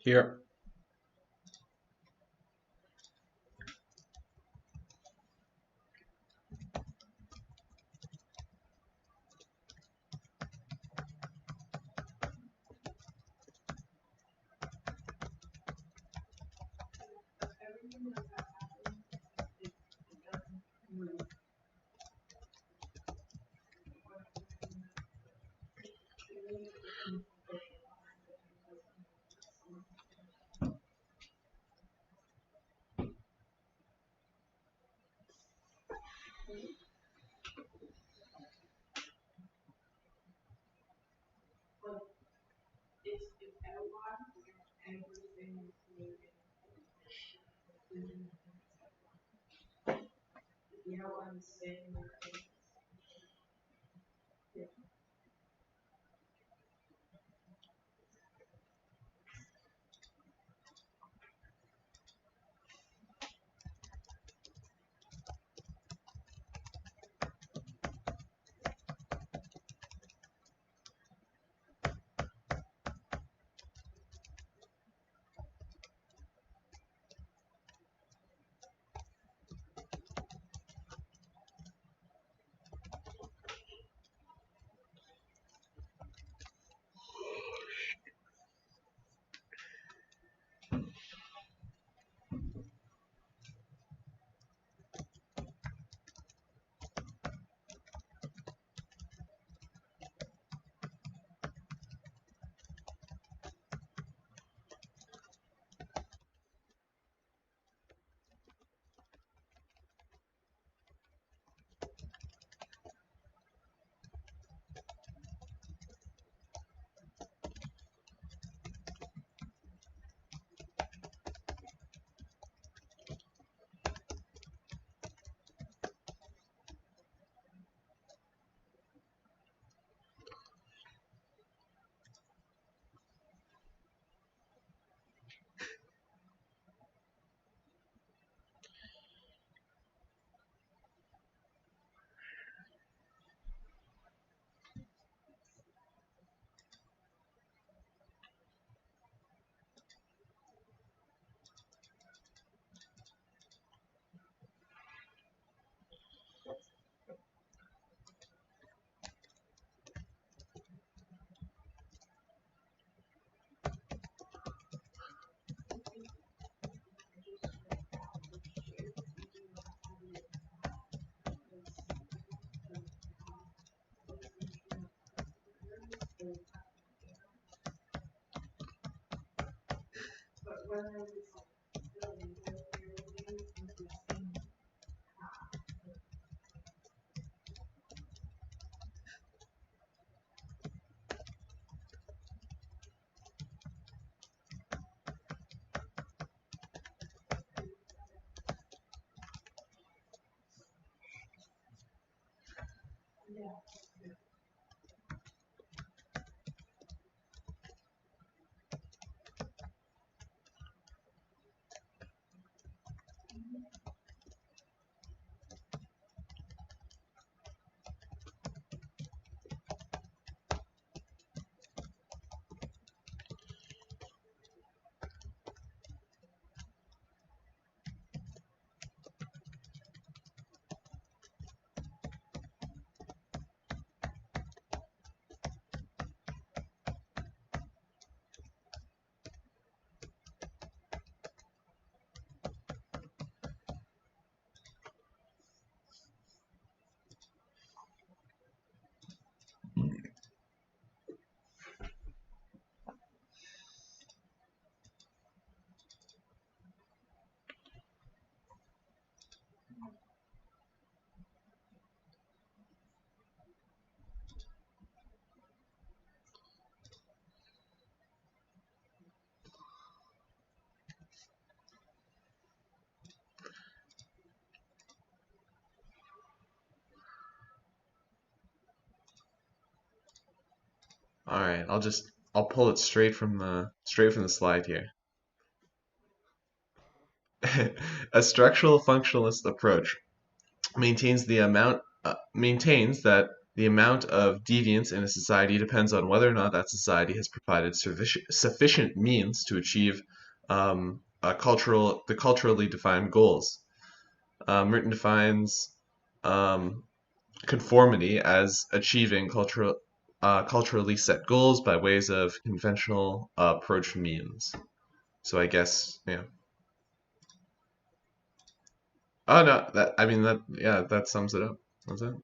Here. All right, I'll pull it straight from the slide here. A structural functionalist approach maintains that the amount of deviance in a society depends on whether or not that society has provided sufficient means to achieve the culturally defined goals. Merton defines um, conformity as achieving culturally set goals by ways of conventional approach means. So I guess, yeah. Oh no, that sums it up. That's it.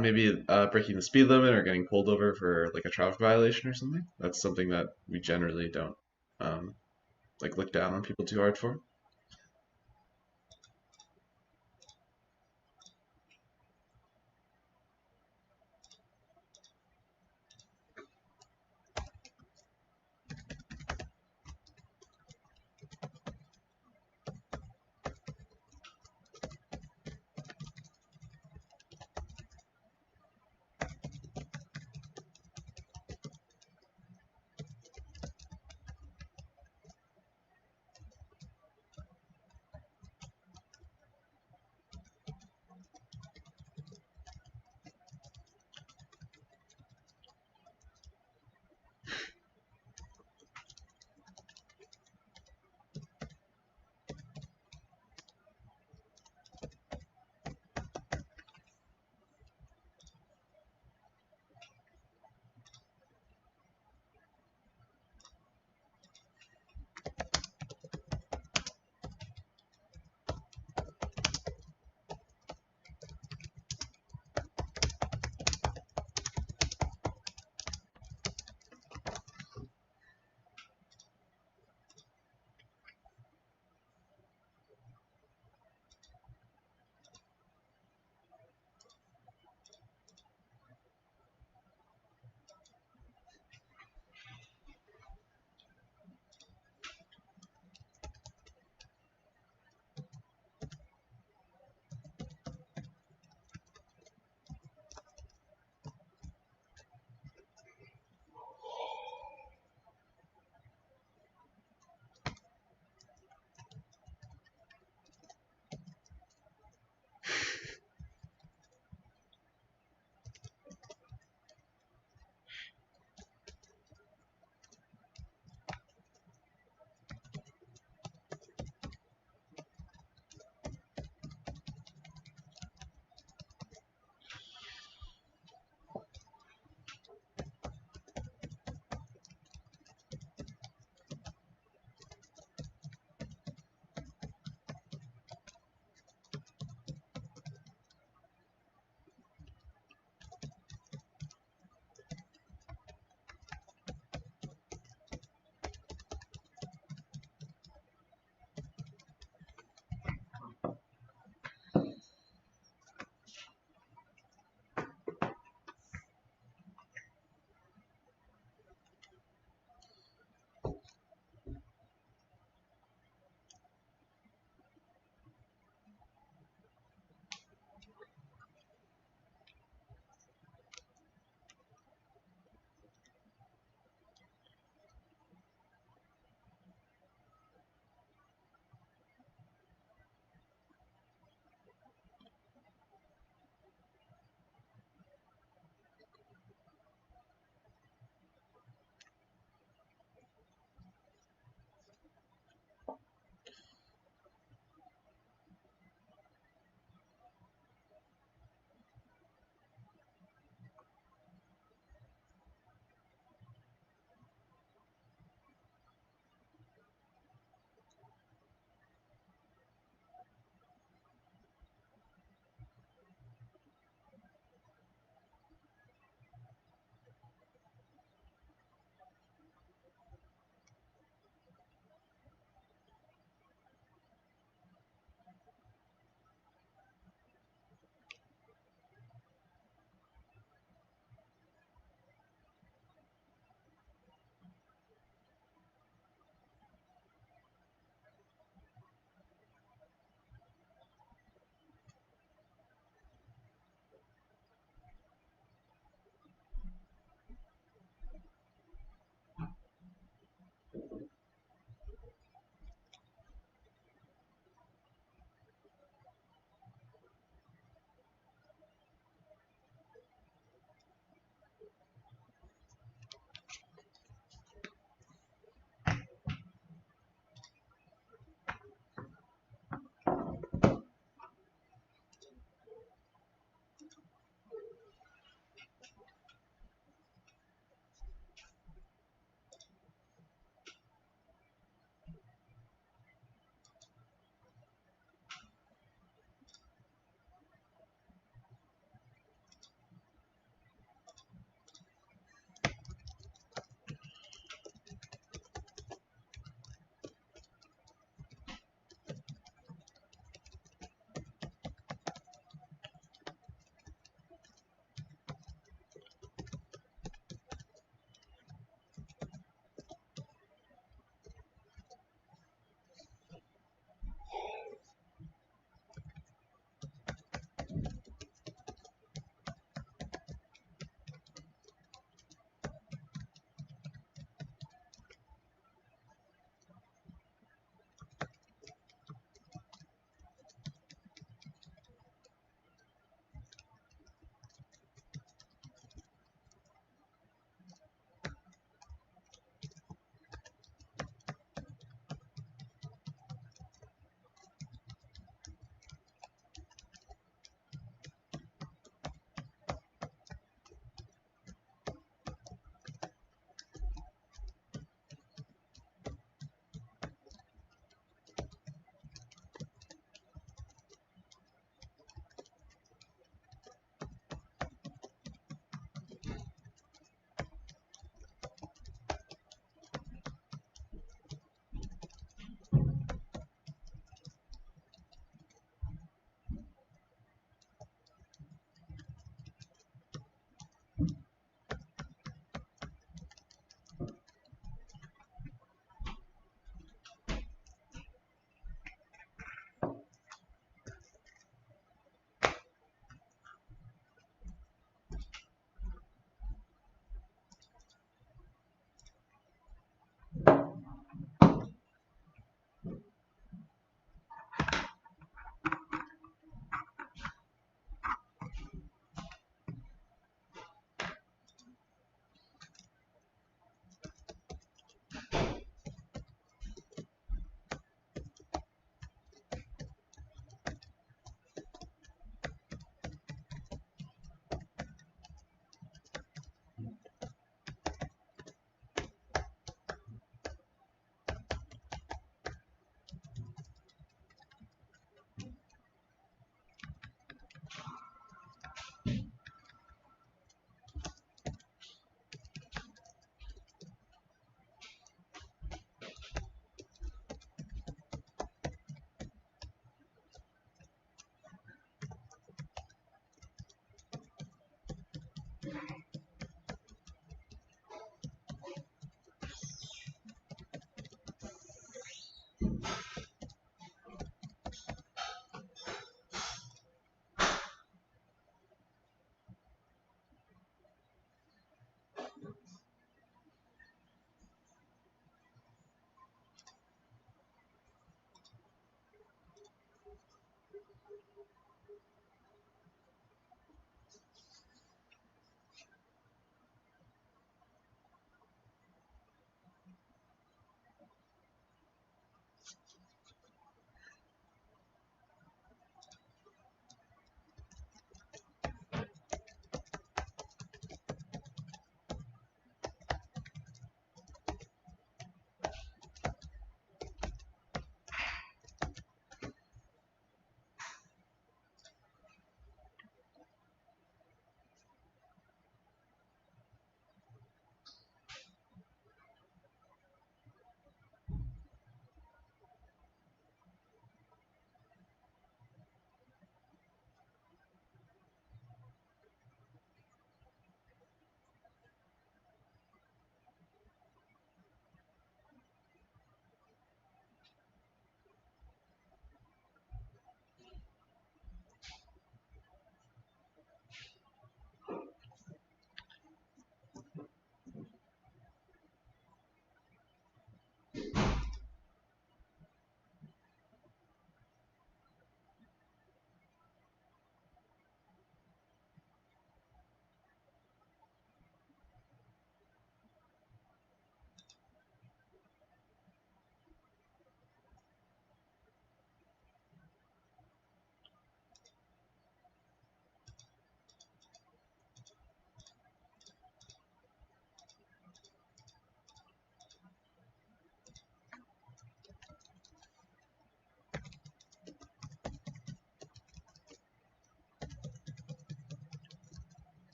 Maybe breaking the speed limit or getting pulled over for like a traffic violation or something. That's something that we generally don't um, like look down on people too hard for.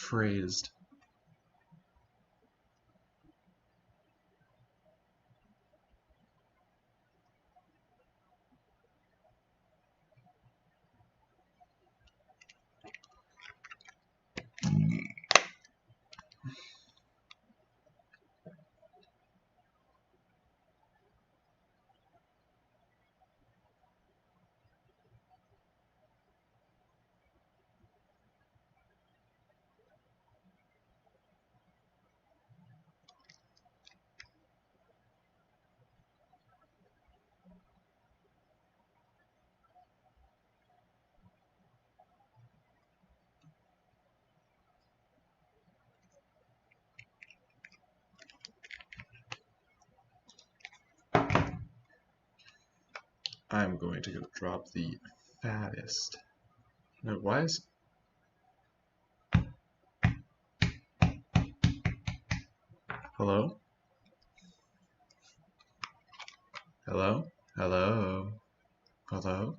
phrased. I'm going to go drop the fattest. No, why is... Hello? Hello? Hello? Hello?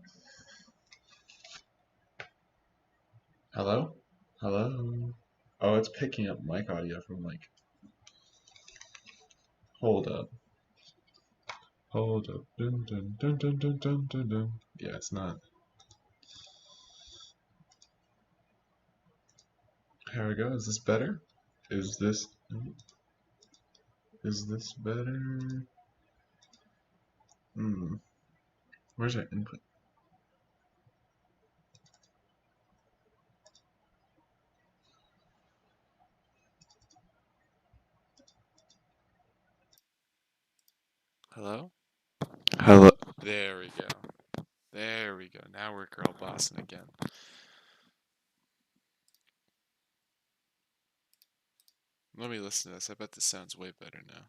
Hello? Hello? Oh, it's picking up mic audio from like... Hold up. Hold up. Dun, dun, dun, dun, dun, dun, dun, dun. Yeah, it's not. Here we go. Is this better? Is this... Is this better? Hmm. Where's our input? Hello? Hello. There we go. There we go. Now we're girl bossing again. Let me listen to this. I bet this sounds way better now.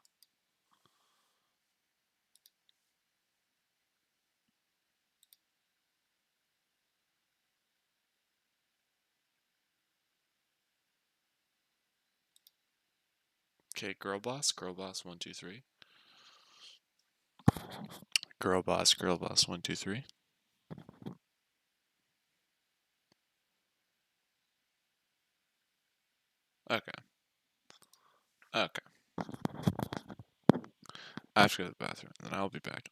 Okay, girl boss, 1, 2, 3. Girl boss, 1, 2, 3. Okay. Okay. I have to go to the bathroom, and then I'll be back.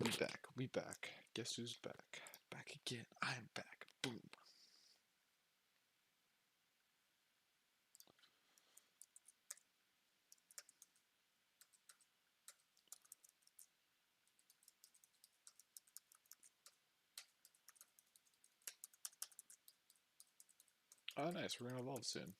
We back. We back. Guess who's back? Back again. I'm back. Boom. Oh, nice. We're gonna evolve soon.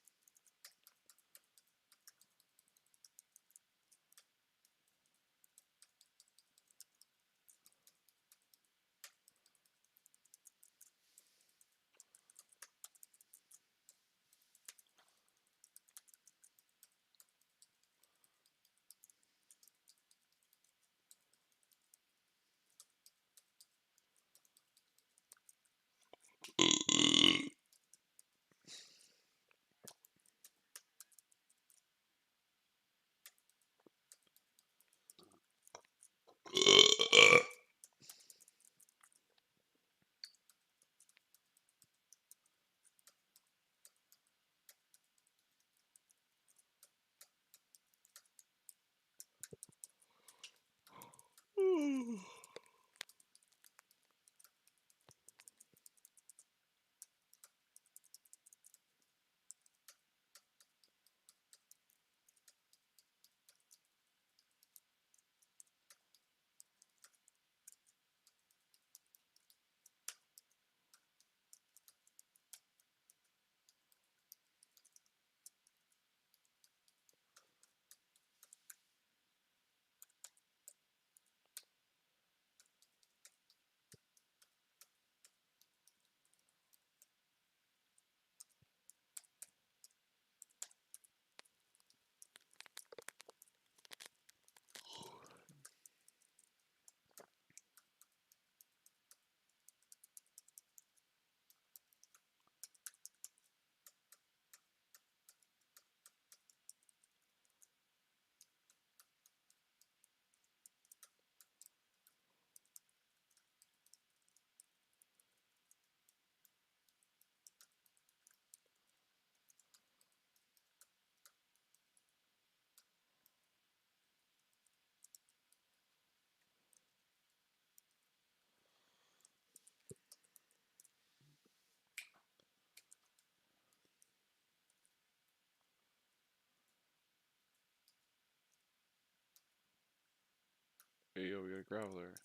Hey, yo, we got a Graveler.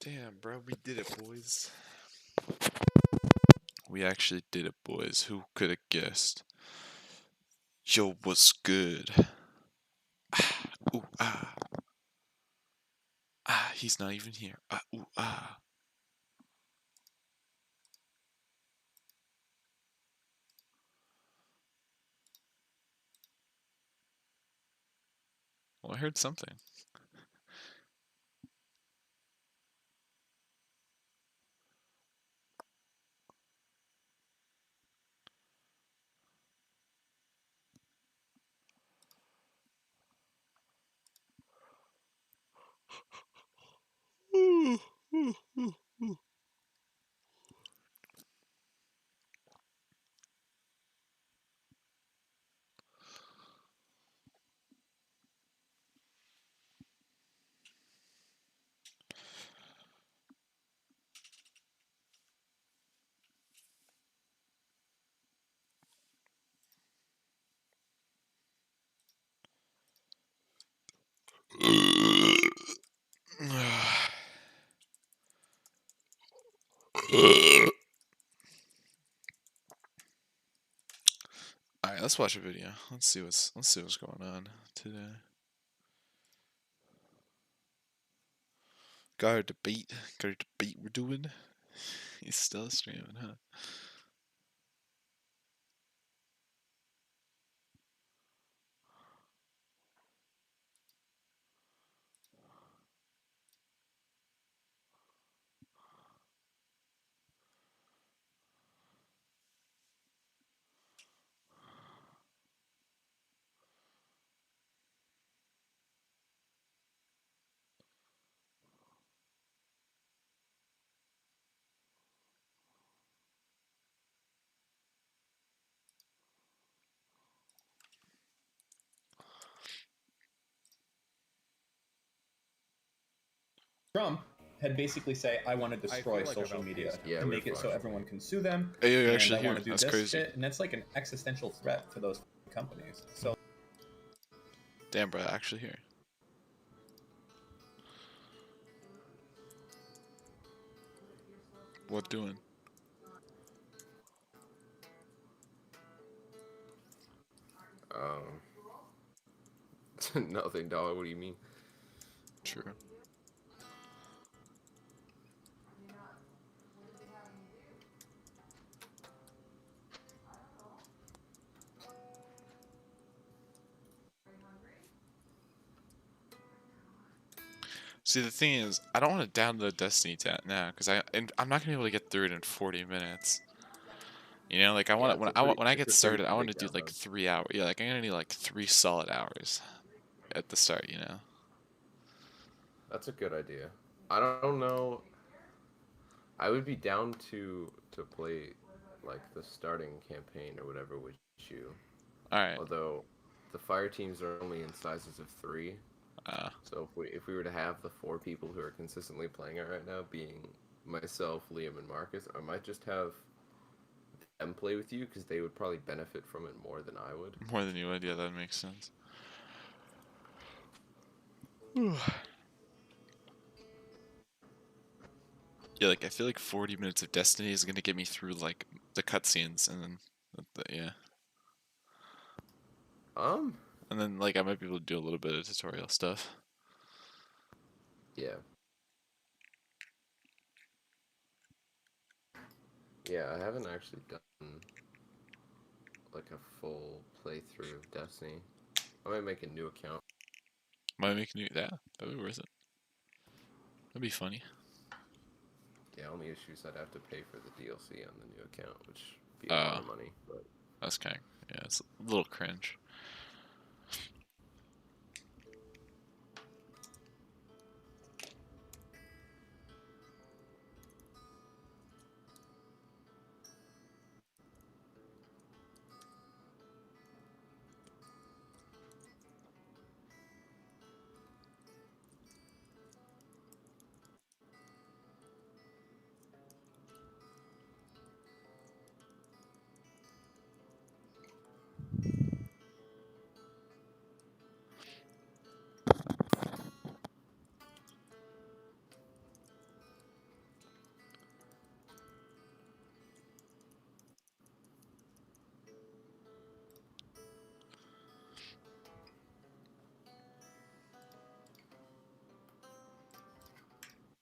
Damn, bro, we did it, boys. We actually did it, boys. Who could have guessed? Yo, what's good? Ooh, ah. Ah, he's not even here. Ah, ooh, ah. Well, I heard something. Alright, let's watch a video. Let's see what's going on today. Got a debate. Got a debate we're doing. He's still streaming, huh? Trump had basically say, I want to destroy social media and make it so everyone can sue them. Hey, And actually I here. want to do That's this crazy. shit. And that's like an existential threat to those companies. So Damn, bro, actually here. What doing? Nothing, dog. What do you mean? True. See, the thing is, I don't want to download Destiny now because I'm not gonna be able to get through it in 40 minutes. You know, like I want when I It's get a pretty started, I want to big do like download. 3 hours. Yeah, like I'm gonna need like 3 solid hours at the start. You know. That's a good idea. I don't know. I would be down to play like the starting campaign or whatever with you. All right. Although the fire teams are only in sizes of 3. Uh, So if we were to have the 4 people who are consistently playing it right now being myself, Liam, and Marcus, I might just have them play with you because they would probably benefit from it more than I would. more than you would. Yeah, that makes sense. Yeah, like I feel like 40 minutes of Destiny is gonna get me through like the cutscenes and then yeah, Um, and then like I might be able to do a little bit of tutorial stuff. yeah. Yeah, I haven't actually done like a full playthrough of Destiny. I might make a new account. Might make new yeah, that'd be worth it. That'd be funny. Yeah, only issue is I'd have to pay for the DLC on the new account, which would be a lot Uh, of money. But that's kind of yeah, it's a little cringe.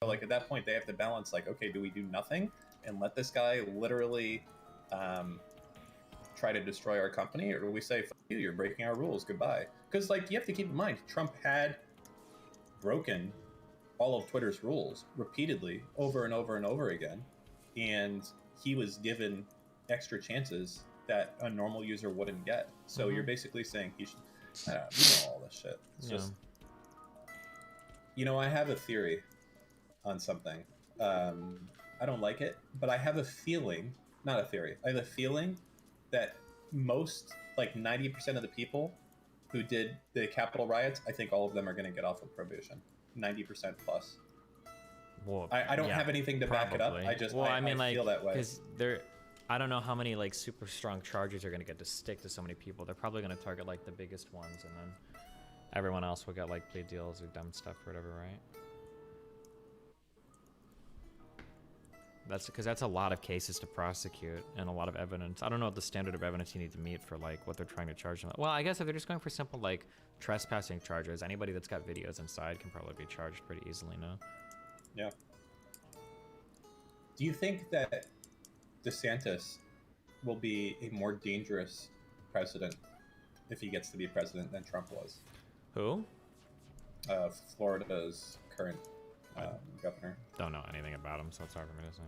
like at that point, they have to balance like, okay, do we do nothing and let this guy literally try to destroy our company, or do we say, fuck you, you're breaking our rules, goodbye? Because like you have to keep in mind, Trump had broken all of Twitter's rules repeatedly over and over and over again, and he was given extra chances that a normal user wouldn't get. So you're basically saying he should, I don't know, you know all this shit. It's just, you know, I have a theory on something. I don't like it, but I have a feeling, not a theory, I have a feeling that most, like 90% of the people who did the Capitol riots, I think all of them are going to get off of probation. 90% plus. Well, I don't have anything to back it up. I just, I feel that way. Because I don't know how many like super strong charges are going to get to stick to so many people. They're probably going to target like the biggest ones, and then everyone else will get like plea deals or dumb stuff or whatever, right? That's because that's a lot of cases to prosecute and a lot of evidence. I don't know what the standard of evidence you need to meet for like what they're trying to charge them. Well, I guess if they're just going for simple like trespassing charges, anybody that's got videos inside can probably be charged pretty easily now. Yeah. Do you think that DeSantis will be a more dangerous president if he gets to be president than Trump was? Who? Florida's current governor. Don't know anything about him, so it's hard for me to say.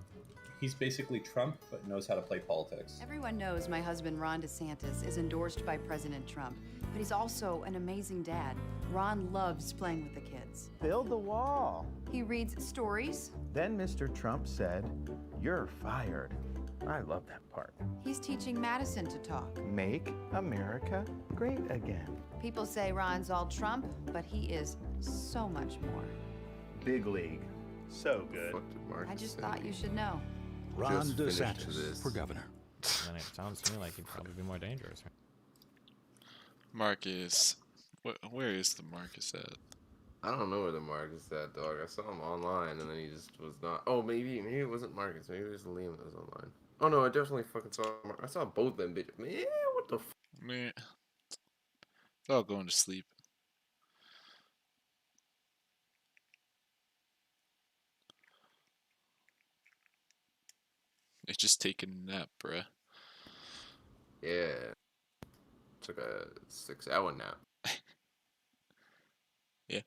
He's basically Trump, but knows how to play politics. Everyone knows my husband, Ron DeSantis, is endorsed by President Trump, but he's also an amazing dad. Ron loves playing with the kids. Build the wall. He reads stories. Then Mr. Trump said, "You're fired." I love that part. He's teaching Madison to talk. Make America great again. People say Ron's all Trump, but he is so much more. Big league. So good. I just thought you should know. Ron DeSantis for governor. Then it sounds to me like he'd probably be more dangerous. Marcus. Where is the Marcus at? I don't know where the Marcus is at, dog. I saw him online, and then he just was not. Oh, maybe it wasn't Marcus. Maybe it was Liam that was online. Oh no, I definitely fucking saw I saw both them bitches. Man, what the f? Man, it's all going to sleep. It's just taking a nap, bruh. Yeah. Took a 6-hour nap. Yeah.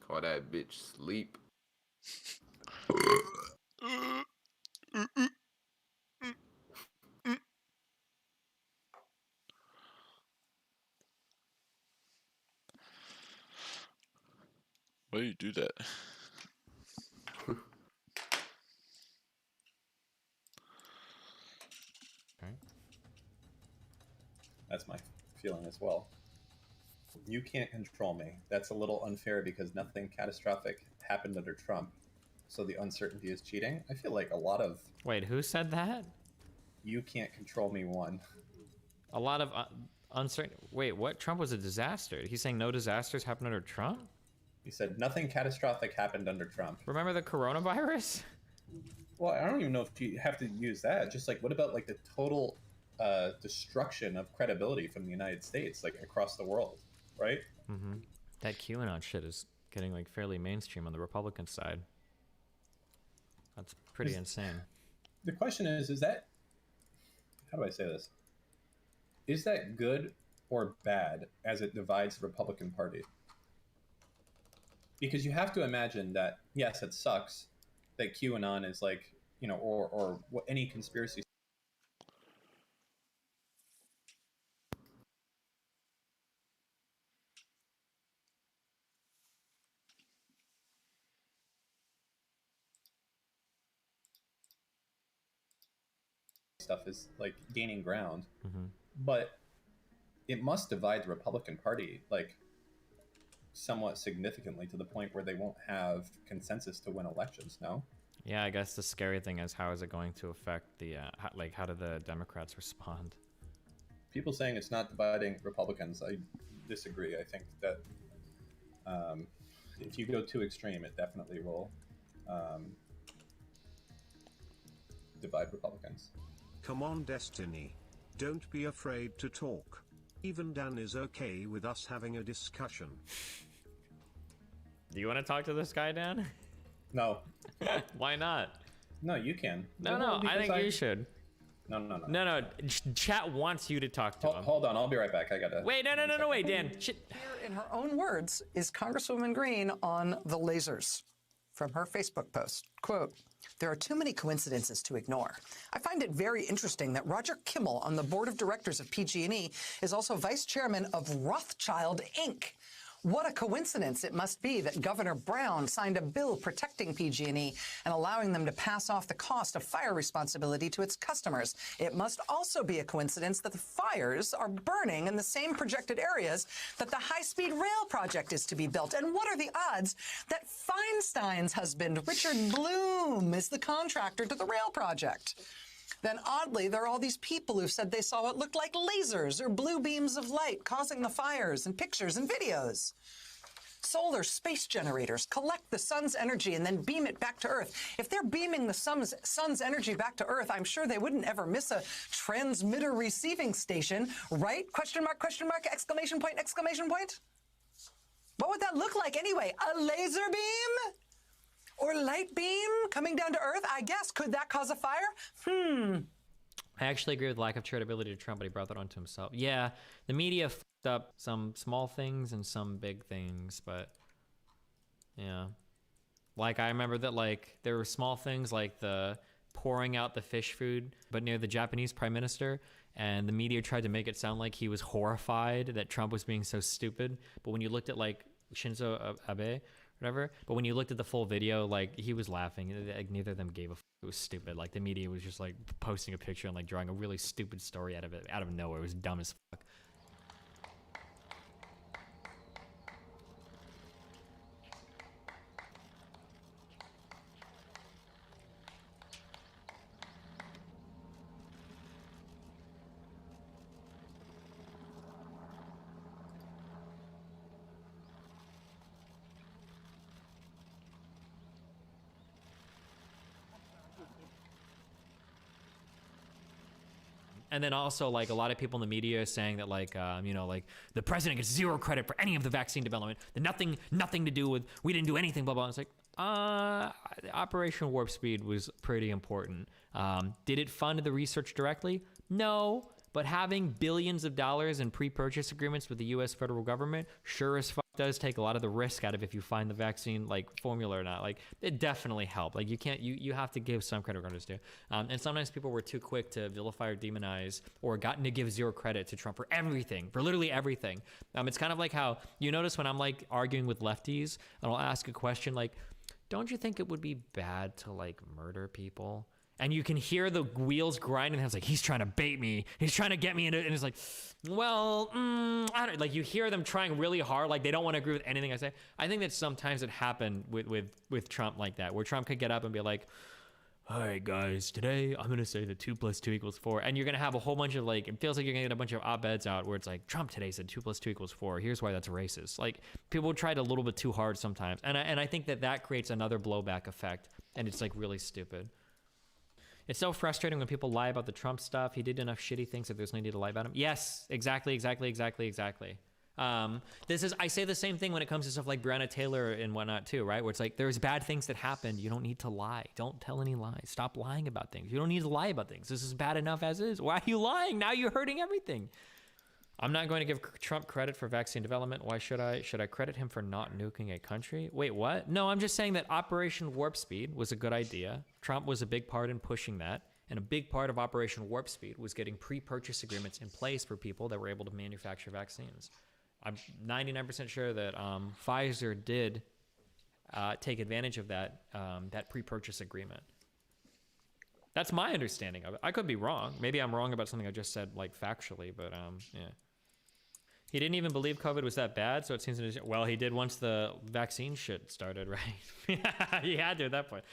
Call that bitch sleep. Why do you do that? Okay. That's my feeling as well. You can't control me. That's a little unfair because nothing catastrophic happened under Trump. So the uncertainty is cheating. I feel like a lot of... Wait, who said that? You can't control me one. A lot of uncertain... Wait, what? Trump was a disaster. He's saying no disasters happened under Trump? He said nothing catastrophic happened under Trump. Remember the coronavirus? Well, I don't even know if you have to use that. Just like, what about like the total destruction of credibility from the United States, like across the world, right? Mm-hmm. That QAnon shit is getting like fairly mainstream on the Republican side. That's pretty insane. The question is that, how do I say this? Is that good or bad as it divides the Republican Party? Because you have to imagine that, yes, it sucks that QAnon is like, you know, or what any conspiracy stuff is like gaining ground, but it must divide the Republican Party like somewhat significantly to the point where they won't have consensus to win elections. No. Yeah, I guess the scary thing is how is it going to affect the how do the Democrats respond? People saying it's not dividing Republicans, I disagree. I think that if you go too extreme, it definitely will divide Republicans. Come on, Destiny. Don't be afraid to talk. Even Dan is okay with us having a discussion. Do you want to talk to this guy, Dan? No. Why not? No, you can. No, I think you should. No. Chat wants you to talk to him. Hold on, I'll be right back. I gotta. Wait, no, wait, Dan. Shit. Here, in her own words, is Congresswoman Green on the lasers from her Facebook post. Quote, "There are too many coincidences to ignore. I find it very interesting that Roger Kimmel on the board of directors of PG&E is also vice chairman of Rothschild Inc. What a coincidence it must be that Governor Brown signed a bill protecting PG&E and allowing them to pass off the cost of fire responsibility to its customers. It must also be a coincidence that the fires are burning in the same projected areas that the high-speed rail project is to be built. And what are the odds that Feinstein's husband, Richard Bloom, is the contractor to the rail project? Then oddly, there are all these people who said they saw what looked like lasers or blue beams of light causing the fires in pictures and videos. Solar space generators collect the sun's energy and then beam it back to Earth. If they're beaming the sun's energy back to Earth, I'm sure they wouldn't ever miss a transmitter receiving station, right? Question mark, exclamation point, exclamation point? What would that look like anyway? A laser beam? Or light beam coming down to Earth? I guess. Could that cause a fire? I actually agree with lack of charitability to Trump, but he brought that onto himself. Yeah, the media fucked up some small things and some big things, but yeah. Like, I remember that, like, there were small things like the pouring out the fish food, but near the Japanese prime minister, and the media tried to make it sound like he was horrified that Trump was being so stupid. But when you looked at, like, Shinzo Abe, whatever. But when you looked at the full video, like, he was laughing. Like, neither of them gave a f. It was stupid. Like, the media was just, like, posting a picture and, like, drawing a really stupid story out of it, out of nowhere. It was dumb as fuck. And then also, like, a lot of people in the media are saying that, like, you know, like, the president gets zero credit for any of the vaccine development. Nothing to do with, we didn't do anything, blah, blah. It's like, Operation Warp Speed was pretty important. Did it fund the research directly? No. But having billions of dollars in pre-purchase agreements with the U.S. federal government sure as fuck does take a lot of the risk out of if you find the vaccine, like, formula or not. Like, it definitely helped. Like, you have to give some credit where it's due. And sometimes people were too quick to vilify or demonize or gotten to give zero credit to Trump for everything, for literally everything. It's kind of like how, you notice when I'm, like, arguing with lefties and I'll ask a question like, don't you think it would be bad to, like, murder people? And you can hear the wheels grinding. And it's like, he's trying to bait me. He's trying to get me into it. And it's like, well, I don't, like, you hear them trying really hard. Like, they don't want to agree with anything I say. I think that sometimes it happened with Trump like that, where Trump could get up and be like, all right, guys, today I'm going to say that 2 + 2 = 4. And you're going to have a whole bunch of, like, it feels like you're going to get a bunch of op-eds out where it's like, Trump today said 2 + 2 = 4. Here's why that's racist. Like, people tried a little bit too hard sometimes. And I think that creates another blowback effect. And it's, like, really stupid. It's so frustrating when people lie about the Trump stuff. He did enough shitty things that there's no need to lie about him. Yes, exactly. I say the same thing when it comes to stuff like Breonna Taylor and whatnot too, right? Where it's like, there's bad things that happened. You don't need to lie. Don't tell any lies. Stop lying about things. You don't need to lie about things. This is bad enough as is. Why are you lying? Now you're hurting everything. I'm not going to give Trump credit for vaccine development. Why should I? Should I credit him for not nuking a country? Wait, what? No, I'm just saying that Operation Warp Speed was a good idea. Trump was a big part in pushing that. And a big part of Operation Warp Speed was getting pre-purchase agreements in place for people that were able to manufacture vaccines. I'm 99% sure that Pfizer did take advantage of that pre-purchase agreement. That's my understanding of it. I could be wrong. Maybe I'm wrong about something I just said, like, factually, but yeah. He didn't even believe COVID was that bad, so it seems well, he did once the vaccine shit started, right? He had to at that point.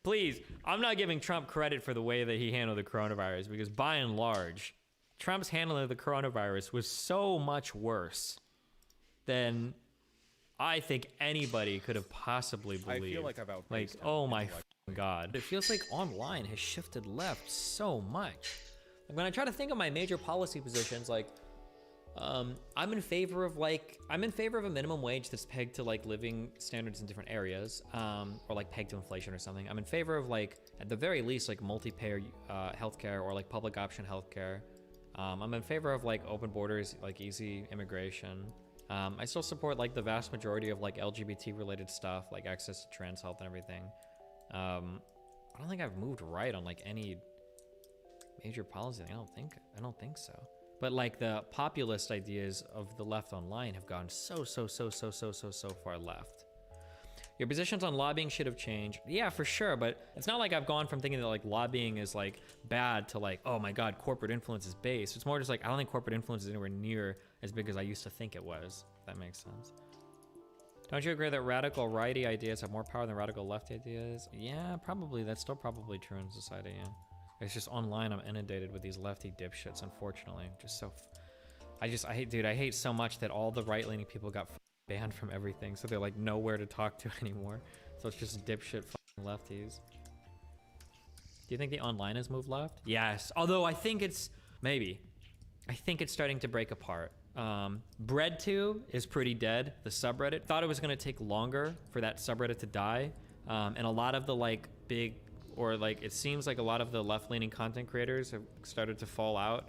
Please, I'm not giving Trump credit for the way that he handled the coronavirus, because by and large, Trump's handling of the coronavirus was so much worse than I think anybody could have possibly believed. I feel like I've outpaced him. Oh my God. It feels like online has shifted left so much. Like, when I try to think of my major policy positions, like, I'm in favor of a minimum wage that's pegged to like living standards in different areas, or like pegged to inflation or something. I'm in favor of like, at the very least, like multi-payer healthcare or like public option healthcare. I'm in favor of like open borders, like easy immigration. I still support like the vast majority of like LGBT related stuff, like access to trans health and everything. I don't think I've moved right on like any major policy. I don't think so. But like the populist ideas of the left online have gone so far left. Your positions on lobbying should have changed. Yeah, for sure. But it's not like I've gone from thinking that like lobbying is like bad to like, oh my God, corporate influence is base. It's more just like, I don't think corporate influence is anywhere near as big as I used to think it was. If that makes sense. Don't you agree that radical righty ideas have more power than radical lefty ideas? Yeah, probably. That's still probably true in society, yeah. It's just online I'm inundated with these lefty dipshits, unfortunately. Just so... I hate so much that all the right-leaning people got banned from everything, so they're like nowhere to talk to anymore. So it's just dipshit lefties. Do you think the online has moved left? Yes, although I think it's... Maybe. I think it's starting to break apart. BreadTube is pretty dead, the subreddit. Thought it was going to take longer for that subreddit to die. And a lot of the like big... Or like, it seems like a lot of the left-leaning content creators have started to fall out.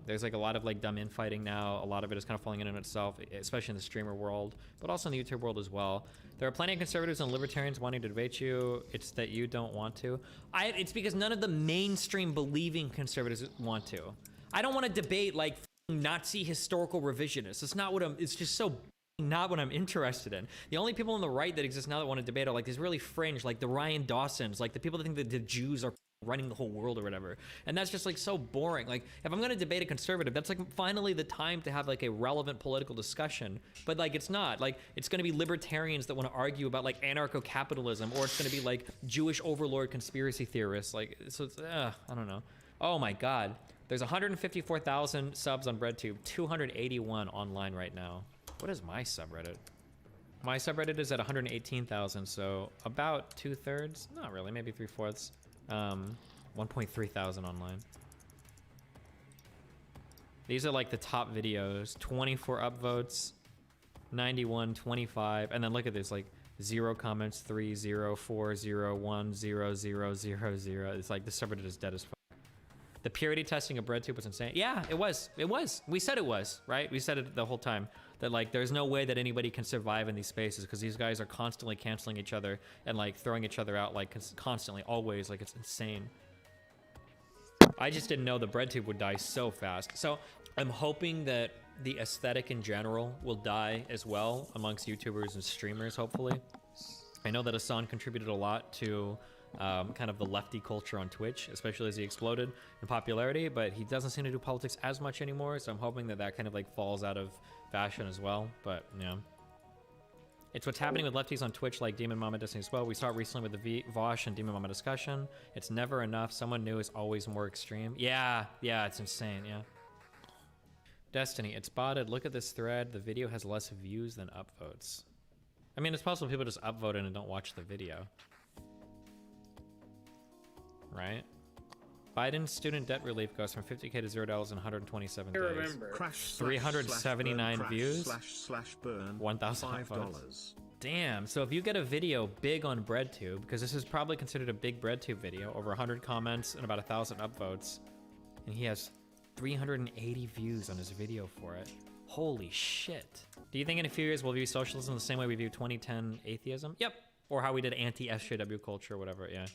There's like a lot of like dumb infighting now. A lot of it is kind of falling in on itself, especially in the streamer world, but also in the YouTube world as well. There are plenty of conservatives and libertarians wanting to debate you. It's that you don't want to. It's because none of the mainstream believing conservatives want to. I don't want to debate like Nazi historical revisionists. It's not what it's just so not what I'm interested in. The only people on the right that exist now that want to debate are like these really fringe, like the Ryan Dawsons, like the people that think that the Jews are running the whole world or whatever. And that's just like so boring. Like if I'm going to debate a conservative, that's like finally the time to have like a relevant political discussion. But like it's not. Like it's going to be libertarians that want to argue about like anarcho-capitalism, or it's going to be like Jewish overlord conspiracy theorists. Like so it's I don't know. Oh my God. There's 154,000 subs on BreadTube, 281 online right now. What is my subreddit? My subreddit is at 118,000, so about 2/3. Not really, maybe 3/4. 1.3 thousand online. These are like the top videos. 24 upvotes, 91, 25, and then look at this, like 0 comments, 3, 0, 4, 0, 1, 0, 0, 0, 0. It's like the subreddit is dead as fuck. The purity testing of BreadTube was insane. Yeah, it was. It was. We said it was, right? We said it the whole time. That like there's no way that anybody can survive in these spaces because these guys are constantly canceling each other and like throwing each other out like constantly, always. Like it's insane. I just didn't know the BreadTube would die so fast. So I'm hoping that the aesthetic in general will die as well amongst YouTubers and streamers, hopefully. I know that Hassan contributed a lot to kind of the lefty culture on Twitch, especially as he exploded in popularity, but he doesn't seem to do politics as much anymore, so I'm hoping that that kind of like falls out of fashion as well. But yeah, it's what's happening with lefties on Twitch, like Demon Mama Destiny as well. We saw it recently with the Vosh and Demon Mama discussion. It's never enough. Someone new is always more extreme. Yeah, it's insane. Yeah. Destiny, it's botted. Look at this thread. The video has less views than upvotes. I mean, it's possible people just upvote it and don't watch the video. Right? Biden's student debt relief goes from 50K to $0 in 127 days. Crash 379 views. Burn 1,000 upvotes. Damn. So if you get a video big on BreadTube, because this is probably considered a big BreadTube video, over 100 comments and about 1,000 upvotes, and he has 380 views on his video for it. Holy shit. Do you think in a few years we'll view socialism the same way we view 2010 atheism? Yep. Or how we did anti-SJW culture or whatever, yeah.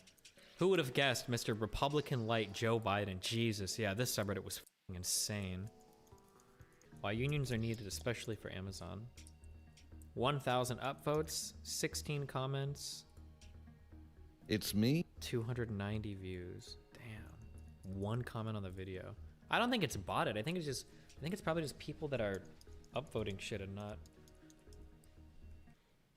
Who would have guessed Mr. Republican Light Joe Biden? Jesus, yeah, this subreddit was f***ing insane. Why unions are needed, especially for Amazon. 1,000 upvotes, 16 comments. It's me. 290 views. Damn. 1 comment on the video. I don't think it's botted. I think it's probably just people that are upvoting shit and not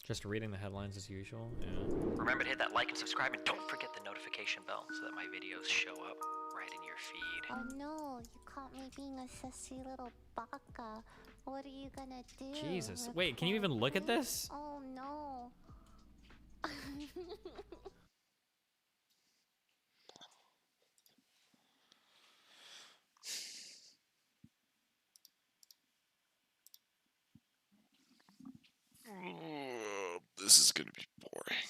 just reading the headlines as usual. Yeah. Remember to hit that like and subscribe, and don't forget the notification bell so that my videos show up right in your feed. Oh no, you caught me being a sassy little baka. What are you gonna do? Jesus. Wait, can you even look at this? Oh no. This is gonna be boring.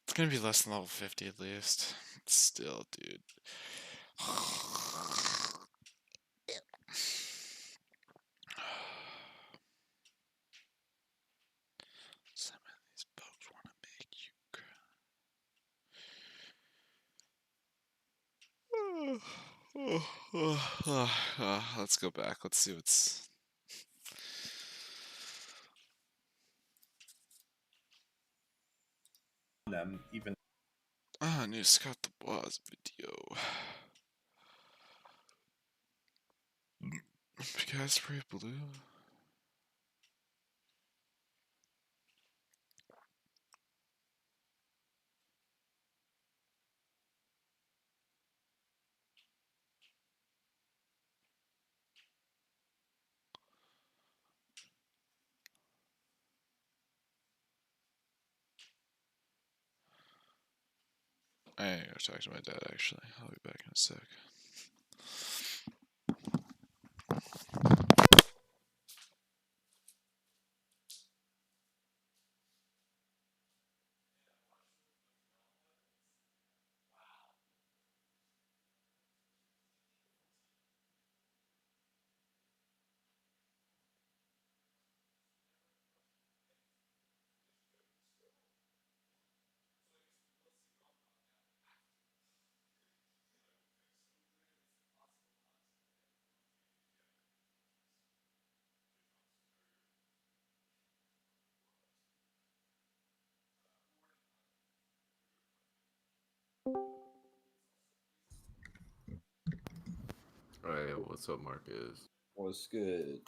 It's gonna be less than level 50 at least. Still, dude. Some of these folks wanna make you cry. Let's go back. Let's see what's. Them even. New Scott the Boss video. Casper Blue. I gotta go talk to my dad actually. I'll be back in a sec. Alright, what's up, Marcus? What's good?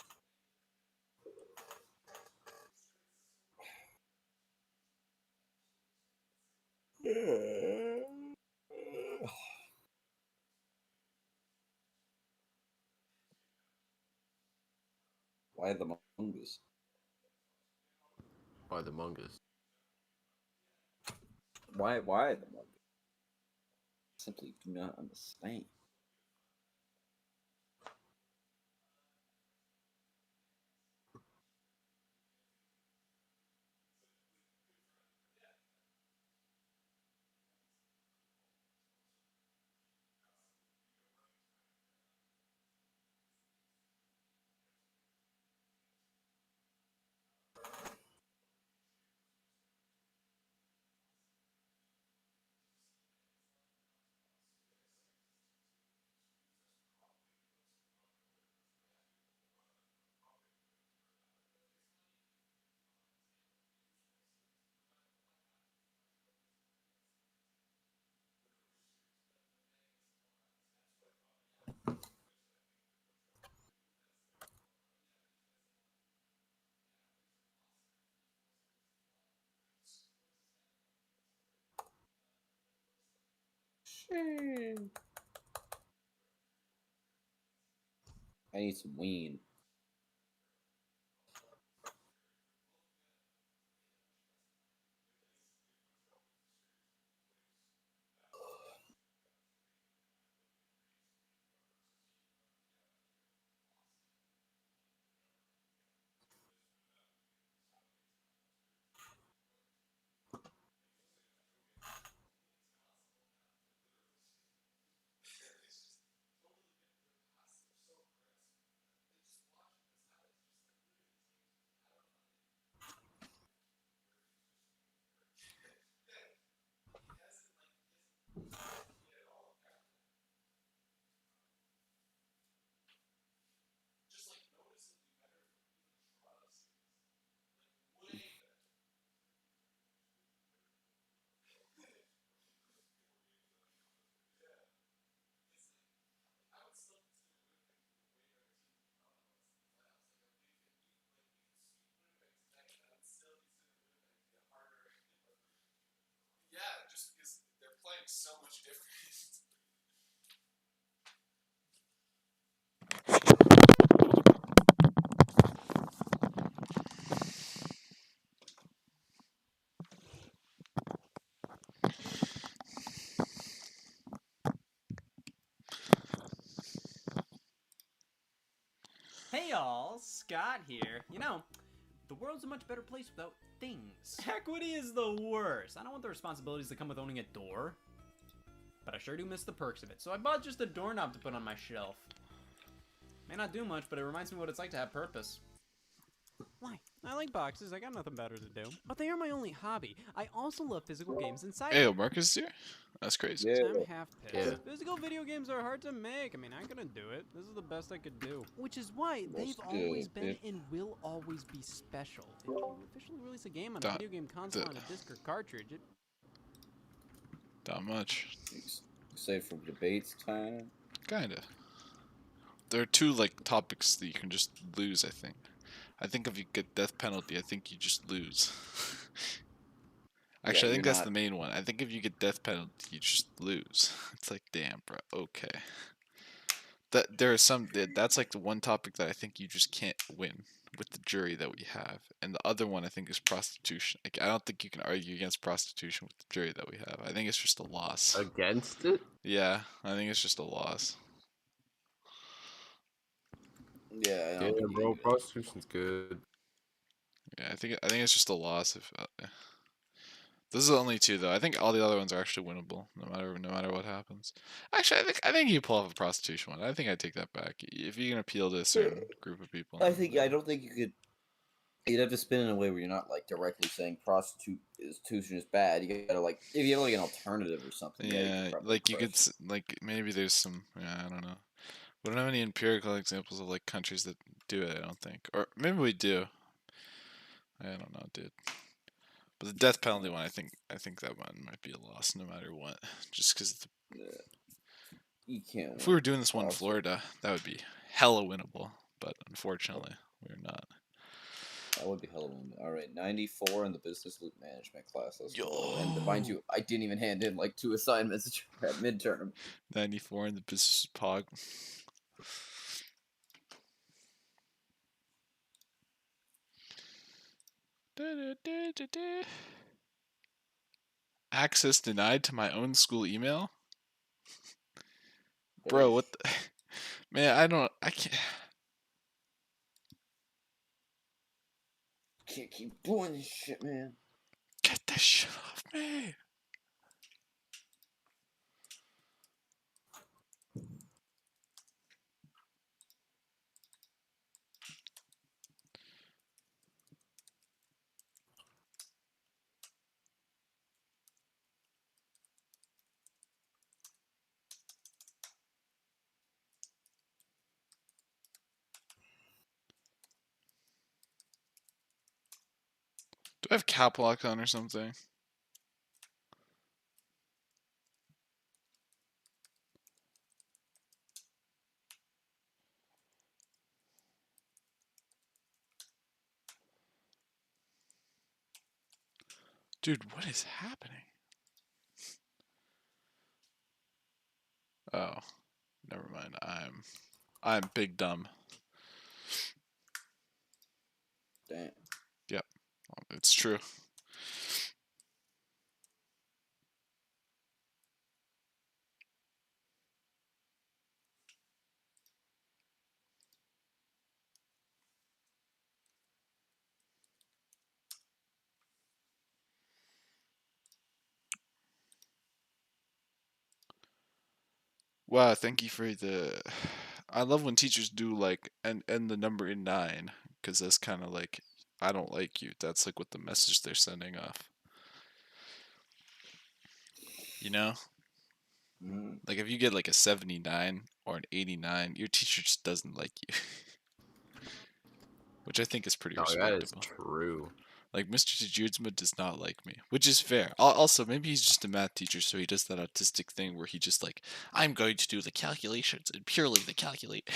Why the Mungus? Why the Mungus? Why the Mungus? Simply do not understand. I need some weed. Yeah, just because they're playing so much different. Hey y'all, Scott here. You know, The world's a much better place without things. Equity is the worst. I don't want the responsibilities that come with owning a door. But I sure do miss the perks of it, so I bought just a doorknob to put on my shelf. May not do much, but it reminds me what it's like to have purpose. Why? I like boxes, I got nothing better to do. But they are my only hobby. I also love physical games inside. Hey, Marcus is here? That's crazy. Yeah. I'm half pissed. Physical video games are hard to make. I mean, I couldn't do it. This is the best I could do. Which is why they've always been and will always be special. If you officially release a game on a video game console on a disc or cartridge, it... Not much. Save for debates time? Kinda. There are two, like, topics that you can just lose, I think. I think if you get death penalty, I think you just lose. Actually, I think that's the main one. I think if you get death penalty, you just lose. It's like, damn, bro. Okay. There are some. That's like the one topic that I think you just can't win with the jury that we have. And the other one I think is prostitution. Like, I don't think you can argue against prostitution with the jury that we have. I think it's just a loss. Against it? Yeah, I think it's just a loss. Yeah, bro. Prostitution's good. Yeah, I think it's just a loss. If this is the only two though. I think all the other ones are actually winnable, no matter what happens. Actually, I think you pull off a prostitution one. I think I take that back. If you can appeal to a certain group of people. I don't think you could. You'd have to spin in a way where you're not like directly saying prostitution is bad. You gotta like if you have like an alternative or something. Yeah, like you could like maybe there's some. Yeah, I don't know. We don't have any empirical examples of like countries that do it. I don't think, or maybe we do. I don't know, dude. But the death penalty one, I think that one might be a loss no matter what. Just because you can't. If we were doing this one in Florida, that would be hella winnable. But unfortunately, we're not. That would be hella winnable. All right, 94 in the business loop management class. Let's go. And mind you, I didn't even hand in like 2 assignments at midterm. 94 in the business pog. Access denied to my own school email? Bro, what the... Man, I can't... Can't keep doing this shit, man. Get this shit off me. Do I have cap lock on or something? Dude, what is happening? Oh, never mind. I'm big dumb. Damn. Yep, it's true. Wow, thank you for the... I love when teachers do like end the number in 9, because that's kind of like, I don't like you. That's like what the message they're sending off. You know? Like if you get like a 79 or an 89, your teacher just doesn't like you. Which I think is pretty respectable. That is true. Like Mr. Tajudsma does not like me, which is fair. Also, maybe he's just a math teacher, so he does that autistic thing where he just like, I'm going to do the calculations and purely the calculate.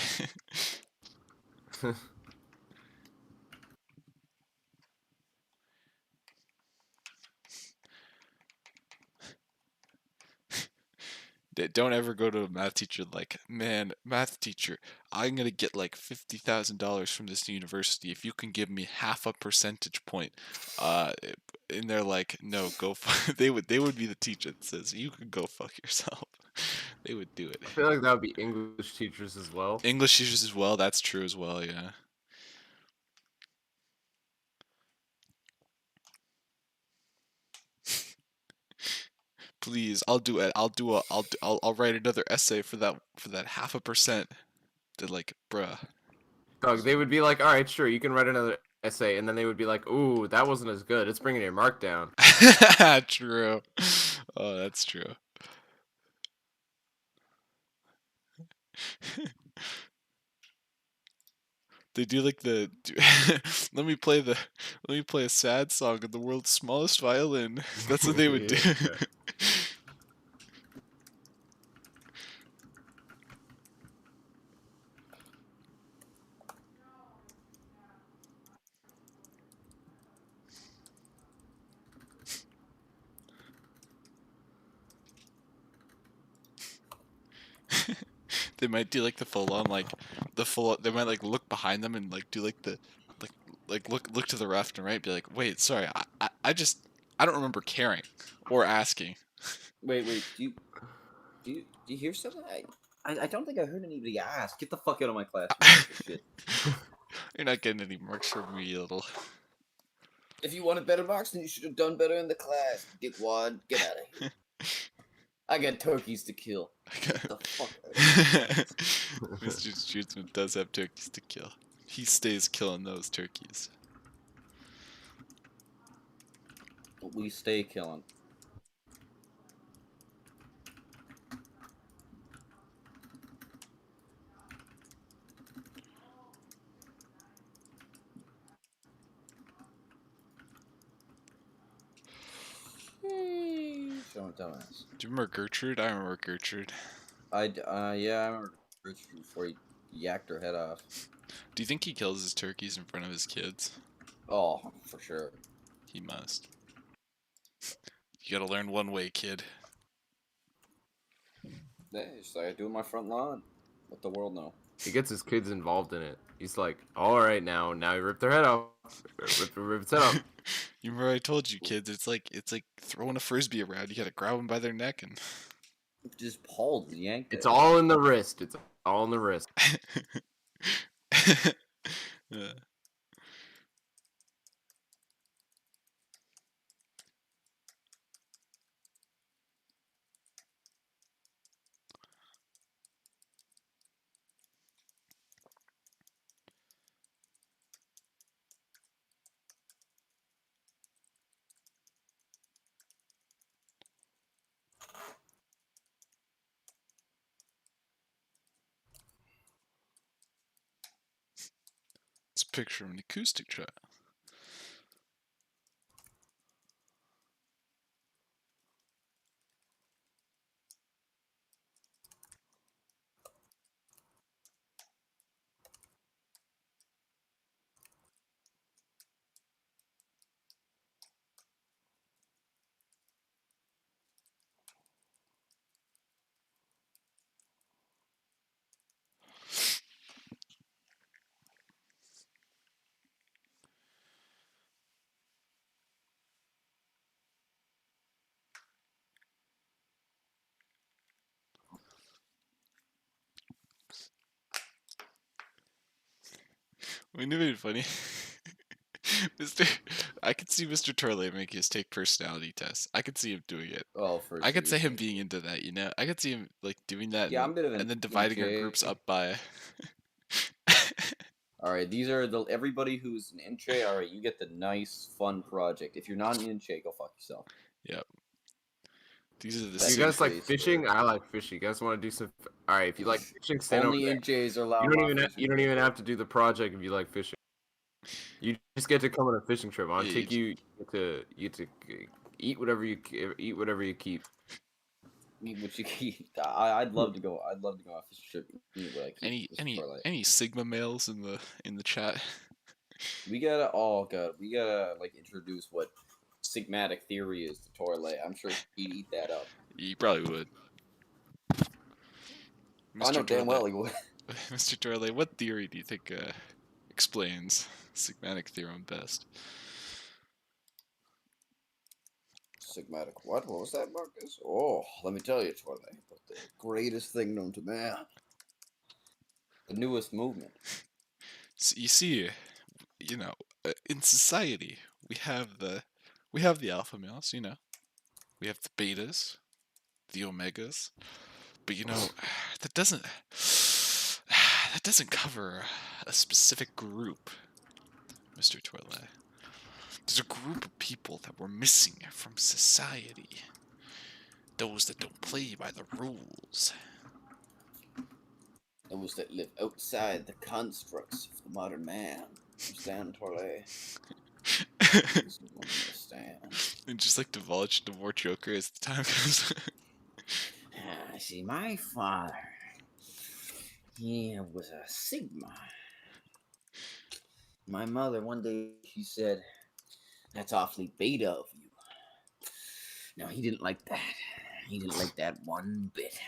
Don't ever go to a math teacher like, man, math teacher, I'm gonna get like $50,000 from this university if you can give me half a percentage point. And they're like, no, go. They would be the teacher that says you can go fuck yourself. They would do it. I feel like that would be English teachers as well. English teachers as well. That's true as well. Yeah. Please, I'll do it. I'll write another essay for that 0.5%. To like, bruh. Dog, they would be like, all right, sure, you can write another essay, and then they would be like, ooh, that wasn't as good. It's bringing your mark down. True. Oh, that's true. They do like the let me play a sad song on the world's smallest violin. That's what they would do. They might do like the full on they might like look behind them and like do like the look to the left and right, be like, wait, sorry, I don't remember caring or asking. Wait, do you hear something? I don't think I heard anybody ask. Get the fuck out of my class. Shit. You're not getting any marks from me, little. If you wanted better marks, then you should have done better in the class. Dickwad, get out of here. I got turkeys to kill. Get the fuck out of here. Mr. Stutzman does have turkeys to kill. He stays killing those turkeys. But we stay killing. Dumbass. Do you remember Gertrude? I remember Gertrude. Yeah, I remember Gertrude before he yacked her head off. Do you think he kills his turkeys in front of his kids? Oh, for sure. He must. You gotta learn one way, kid. Yeah, just like I do in my front lawn. Let the world know. He gets his kids involved in it. He's like, all right, now you rip their head off. Rip its head off. You remember I told you, kids, it's like throwing a frisbee around. You gotta grab them by their neck and just pulled, yanked it. It's all in the wrist. It's all in the wrist. Yeah. It's a picture of an acoustic track. Wouldn't it be funny? I could see Mr. Torley make his take personality test. I could see him doing it. Oh, for I could see him being into that, you know? I could see him like doing that Yeah, I'm a bit of and then dividing our groups up by Alright, these are everybody who's an intray, alright, you get the nice, fun project. If you're not an intray, go fuck yourself. Yep. These are the You guys like fishing? I like fishing. You guys want to do some? All right, if you like fishing, stand Only over there. NJs are allowed. You don't even have to do the project if you like fishing. You just get to come on a fishing trip. I'll take you to eat whatever you keep. Eat what you keep. I'd love to go. I'd love to go on a fishing trip. Eat what I keep. Any Sigma males in the chat? We gotta like introduce what sigmatic theory is to Torley. I'm sure he'd eat that up. He probably would. I know damn well he would. Mr. Torley, what theory do you think explains sigmatic theorem best? Sigmatic what? What was that, Marcus? Oh, let me tell you, Torley, about the greatest thing known to man. The newest movement. So you see, you know, in society, we have the alpha males, you know. We have the betas, the Omegas. But you know, that doesn't cover a specific group, Mr. Toilet. There's a group of people that we're missing from society. Those that don't play by the rules. Those that live outside the constructs of the modern man. Understand, Torley? Understand. And just like divulge into more Joker as the time goes. See, my father, he was a Sigma. My mother, one day, she said, "That's awfully beta of you." Now, he didn't like that. He didn't like that one bit.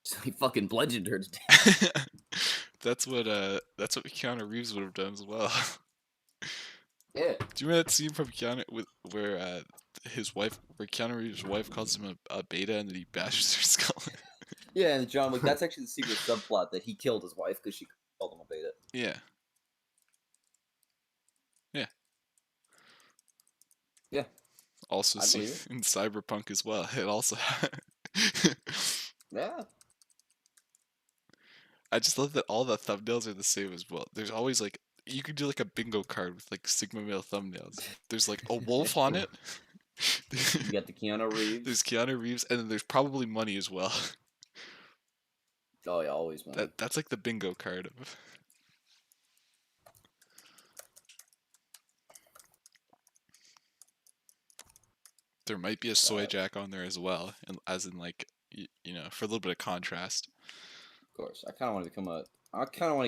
So he fucking bludgeoned her to death. That's what Keanu Reeves would have done as well. Yeah. Do you remember that scene from Keanu where his wife, where Keanu Reeves' wife calls him a beta and then he bashes her skull? Yeah, and John Wick, that's actually the secret subplot that he killed his wife because she called him a beta. Yeah. Yeah. Yeah. Also I seen believe it. in Cyberpunk as well. It also Yeah. I just love that all the thumbnails are the same as well. There's always like, you could do like a bingo card with like Sigma male thumbnails. There's like a wolf on it. You got the Keanu Reeves. There's Keanu Reeves, and then there's probably money as well. Oh yeah, always money. That's like the bingo card of. There might be a soy jack on there as well, and as in like you know, for a little bit of contrast. Of course, I kind of want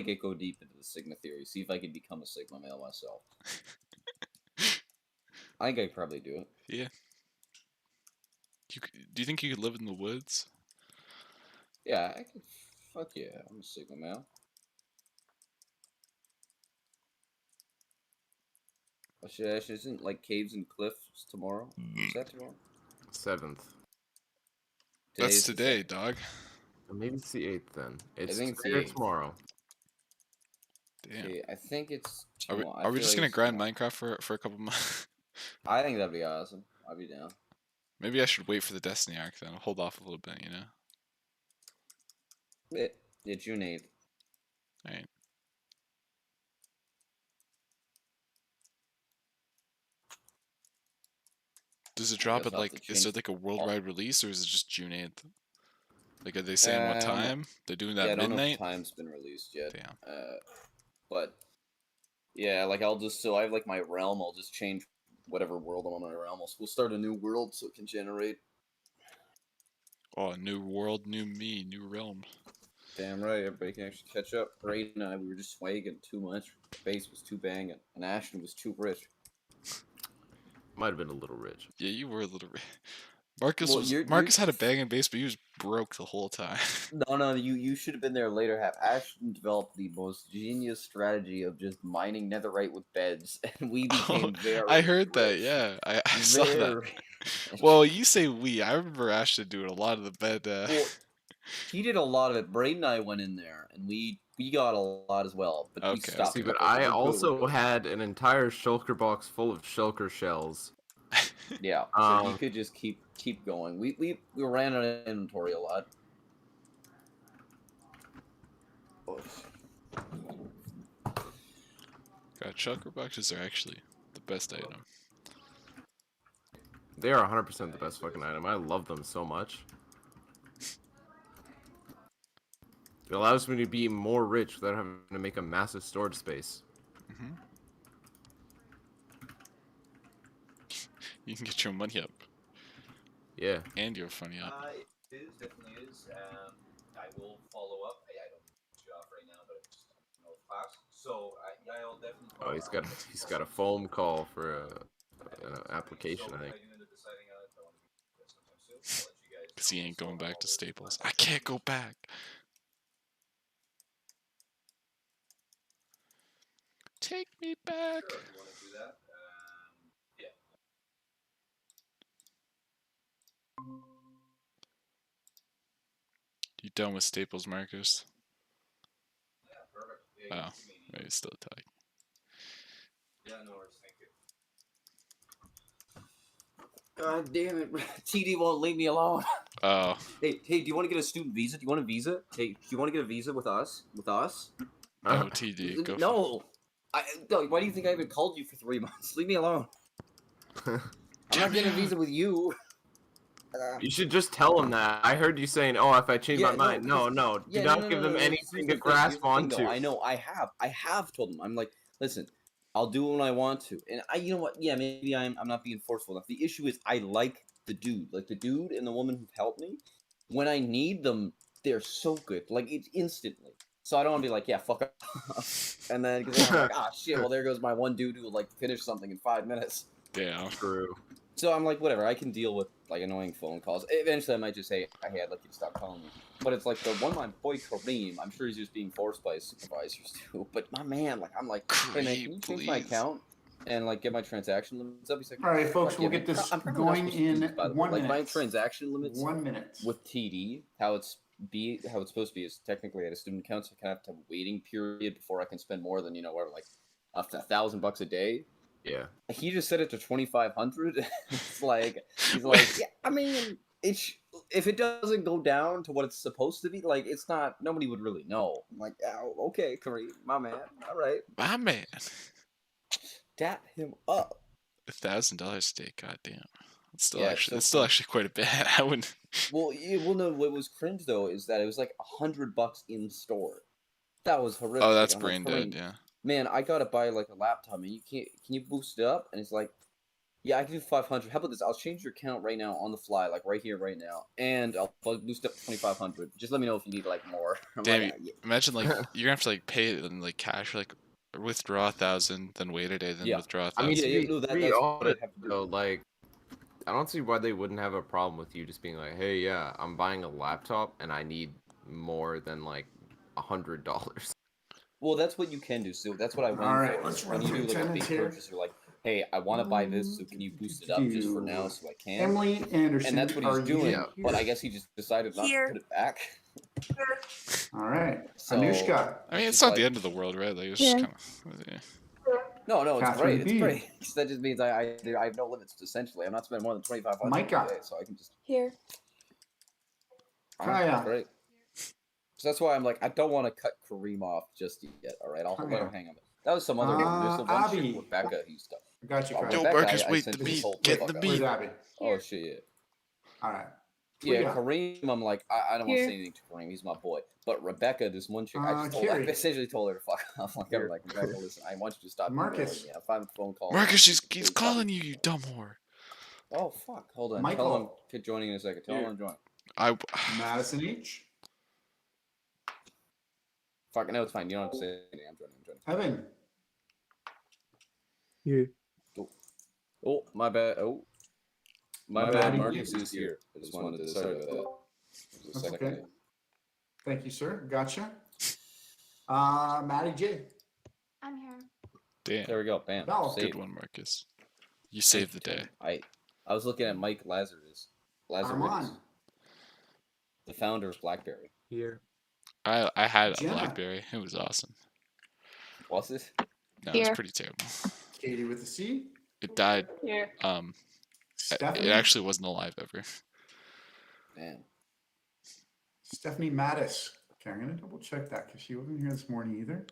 to go deep into the Sigma theory, see if I can become a Sigma male myself. I think I could probably do it. Yeah. Do you think you could live in the woods? Yeah, I could. Fuck yeah, I'm a Sigma male. Isn't like caves and cliffs tomorrow? Is that tomorrow? 7th. That's today, dog. Maybe it's the 8th then. It's I think it's the today or 8th. tomorrow. Damn. Okay, I think it's Are we, tomorrow. are we just gonna grind Minecraft for a couple months? I think that'd be awesome. I'd be down. Maybe I should wait for the Destiny arc then. I'll hold off a little bit, you know? Yeah, June 8th. Alright. Does it drop guess at I'll have like, to is there change- like a worldwide release or is it just June 8th? Like, are they saying what time? They're doing that I don't know midnight? if the time's been released yet. Damn. But yeah, like so I have like my realm. I'll just change whatever world I'm on my realm. We'll start a new world so it can generate. Oh, new world, new me, new realm. Damn right, everybody can actually catch up. Ray and I, we were just swagging too much. Base was too banging, and Ashton was too rich. Might have been a little rich. Yeah, you were a little rich. Marcus Well, Marcus had a banging base, but he was broke the whole time. No, you should have been there later half. Ashton developed the most genius strategy of just mining netherite with beds, and we became very. I heard rich. that, yeah. I saw that. Very. Well, you say we. I remember Ashton doing a lot of the bed. Well, he did a lot of it. Braden and I went in there, and we got a lot as well. But we stopped. See, but I also had an entire shulker box full of shulker shells. Yeah, so you could just keep going. We ran out of inventory a lot. God, shulker boxes are actually the best item. They are 100% the best fucking item. I love them so much. It allows me to be more rich without having to make a massive storage space. Mm-hmm. You can get your money up. Yeah. And your funny up. It is, definitely is. I will follow up. I don't know off right now, but it's no class. So I'll definitely. Oh, he's got a phone call for an application, I think. Because he ain't going back to Staples. I can't go back. Take me back. Sure, if you want to do that. Yeah. You done with Staples, Marcus? Yeah, perfect. Yeah, Oh, maybe still talking. Yeah, no worries. Thank you. God damn it, TD won't leave me alone. Oh. Hey, do you want to get a student visa? Do you want a visa? Hey, do you want to get a visa with us? No, TD, go No. Why do you think I haven't called you for 3 months? Leave me alone. I'm not getting a visa with you. You should just tell them that. I heard you saying, "Oh, if I change my mind." No, do not give them anything to grasp onto. I know. I have told them. I'm like, listen, I'll do it when I want to, and you know what? Yeah, maybe I'm not being forceful enough. The issue is I like the dude, and the woman who've helped me. When I need them, they're so good. Like it's instantly. So I don't want to be like, yeah, fuck off. And then because I'm like, ah, shit. Well, there goes my one dude who like finish something in 5 minutes. Damn. True. So I'm like, whatever, I can deal with, like, annoying phone calls. Eventually, I might just say, hey, I'd like you to stop calling me. But it's like, the one my boy Kareem, I'm sure he's just being forced by his supervisors, too. But my man, like, I'm like, hey, man, can you change my account and, like, get my transaction limits up? He's like, all right, folks, we'll get this going in 1 minute. My transaction limits 1 minute. with TD, how it's supposed to be is technically at a student account, so I kind of have to have a waiting period before I can spend more than, whatever, like, $1,000 a day. Yeah. He just set it to 2,500. It's like he's like, yeah. I mean, if it doesn't go down to what it's supposed to be, like it's not. Nobody would really know. I'm like, oh, okay, Kareem, my man. All right, my man. Dap him up. $1,000 a day, goddamn. It's still actually quite a bit. I wouldn't. Well, no. What was cringe though is that it was like $100 in store. That was horrific. Oh, that's brain dead. Yeah. Man, I gotta buy like a laptop, and can you boost it up? And it's like, yeah, I can do 500. How about this? I'll change your account right now on the fly, like right here, right now, and I'll boost it up to 2,500. Just let me know if you need like more. Damn, imagine like you're gonna have to like pay it in like cash, like withdraw 1,000, then wait a day, then withdraw 1,000. I mean, like, I don't see why they wouldn't have a problem with you just being like, hey, yeah, I'm buying a laptop and I need more than like $100. Well, that's what you can do. So that's what I went All right, for. let's When run you do through like a big tenants here. purchase, you're like, hey, I want to buy this, so can you boost it up just for now so I can? Emily Anderson, And that's what are he's you doing. here? But I guess he just decided not to put it back. All right, So, Anushka. I mean, it's not the end of the world, right? Like, it's just kind of. No, it's Catherine great. B. It's great. That just means I have no limits. Essentially, I'm not spending more than 2,500 Micah. a day, so I can just. Here. Kaya. Great. So that's why I'm like, I don't want to cut Kareem off just yet. All right, I'll let him hang on. That was some other one. There's some one Abby. chick, Rebecca, who stuff. Got you, Kaya. Yo, Rebecca, Marcus, I wait, sent the this beat. whole Get fuck the out. beat. Where's Abby? Oh shit, yeah. All right. Yeah, Kareem, I'm like, I don't want to say anything to Kareem. He's my boy. But Rebecca, this one chick, I essentially told her to fuck off. Like, I'm like, Rebecca, listen, I want you to stop. Marcus. Yeah, if I'm phone call. Marcus, he's calling you, you dumb whore. Oh fuck! Hold on. Michael. Tell him to joining in a second. Tell him I'm joining. Madison H. Fuck, no, it's fine. You don't have to say anything. I'm joining. Evan. Here. Oh, my bad. Oh, my bad. Marcus is here. I just wanted to start with that. That's okay. Thank you, sir. Gotcha. Maddie J. I'm here. Damn. There we go. Bam. No. Saved. Good one, Marcus. You saved the day. I was looking at Mike Lazarus. Armand. The founder of BlackBerry. Here. I had a Jenna. BlackBerry. It was awesome. What's this? No, it was pretty terrible. Katie with the C. It died. Here. Stephanie. It actually wasn't alive ever. Man. Stephanie Mattis. Okay, I'm going to double check that because she wasn't here this morning either.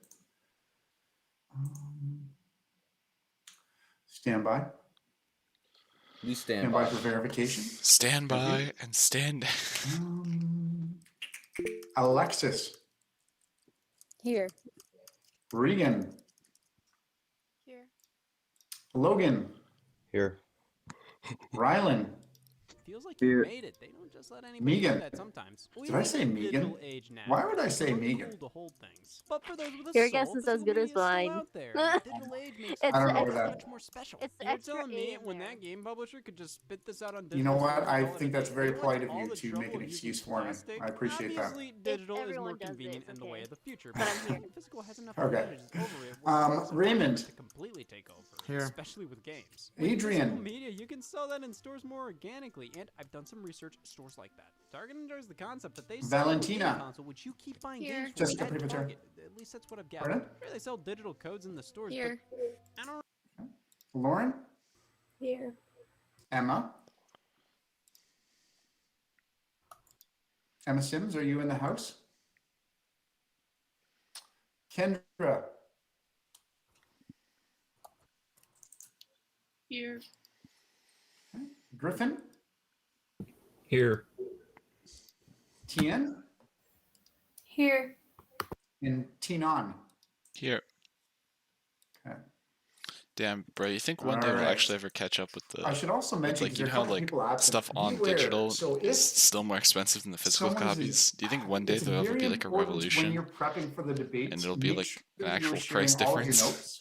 Stand by. You stand by for verification. Stand by and stand. Alexis. Here. Regan. Here. Logan. Here. Rylan. Feels like you made it. They don't just let anybody Megan. do that sometimes. Did I say Megan? Why would I say Megan? To hold things. But for those with a Your soul, guess is as good as mine. I don't know that. much more special. It's the You're extra telling me A in when there. that game publisher could just spit this out on digital. You know what? and I call it think a that's game, very they went polite to of all you the to trouble make an of excuse using for me. plastic. I appreciate that. Obviously, digital is everyone more does convenient it, and the okay. way of the future. But I'm here. Physical has enough Okay. advantages over it. where Raymond. to completely take over, Here. especially with games. With Adrian. physical media, you can sell that in stores more organically, and I've done some research. Stores like that. Target enjoys the concept, but they sell Valentina. a game console, which you keep buying Here. games for Jessica, at pretty much Target. At least that's what I've gathered. Pardon? Sure, they sell digital codes in the stores, Here. but I don't. Lauren. Here. Emma. Emma Sims, are you in the house? Kendra. Here. Griffin. Here. Tien. Here. And Tinon. Here. Okay. Damn, bro, you think one day we'll Alright. actually ever catch up with the... I should also mention, like, because you there know are a how, couple like, people absent. stuff on Beware. digital So is if still more expensive than the physical someone's copies? Do you think one day it's there'll ever very be, like, a important revolution? when you're prepping for the debates, And it'll be, make like, sure an you're actual sharing price all of your difference notes.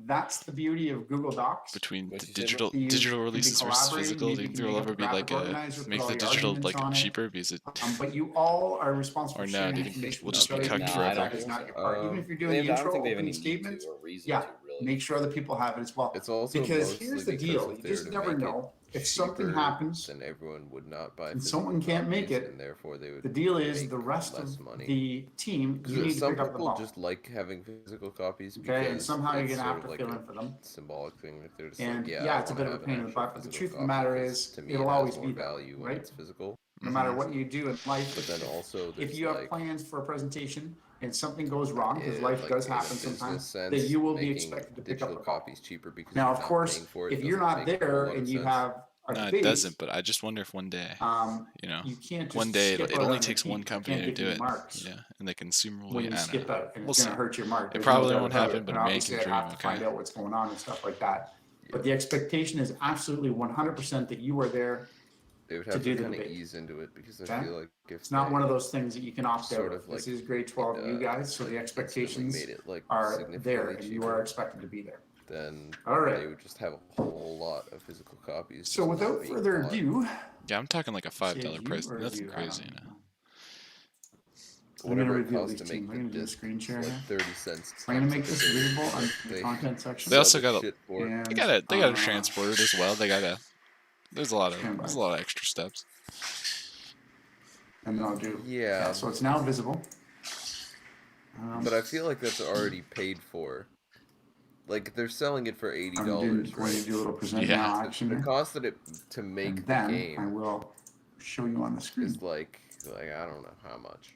That's the beauty of Google Docs. between the So digital you digital can be releases versus collaborating, physical? Do maybe you you think can there'll make up ever a be, like, graphic a... organizer, put make all the your digital, arguments like, on it. cheaper because it... But you all are responsible Or for no, sharing do you think information we'll with just each be other. cucked Even forever? if that is not your part. Even if you're doing the I don't intro, think they have opening any need statements, to or reason yeah, to, really. make sure other people have it as well. It's also Because mostly here's the because deal: if you they were just to never make it know if something cheaper, happens then everyone would not buy and physical someone can't make copies, it. and therefore they would The deal is make the rest less of money. the team, you need Because to some pick up the people ball. just like having physical copies Okay, and because somehow you're it's gonna have sort to of fill like in for them. a symbolic thing. Like they're just And like, yeah, yeah, I it's a want to bit of a have pain an in the actual butt, but the physical truth of the copy matter 'cause is, to me it'll it has always more be there, value when right? it's physical. No matter what you do in life, But then also if there's you have like plans for a presentation and something goes wrong, because life like does in a happen business sometimes, that sense, you will be making expected to pick up digital the ball. copies cheaper because Now, you're of not course, paying for it if you're doesn't not make a whole there lot and of you sense. have a No, it debate, doesn't, but I just wonder if one day, you know, you can't one just day skip it out only on the takes one team. I company can't to give do you it. marks Yeah, and the consumer will when be, you I don't skip know. out, and We'll it's going see. to hurt your mark. It There's no probably doubt won't about happen, it. but And it may can obviously, I'd dream, have to okay? find out what's going on and stuff like that. But the expectation is absolutely 100% that you are there They would to have do to the kind of debate. ease into it because I Okay? feel like if It's not one of they those things that you can opt out sort of. of This like is grade 12 you guys, so the like instantly expectations made it like are there, significantly and you cheaper, are expected to be there. then All right. they would just have a whole lot of physical copies. So just not without being further bought. ado, Yeah, I'm talking like a $5 say you price, or nothing you, crazy, Adam? you know. I'm going to Whatever it reveal costs these to make teams. I'm the going to do a disc, screen share it's here. like 30 cents. I'm going to make times this 30, visible on like the they content section. They also sell got the a, shit for it. And, they got a transport as well. They got a, there's a lot of extra steps. And then I'll do. Yeah, So it's now visible. But I feel like that's already paid for. Like they're selling it for $80, going right? to do a little present now action The here. cost that it to make And the then game I will show you on the screen. is like I don't know how much.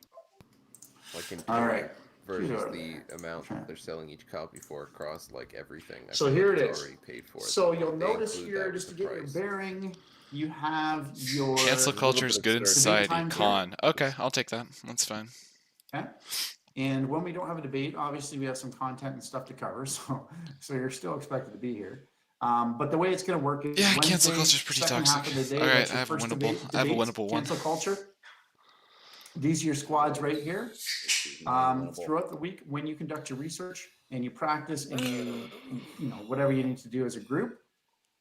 Like in All right. versus the amount that they're selling each copy for across like everything. I So feel here like it it's is. already paid for. So They you'll notice include here, that just to with the get your price. bearing, you have your Cancel culture is good in debate society. times Con. here. Okay, I'll take that. That's fine. Okay. And when we don't have a debate, obviously we have some content and stuff to cover, so you're still expected to be here. But the way it's going to work is Yeah, Wednesday, cancel culture is pretty second toxic. half of the day, All right, that's I your have a first winnable. I have a debate, winnable one. cancel culture. These are your squads right here. Throughout the week, when you conduct your research and you practice and you know whatever you need to do as a group,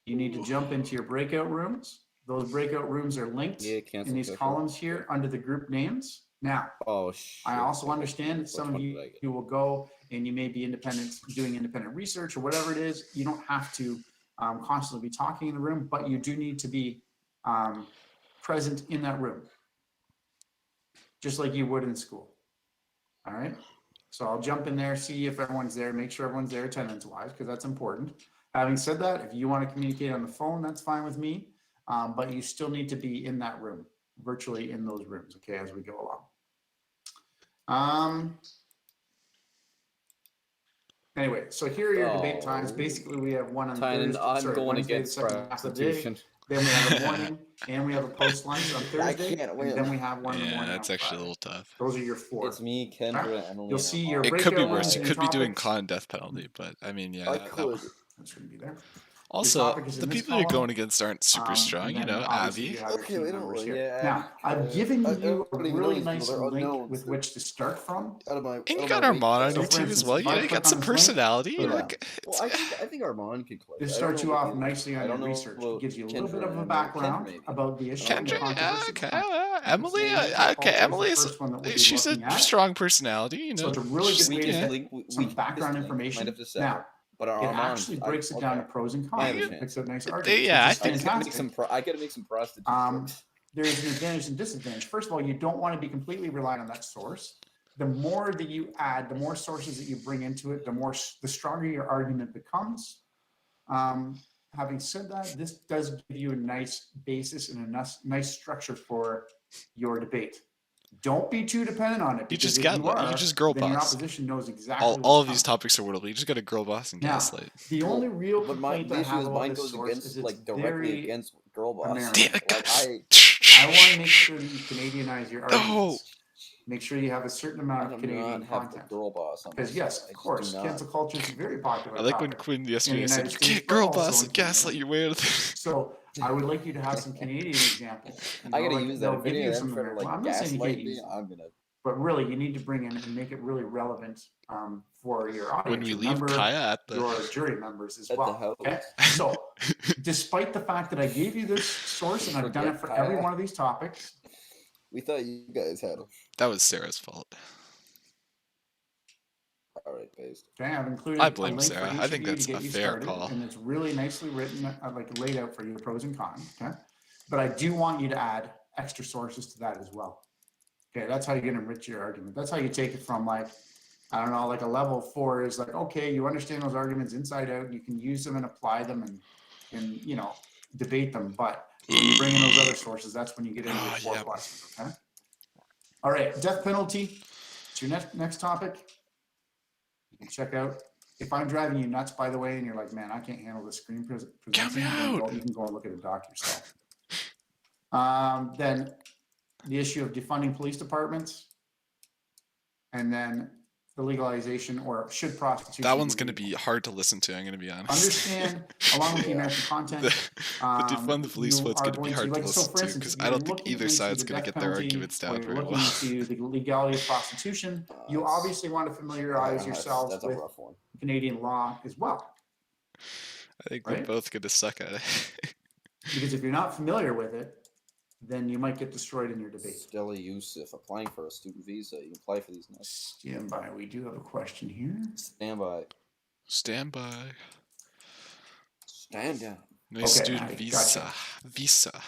you need to jump into your breakout rooms. Those breakout rooms are linked in these columns here under the group names. Now, I also understand that some of you will go and you may be doing independent research or whatever it is. You don't have to constantly be talking in the room, but you do need to be present in that room, just like you would in school. All right. So I'll jump in there, see if everyone's there, make sure everyone's there attendance-wise, because that's important. Having said that, if you want to communicate on the phone, that's fine with me. But you still need to be in that room, virtually in those rooms, okay, as we go along. Anyway, so here are your debate times. Basically, we have one on Tynan, Thursday, I'm sorry, going Wednesday, the against second half of the day. prostitution. Then we have a morning, and we have a post-lunch on Thursday. can't And win. then we have one in the Yeah, morning that's on actually a Friday. little tough. Those are your four. It's me, Kendra, Emily. You'll and see Emma. your It could be breakout worse. rooms You and your could be doing topics. con death penalty, but I mean, yeah. I that could. That shouldn't be there. Also, topic is the in this people you're column. going against aren't super strong, And you then know, obviously Abby. you have your Okay, team we don't members really- here. yeah, Now, I've given I you a don't even know really these nice people. They're link unknowns. with which to start from. And you got Armand on So your for team as instance, well. if You I know, you click got on some this link, personality. You know, Well, I think Armand could play. This I don't starts know you about off the nicely others. on I your don't know research. It about gives you a little bit Kendra of a and background Kendra, maybe. about the issue and the Kendra, controversy. Emily, Culture is the Emily's, first one that we'll be she's a looking at. strong personality, you know. So it's a really good We way to can get link. some We background might information. have to say. Now, But it Armand actually breaks it down to pros and cons. It picks out nice arguments. Yeah, which is I think- fantastic. I gotta make some prostitute. There's an advantage and disadvantage. First of all, you don't want to be completely reliant on that source. The more that you add, the more sources that you bring into it, the stronger your argument becomes. Having said that, this does give you a nice basis and a nice structure for your debate. Don't be too dependent on it. You Because just if you got are, you just girl then your boss. opposition knows exactly All what's of these coming. topics are winnable. You just got to girl boss and Now, gaslight. the only real But complaint the I issue have is about mine this goes source against is it's like directly very against girl boss. American. Damn it, Like, I want to make sure that you Canadianize your arguments. Make sure you have a certain amount of Canadian content. Girl boss on Because yes, of course, cancel culture is very popular. I like when topic Quinn in the yesterday said, United "You States, can't but girl also boss in and gaslight Canada. your way out of this." So I would like you to have some Canadian examples. I gotta use that. They'll If give any you of them some try to American. like I'm not saying you can't gaslight me, use them, I'm gonna. but really you need to bring in and make it really relevant for your audience. When we leave Remember, Kaya at the your jury members as At the well. house. Okay, so despite the fact that I gave you this source and I've done it for every one of these topics, We thought you guys had them. That was Sarah's fault. All right, based. okay, I've included I a blame link Sarah. for each I of think you that's to get a you fair started, call. and it's really nicely written, like laid out for you, the pros and cons. Okay, but I do want you to add extra sources to that as well. Okay, that's how you're going to enrich your argument. That's how you take it from like, I don't know, like a level 4 is like, okay, you understand those arguments inside out. You can use them and apply them and you know, debate them. But when you bring in those other sources, that's when you get into your 4 pluses. Okay. All right, death penalty. It's your next topic. You can check out. If I'm driving you nuts, by the way, and you're like, man, I can't handle the screen presenting, you can go and look at a doc yourself. Then the issue of defunding police departments, and then the legalization or should prostitution. That one's going to be hard to listen to, I'm going to be honest. Understand, along with the American content. The defund the police one's going to be hard to listen to because I don't think either side's going to get their arguments down very well. Looking into the legality of prostitution, you obviously want to familiarize yourselves with Canadian law as well. I think they're both going to suck at it. Because if you're not familiar with it, then you might get destroyed in your debate. Stella Yusuf, applying for a student visa. You can apply for these next. Stand by. We do have a question here. Stand by. Stand by. Stand down. Nice student visa. Gotcha. Visa.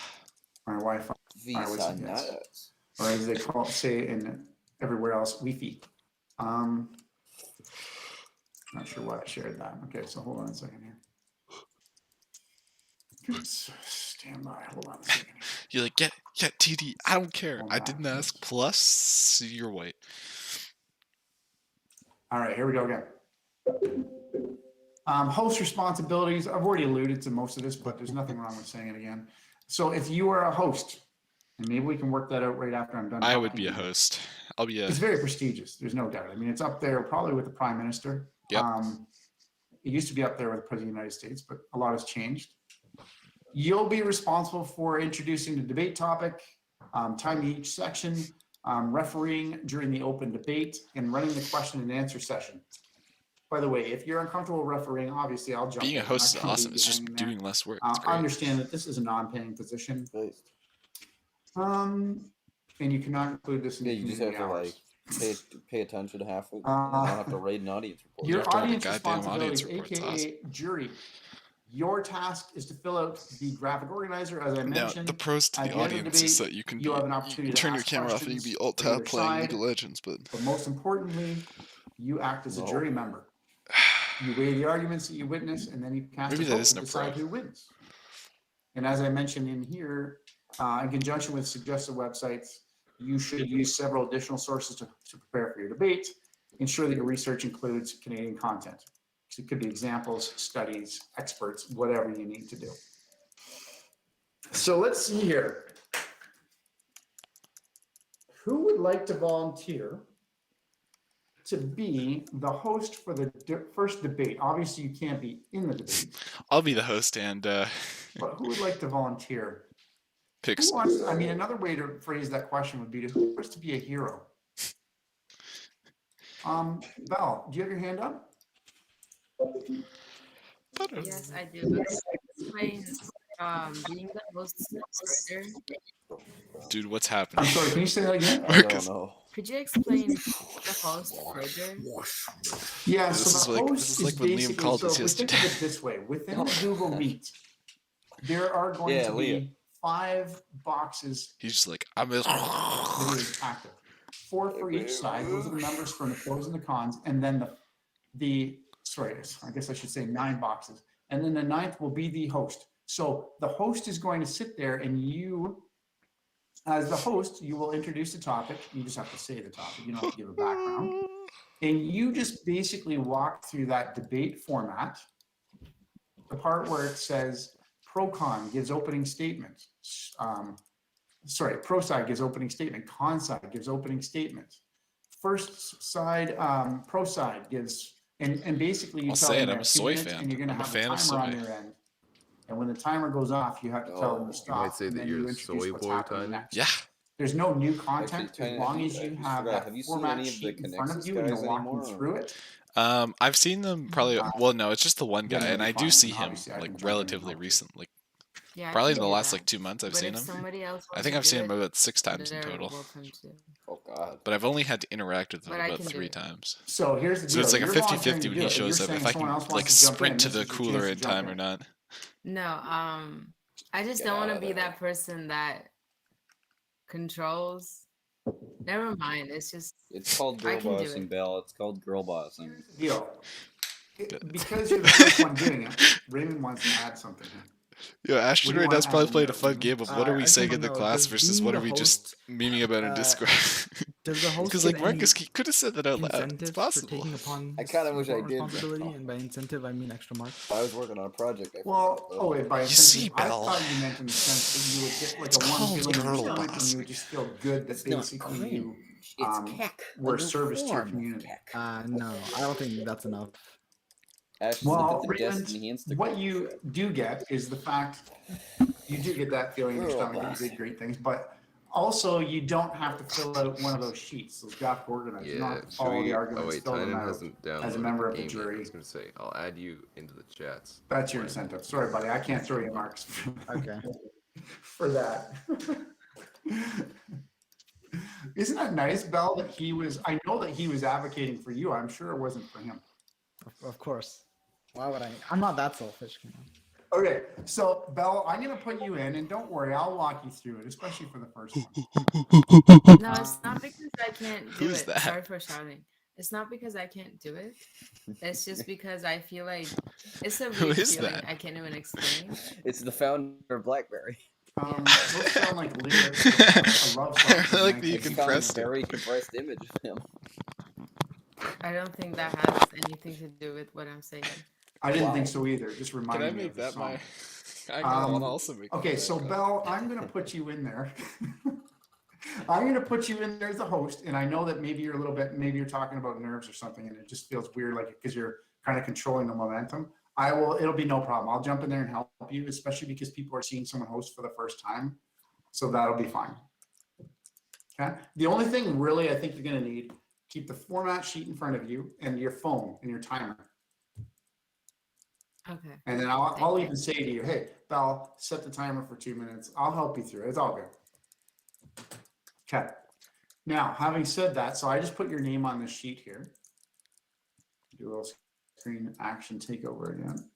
My Wi-Fi. Visa nuts. Or as they say in everywhere else, Wi-Fi. Not sure why I shared that. Okay, so hold on a second here. Stand by. Hold on a second here. You're like, get TD. I don't care. I didn't ask. Plus, you're white. All right, here we go again. Host responsibilities. I've already alluded to most of this, but there's nothing wrong with saying it again. So if you are a host, and maybe we can work that out right after I'm done. I would be a host. I'll be a. It's very prestigious. There's no doubt. I mean, it's up there probably with the Prime Minister. Yep. It used to be up there with the President of the United States, but a lot has changed. You'll be responsible for introducing the debate topic, timing each section, refereeing during the open debate, and running the question and answer session. By the way, if you're uncomfortable refereeing, obviously I'll jump in. Being a host is awesome. It's just doing less work. I understand that this is a non-paying position. And you cannot include this in you just have to hours. like pay attention to half of it. You don't have to write an audience report. Your audience responsibilities, aka jury. Your task is to fill out the graphic organizer, as I mentioned. The pros to the audience is that you can have an opportunity to turn your ask camera off and you can be alt questions tab playing League of Legends. But most importantly, you act as a jury member. You weigh the arguments that you witness, and then you cast a vote to decide who wins. And as I mentioned in here, in conjunction with suggested websites, you should use several additional sources to prepare for your debate. Ensure that your research includes Canadian content. So it could be examples, studies, experts, whatever you need to do. So let's see here. Who would like to volunteer to be the host for the first debate? Obviously, you can't be in the debate. I'll be the host and... But who would like to volunteer? Picks. I mean, another way to phrase that question would be who wants to be a hero? Val, do you have your hand up? Yes, I do. Explain being the host further. Dude, what's happening? I'm sorry, can you say that again? I don't know. Could you explain the host further? Yeah, this so the host this is like when Liam called us yesterday. Think of it this way. Within the Google Meet, there are going to be 5 boxes. He's just like, I'm a... active. 4 for each side. Those are the numbers from the pros and the cons. And then sorry, I guess I should say 9 boxes. And then the 9th will be the host. So the host is going to sit there and you As the host, you will introduce the topic. You just have to say the topic. You don't have to give a background. And you just basically walk through that debate format, the part where it says pro-con gives opening statement. Pro side gives opening statement. Con side gives opening statement. First side, pro side gives, and basically you I'll tell say them it. they I'm have a 2 soy minutes, fan. and you're going to I'm a have a fan of timer on soy. your end. And when the timer goes off, you have to tell them to You stop. might say and that then you're you a introduce soy what's boy, happening Tyler. next. Yeah. There's no new content Actually, as long as you have that have you seen format any of the sheet in front of Connexus you and guys you're walking anymore? through it. I've seen them probably. Well, no, it's just the one then guy, it'll and be I do fine. see And him obviously I like can jump in and relatively help you. recent, like Yeah, I probably can in the do last that. like 2 months I've But seen if him. somebody else I wants think to I've do seen him it, about 6 times in they're total, welcome to. Oh God. but I've only had to interact with him But I about can do 3 it. times. So here's the So deal. it's like a You're volunteering 50-50 to when do he it. If you're shows up. saying If I someone can else like wants to jump in, sprint to this the is your cooler chance to in jump time or in. not. No, I just Get don't want out to of be there. that person that controls. Never mind. It's just It's called I girl can do bossing, it. Belle. It's called girl bossing. Deal. Because you're the first one doing it, Raymond wants to add something here. Yo, What Ashton do you right want now's to probably add, playing a fun Raymond? game of what are we I just saying wanna in the know, class does versus being what the are we just memeing about in Discord. Does the host Because get like Marcus any could have said that out loud. It's incentives for possible. taking upon I this kind of wish I important did. responsibility? And by incentive, I mean extra marks. I was working on a project. Well, by You see, incentive, I Belle, thought you meant in the sense that you would get like it's a warm called feeling in your girl stomach, and you bossing. would just feel good that It's not basically you cringe. It's keck. were A new service to your form of community. keck. No, I don't think that's enough. Ash, Well, look at the Raymond, Destiny Instagram. what you do get is the fact you do get that feeling in your Girl stomach that you bossing. did great things, but also you don't have to fill out one of those sheets, those draft organized. You don't Yeah, have to should follow we? the Oh arguments, wait, fill them Tynan out hasn't as a downloaded member the of the game yet. I jury. was gonna say I'll add you into the chats. That's your incentive. Sorry, buddy, I can't throw you marks Okay. for that. Isn't that nice, Belle, that I know that he was advocating for you. I'm sure it wasn't for him. Of course. Why would I? I'm not that selfish. You know? Okay, so Belle, I'm gonna put you in, and don't worry, I'll walk you through it, especially for the first one. No, it's not because I can't do Who's it. that? Sorry for shouting. It's not because I can't do it. It's just because I feel like it's a Who weird is feeling that? I can't even explain. It's the founder of BlackBerry. Those sound like lyrics of a love song. I from like that you 1960s. compressed it. Very compressed image of him. I don't think that has anything to do with what I'm saying. I didn't think so either. Just Can reminded I me make of the that song. my? I want to also make. Okay, that so my Belle, I'm gonna put you in there. I'm gonna put you in there as a host, and I know that maybe you're a little bit, maybe you're talking about nerves or something, and it just feels weird, like because you're kind of controlling the momentum. It'll be no problem. I'll jump in there and help you, especially because people are seeing someone host for the first time, so that'll be fine. Okay. The only thing really I think you're gonna need, keep the format sheet in front of you and your phone and your timer. Okay. And then I'll even say to you, hey, Belle, set the timer for 2 minutes. I'll help you through it. It's all good. Okay. Now, having said that, so I just put your name on this sheet here. Do a little screen action takeover again.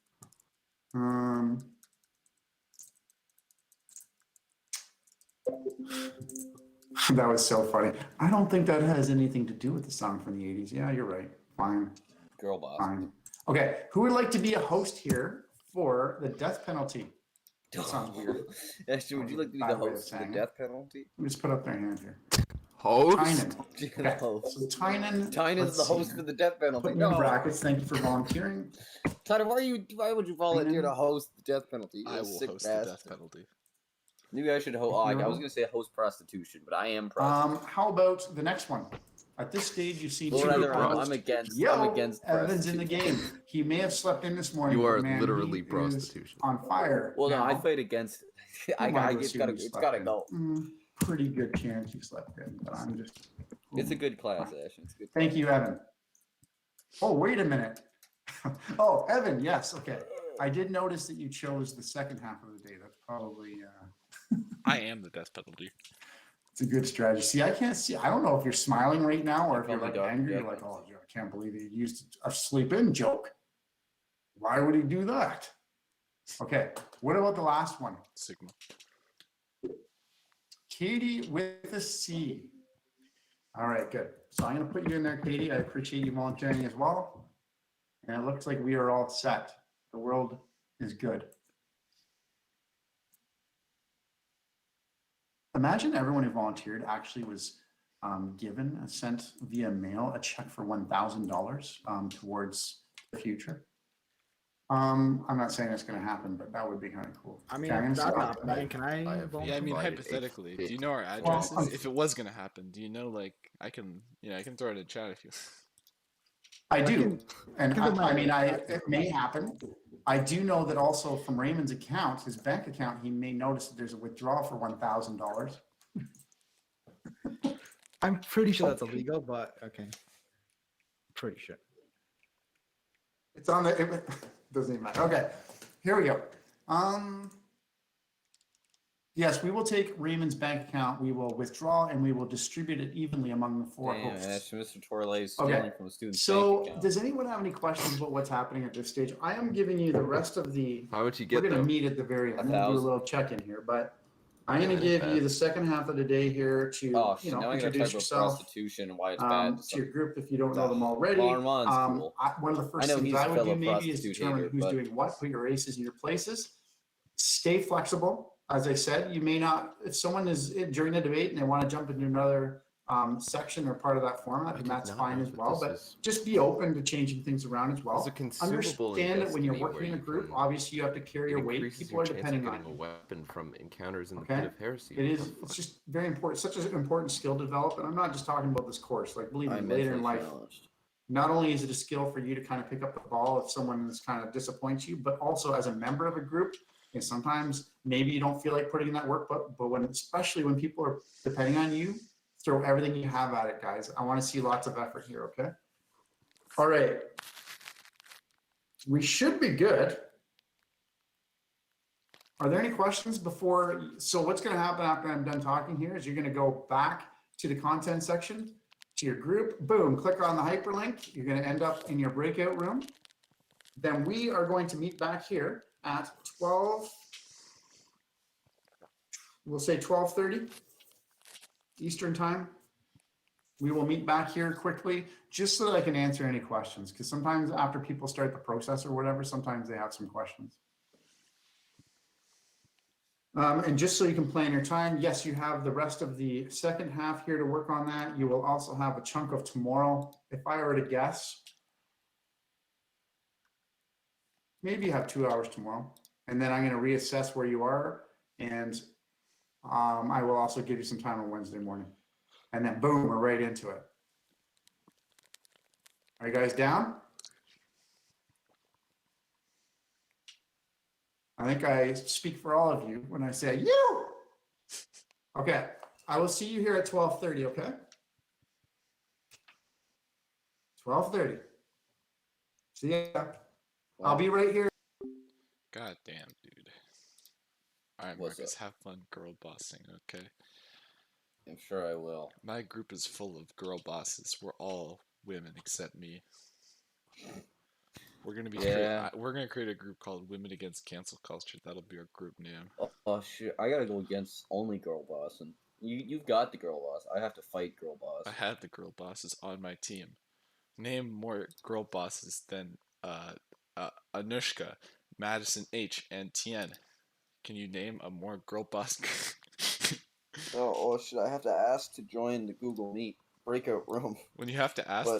That was so funny. I don't think that has anything to do with the song from the 80s. Yeah, you're right. Fine. Girl boss. Fine. Okay, who would like to be a host here for the death penalty? That sounds weird. Actually, would you like to be the host of the death penalty? Let me just put up their hand here. Host? Tynan. Okay. So Tynan. Tynan's the host for the death penalty. Put in brackets. Thank you for volunteering. Tynan, why would you volunteer to host the death penalty? I will host the death penalty. Maybe I should host. Oh, I was gonna say host prostitution, but I am prostitution. How about the next one? At this stage, you've seen two I'm against. Yo, I'm against. Evan's in the game. He may have slept in this morning. You are but man, literally he is prostitution. on fire. Well, no, now. I fight against it. It's gotta go. Pretty good chance he slept in, but I'm just. It's a good class, Ash. It's a good. Thank you, Evan. Oh, wait a minute. Oh, Evan, yes, okay. I did notice that you chose the second half of the day. That's probably. I am the death penalty. It's a good strategy. See, I can't see. I don't know if you're smiling right now or if you're like Probably angry. You're like, oh, I can't believe he used a sleep-in joke. Why would he do that? Okay. What about the last one? Sigma. Katie with a C. All right, good. So I'm going to put you in there, Katie. I appreciate you volunteering as well. And it looks like we are all set. The world is good. Imagine everyone who volunteered actually was sent via mail a check for $1,000 towards the future. I'm not saying it's going to happen, but that would be kind of cool. I mean, Okay, I'm if gonna that's stop. happening, can I Yeah, I volunteer? mean, provided a hypothetically, fit. do you know our Well, addresses? If it was gonna happen, do you know, like, I can throw it in chat if you. I do, can and put my- it may happen. I do know that also from Raymond's account, his bank account, he may notice that there's a withdrawal for $1,000. I'm pretty sure that's illegal, but okay. Pretty sure. It's on the, it doesn't even matter. Okay, here we go. Yes, we will take Raymond's bank account, we will withdraw, and we will distribute it evenly among the four Damn, hosts. that's Mr. Torley stealing Okay, from a student's so bank account. does anyone have any questions about what's happening at this stage? I am giving you the rest of the, How much you we're get gonna though? meet at the very end, I'm gonna do a 1,000. little check-in here, but I'm Yeah, gonna that's give bad. you the second half of the day here to, Oh shit! you know, Now I gotta introduce talk about yourself prostitution and why it's bad. to your group if you don't know them already. Armand's cool. One of the first I know things he's I a would do fellow maybe is prostitute determine hater, who's but doing what, put your races in your places. Stay flexible. As I said, you may not, if someone is during the debate and they want to jump into another section or part of that format, then that's fine as well. But just be open to changing things around as well. It's a consumable Understand that when you're destiny working where in a you group, can- obviously you have to carry your weight. increases People your are chance of depending on getting a you. weapon from encounters in the Okay, pit of heresy. it is. It's just very important. Such an important skill to develop, and I'm not just talking about this course. Like, believe me, I'm later in mentally life, challenged. not only is it a skill for you to kind of pick up the ball if someone is kind of disappoints you, but also as a member of a group. And sometimes maybe you don't feel like putting in that work, but when, especially when people are depending on you, throw everything you have at it, guys. I want to see lots of effort here. Okay. All right. We should be good. Are there any questions before? So what's going to happen after I'm done talking here is you're going to go back to the content section, to your group, boom, click on the hyperlink. You're going to end up in your breakout room. Then we are going to meet back here at 12, we'll say 12:30 Eastern time. We will meet back here quickly just so that I can answer any questions, because sometimes after people start the process or whatever, sometimes they have some questions. And just so you can plan your time, yes, you have the rest of the second half here to work on that. You will also have a chunk of tomorrow. If I were to guess, maybe you have 2 hours tomorrow. And then I'm going to reassess where you are. And I will also give you some time on Wednesday morning. And then boom, we're right into it. Are you guys down? I think I speak for all of you when I say you. Okay, I will see you here at 12:30, okay? 12:30. See ya. I'll be right here. God damn, dude. Alright, Marcus, have fun girl bossing, okay? I'm sure I will. My group is full of girl bosses. We're all women except me. We're gonna be we're gonna create a group called Women Against Cancel Culture. That'll be our group name. Oh shit! I gotta go against only girl boss, and you've got the girl boss. I have to fight girl boss. I have the girl bosses on my team. Name more girl bosses than Anushka, Madison H, and Tien. Can you name a more girl boss? Oh shit! I have to ask to join the Google Meet breakout room. When you have to ask,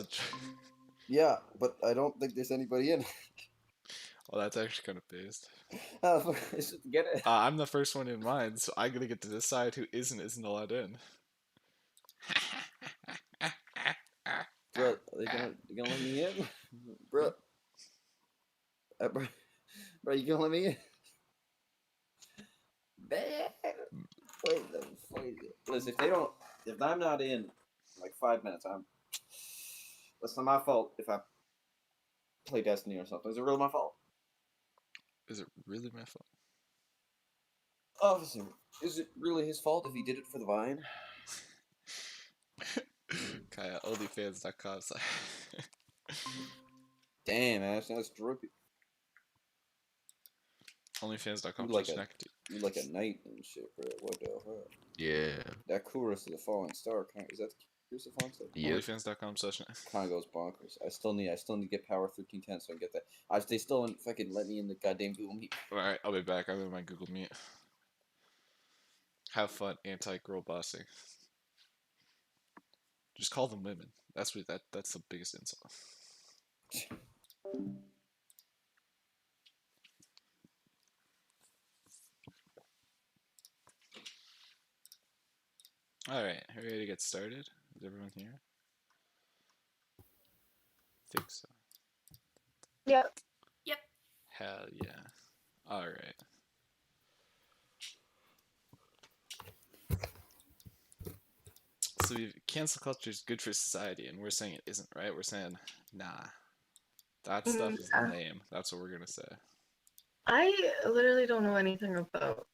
yeah, but I don't think there's anybody in. Well, that's actually kind of based. Get it? I'm the first one in mine, so I'm gonna get to decide who isn't allowed in. Bro, are they gonna let me in? Bro. Bro, you gonna let me in? Listen, if I'm not in like 5 minutes, that's not my fault if I play Destiny or something. Is it really my fault? Is it really my fault? Officer, is it really his fault if he did it for the Vine? Kaya, onlyfans.com. Damn, Ash, that's droopy. Onlyfans.com. You like a knight and shit, bro. What the hell? Yeah. That Chorus of the Falling Star, is that the Chorus of the Falling Star? Yep. Onlyfans.com. Kind of goes bonkers. I still need to get Power 1310 so I can get that. They still didn't fucking let me in the goddamn Google Meet. Alright, I'll be back. I'm in my Google Meet. have fun anti-girl bossing. Just call them women. That's the biggest insult. All right, are we ready to get started? Is everyone here? I think so. Yep. Yep. Hell yeah. All right. So cancel culture is good for society, and we're saying it isn't, right? We're saying, nah, that stuff is Yeah. lame. That's what we're gonna say. I literally don't know anything about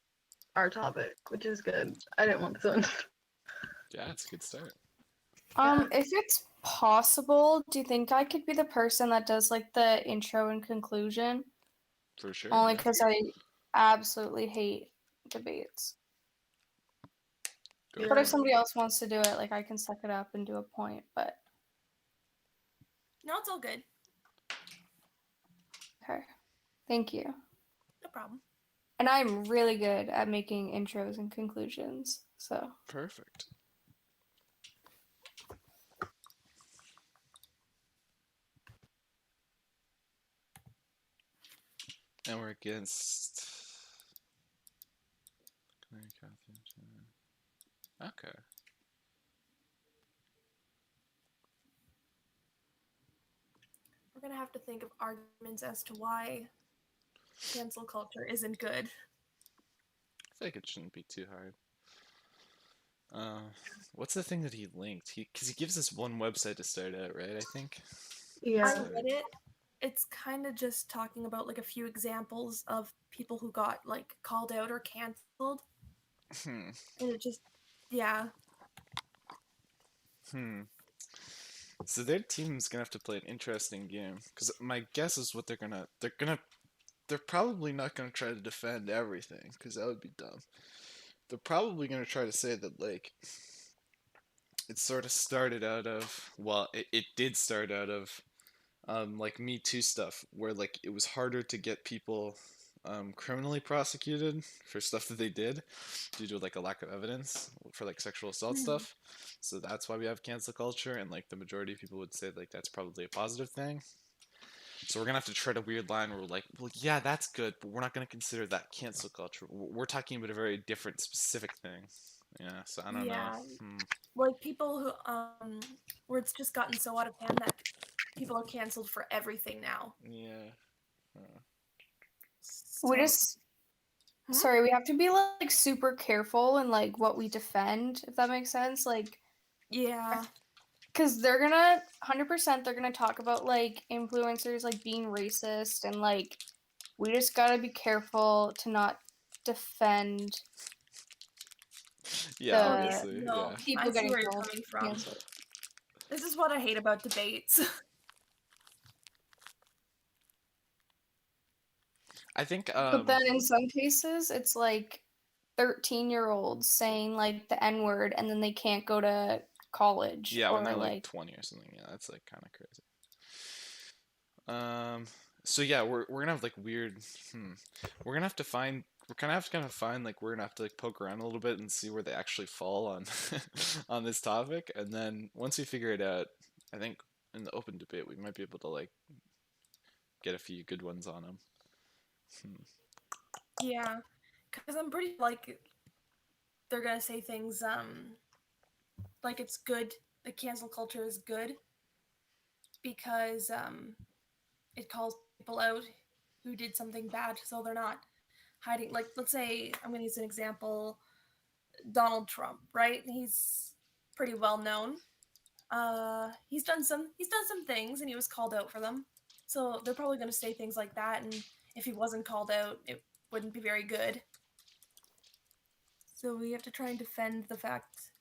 our topic, which is good. I didn't want this one. Yeah, it's a good start. If it's possible, do you think I could be the person that does like the intro and conclusion? For sure. Only yeah. because I absolutely hate debates. Go But for if it. somebody else wants to do it, like I can suck it up and do a point, but No, it's all good. okay. Thank you. No problem. And I'm really good at making intros and conclusions, so. Perfect. And we're against. Okay. We're gonna have to think of arguments as to why cancel culture isn't good. I feel like it shouldn't be too hard. What's the thing that he linked? Because he gives us one website to start out, right? I think. Yeah. I read it. It's kind of just talking about like a few examples of people who got like called out or canceled. And it just, yeah. So their team's gonna have to play an interesting game. Because my guess is what they're probably not gonna try to defend everything, because that would be dumb. They're probably gonna try to say that like it sort of started out of, well, it did start out of like Me Too stuff, where like it was harder to get people criminally prosecuted for stuff that they did due to like a lack of evidence for like sexual assault stuff. So that's why we have cancel culture, and like the majority of people would say like that's probably a positive thing. So we're gonna have to tread a weird line where we're like, well, yeah, that's good, but we're not gonna consider that cancel culture. We're talking about a very different, specific thing. Yeah, so I don't know. Like people who where it's just gotten so out of hand that people are canceled for everything now. Yeah. We just sorry, we have to be like super careful in like what we defend, if that makes sense. Like, yeah, because they're gonna 100% they're gonna talk about like influencers like being racist, and like we just gotta be careful to not defend. Yeah, obviously. No, Yeah. people I see where you're coming from. Canceled. This is what I hate about debates. I think. But then in some cases, it's like 13-year-olds saying like the N-word, and then they can't go to college. Yeah, or when they're like 20 or something. Yeah, that's like kind of crazy. So yeah, we're gonna have like weird. We're gonna have to find. We're kind of have to find like we're gonna have to like poke around a little bit and see where they actually fall on on this topic, and then once we figure it out, I think in the open debate we might be able to like get a few good ones on them. Yeah, because I'm pretty like they're gonna say things like it's good. The cancel culture is good because it calls people out who did something bad, so they're not hiding. Like, let's say I'm gonna use an example: Donald Trump, right? He's pretty well known. He's done some things, and he was called out for them. So they're probably gonna say things like that, and if he wasn't called out, it wouldn't be very good. So we have to try and defend the fact,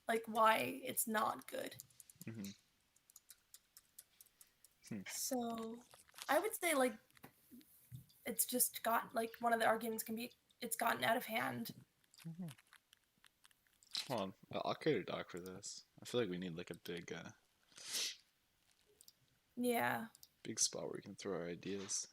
like, why it's not good. So I would say, like, it's just got, like, one of the arguments can be it's gotten out of hand. Hold on, I'll create a doc for this. I feel like we need like a big, yeah, big spot where we can throw our ideas.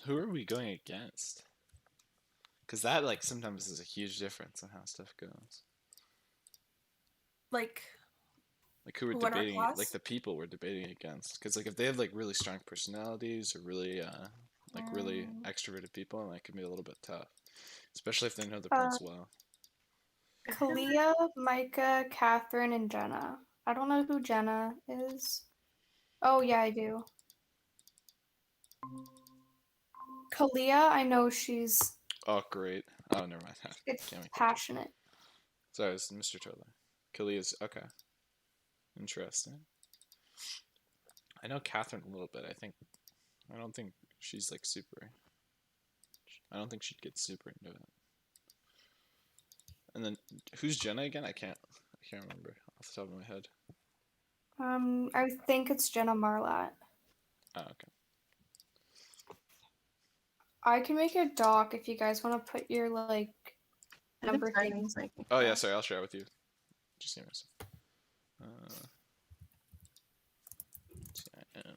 Who are we going against? Because that like sometimes is a huge difference in how stuff goes. Like who we're who in our debating, like class? the people we're debating against. Because like if they have like really strong personalities or really really extroverted people, that can be a little bit tough, especially if they know their points well. Kalia, Micah, Catherine, and Jenna. I don't know who Jenna is. Oh yeah, I do. Kalia, I know she's. Oh great! Oh never mind. It's Can't make passionate. Sorry, it's Mr. Toller. Kalia's okay. Interesting. I know Catherine a little bit. I don't think she's like super. I don't think she'd get super into it. And then who's Jenna again? I can't remember off the top of my head. I think it's Jenna Marlatt. Oh, okay. I can make a doc if you guys want to put your like number things. Oh yeah, sorry. I'll share it with you. Just give me a second. TIN.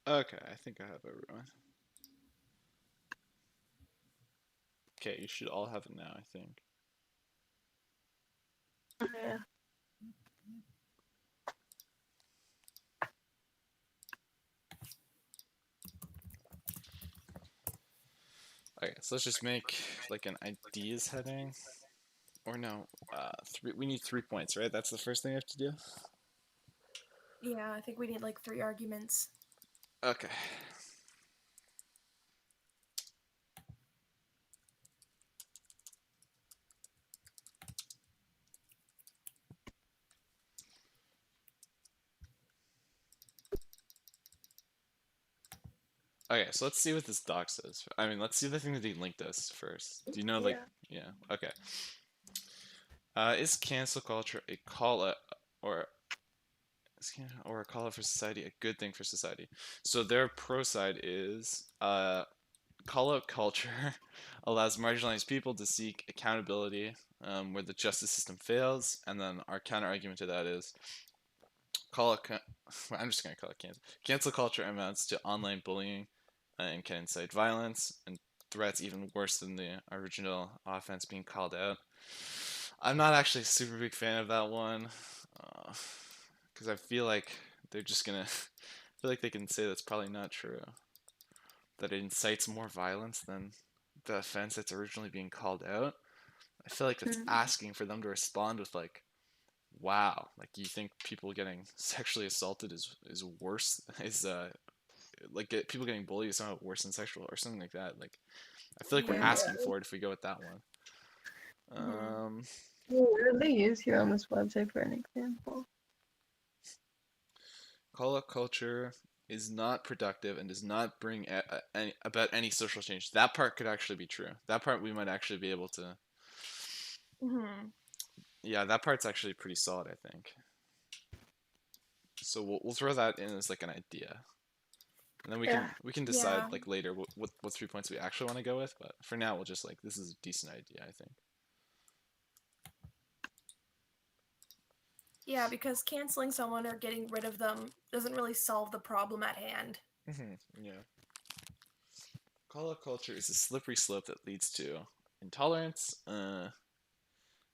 Okay, I think I have everyone. Okay, you should all have it now, I think. Yeah. Okay, so let's just make like an ideas heading. Or no, we need 3 points, right? That's the first thing we have to do? Yeah, I think we need like 3 arguments. Okay. Okay, so let's see what this doc says. I mean, let's see the thing that he linked us first. Do you know, like, yeah, okay. Is cancel culture a call out or a call out for society a good thing for society? So their pro side is call out culture allows marginalized people to seek accountability where the justice system fails, and then our counter argument to that is I'm just gonna call it cancel. Cancel culture amounts to online bullying and can incite violence and threats even worse than the original offense being called out. I'm not actually a super big fan of that one because I feel like they're just gonna I feel like they can say that's probably not true. That it incites more violence than the offense that's originally being called out. I feel like that's asking for them to respond with like, wow, like you think people getting sexually assaulted is worse like people getting bullied is somehow worse than sexual or something like that. Like I feel like we're asking for it if we go with that one. What do they use here on this website for an example? Call out culture is not productive and does not bring about any social change. That part could actually be true. That part we might actually be able to. Yeah, that part's actually pretty solid, I think. So we'll throw that in as like an idea, and then we can decide like later what 3 points we actually want to go with. But for now, we'll just like this is a decent idea, I think. Yeah, because canceling someone or getting rid of them doesn't really solve the problem at hand. Yeah. Call out culture is a slippery slope that leads to intolerance.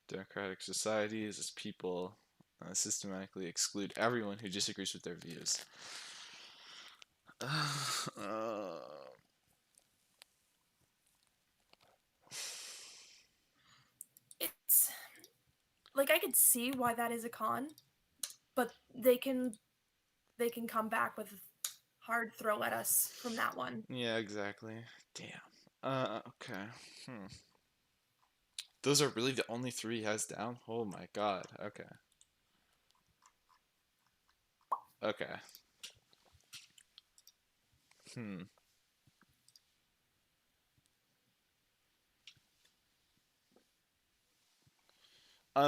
Democratic societies as people systematically exclude everyone who disagrees with their views. like I could see why that is a con, but they can come back with a hard throw at us from that one. Yeah, exactly. Damn. Okay. Those are really the only three he has down? Oh my god. Okay. Okay. Hmm.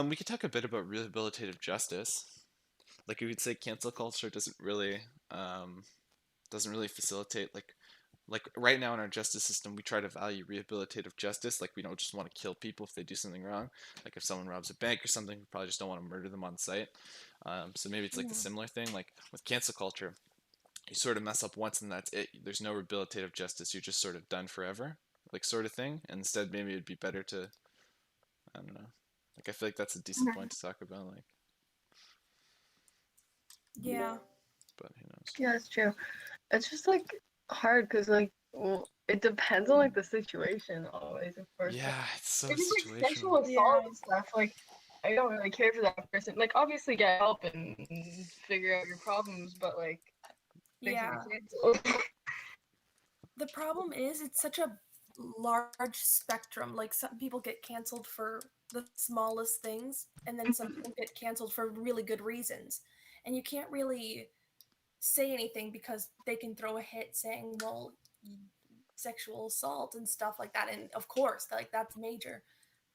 We could talk a bit about rehabilitative justice. Like, we would say cancel culture doesn't really facilitate like right now in our justice system we try to value rehabilitative justice. Like, we don't just want to kill people if they do something wrong. Like, if someone robs a bank or something, we probably just don't want to murder them on site. So maybe it's like the similar thing. Like with cancel culture, you sort of mess up once and that's it. There's no rehabilitative justice. You're just sort of done forever, like sort of thing. And instead, maybe it'd be better to, I don't know. Like, I feel like that's a decent point to talk about. Like, Yeah. but who knows? Yeah, it's true. It's just like hard because like, well, it depends on like the situation always, of course. Yeah, it's so If it's like sexual situational. assault and stuff, like I don't really care for that person. Like obviously get help and figure out your problems, but like they can Yeah. be canceled. The problem is it's such a large spectrum. Like some people get canceled for the smallest things, and then some people get canceled for really good reasons. And you can't really say anything because they can throw a hit saying, well, sexual assault and stuff like that. And of course, like that's major.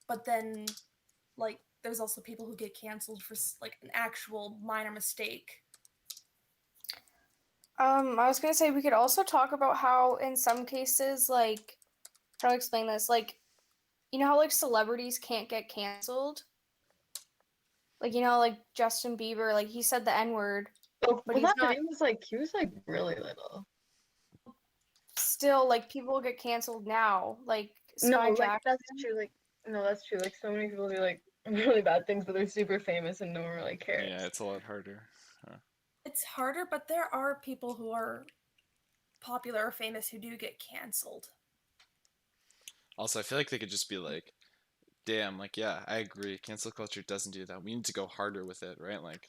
But then, like, there's also people who get canceled for like an actual minor mistake. I was gonna say we could also talk about how in some cases, like, how to explain this, like, you know how like celebrities can't get canceled? Like, you know, like Justin Bieber, like he said the N-word, Well, but he's that not video was like really little. still like people get canceled now. Like No, Sky like Jackson. that's true. Like no, that's true. Like so many people do like really bad things, but they're super famous and no one really cares. Yeah, it's a lot harder. Huh. It's harder, but there are people who are popular or famous who do get canceled. Also, I feel like they could just be like, damn, like, yeah, I agree. Cancel culture doesn't do that. We need to go harder with it, right? Like,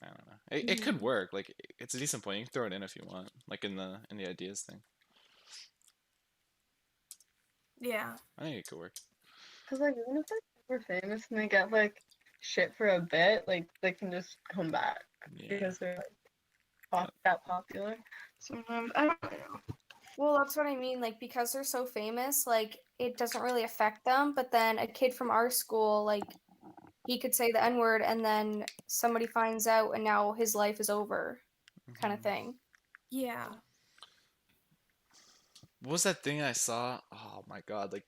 I don't know. It could work. Like, it's a decent point. You can throw it in if you want, like in the ideas thing. Yeah. I think it could work. Cause like even if they're super famous and they get like shit for a bit, like they can just come back because they're like that popular. Sometimes I don't know. Well, that's what I mean. Like, because they're so famous, like, it doesn't really affect them. But then a kid from our school, like, he could say the N-word and then somebody finds out and now his life is over, kind of thing. Yeah. What was that thing I saw? Oh my god, like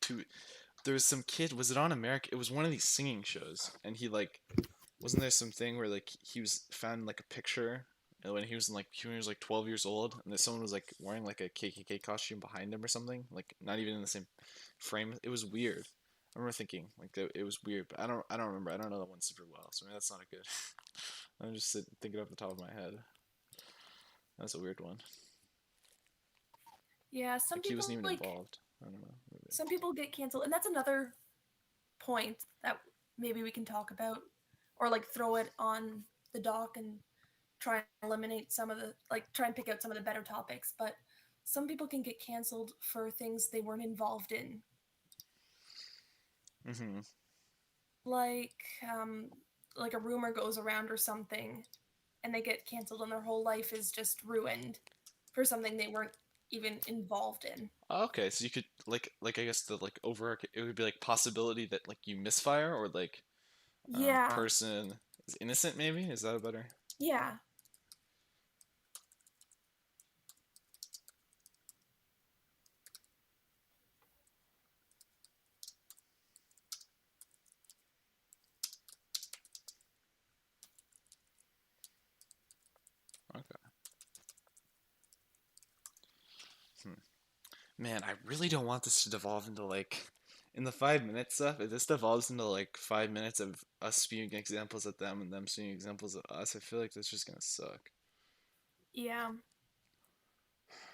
there was some kid, was it on America? It was one of these singing shows, and he like, wasn't there something where like he was found like a picture when he was like 12 years old, and that someone was like wearing like a KKK costume behind him or something, like not even in the same frame. It was weird. I remember thinking like it was weird, but I don't remember. I don't know that one super well, so maybe that's not a good. I'm just thinking off the top of my head. That's a weird one. Yeah, some Like, people he wasn't even like involved. I don't know. Maybe. some people get canceled, and that's another point that maybe we can talk about, or like throw it on the dock and try and eliminate some of the try and pick out some of the better topics. But some people can get canceled for things they weren't involved in. Mm-hmm. Like a rumor goes around or something, and they get canceled, and their whole life is just ruined for something they weren't even involved in. Okay, so you could like I guess the like over it would be like possibility that like you misfire or like Yeah. person is innocent, maybe. Is that a better? Yeah. Okay. Man, I really don't want this to devolve into like in the 5 minute stuff. If this devolves into like 5 minutes of us spewing examples at them and them spewing examples at us, I feel like that's just gonna suck. Yeah.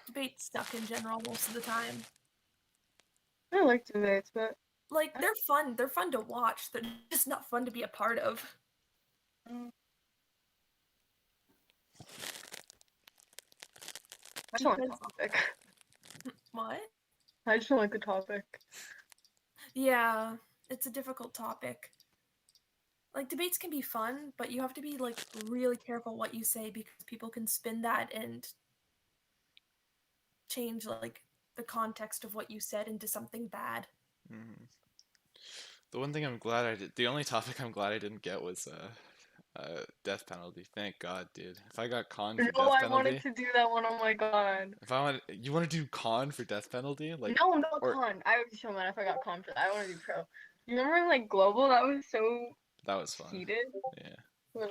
Debate's stuck in general most of the time. I like debates, but Like, they're fun. They're fun to watch. They're just not fun to be a part of. I don't like the topic. What? I just don't like the topic. Yeah, it's a difficult topic. Like, debates can be fun, but you have to be, like, really careful what you say because people can spin that and change, like, the context of what you said into something bad. Mm-hmm. The one thing I'm glad I did, the only topic I'm glad I didn't get was death penalty. Thank God, dude. If I got con for No, death I wanted penalty, to do that one. Oh my god. if I want, you want to do con for death penalty, like No, not or con. I would be so mad if I got con for that. I want to do pro. You remember like global? That was so that was fun. heated. Yeah.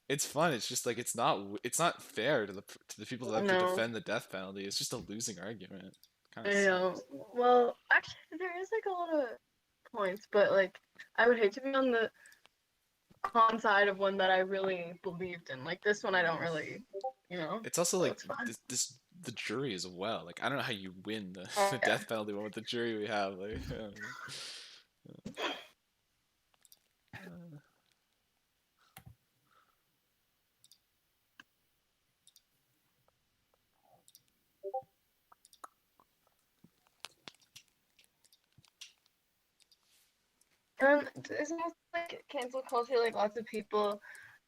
It's fun. It's just like it's not fair to the people that have to No. defend the death penalty. It's just a losing argument. Kind I of know. sucks. Well, actually, there is like a lot of points, but like I would hate to be on the con side of one that I really believed in. Like this one, I don't really, you know. It's also So like it's fine. this the jury as well. Like I don't know how you win the, Oh, the yeah. death penalty one with the jury we have. Like, I don't know. Isn't it like cancel culture? Like lots of people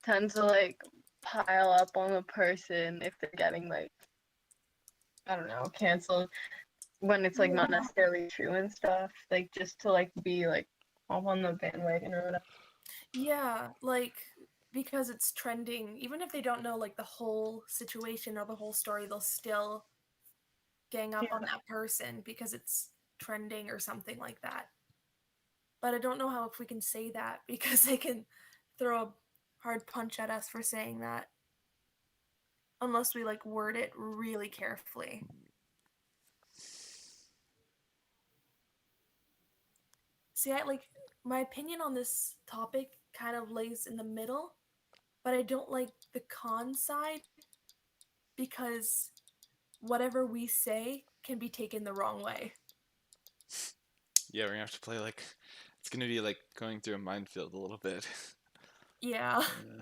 tend to like pile up on the person if they're getting like I don't know canceled when it's like not necessarily true and stuff. Like just to like be like all on the bandwagon or whatever. Yeah, like, because it's trending, even if they don't know, like, the whole situation or the whole story, they'll still gang up on that person because it's trending or something like that. But I don't know how if we can say that because they can throw a hard punch at us for saying that. Unless we, like, word it really carefully. See, my opinion on this topic kind of lays in the middle, but I don't like the con side because whatever we say can be taken the wrong way. Yeah, we're gonna have to play like it's gonna be like going through a minefield a little bit. Yeah. Yeah.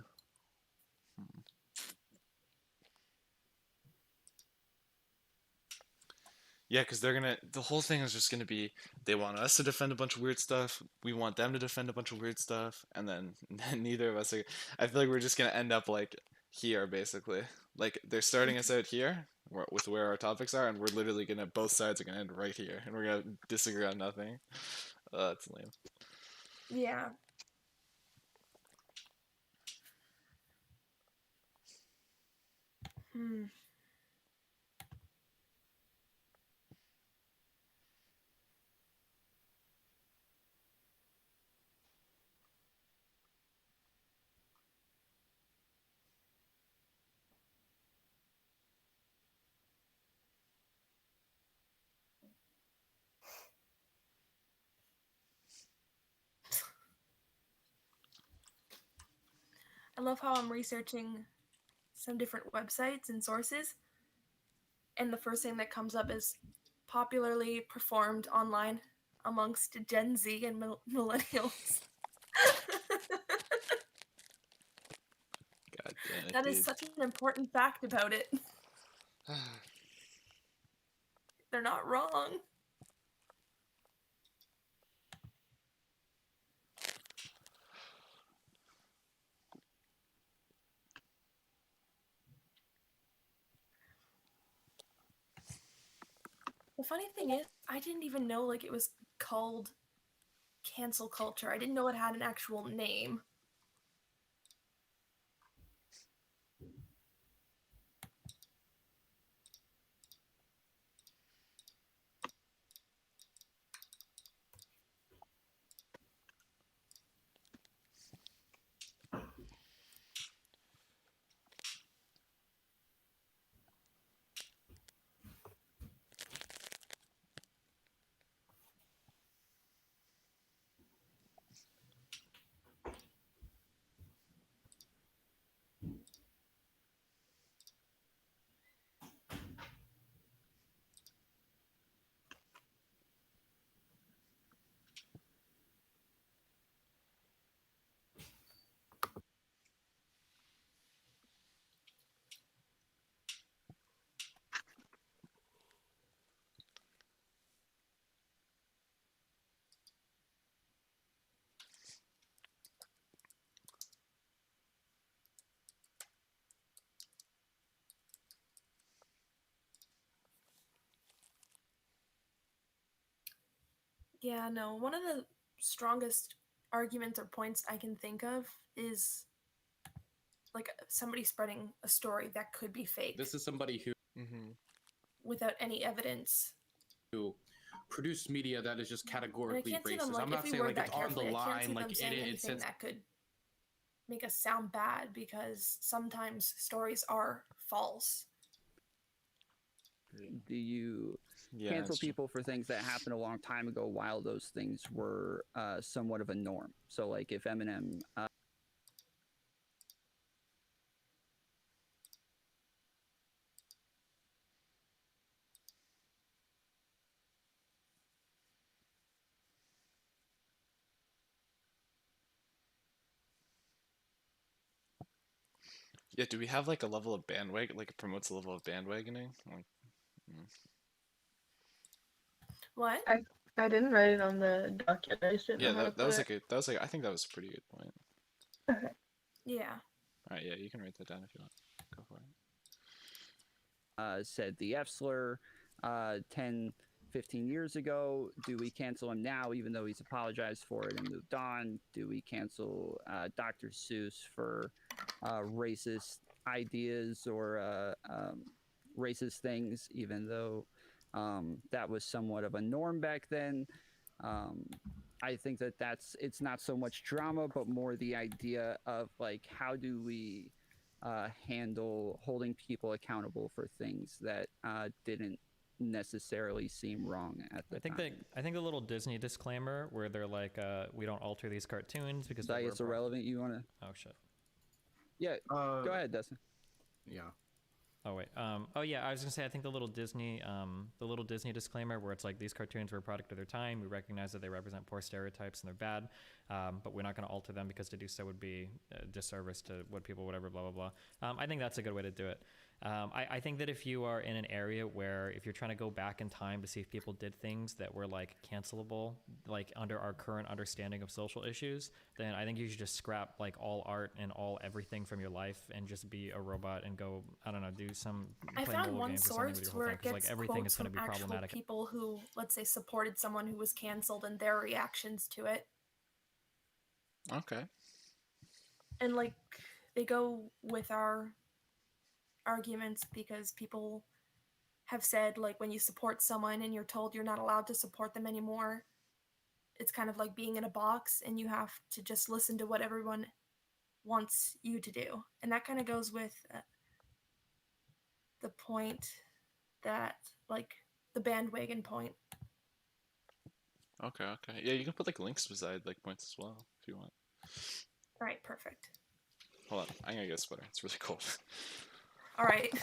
Yeah, because the whole thing is just gonna be they want us to defend a bunch of weird stuff, we want them to defend a bunch of weird stuff, and then neither of us are. I feel like we're just gonna end up like here, basically. Like they're starting us out here with where our topics are, and we're literally gonna both sides are gonna end right here, and we're gonna disagree on nothing. That's lame. Yeah. Hmm. I love how I'm researching some different websites and sources, and the first thing that comes up is popularly performed online amongst Gen Z and millennials. God damn it, That is dude. such an important fact about it. They're not wrong. The funny thing is, I didn't even know like it was called cancel culture. I didn't know it had an actual name. Yeah, no. One of the strongest arguments or points I can think of is like somebody spreading a story that could be fake. This is somebody who without any evidence. Who produce media that is just And I categorically can't see racist. them like I'm if not we saying word like it's that on the carefully. I can't see line, like them saying it anything says. that could make us sound bad because sometimes stories are false. Do you Yeah, cancel that's true. people for things that happened a long time ago while those things were somewhat of a norm? So, like if Eminem. Yeah, do we have like a level of bandwagon, like it promotes a level of bandwagoning? Like, What? I didn't write it on the document. I just didn't yeah, know how to that put was it. I think that was a pretty good point. Yeah. All right, yeah, you can write that down if you want. Go for it. Said the F slur 10, 15 years ago. Do we cancel him now, even though he's apologized for it and moved on? Do we cancel Dr. Seuss for racist ideas or racist things, even though that was somewhat of a norm back then? I think that it's not so much drama, but more the idea of like, how do we handle holding people accountable for things that didn't necessarily seem wrong at the time. I think the little Disney disclaimer where they're like, we don't alter these cartoons because That it's irrelevant. You want to? Oh shit. Yeah. Go ahead, Dustin. Yeah. Oh wait. Oh yeah. I was gonna say I think the little Disney disclaimer where it's like these cartoons were a product of their time. We recognize that they represent poor stereotypes and they're bad, but we're not gonna alter them because to do so would be a disservice to what people whatever blah blah blah. I think that's a good way to do it. I think that if you are in an area where if you're trying to go back in time to see if people did things that were like cancelable, like under our current understanding of social issues, then I think you should just scrap like all art and all everything from your life and just be a robot and go, I don't know, do some I play found mobile one games or something with source your whole where thing it because gets like everything quotes is going to from be actual problematic. people who, let's say, supported someone who was canceled and their reactions to it. Okay. And like they go with our arguments because people have said like when you support someone and you're told you're not allowed to support them anymore, it's kind of like being in a box and you have to just listen to what everyone wants you to do. And that kind of goes with the point that like the bandwagon point. Okay. Yeah, you can put like links beside like points as well if you want. All right, perfect. Hold on, I'm gonna get a sweater. It's really cold. All right.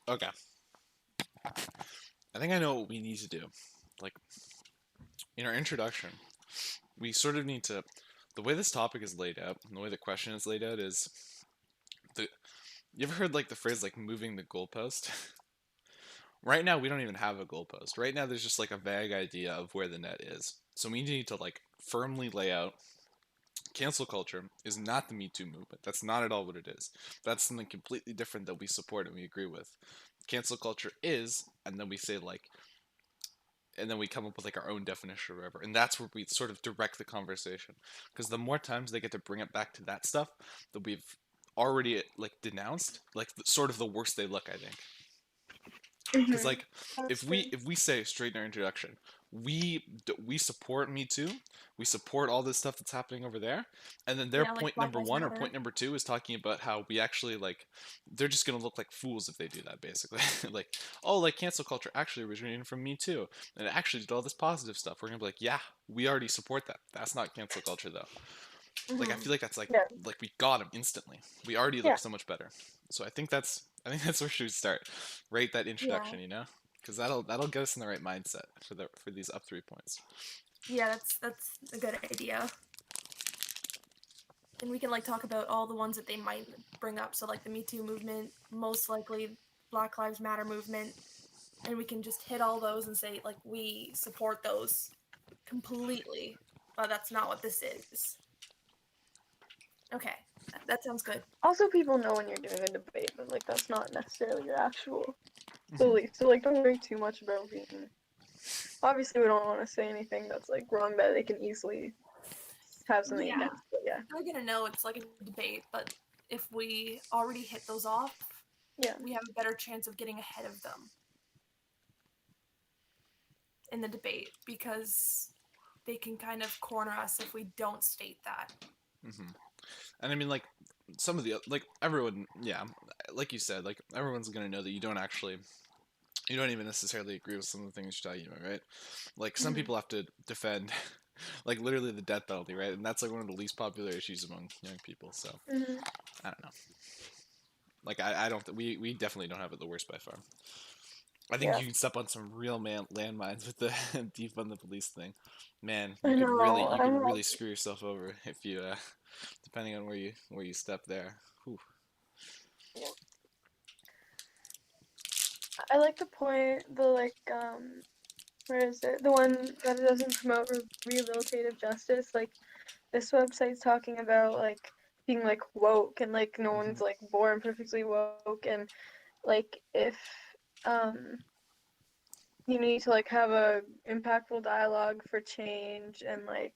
Okay. I think I know what we need to do. Like, in our introduction, we sort of need to. The way this topic is laid out, and the way the question is laid out is. You ever heard like the phrase like moving the goalpost? Right now, we don't even have a goalpost. Right now, there's just like a vague idea of where the net is. So we need to like firmly lay out. Cancel culture is not the Me Too movement. That's not at all what it is. That's something completely different that we support and we agree with. Cancel culture is, and then we say like, and then we come up with like our own definition or whatever. And that's where we sort of direct the conversation. Because the more times they get to bring it back to that stuff that we've already like denounced, like sort of the worse they look, I think. Because like if we say straight in our introduction, we support Me Too, we support all this stuff that's happening over there, and then their Yeah, like point Black number Lives one or Matter. point number two is talking about how we actually like they're just gonna look like fools if they do that, basically. Like, oh, like cancel culture actually originated from Me Too, and it actually did all this positive stuff. We're gonna be like, yeah, we already support that. That's not cancel culture though. Like I feel like that's like we got them instantly. We already look so much better. So I think that's where we should start. Rate that introduction, you know, because that'll get us in the right mindset for these up 3 points. Yeah, that's a good idea. And we can like talk about all the ones that they might bring up. So like the Me Too movement, most likely Black Lives Matter movement, and we can just hit all those and say like we support those completely, but that's not what this is. Okay, that sounds good. Also, people know when you're doing a debate, but like that's not necessarily your actual belief. So like, don't worry too much about being. Obviously, we don't want to say anything that's like wrong that they can easily have something against. But yeah, They're gonna know it's like a debate, but if we already hit those off, we have a better chance of getting ahead of them in the debate because they can kind of corner us if we don't state that. And I mean, like some of the like everyone, yeah, like you said, like everyone's gonna know that you don't even necessarily agree with some of the things you're talking about, right? Like some people have to defend, like literally the death penalty, right? And that's like one of the least popular issues among young people. So I don't know. Like I don't. We definitely don't have it the worst by far. I think you can step on some real landmines with the defund the police thing. Man, you could really screw yourself over if you, depending on where you step there. Whew. Yeah. I like the point, where is it? The one that doesn't promote rehabilitative justice. Like, this website's talking about, like, being, like, woke, and, like, no one's, like, born perfectly woke, and, like, if, you need to, like, have a impactful dialogue for change, and, like,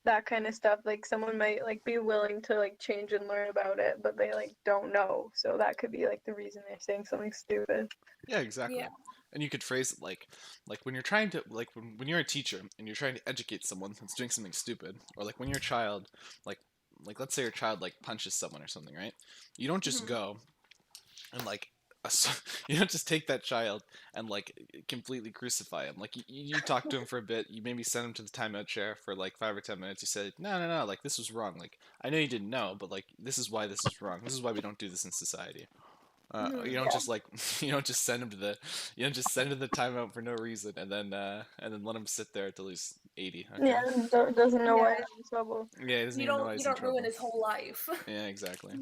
that kind of stuff. Like, someone might, like, be willing to, like, change and learn about it, but they, like, don't know, so that could be, like, the reason they're saying something stupid. Yeah, exactly. Yeah. And you could phrase it like when you're trying to when you're a teacher and you're trying to educate someone that's doing something stupid, or like when your child like let's say your child like punches someone or something, right? You don't just go and like you don't just take that child and like completely crucify him. Like you talk to him for a bit, you maybe send him to the timeout chair for like 5 or 10 minutes. You say, no, like this was wrong. Like I know you didn't know, but like this is why this is wrong. This is why we don't do this in society. You don't just like you don't just send him to the timeout for no reason and then let him sit there until he's 80. Okay? Yeah, doesn't know why he's in trouble. Yeah, he doesn't even know why he's in trouble. You don't ruin his whole life. Yeah, exactly.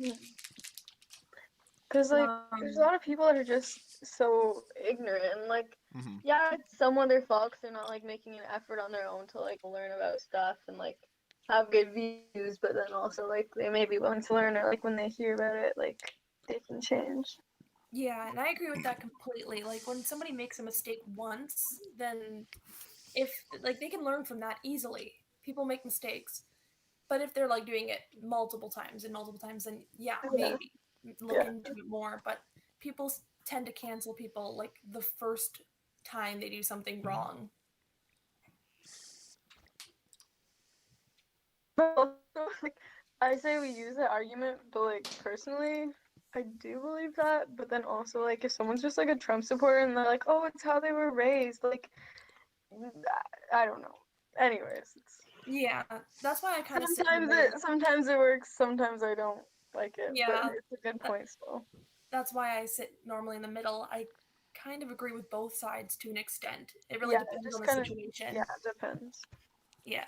Because like there's a lot of people that are just so ignorant and like yeah, it's somewhat their fault because they're not like making an effort on their own to like learn about stuff and like have good views, but then also like they may be willing to learn, or like when they hear about it, like they can change. Yeah, and I agree with that completely. Like when somebody makes a mistake once, then if like they can learn from that easily. People make mistakes. But if they're like doing it multiple times, then maybe look into it more. But people tend to cancel people like the first time they do something wrong. But also, like, I say we use that argument, but like personally, I do believe that. But then also, like, if someone's just like a Trump supporter and they're like, "Oh, it's how they were raised," like, I don't know. Anyways, yeah, that's why I kind of sometimes it works, sometimes I don't like it. Yeah, but it's a good point still. that's why I sit normally in the middle. I kind of agree with both sides to an extent. It really depends on the situation. Yeah, it depends. Yeah.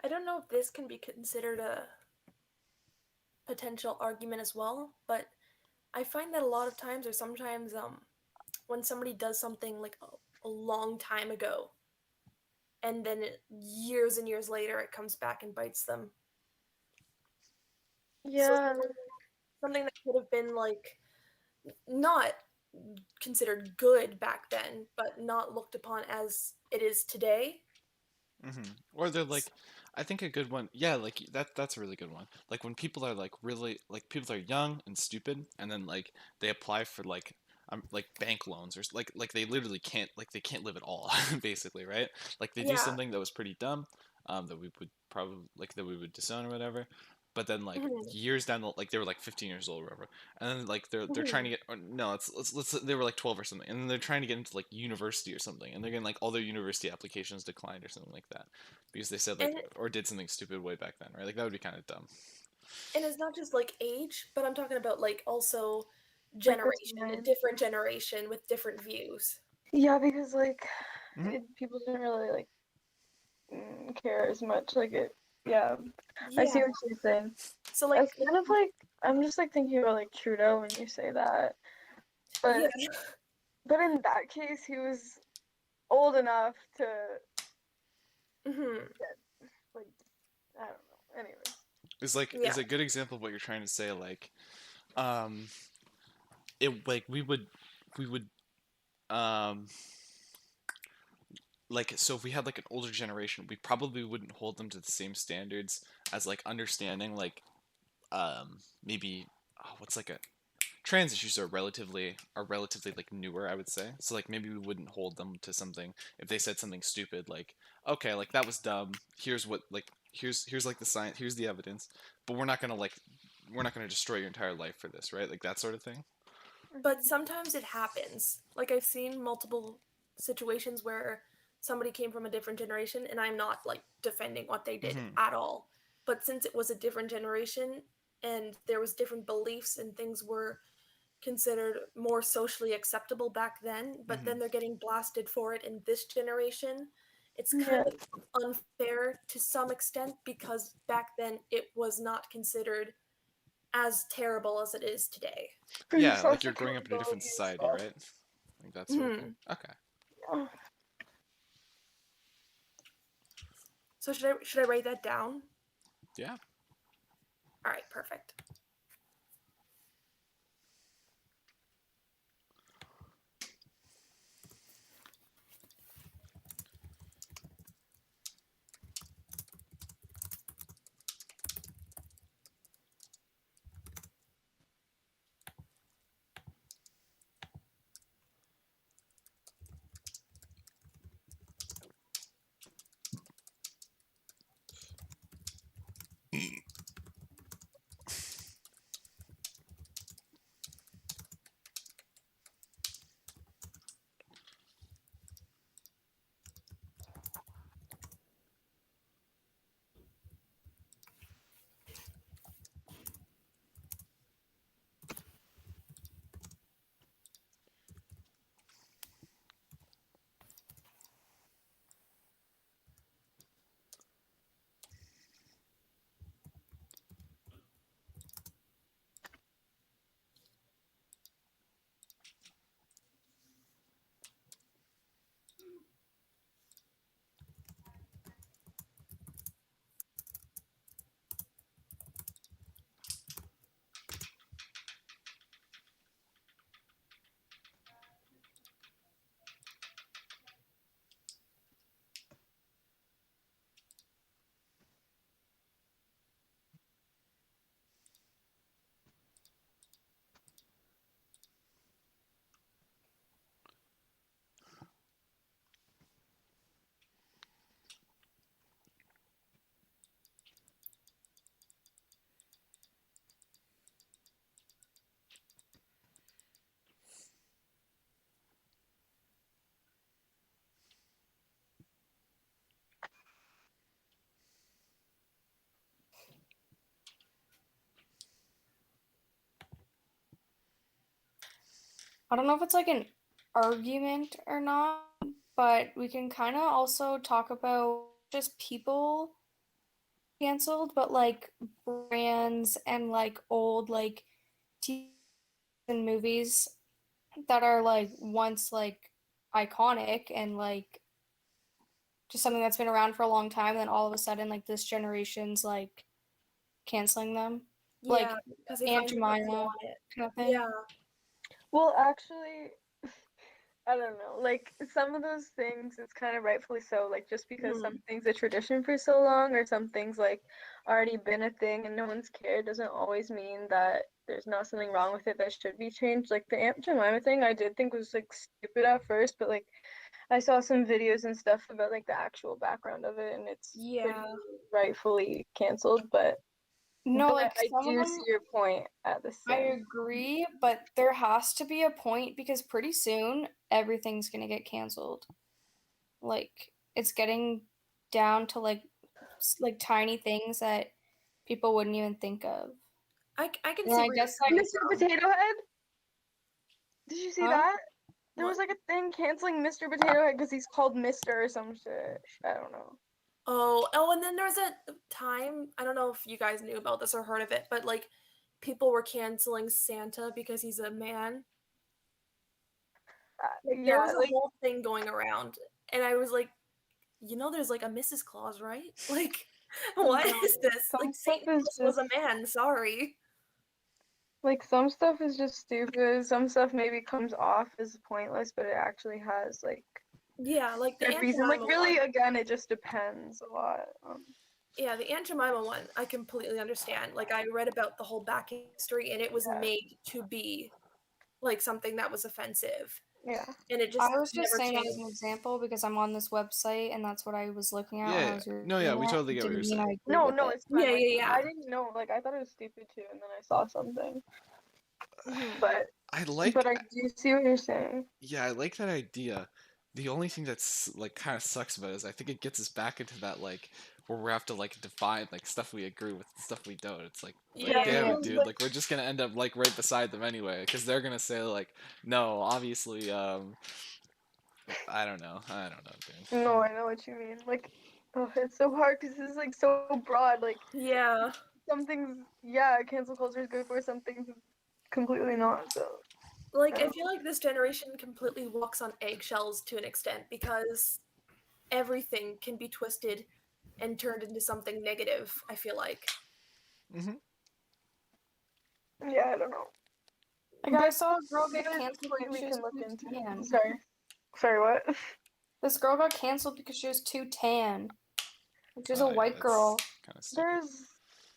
I don't know if this can be considered a potential argument as well, but I find that a lot of times, or sometimes, when somebody does something like a long time ago, and then years and years later, it comes back and bites them. Yeah. So something that could have been like not considered good back then, but not looked upon as it is today. Or they're like, I think a good one, yeah, like that's a really good one. Like when people are like really like people are young and stupid, and then like they apply for like bank loans or like they literally can't they can't live at all basically, right? Like they do Yeah. something that was pretty dumb, that we would probably that we would disown or whatever. But then like years down the they were like 15 years old or whatever, and then like they're trying to get or, no let's they were like 12 or something, and then they're trying to get into like university or something, and they're getting like all their university applications declined or something like that because they said like or did something stupid way back then, right? Like that would be kind of dumb. And it's not just like age, but I'm talking about like also Like generation, a different generation with different views. Yeah, because like people didn't really like care as much. Like it, yeah. I see Yeah. what you're saying. So like, it's kind of like I'm just like thinking about like Trudeau when you say that, but yeah. but in that case he was old enough to get like I don't know. Anyways, It's like is a good example of what you're trying to say. Like, it like we would like so if we had like an older generation, we probably wouldn't hold them to the same standards as like understanding like maybe what's like a trans issues are relatively like newer, I would say. So like maybe we wouldn't hold them to something if they said something stupid like, okay, like that was dumb, here's what like here's like the science, here's the evidence, but we're not gonna destroy your entire life for this, right? Like that sort of thing. But sometimes it happens. Like I've seen multiple situations where somebody came from a different generation, and I'm not like defending what they did at all. But since it was a different generation and there was different beliefs and things were considered more socially acceptable back then, but then they're getting blasted for it in this generation. It's kind of unfair to some extent because back then it was not considered as terrible as it is today. Yeah, like you're growing up in a different society, right? Like that sort of thing. Okay. So should I write that down? Yeah. All right, perfect. I don't know if it's like an argument or not, but we can kind of also talk about just people canceled, but like brands and like old like TV and movies that are like once like iconic and like just something that's been around for a long time, and then all of a sudden like this generation's like canceling them. Like Yeah, because they Aunt find something Jemima flaw in it. kind of thing. Yeah. Well, actually, I don't know. Like some of those things, it's kind of rightfully so. Like just because some things a tradition for so long, or some things like already been a thing and no one's cared, doesn't always mean that there's not something wrong with it that should be changed. Like the Aunt Jemima thing, I did think was like stupid at first, but like I saw some videos and stuff about like the actual background of it, and it's pretty Yeah. rightfully canceled. But No, like I some of do them, see your point at the I same. agree, but there has to be a point because pretty soon everything's gonna get canceled. Like it's getting down to like like tiny things that people wouldn't even think of. I can And see I where guess you're like Mr. Potato Head? Did you see Huh? that? There was like a thing canceling Mr. Potato Head because he's called Mr. or some shit. I don't know. Oh, and then there was a time, I don't know if you guys knew about this or heard of it, but like people were canceling Santa because he's a man. Like, there Yeah, was a like whole thing going around, and I was like, there's like a Mrs. Claus, right? Like, what no, is this? some Like, stuff Satan is was just a man. Sorry. like some stuff is just stupid. Some stuff maybe comes off as pointless, but it actually has like Yeah, like the good Aunt reason. Like Jemima really, one. again, it just depends a lot. Yeah, the Aunt Jemima one, I completely understand. Like, I read about the whole back history, and it was Yeah. made to be like something that was offensive, Yeah. and it just I was just never saying that changed. as an example because I'm on this website and that's what I was looking at when I Yeah. was reading No, yeah, we it. totally It get what you're didn't mean I saying. agree No, with no, it. it's fine. Yeah, Like, yeah, I didn't know. Like I thought it was stupid too, and then I saw something. yeah. But I like. but I do see what you're saying. Yeah, I like that idea. The only thing that's like kind of sucks about it is I think it gets us back into that like where we have to like define like stuff we agree with and stuff we don't. It's like Yeah, damn it, because dude. Like we're just gonna end up like right beside them anyway because they're gonna say like no, obviously. I don't know. I don't know, dude. no, I know what you mean. Like, oh, it's so hard because it's like so broad. Like Yeah. some things, yeah, cancel culture is good for. Some things, completely not. So Like, I feel like this generation completely walks on eggshells to an extent because everything can be twisted and turned into something negative, I feel like. Mm-hmm. yeah, I don't know. Like I saw a girl get Another canceled point because we she was can look too into. tan. Sorry, what? This girl got canceled because she was too tan. She was a Yeah, white girl, kind of stupid. There's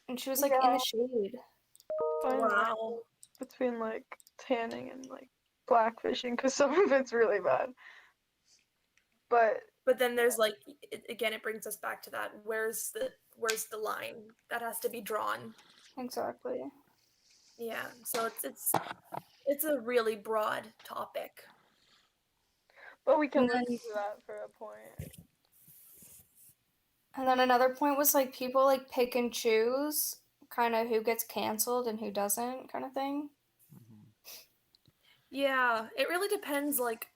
and she was like in the shade. fine Wow. between like tanning and like blackfishing because some of it's really bad. But then there's like again, it brings us back to that. Where's the line that has to be drawn? Exactly. Yeah. So it's a really broad topic. But we can And look then- into that for a point. And then another point was like people like pick and choose kind of who gets canceled and who doesn't, kind of thing. Yeah, it really depends like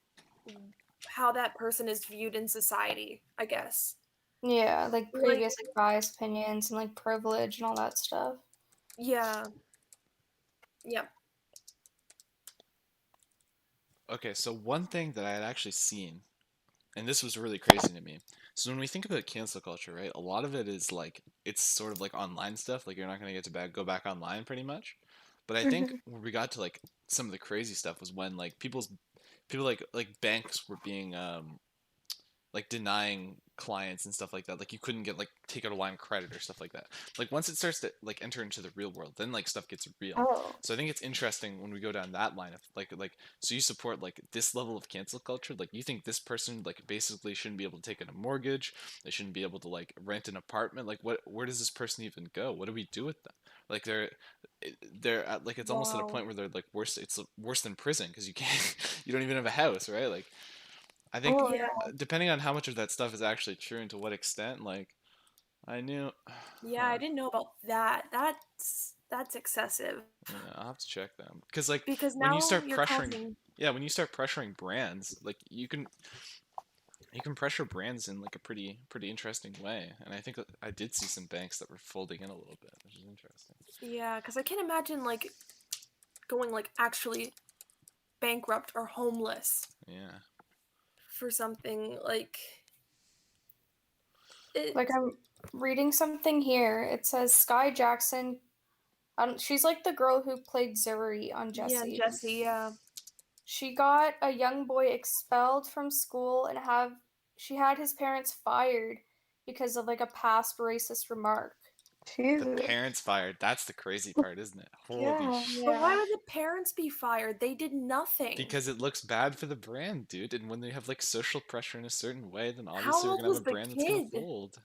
how that person is viewed in society, I guess. Yeah, like previous like biased opinions and like privilege and all that stuff. Yeah. Yep. Okay, so one thing that I had actually seen, and this was really crazy to me. So when we think about cancel culture, right, a lot of it is like it's sort of like online stuff. Like you're not gonna get to go back online pretty much. But I think where we got to like some of the crazy stuff was when like people like banks were being like denying clients and stuff like that. Like you couldn't get like take out a line of credit or stuff like that. Like once it starts to like enter into the real world, then like stuff gets real. Oh. So I think it's interesting when we go down that line of like so you support like this level of cancel culture. Like you think this person like basically shouldn't be able to take out a mortgage. They shouldn't be able to like rent an apartment. Like where does this person even go? What do we do with them? Like they're at, like it's almost at a point where they're like worse. It's worse than prison because you can't you don't even have a house, right? Like I think depending on how much of that stuff is actually true and to what extent, like I knew. Yeah, I didn't know about that. That's That's excessive. Yeah, I'll have to check them because like Because when you now start you're pressuring, causing. yeah, when you start pressuring brands, like you can pressure brands in like a pretty interesting way, and I think that I did see some banks that were folding in a little bit, which is interesting. Yeah, because I can't imagine like going like actually bankrupt or homeless Yeah. for something like. It, Like I'm reading something here. It says Sky Jackson. She's like the girl who played Zuri on yeah, Jesse. Jesse. Yeah. She got a young boy expelled from school and she had his parents fired because of like a past racist remark. The parents fired. That's the crazy part, isn't it? Holy shit. But why would the parents be fired? They did nothing. Because it looks bad for the brand, dude. And when they have like social pressure in a certain way, then How obviously we're old gonna have was a the brand that's gonna kid? fold.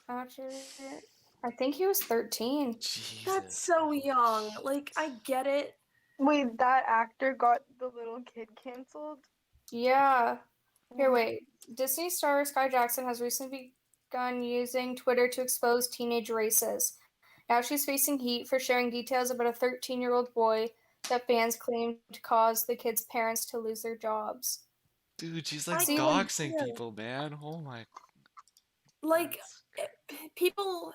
Actually, I think he was 13. That's so young. Like, I get it. Wait, that actor got the little kid canceled? Yeah. Here, wait. Disney star Sky Jackson has recently begun using Twitter to expose teenage races. Now she's facing heat for sharing details about a 13-year-old boy that fans claim to cause the kid's parents to lose their jobs. Dude, she's like See, doxing people, man. Oh my. Like, people.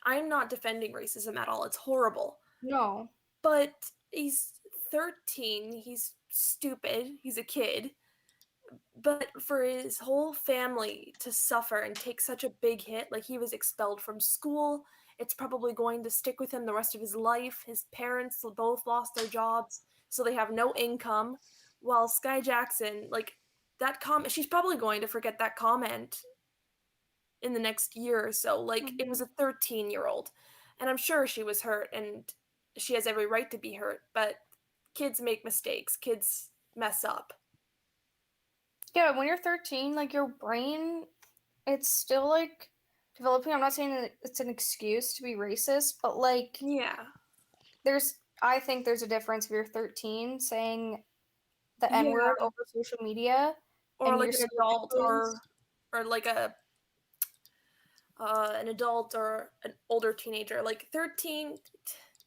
I'm not defending racism at all. It's horrible. No. But he's 13. He's stupid. He's a kid. But for his whole family to suffer and take such a big hit, like he was expelled from school, it's probably going to stick with him the rest of his life. His parents both lost their jobs, so they have no income. While Sky Jackson, like that comment, she's probably going to forget that comment in the next year or so. Like it was a 13-year-old, and I'm sure she was hurt, and she has every right to be hurt. But kids make mistakes. Kids mess up. Yeah, when you're 13, like your brain, it's still like developing. I'm not saying that it's an excuse to be racist, but like, yeah, I think there's a difference if you're 13 saying the Yeah. N-word over social media, or and like you're an adult, or like an adult or an older teenager. Like 13,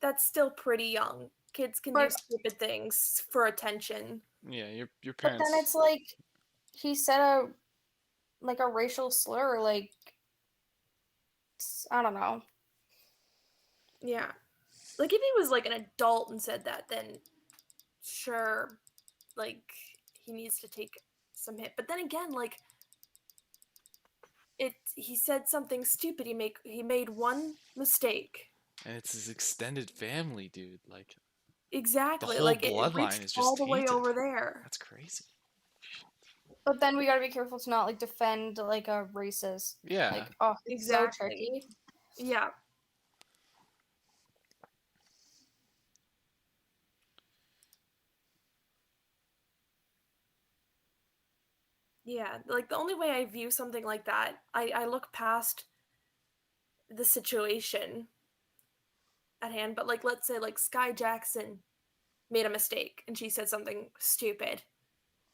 that's still pretty young. Kids can do stupid things for attention. Yeah, your But parents. then it's like he said a racial slur, like I don't know. Yeah. Like if he was like an adult and said that, then sure, like he needs to take some hit. But then again, like he said something stupid. He made one mistake. And it's his extended family, dude. Like Exactly. the whole Like it bloodline reached is all just the way tainted. over there. That's crazy. But then we gotta be careful to not like defend like a racist. Yeah. Like, oh, it's so tricky. Yeah. Yeah, like the only way I view something like that, I look past the situation at hand. But like, let's say like Sky Jackson made a mistake and she said something stupid.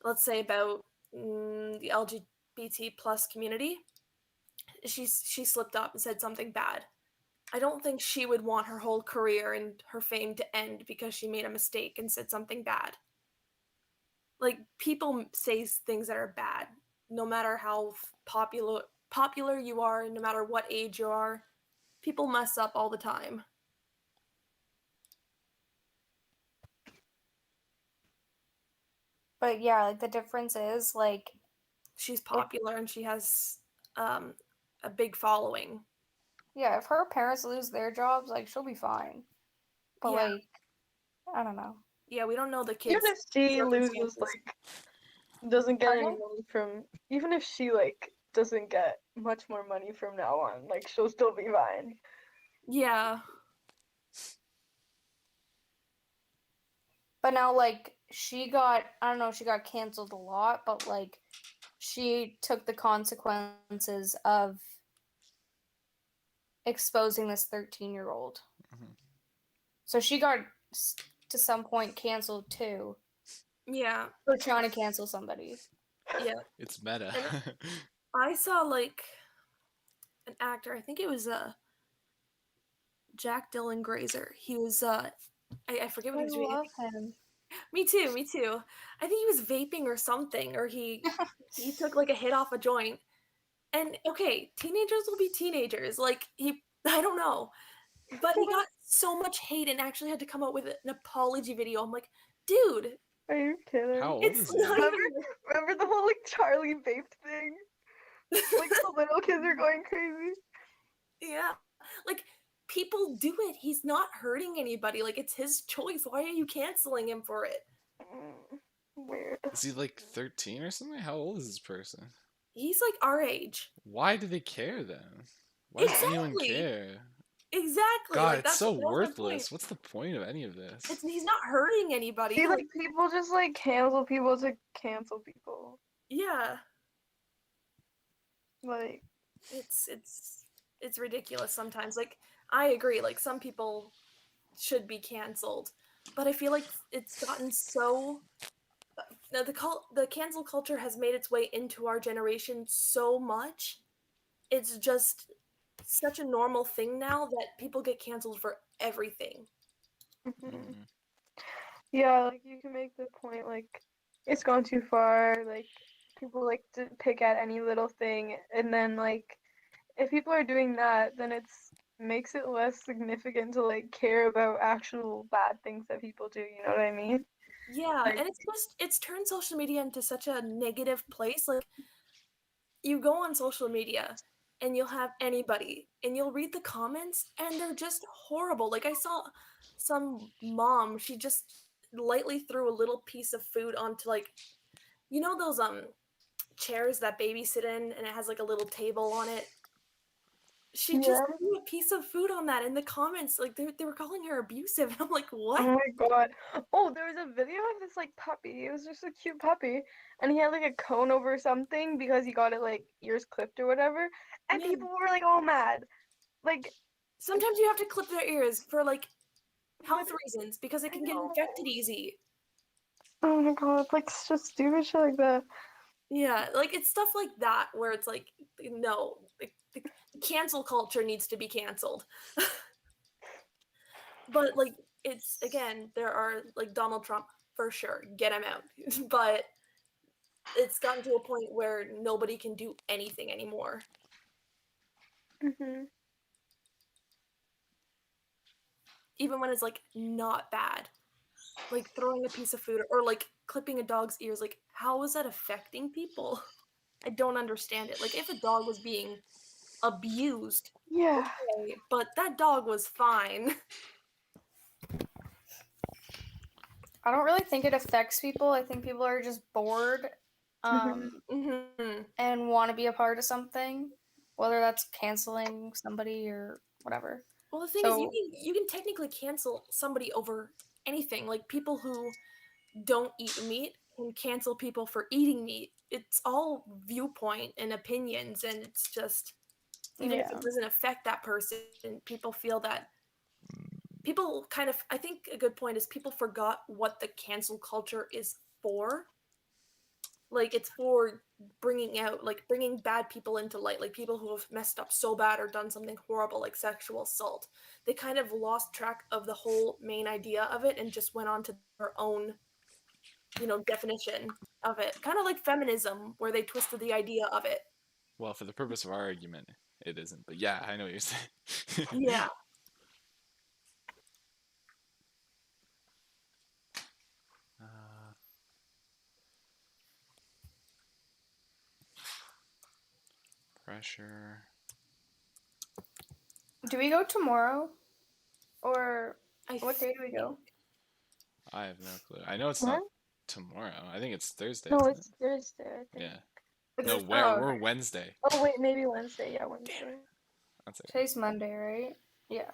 Let's say about the LGBT plus community. She slipped up and said something bad. I don't think she would want her whole career and her fame to end because she made a mistake and said something bad. Like people say things that are bad, no matter how popular you are, no matter what age you are. People mess up all the time. But yeah, like the difference is like she's popular and she has a big following. Yeah, if her parents lose their jobs, like she'll be fine. But Yeah. like, I don't know. Yeah, we don't know the kids. Even if she loses, like, doesn't get any money from, even if she, like, doesn't get much more money from now on, like, she'll still be fine. Yeah. But now, like, she got canceled a lot, but like, she took the consequences of exposing this 13-year-old. Mm-hmm. So she got to some point canceled too. Yeah. For trying to cancel somebody. Yeah. It's meta. I saw like an actor. I think it was Jack Dylan Grazer. He was I forget what he was doing. love him. Me too, me too. I think he was vaping or something, or he took like a hit off a joint. And okay, teenagers will be teenagers. Like I don't know, but he got so much hate and actually had to come out with an apology video. I'm like, dude, Are you kidding? How old it's is he? not Remember, even. remember the whole like Charlie vaped thing? Like the little kids are going crazy. Yeah, like people do it. He's not hurting anybody. Like it's his choice. Why are you canceling him for it? Weird. Is he like 13 or something? How old is this person? He's like our age. Why do they care then? Why does anyone Exactly. care? Exactly. God, Like it's that's so that's my point. worthless. What's the point of any of this? He's not hurting anybody. See, like people just like cancel people to cancel people. Yeah, Like it's ridiculous sometimes. Like I agree. Like some people should be canceled, but I feel like it's gotten so. The cancel culture has made its way into our generation so much. It's just such a normal thing now that people get canceled for everything. yeah, like you can make the point like it's gone too far. Like people like to pick at any little thing, and then like if people are doing that, then it's makes it less significant to like care about actual bad things that people do. You know what I mean? Yeah, Like, and it's turned social media into such a negative place. Like you go on social media and you'll have anybody and you'll read the comments and they're just horrible. Like I saw some mom, she just lightly threw a little piece of food onto like those chairs that babies sit in and it has like a little table on it. She just yeah. threw a piece of food on that in the comments. Like they were calling her abusive. And I'm like, what? Oh my god. Oh, there was a video of this like puppy. It was just a cute puppy. And he had like a cone over something because he got it like ears clipped or whatever. And Yeah. people were like all mad. Like Sometimes you have to clip their ears for like health reasons because it can get infected easy. oh my god, like it's just stupid shit like that. Yeah, like it's stuff like that where it's like, no, the cancel culture needs to be canceled. But like, it's again, there are like Donald Trump for sure, get him out. But it's gotten to a point where nobody can do anything anymore. Mm-hmm. Even when it's like not bad. Like throwing a piece of food or like clipping a dog's ears, like how is that affecting people? I don't understand it. Like if a dog was being abused, yeah, okay, but that dog was fine. I don't really think it affects people. I think people are just bored and want to be a part of something, whether that's canceling somebody or whatever. Well, the thing is, you can technically cancel somebody over anything. Like people who don't eat meat can cancel people for eating meat. It's all viewpoint and opinions, and it's just even if it doesn't affect that person, people feel that people kind of. I think a good point is people forgot what the cancel culture is for. Like it's for bringing bad people into light, like people who have messed up so bad or done something horrible like sexual assault. They kind of lost track of the whole main idea of it and just went on to their own definition of it, kind of like feminism where they twisted the idea of it. Well, for the purpose of our argument, it isn't. But yeah, I know what you're saying. Yeah. Pressure. Do we go tomorrow? Or what day do we go? I have no clue. I know it's not tomorrow. I think it's Thursday. No, isn't it's Thursday, I think. Yeah. No, we're Wednesday. Oh wait, maybe Wednesday. Yeah, Wednesday. That's it. Today's Monday, right? Yeah.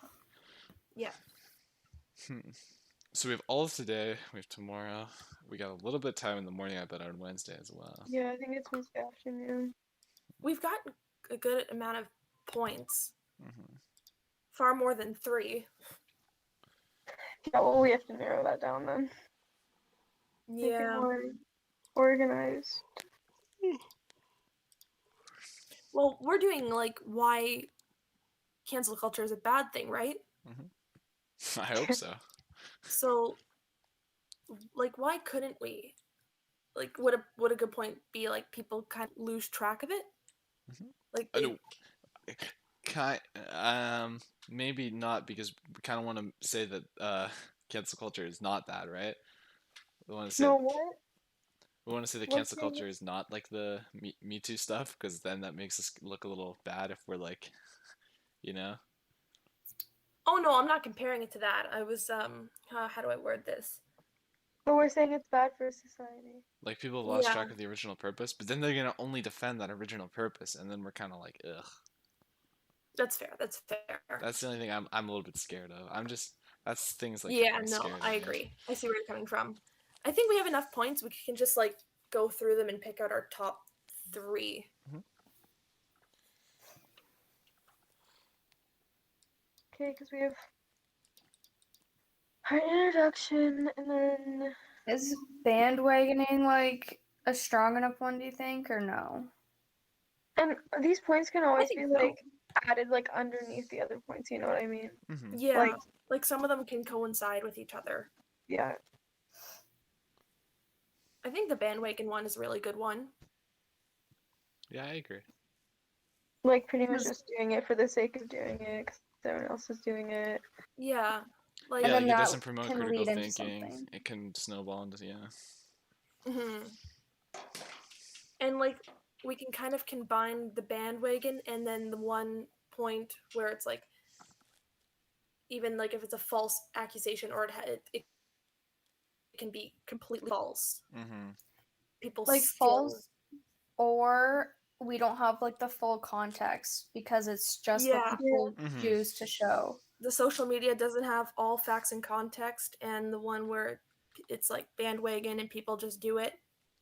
Yeah. So we have all of today. We have tomorrow. We got a little bit of time in the morning, I bet, on Wednesday as well. Yeah, I think it's Wednesday afternoon. We've got a good amount of points. Far more than 3. Yeah, well, we have to narrow that down then. Yeah. Make it more organized. Well, we're doing like why cancel culture is a bad thing, right? I hope so. So, like, why couldn't we? Like, would a good point be like people kind of lose track of it? Like, I know. Kind maybe not, because we kind of want to say that cancel culture is not that, right? We want to say No, what? we want to say that What's cancel the culture is not like the Me Too stuff, because then that makes us look a little bad if we're like, you know. oh no, I'm not comparing it to that. I was how do I word this? But we're saying it's bad for society. Like people have lost Yeah. track of the original purpose, but then they're gonna only defend that original purpose, and then we're kind of like, ugh. That's fair. That's fair. That's the only thing I'm a little bit scared of. That's things like Yeah, that I'm no, scared I of. agree. I see where you're coming from. I think we have enough points. We can just like go through them and pick out our top 3. Okay, because we have our introduction, and then Is bandwagoning like a strong enough one, do you think, or no? and these points can always think be so. like added like underneath the other points. You know what I mean? Yeah, like some of them can coincide with each other. Yeah. I think the bandwagon one is a really good one. Yeah, I agree. Like pretty much just doing it for the sake of doing it because everyone else is doing it. Yeah. Like, Yeah, and then like it that doesn't promote can critical lead into thinking. something. It can snowball into And like we can kind of combine the bandwagon and then the one point where it's like even like if it's a false accusation or it can be completely false. People Like still false, or we don't have like the full context because it's just what people choose to show. The social media doesn't have all facts and context, and the one where it's like bandwagon and people just do it,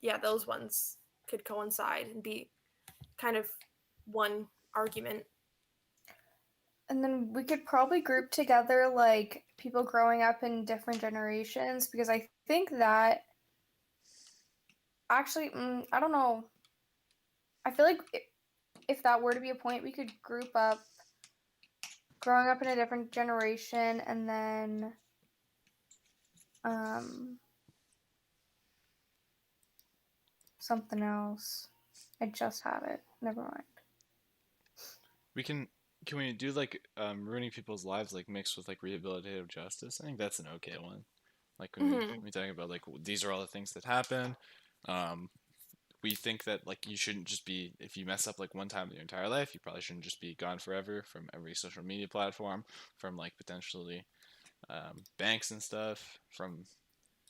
yeah, those ones could coincide and be kind of one argument. And then we could probably group together like people growing up in different generations, because I think that actually, I don't know. I feel like if that were to be a point, we could group up growing up in a different generation and then something else. I just had it. Never mind. Can we do like ruining people's lives like mixed with like rehabilitative justice? I think that's an okay one. Like when we talking about like these are all the things that happen. We think that like you shouldn't just be, if you mess up like one time in your entire life, you probably shouldn't just be gone forever from every social media platform, from like potentially banks and stuff, from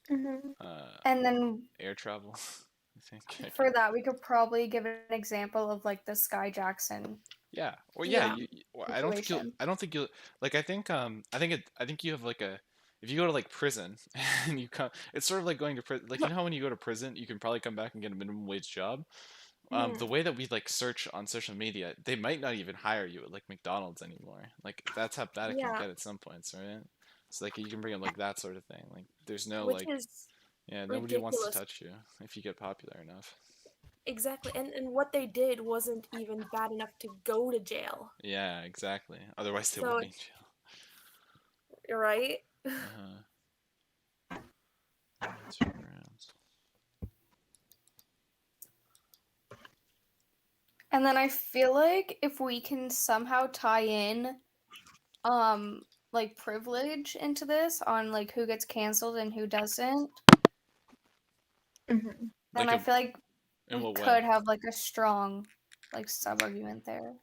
and then air travel. I think for that we could probably give an example of like the Sky Jackson. Yeah. Or I don't think you'll like I think you have like a, if you go to like prison and you come, it's sort of like going to prison, like you know how when you go to prison you can probably come back and get a minimum wage job. The way that we like search on social media, they might not even hire you at like McDonald's anymore. Like that's how bad it can get at some points, right? So like you can bring up like that sort of thing. Like there's no Which like is nobody wants to ridiculous. touch you if you get popular enough. Exactly. And what they did wasn't even bad enough to go to jail. Yeah, exactly. Otherwise they So would be in jail. You're right. And then I feel like if we can somehow tie in like privilege into this on like who gets canceled and who doesn't, then Like I feel like in we what could way? have like a strong like sub argument there.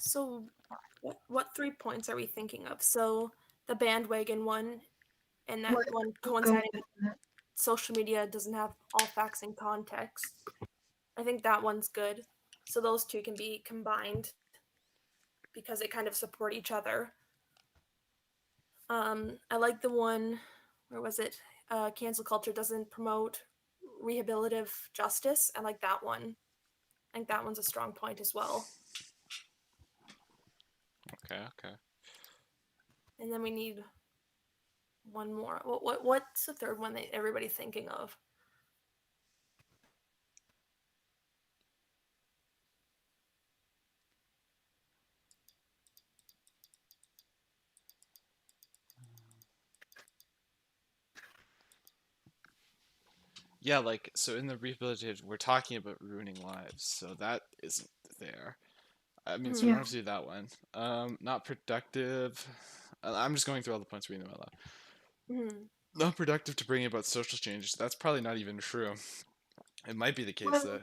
So what 3 points are we thinking of? So the bandwagon one, and that one coinciding with social media doesn't have all facts and context. I think that one's good. So those two can be combined because they kind of support each other. I like the one, where was it? Cancel culture doesn't promote rehabilitative justice. I like that one. I think that one's a strong point as well. Okay. And then we need one more. What's the third one that everybody's thinking of? Yeah, like, so in the rehabilitative, we're talking about ruining lives, so that isn't there. I mean, so we Yeah. don't have to do that one. Not productive. I'm just going through all the points reading them out loud. Mhm. Not productive to bring about social change. That's probably not even true. It might be the case Well-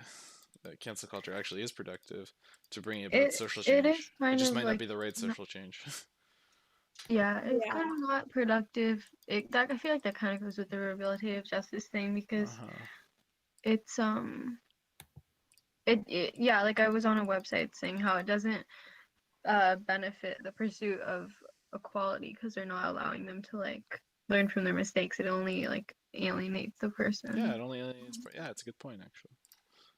that cancel culture actually is productive to bring about It social it change. is kind It just of might not like be the right not- social change. Yeah, it's Yeah. kind of not productive. That I feel like that kind of goes with the rehabilitative justice thing because it's it yeah, like I was on a website saying how it doesn't benefit the pursuit of equality because they're not allowing them to like learn from their mistakes. It only like alienates the person. Yeah, it only alienates. Yeah, it's a good point actually.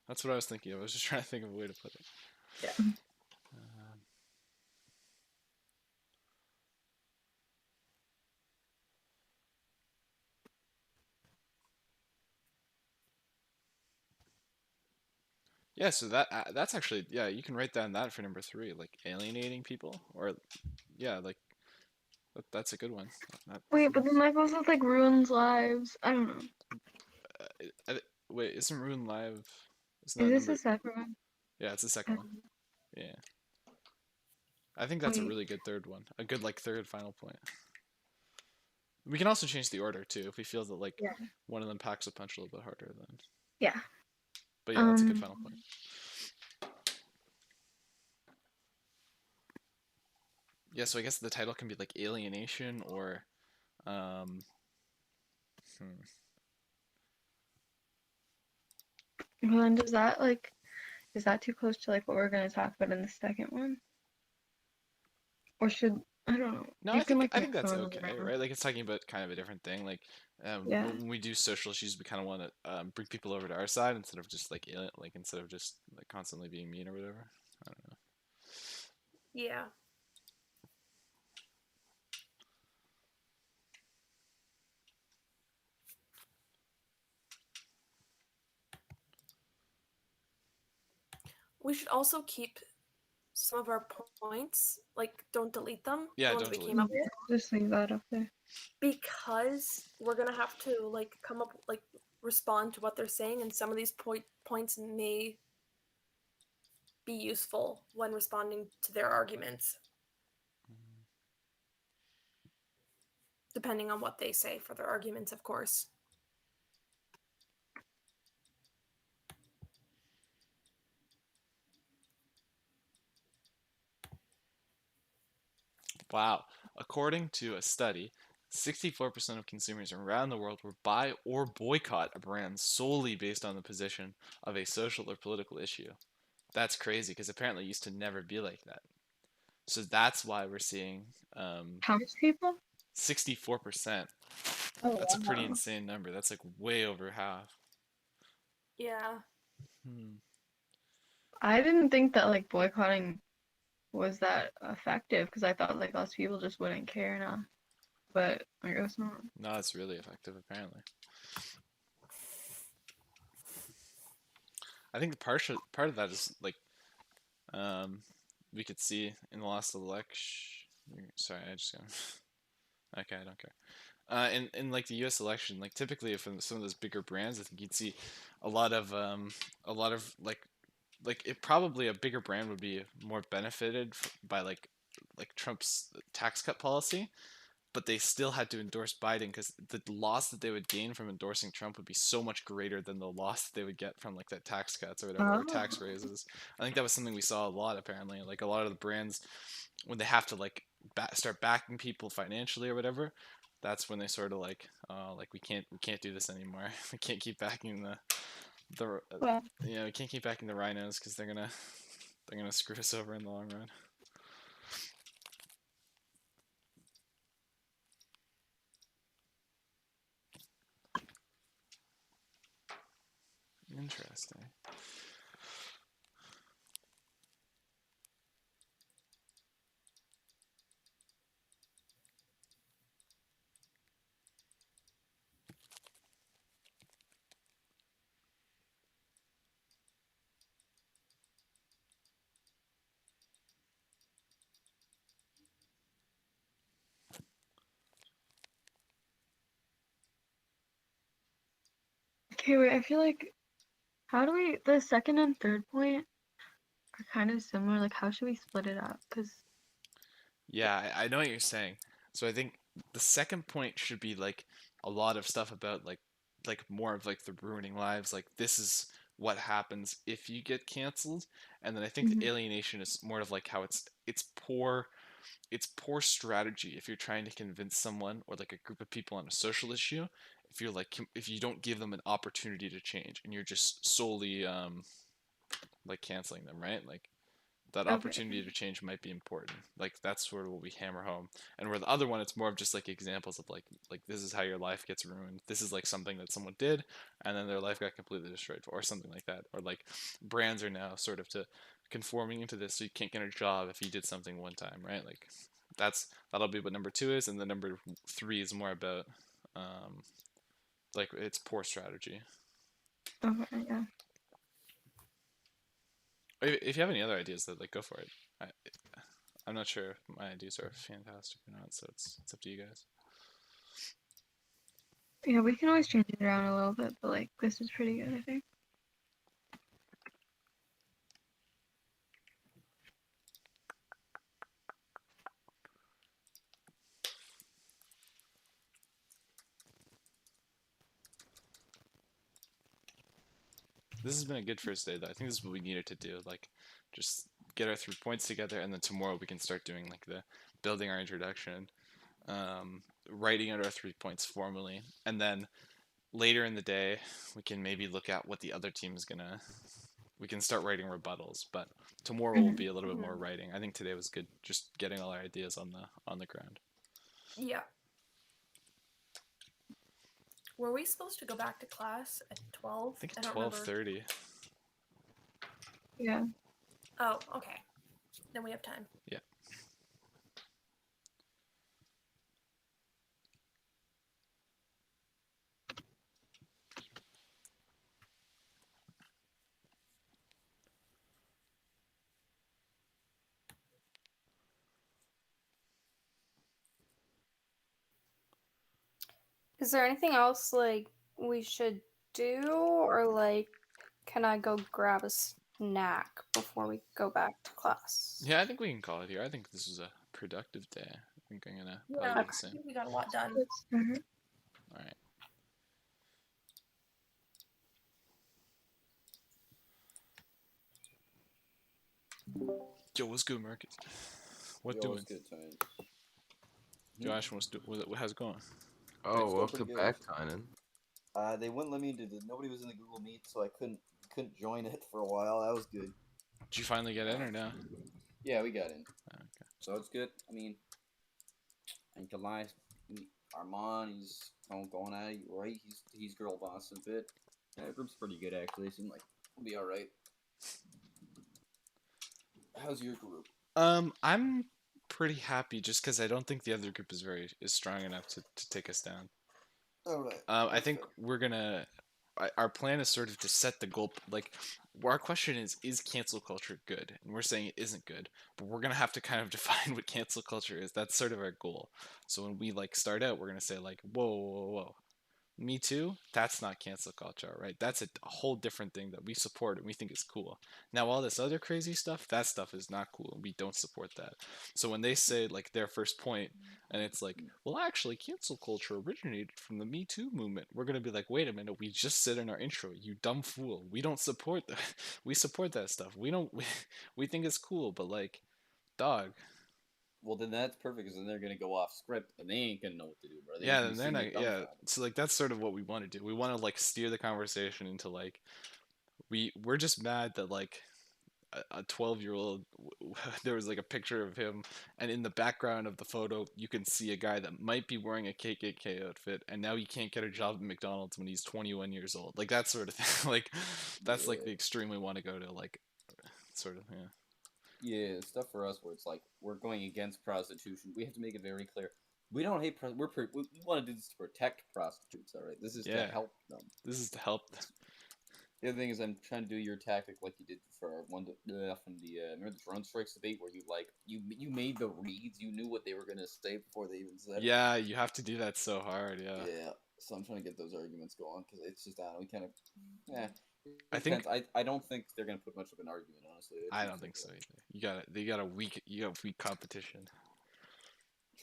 That's what I was thinking of. I was just trying to think of a way to put it. Yeah. Yeah, so that's actually, yeah, you can write down that for number 3, like alienating people, or yeah, like that's a good one. Wait, but then that goes with like ruins lives. I don't know. Wait, isn't Ruin Live? Isn't Is that this number? the second one? Yeah, it's the second one. Yeah, I think that's a really good third one. A good like third final point. We can also change the order too if we feel that like one of them packs a punch a little bit harder. Then Yeah. But yeah, that's a good final point. Yeah, so I guess the title can be like alienation or Well, then does that like is that too close to like what we're gonna talk about in the second one? Or should I don't know. No, You I can think like that's throw those okay, around. right? Like it's talking about kind of a different thing. Like Yeah. when we do social issues, we kind of want to bring people over to our side instead of just like instead of just like constantly being mean or whatever. I don't know. Yeah. We should also keep some of our points, like don't delete them. Yeah, the ones don't we delete came up Yeah, with. just leave that up there. Because we're gonna have to like come up like respond to what they're saying, and some of these points may be useful when responding to their arguments. Depending on what they say for their arguments, of course. Wow. According to a study, 64% of consumers around the world will buy or boycott a brand solely based on the position of a social or political issue. That's crazy because apparently it used to never be like that. So that's why we're seeing How much people? 64%. Oh, That's a pretty wow. insane number. That's like way over half. Yeah. I didn't think that like boycotting was that effective because I thought like lots of people just wouldn't care enough. But I guess not. No, it's really effective apparently. I think part of that is like we could see in the last election. Sorry, I just got. Okay, I don't care. In like the U.S. election, like typically if some of those bigger brands, I think you'd see a lot of like it probably a bigger brand would be more benefited by like Trump's tax cut policy, but they still had to endorse Biden because the loss that they would gain from endorsing Trump would be so much greater than the loss that they would get from like that tax cuts or whatever, or tax raises. I think that was something we saw a lot apparently. Like a lot of the brands, when they have to like start backing people financially or whatever, that's when they sort of like, oh, like we can't do this anymore. We can't keep backing we can't keep backing the rhinos because they're gonna screw us over in the long run. Interesting. Okay, wait. I feel like how do we the second and third point are kind of similar. Like, how should we split it up? Because Yeah, I know what you're saying. So I think the second point should be like a lot of stuff about like more of like the ruining lives. Like this is what happens if you get canceled, and then I think the alienation is more of like how it's poor strategy if you're trying to convince someone or like a group of people on a social issue. If you're like if you don't give them an opportunity to change and you're just solely like canceling them, right? Like that opportunity to change might be important. Like that's sort of what we hammer home. And where the other one, it's more of just like examples of like this is how your life gets ruined. This is like something that someone did, and then their life got completely destroyed, or something like that. Or like brands are now sort of to conforming into this, so you can't get a job if you did something one time, right? Like that'll be what number 2 is, and the number 3 is more about like it's poor strategy. okay, yeah. If you have any other ideas, that like go for it. I'm not sure if my ideas are fantastic or not, so it's up to you guys. Yeah, we can always change it around a little bit, but like this is pretty good, I think. This has been a good first day, though. I think this is what we needed to do. Like, just get our 3 points together, and then tomorrow we can start doing like the building our introduction, writing out our 3 points formally, and then later in the day we can maybe look at what the other team is gonna. We can start writing rebuttals, but tomorrow will be a little bit more writing. I think today was good, just getting all our ideas on the ground. Yeah. Were we supposed to go back to class at 12? I think I don't 12:30. Yeah. Oh, okay. Then we have time. Yeah. Is there anything else like we should do, or like can I go grab a snack before we go back to class? Yeah, I think we can call it here. I think this was a productive day. I think I'm gonna probably Yeah, do I the same. think we got a lot done. All right. Yo, what's good, Marcus? What doing? What's good, Tyne? Josh, how's it going? Oh, welcome back, Tynan. They wouldn't let me into the. Nobody was in the Google Meet, so I couldn't join it for a while. That was good. Did you finally get in or no? Yeah, we got in. Okay. So it's good. I mean, I ain't gonna lie. Armand, he's going at it, right? He's girl boss a bit. Yeah, the group's pretty good actually. It seemed like we'll be all right. How's your group? I'm pretty happy just because I don't think the other group is strong enough to take us down. All right. I think we're gonna. Our plan is sort of to set the goal. Like, our question is cancel culture good? And we're saying it isn't good, but we're gonna have to kind of define what cancel culture is. That's sort of our goal. So when we like start out, we're gonna say like, whoa, whoa, whoa. Me Too, that's not cancel culture, right? That's a whole different thing that we support and we think is cool. Now, all this other crazy stuff, that stuff is not cool, and we don't support that. So when they say like their first point, and it's like, well, actually, cancel culture originated from the Me Too movement, we're gonna be like, wait a minute, we just said in our intro, you dumb fool, we don't support that. We support that stuff. We don't. We think it's cool, but like, dog. Well, then that's perfect, because then they're gonna go off script, and they ain't gonna know what to do, bro. Yeah, then they're not. Yeah, so like that's sort of what we want to do. We want to like steer the conversation into like we're just mad that like a 12-year-old there was like a picture of him, and in the background of the photo you can see a guy that might be wearing a KKK outfit, and now he can't get a job at McDonald's when he's 21 years old. Like that sort of thing. Like that's like the extreme we want to go to. Like sort of Yeah, stuff for us where it's like we're going against prostitution. We have to make it very clear. We don't hate. We want to do this to protect prostitutes. All right, this is to help them. This is to help them. The other thing is, I'm trying to do your tactic like you did for our one from the remember the drone strikes debate, where you made the reads. You knew what they were gonna say before they even said it. Yeah, you have to do that so hard. Yeah. Yeah, So I'm trying to get those arguments going because it's just, I don't know, we kind of, yeah. I think I don't think they're gonna put much of an argument, honestly. I don't think so either. You got a weak competition.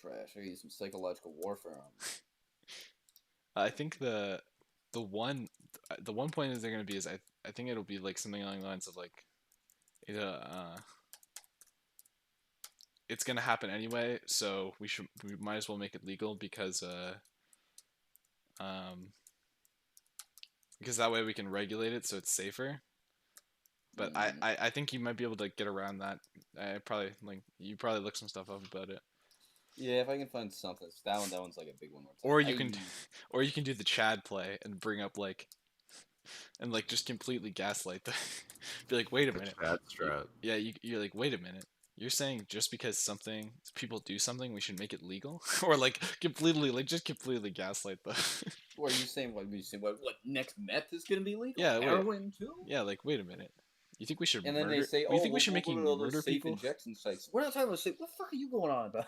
Trash. I use some psychological warfare on them. I think the one point is they're gonna be is I think it'll be like something along the lines of like it's gonna happen anyway, so we might as well make it legal because that way we can regulate it so it's safer. But I think you might be able to get around that. You probably look some stuff up about it. Yeah, if I can find something. That one's like a big one. Or you can do the Chad play and bring up like and like just completely gaslight the be like, wait a minute. Chad strat. Yeah, you're like, wait a minute. You're saying just because people do something, we should make it legal, or like completely gaslight them. What are you saying? What next meth is gonna be legal? Yeah, heroin too. Yeah, like wait a minute. You think we should? And then murder? they say, "Oh, you think we should make all murder those safe people?" injection sites. We're not talking about safe. What the fuck are you going on about?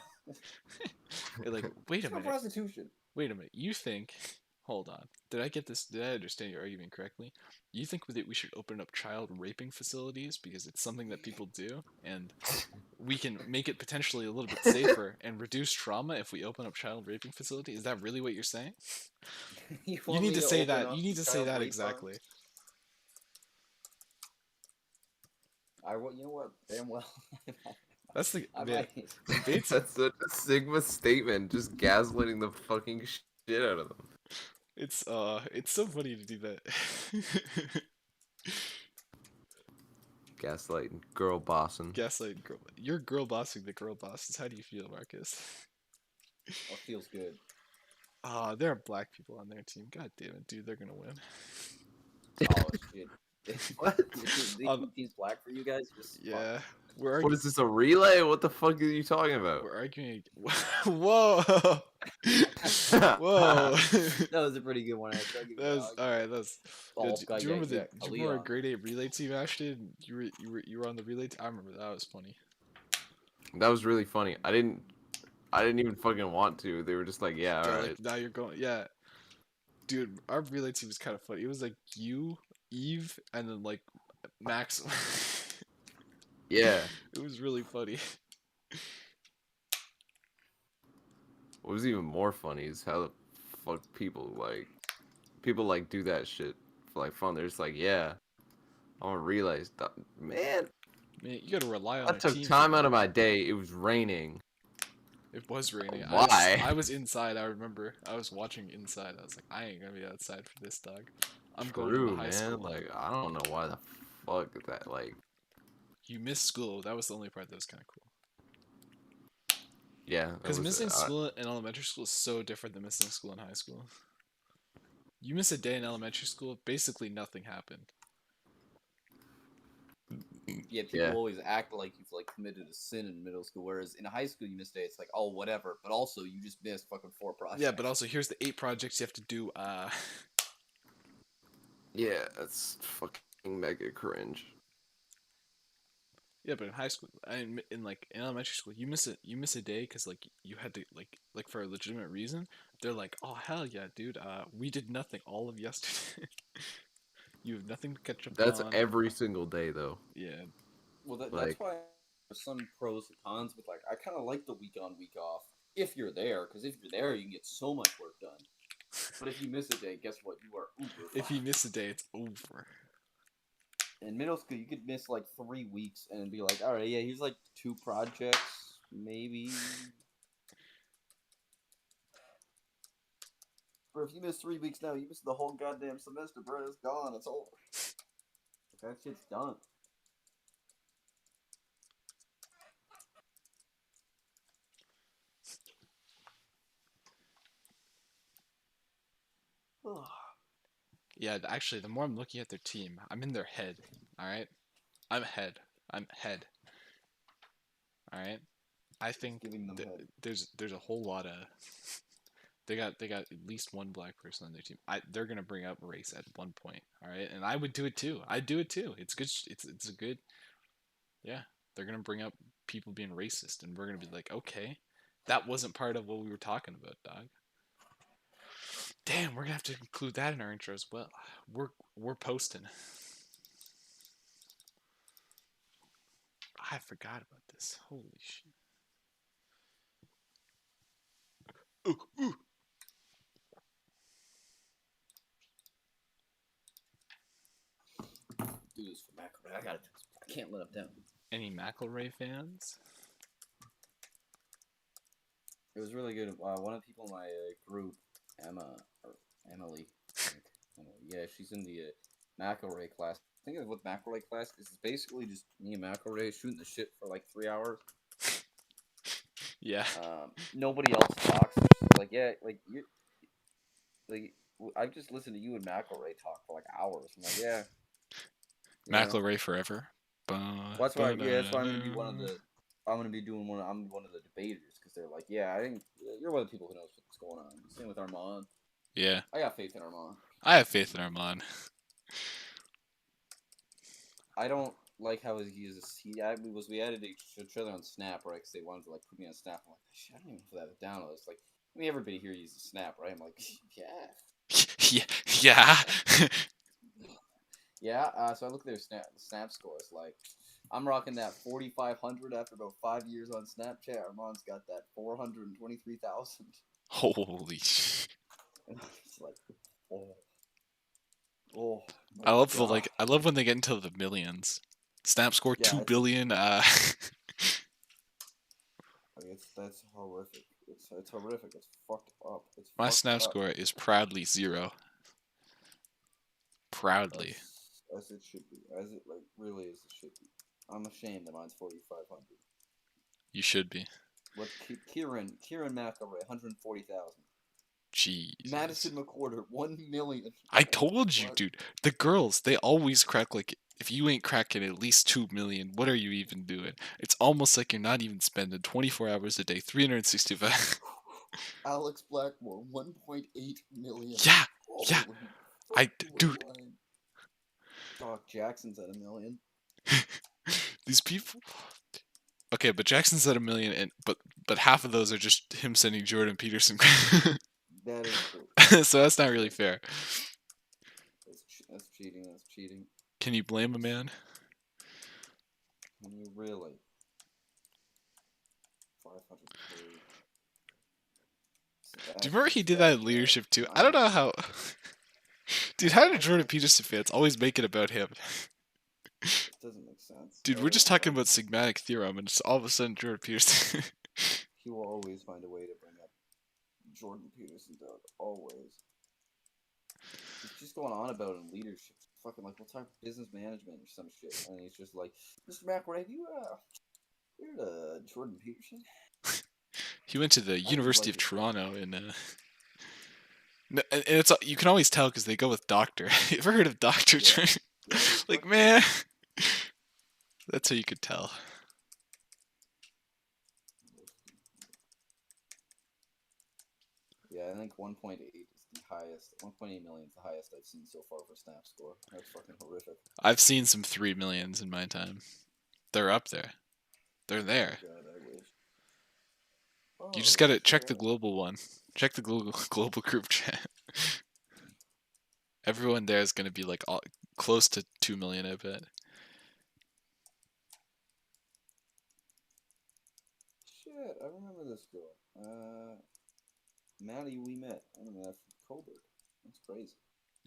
You're like, wait a minute. Prostitution. Wait a minute. You think? Hold on. Did I get this? Did I understand your argument correctly? You think that we should open up child raping facilities because it's something that people do, and we can make it potentially a little bit safer and reduce trauma if we open up child raping facility? Is that really what you're saying? You need to say that. You need to say that exactly. You know what? Damn well. That's the. That's such a Sigma statement. Just gaslighting the fucking shit out of them. It's so funny to do that. Gaslighting, girl bossing. Gaslighting, girl. You're girl bossing the girl bosses. How do you feel, Marcus? Oh, feels good. There are black people on their team. God damn it, dude, they're gonna win. Oh shit. What? The team's black for you guys? Yeah. What is this, a relay? What the fuck are you talking about? We're arguing. Whoa! Whoa! That was a pretty good one. That was alright. That's. Do you remember do you remember grade 8 relay team, Ashton? You were on the relay team. I remember that was funny. That was really funny. I didn't even fucking want to. They were just like, yeah, all right. Like, now you're going. Yeah. Dude, our relay team was kind of funny. It was like you, Eve, and then like Max. Yeah. It was really funny. What was even more funny is how the fuck people do that shit for like fun. They're just like, yeah, I want to realize that, man, you gotta rely on. I took time out of my day. It was raining. It was raining. Why? I was inside. I remember. I was watching inside. I was like, I ain't gonna be outside for this, dog. I'm going to high school. Like, I don't know why the fuck that, like. You missed school. That was the only part that was kind of cool. Yeah. Because missing school in elementary school is so different than missing school in high school. You miss a day in elementary school, basically nothing happened. Yeah, people always act like you've like committed a sin in middle school, whereas in high school you miss a day, it's like, oh, whatever. But also you just missed fucking 4 projects. Yeah, but also here's the 8 projects you have to do. Yeah, that's fucking mega cringe. Yeah, but in high school, in elementary school, you miss a day because like you had to like for a legitimate reason. They're like, oh hell yeah, dude, we did nothing all of yesterday. You have nothing to catch up on. That's every single day though. Yeah. Well, that's why there's some pros and cons, but like I kind of like the week on week off if you're there, because if you're there, you can get so much work done. But if you miss a day, guess what? You are uber. If you miss a day, it's over. In middle school, you could miss like 3 weeks and be like, all right, yeah, here's like 2 projects, maybe. But if you miss 3 weeks now, you miss the whole goddamn semester, bro. It's gone. It's over. That shit's done. Yeah, actually, the more I'm looking at their team, I'm in their head. All right, I'm head. All right, I think there's a whole lot of. They got at least one black person on their team. They're gonna bring up race at one point. All right, and I would do it too. I'd do it too. It's good. It's a good. Yeah, they're gonna bring up people being racist, and we're gonna be like, okay, that wasn't part of what we were talking about, dog. Damn, we're gonna have to include that in our intro as well. We're posting. I forgot about this. Holy shit. Ooh. Do this for McElroy. I can't let him down. Any McElroy fans? It was really good. One of the people in my group, Emily. Yeah, she's in the McElroy class. I think what McElroy class is basically just me and McElroy shooting the shit for like 3 hours. Yeah. Nobody else talks. Like, yeah, like you, like I've just listened to you and McElroy talk for like hours. I'm like, yeah. McElroy forever. That's why. Yeah, that's why I'm gonna be one of the. I'm gonna be doing one. I'm one of the debaters because they're like, yeah, I think you're one of the people who knows what's going on. Same with Armand. Yeah. I got faith in Armand. I have faith in Armand. I don't like how he is. We added each other on Snap, right? Because they wanted to like put me on Snap. I'm like, shit, I don't even know if that download. It's like, I mean, everybody here uses Snap, right? I'm like, yeah. Yeah. Yeah. So I look at their Snap scores. Like, I'm rocking that 4,500 after about 5 years on Snapchat. Armand's got that 423,000. Holy shit. It's like, oh. I love when they get into the millions. Snap score 2 billion. That's horrific. It's horrific. It's fucked up. My Snap score is proudly 0. Proudly. As it should be. As it really as it should be. I'm ashamed that mine's 4,500. You should be. What Kieran McElroy, 140,000. Jeez. Madison McWhorter, 1 million. I told you, dude. The girls, they always crack like, if you ain't cracking at least 2 million, what are you even doing? It's almost like you're not even spending 24 hours a day, 365. Alex Blackmore, 1.8 million. Yeah. Dude. Doc Jackson's at 1 million. These people. Okay, but Jackson's at 1 million, but half of those are just him sending Jordan Peterson. That is true. So that's not really fair. That's cheating. That's cheating. Can you blame a man? Can you really? 500. Do you remember he did that in leadership too? I don't know how. Dude, how did Jordan Peterson fans always make it about him? It doesn't make sense. Dude, we're just talking about sigmatic theorem, and it's all of a sudden Jordan Peterson. He will always find a way to bring up Jordan Peterson, Doug. Always. He's just going on about it in leadership. Fucking like, we'll talk business management or some shit. And he's just like, Mr. McElroy, have you heard of Jordan Peterson? He went to the University of Toronto and it's you can always tell because they go with doctor. You ever heard of Dr. Jordan? Like, man, that's how you could tell. Yeah, I think 1.8 is the highest. 1.8 million is the highest I've seen so far for Snap score. That's fucking horrific. I've seen some 3 millions in my time. They're up there. They're there. God, I wish. You just gotta check the global one. Check the global group chat. Everyone there is gonna be like close to 2 million, I bet. Shit, I remember this girl. Maddie, we met. I remember that from Coburg. That's crazy.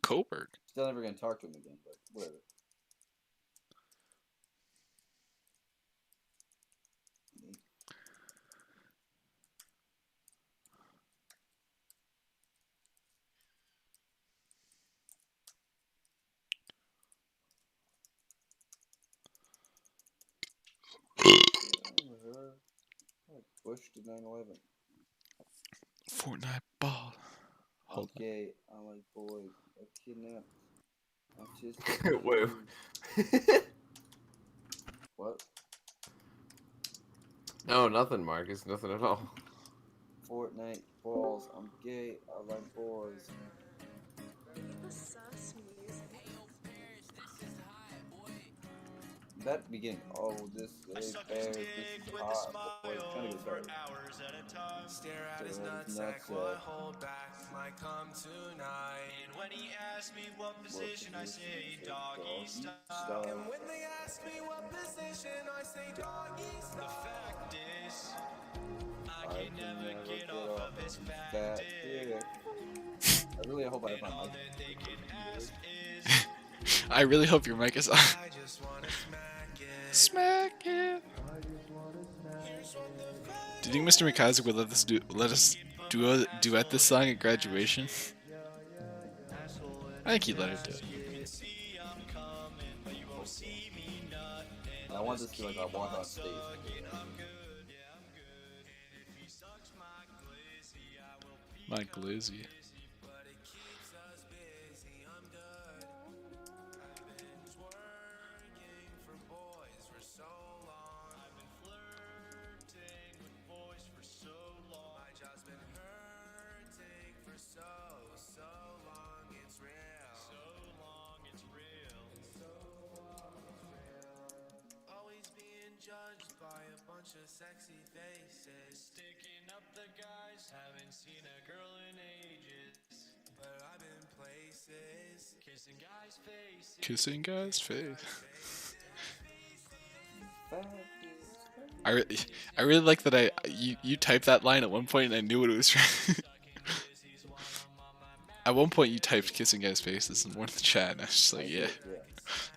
Coburg? Still never gonna talk to him again, but whatever. Bush did 9/11. Fortnite ball. Hold I'm gay. I like boys. I kidnapped. I'm just. Wait. What? No, nothing, Marcus. Nothing at all. Fortnite balls. I'm gay. I like boys. That beginning. Oh, this is bear. This is hot. Boy, kind of gets hard. Stare at his Stare at his nutsack while I nutsack. hold back my cum tonight. And when he asks me what position, I say doggy style. And when they ask me what position, I say doggy style. The fact is, I can never get off of his fat dick. I really hope I have my mic. I really hope your mic is on. Smack it. Do you think Mr. Mikazu would let us duet this song at graduation? I think he'd let it do it. I want this to be like I walk on stage. My glizzy. Judged by a bunch of sexy faces, sticking up the guys, haven't seen a girl in ages, but I've been places, kissing guys' faces. Kissing guy's face. I really like that you typed that line at one point and I knew what it was from. At one point you typed kissing guy's faces in one of the chat and I was just like, yeah,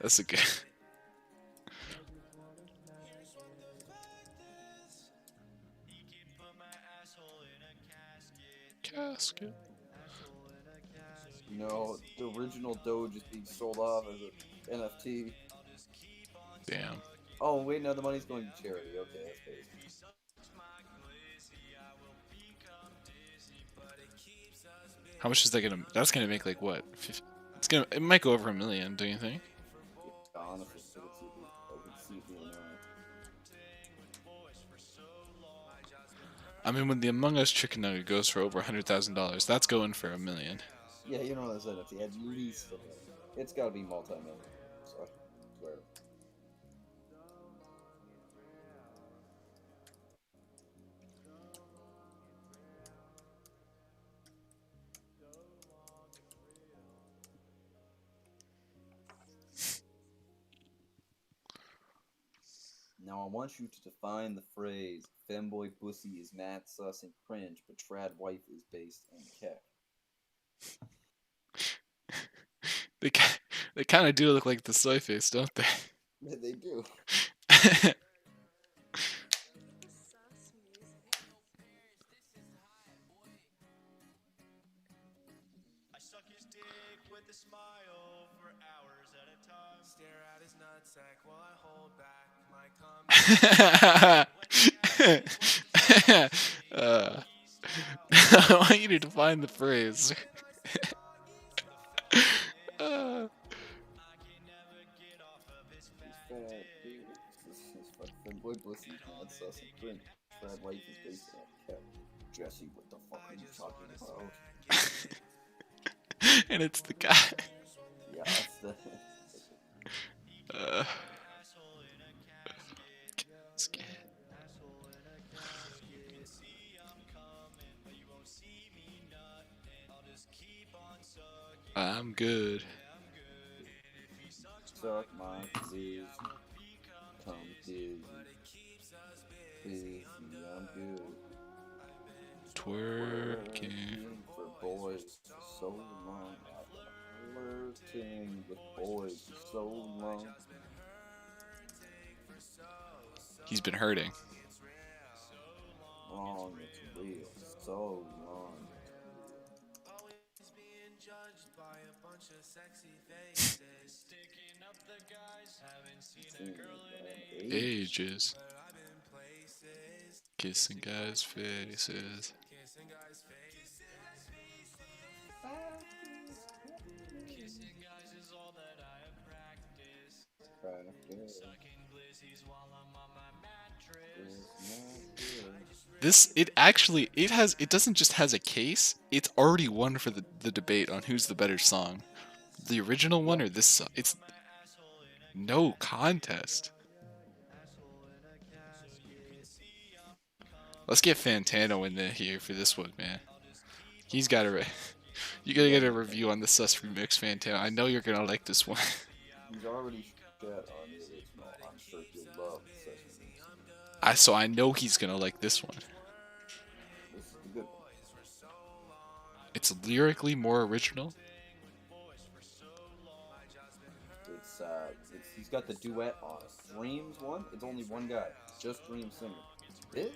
that's a good. Casket. No, the original Doge is being sold off as an NFT. Damn. Oh wait, no, the money's going to charity. Okay, that's crazy. How much is that gonna? That's gonna make like what? It might go over $1 million, don't you think? Honestly, I could see it being I mean, when the Among Us chicken nugget goes for over $100,000, that's going for $1 million. Yeah, you know what I said. If at least $1 million. It's got to be multi-million. So I swear. Now I want you to define the phrase "femboy pussy is mad sus and cringe, but trad wife is based on keck." They kind of do look like the soy face, don't they? Yeah, they do. I suck his dick with a smile for hours at a time. Stare at his nutsack while I hold back my I want you to define the phrase. Femboy pussy is mad sus and cringe. Trad wife is based on keck. Jesse, what the fuck are you talking about? And it's the guy. Yeah, that's the. I'm good. Suck my fizz. Come dizzy. Busy, I'm good. Twerking. For boys for so long. I've been flirting with boys for so long. He's been hurting. Long, it's real. So long. Ages. Kissing guys' faces. Kissing guys is all that I have practiced. Sucking blizzies while I'm on my mattress. It doesn't just has a case, it's already won for the debate on who's the better song. The original one or this song? It's no contest. Let's get Fantano in there here for this one, man. He's got a. You gotta get a review on the Sus Remix, Fantano. I know you're gonna like this one. He's already shit on the original. I'm sure he'll love the Sesame Mix. I know he's gonna like this one. This is the good one. It's lyrically more original. It's he's got the duet on it. Dreams one, it's only one guy, just Dream singing. This,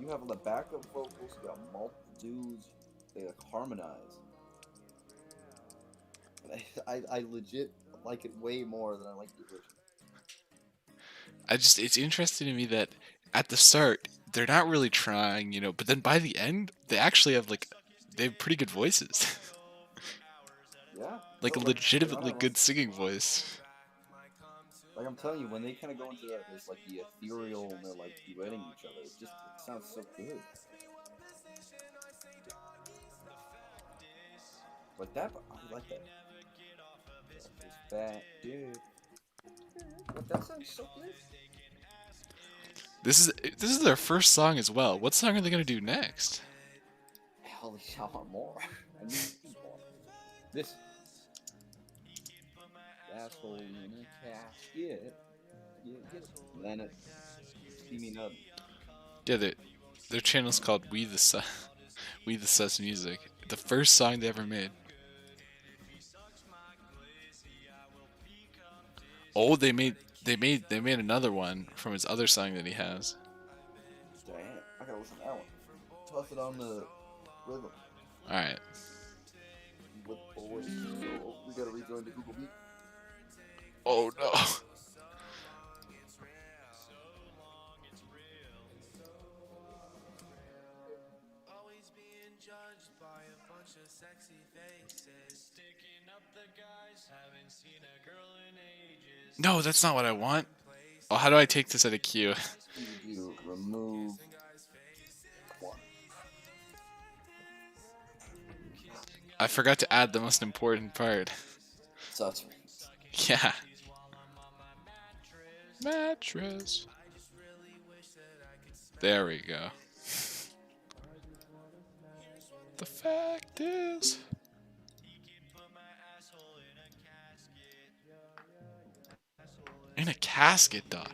you have the backup vocals, you got multiple dudes, they like harmonize. I legit like it way more than I like the original. It's interesting to me that at the start they're not really trying, you know, but then by the end they actually have they have pretty good voices. Yeah. Like a legitimately good singing voice. Like I'm telling you, when they kind of go into that, there's like the ethereal and they're like duetting each other. It sounds so good. Like that, I like that. This fat dude. But that sounds so good. This is their first song as well. What song are they gonna do next? Hell, I want more. I need more. This. Asshole in a casket. Then it. Steaming up. Yeah, their channel's called We the Sus Music. The first song they ever made. Oh, they made another one from his other song that he has. Damn, I gotta listen to that one. Toss it on the rhythm. All right. With boys, so we gotta rejoin the Google Meet. Oh no. No, that's not what I want. Oh, how do I take this out of queue? You remove one. I forgot to add the most important part. Sus. Yeah. Mattress. There we go. The fact is... In a casket, dog.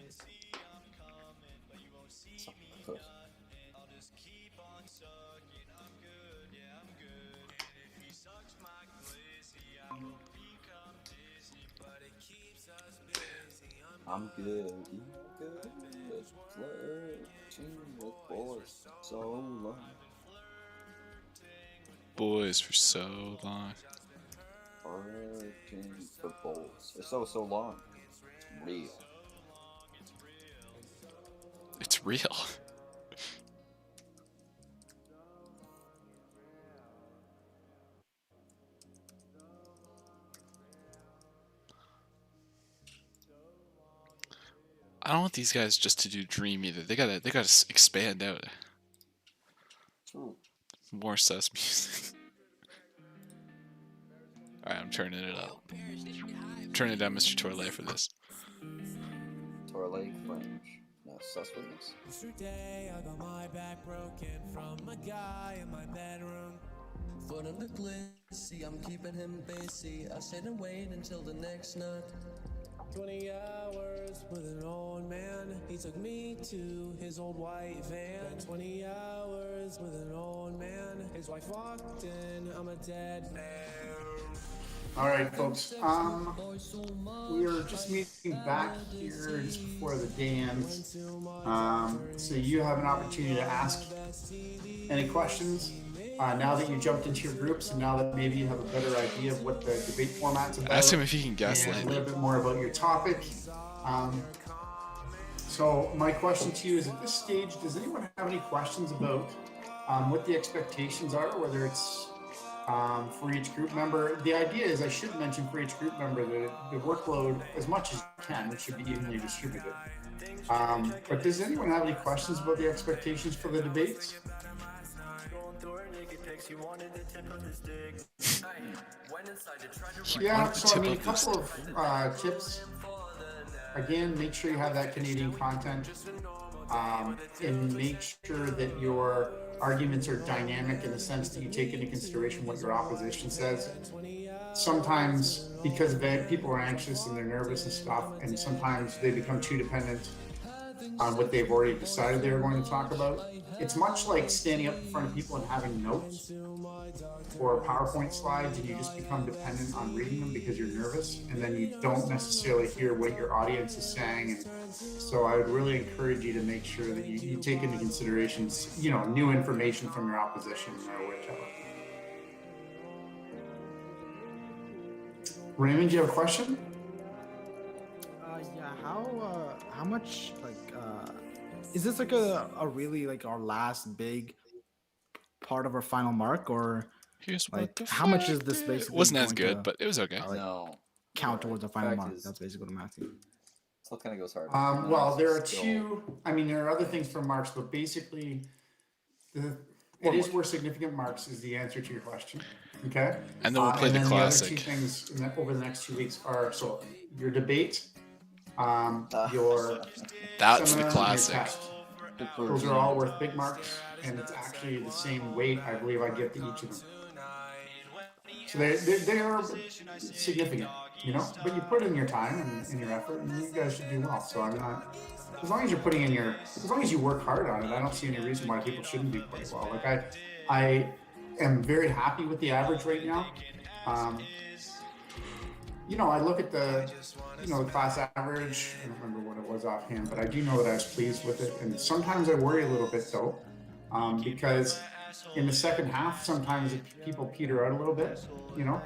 I'm good. Flirting with boys so long. Boys for so long. Flirting for boys for so long. It's real. It's real. I don't want these guys just to do Dream either. They gotta expand out. True. More sus music. Alright, I'm turning it up. Turning it down, Mr. Torlay, for this. Torlay French. No, sus witness. Yesterday I got my back broken from a guy in my bedroom. Foot on the glissy, I'm keeping him busy. I sit and wait until the next nut. 20 hours with an old man. He took me to his old white van. 20 hours with an old man. His wife walked in, I'm a dead man. All right, folks. We are just meeting back here just before the day ends. So you have an opportunity to ask any questions. Now that you jumped into your groups and now that maybe you have a better idea of what the debate format's about. Ask him if he can gaslight and a little bit more about your topic. So my question to you is, at this stage, does anyone have any questions about what the expectations are, whether it's for each group member? The idea is, I should mention for each group member that the workload, as much as you can, it should be evenly distributed. But does anyone have any questions about the expectations for the debates? Yeah, so I mean, a couple of tips. Again, make sure you have that Canadian content. and make sure that your arguments are dynamic in the sense that you take into consideration what your opposition says. Sometimes because people are anxious and they're nervous and stuff, and sometimes they become too dependent on what they've already decided they were going to talk about. It's much like standing up in front of people and having notes or PowerPoint slides, and you just become dependent on reading them because you're nervous, and then you don't necessarily hear what your audience is saying. And so I would really encourage you to make sure that you take into consideration, new information from your opposition or whichever. Raymond, do you have a question? Yeah. How much is this like a really like our last big part of our final mark, or here's like how much is this basically? It wasn't as going good, to, but it was okay. No. Count towards the final Fact mark. is- That's basically what I'm asking. Still kind of goes hard. Well, there are two. I mean, there are other things for marks, but basically, it is where significant marks is the answer to your question. Okay. And then we'll play the classic. The other two things over the next 2 weeks are your debate, your That's seminar, the classic. and your test. Those are all worth big marks, and it's actually the same weight I believe I give to each of them. So they are significant, but you put in your time and your effort, and you guys should do well. So I'm not, as long as you're putting in as long as you work hard on it, I don't see any reason why people shouldn't do quite well. Like I am very happy with the average right now. I look at the class average. I don't remember what it was offhand, but I do know that I was pleased with it. And sometimes I worry a little bit though, because in the second half, sometimes people peter out a little bit,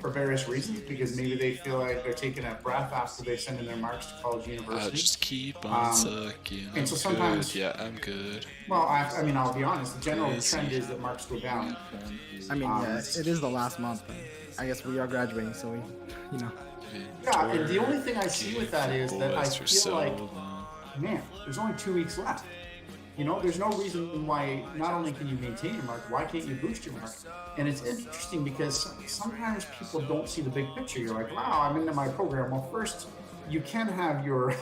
for various reasons, because maybe they feel like they're taking a breath after they send in their marks to college, university. Just keep on sucking. And so sometimes, good. Yeah, I'm good. Well, I mean, I'll be honest. The general trend is that marks go down. I mean, it is the last month. But I guess we are graduating, so we. Yeah, and the only thing I see with that is that I feel like, man, there's only 2 weeks left. There's no reason why not only can you maintain your mark, why can't you boost your mark? And it's interesting because sometimes people don't see the big picture. You're like, wow, I'm into my program. Well, first, you can have your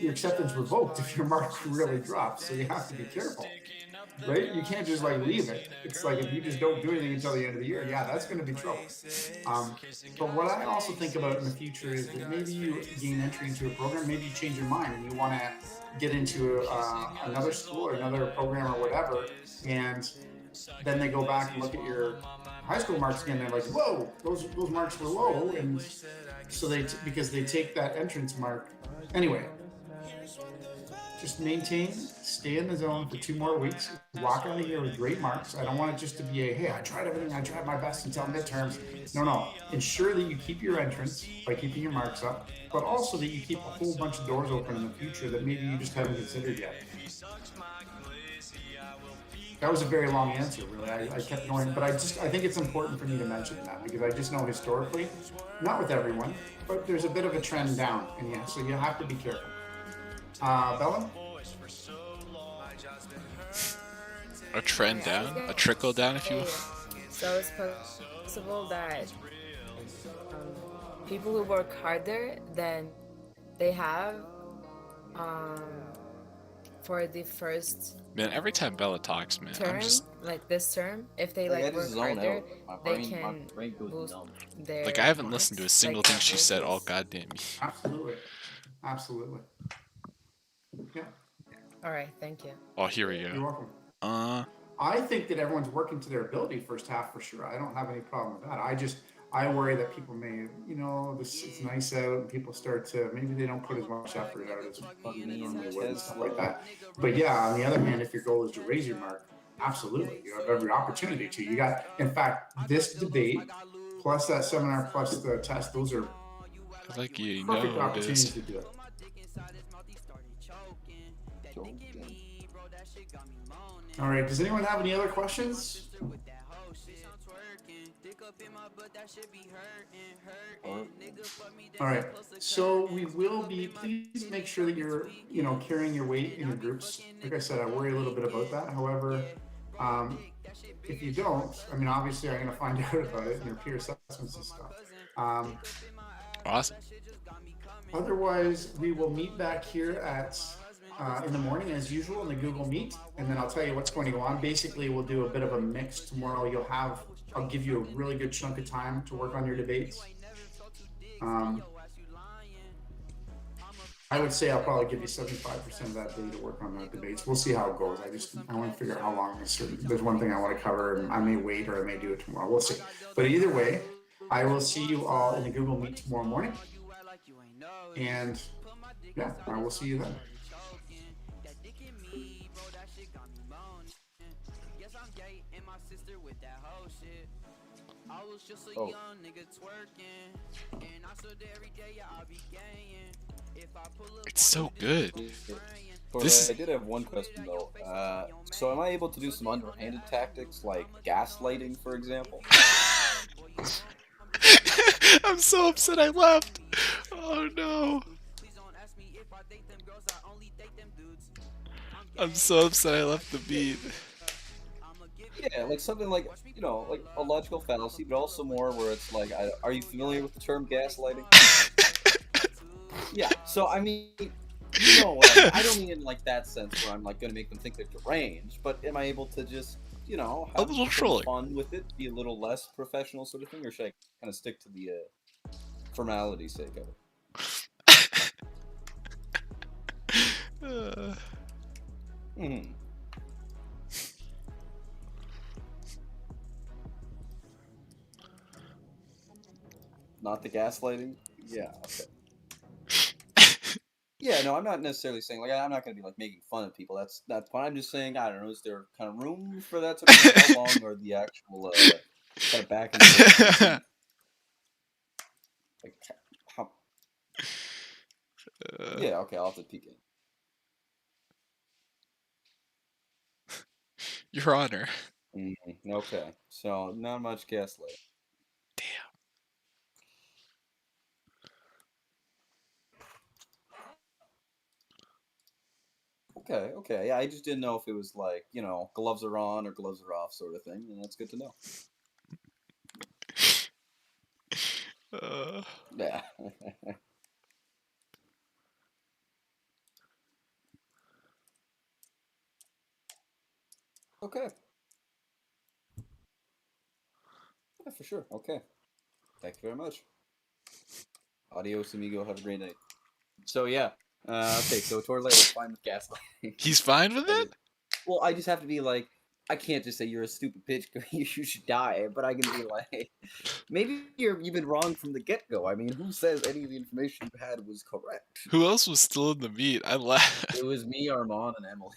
acceptance revoked if your mark really drops. So you have to be careful, right? You can't just leave it. It's like if you just don't do anything until the end of the year, that's going to be trouble. But what I also think about in the future is that maybe you gain entry into a program, maybe you change your mind and you want to get into another school or another program or whatever, and then they go back and look at your high school marks again. They're like, whoa, those marks were low, and so because they take that entrance mark. Anyway, just stay in the zone for 2 more weeks, walk out of here with great marks. I don't want it just to be hey, I tried everything, I tried my best until midterms. No. Ensure that you keep your entrance by keeping your marks up, but also that you keep a whole bunch of doors open in the future that maybe you just haven't considered yet. That was a very long answer, really. I kept going, but I think it's important for me to mention that because I just know historically, not with everyone, but there's a bit of a trend down, and so you have to be careful. Bella? A trend down? A trickle down, if you will? So it's possible that people who work harder than they have for the first Man, every time Bella talks, man, term, I'm just... like this term, if they I work just zone harder, out. they can boost their I haven't listened to a marks, single thing she said all goddamn year. Absolutely. Yeah. All right, thank you. Oh, here we go. You're welcome. I think that everyone's working to their ability first half for sure. I don't have any problem with that. I worry that people may, it's nice out and people start to, maybe they don't put as much effort out as they normally would and stuff like that. But yeah, on the other hand, if your goal is to raise your mark, absolutely. You have every opportunity to. You got, in fact, this debate plus that seminar plus the test, those are perfect opportunities to do it. All right, does anyone have any other questions? All right, so we will be, please make sure that you're, carrying your weight in your groups. Like I said, I worry a little bit about that. However, if you don't, obviously I'm going to find out about it in your peer assessments and stuff. Awesome. Otherwise, we will meet back here at in the morning as usual in the Google Meet, and then I'll tell you what's going to go on. Basically, we'll do a bit of a mix tomorrow. I'll give you a really good chunk of time to work on your debates. I would say I'll probably give you 75% of that day to work on the debates. We'll see how it goes. I want to figure out how long there's one thing I want to cover, and I may wait or I may do it tomorrow. We'll see. But either way, I will see you all in the Google Meet tomorrow morning. And yeah, I will see you then. Oh. It's so good. I did have one question though. So am I able to do some underhanded tactics like gaslighting, for example? I'm so upset I left. Oh no. I'm so upset I left the beat. Yeah, like something like, like a logical fallacy, but also more where it's like, are you familiar with the term gaslighting? Yeah, so I mean, what I mean. I don't mean in like that sense where I'm like going to make them think they're deranged, but am I able to just, have some fun with it, be a little less professional sort of thing, or should I kind of stick to the formality sake of it? Not the gaslighting? Yeah, okay. Yeah, no, I'm not necessarily saying, like, I'm not going to be, like, making fun of people. That's fine. I'm just saying, I don't know, is there kind of room for that sort of thing? How long are the actual, kind of back and forth? Like, how... Yeah, okay, I'll have to peek in. Your Honor. Okay, so not much gaslighting. Okay. Yeah, I just didn't know if it was like, gloves are on or gloves are off sort of thing, and that's good to know. Yeah. Okay. Yeah, for sure. Okay. Thank you very much. Adios, amigo. Have a great night. So, yeah. Okay, so Torlay is fine with gaslighting. He's fine with it? Well, I just have to be like, I can't just say you're a stupid bitch, you should die, but I can be like, maybe you've been wrong from the get-go. I mean, who says any of the information you had was correct? Who else was still in the meet? I laughed. It was me, Armand, and Emily.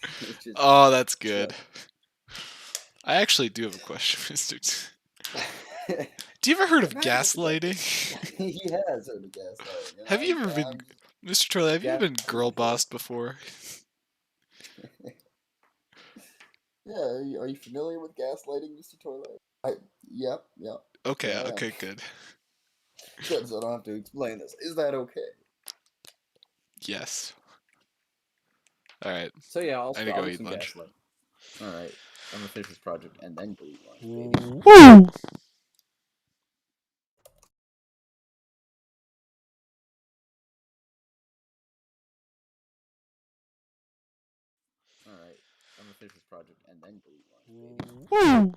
Oh, that's good. I actually do have a question, Mr. Do you ever heard of gaslighting? He has heard of gaslighting. Have you ever been, Mr. Trolley, have you been girl bossed before? Yeah, are you familiar with gaslighting, Mr. Toilet? Yep. Okay, Yeah, okay, good. Good, so I don't have to explain this. Is that okay? Yes. Alright. So yeah, I need to go eat lunch. Alright, I'm gonna finish this project and then go eat lunch, baby. Woo! Alright, I'm gonna finish this project and then go eat lunch, baby. Woo!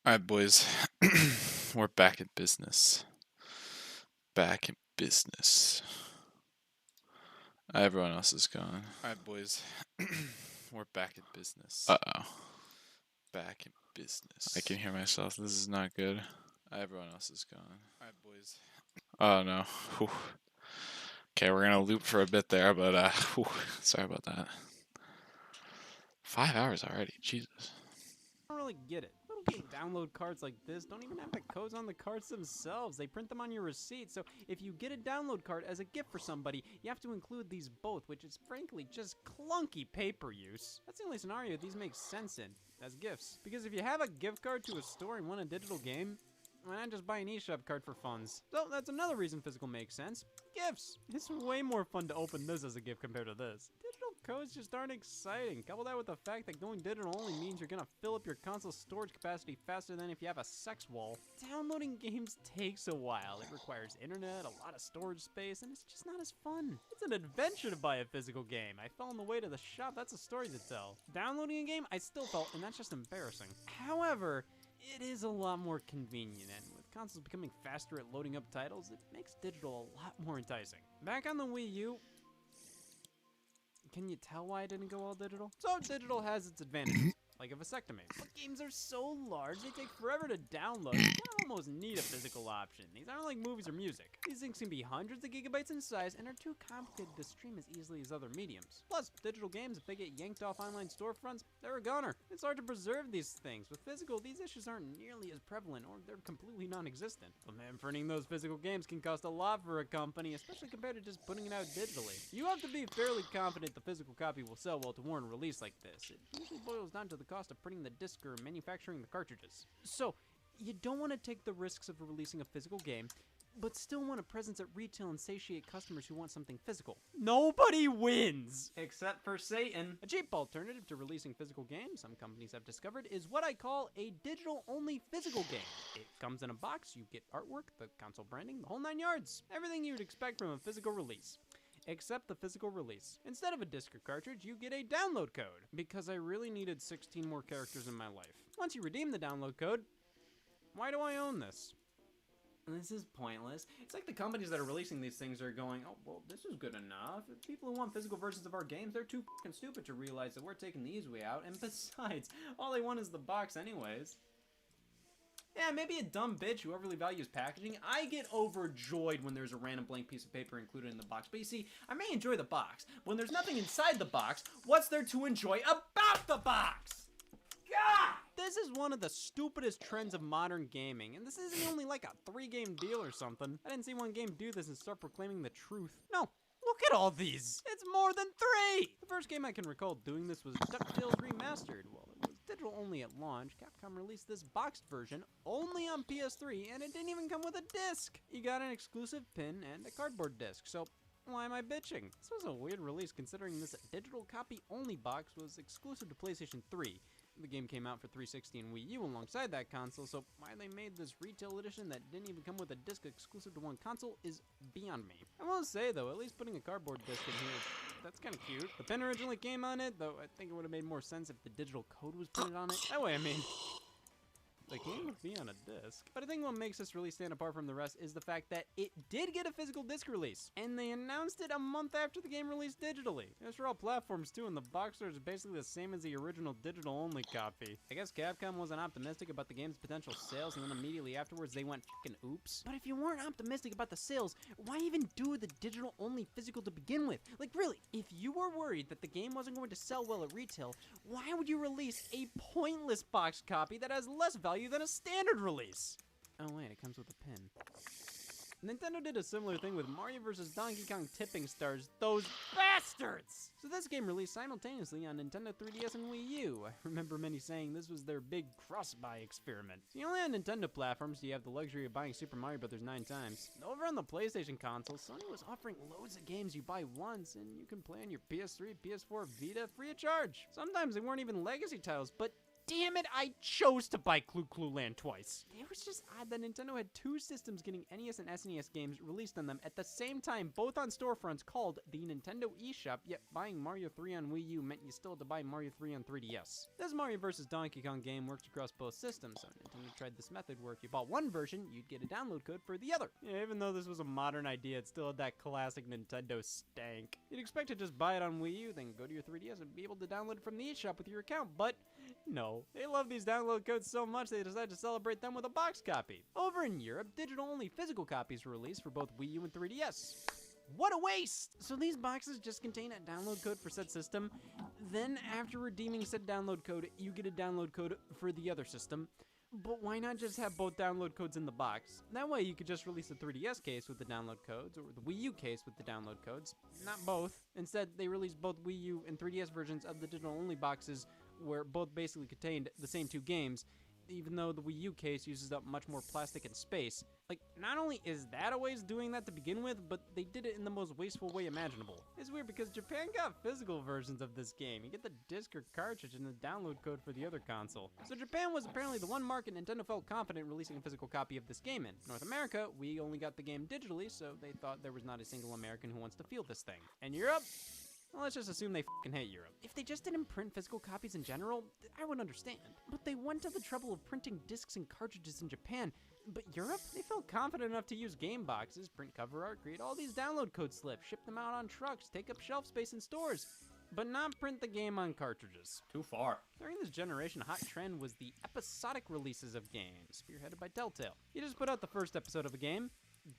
Alright, boys. We're back in business. Back in business. Everyone else is gone. Alright, boys. We're back in business. Uh-oh. Back in business. I can hear myself. This is not good. Everyone else is gone. Alright, boys. Oh, no. Whew. Okay, we're gonna loop for a bit there, but, whew. Sorry about that. 5 hours already. Jesus. I don't really get it. Little game download cards like this don't even have the codes on the cards themselves. They print them on your receipt. So if you get a download card as a gift for somebody, you have to include these both, which is frankly just clunky paper use. That's the only scenario these make sense in, as gifts. Because if you have a gift card to a store and want a digital game, why not just buy an eShop card for funds? So that's another reason physical makes sense. Gifts. It's way more fun to open this as a gift compared to this. Digital codes just aren't exciting. Couple that with the fact that going digital only means you're gonna fill up your console's storage capacity faster than if you have a sex wall. Downloading games takes a while. It requires internet, a lot of storage space, and it's just not as fun. It's an adventure to buy a physical game. I fell on the way to the shop, that's a story to tell. Downloading a game, I still felt, and that's just embarrassing. However, it is a lot more convenient, and with consoles becoming faster at loading up titles, it makes digital a lot more enticing. Back on the Wii U, can you tell why I didn't go all digital? So digital has its advantages, like a vasectomy. But games are so large, they take forever to download. You kind of almost need a physical option. These aren't like movies or music. These things can be hundreds of gigabytes in size and are too complicated to stream as easily as other mediums. Plus, digital games, if they get yanked off online storefronts, they're a goner. It's hard to preserve these things. With physical, these issues aren't nearly as prevalent, or they're completely non-existent. But man, printing those physical games can cost a lot for a company, especially compared to just putting it out digitally. You have to be fairly confident the physical copy will sell well to warrant a release like this. It usually boils down to the cost of printing the disc or manufacturing the cartridges. So, you don't want to take the risks of releasing a physical game, but still want a presence at retail and satiate customers who want something physical. Nobody wins! Except for Satan. A cheap alternative to releasing physical games, some companies have discovered, is what I call a digital-only physical game. It comes in a box, you get artwork, the console branding, the whole 9 yards. Everything you'd expect from a physical release. Except the physical release. Instead of a disc or cartridge, you get a download code, because I really needed 16 more characters in my life. Once you redeem the download code, why do I own this? This is pointless. It's like the companies that are releasing these things are going, oh, well, this is good enough. If people who want physical versions of our games, they're too fucking stupid to realize that we're taking the easy way out, and besides, all they want is the box anyways. Yeah, maybe a dumb bitch who overly values packaging. I get overjoyed when there's a random blank piece of paper included in the box. But you see, I may enjoy the box. When there's nothing inside the box, what's there to enjoy about the box? God! This is one of the stupidest trends of modern gaming, and this isn't only like a 3-game deal or something. I didn't see one game do this and start proclaiming the truth. No. Look at all these! It's more than 3! The first game I can recall doing this was DuckTales Remastered. Well, it was digital only at launch. Capcom released this boxed version only on PS3, and it didn't even come with a disc. You got an exclusive pin and a cardboard disc, so why am I bitching? This was a weird release considering this digital copy only box was exclusive to PlayStation 3. The game came out for 360 and Wii U alongside that console, so why they made this retail edition that didn't even come with a disc exclusive to one console is beyond me. I will say though, at least putting a cardboard disc in here, that's kind of cute. The pen originally came on it, though I think it would have made more sense if the digital code was printed on it. That way, I mean, the game would be on a disc. But I think what makes this really stand apart from the rest is the fact that it did get a physical disc release, and they announced it a month after the game released digitally. It was for all platforms too, and the box art is basically the same as the original digital-only copy. I guess Capcom wasn't optimistic about the game's potential sales, and then immediately afterwards they went fucking oops. But if you weren't optimistic about the sales, why even do the digital-only physical to begin with? Like really, if you were worried that the game wasn't going to sell well at retail, why would you release a pointless box copy that has less value than a standard release? Oh wait, it comes with a pin. Nintendo did a similar thing with Mario vs. Donkey Kong Tipping Stars, those bastards! So this game released simultaneously on Nintendo 3DS and Wii U. I remember many saying this was their big cross-buy experiment. See, only on Nintendo platforms do you have the luxury of buying Super Mario Bros. 9 times. Over on the PlayStation console, Sony was offering loads of games you buy once and you can play on your PS3, PS4, Vita free of charge. Sometimes they weren't even legacy titles, but damn it, I chose to buy Clue Clue Land twice. It was just odd that Nintendo had two systems getting NES and SNES games released on them at the same time, both on storefronts called the Nintendo eShop, yet buying Mario 3 on Wii U meant you still had to buy Mario 3 on 3DS. This Mario vs. Donkey Kong game works across both systems, so Nintendo tried this method where if you bought one version, you'd get a download code for the other. Yeah, even though this was a modern idea, it still had that classic Nintendo stank. You'd expect to just buy it on Wii U, then go to your 3DS and be able to download it from the eShop with your account, but no. They love these download codes so much they decided to celebrate them with a box copy. Over in Europe, digital-only physical copies were released for both Wii U and 3DS. What a waste! So these boxes just contain a download code for said system, then after redeeming said download code, you get a download code for the other system. But why not just have both download codes in the box? That way you could just release the 3DS case with the download codes, or the Wii U case with the download codes. Not both. Instead, they released both Wii U and 3DS versions of the digital-only boxes, where both basically contained the same two games, even though the Wii U case uses up much more plastic and space. Like, not only is that a waste doing that to begin with, but they did it in the most wasteful way imaginable. It's weird because Japan got physical versions of this game. You get the disc or cartridge and the download code for the other console. So Japan was apparently the one market Nintendo felt confident releasing a physical copy of this game in. North America, we only got the game digitally, so they thought there was not a single American who wants to feel this thing. And Europe? Well, let's just assume they f***ing hate Europe. If they just didn't print physical copies in general, I would understand. But they went to the trouble of printing discs and cartridges in Japan. But Europe? They felt confident enough to use game boxes, print cover art, create all these download code slips, ship them out on trucks, take up shelf space in stores, but not print the game on cartridges. Too far. During this generation, a hot trend was the episodic releases of games, spearheaded by Telltale. You just put out the first episode of a game,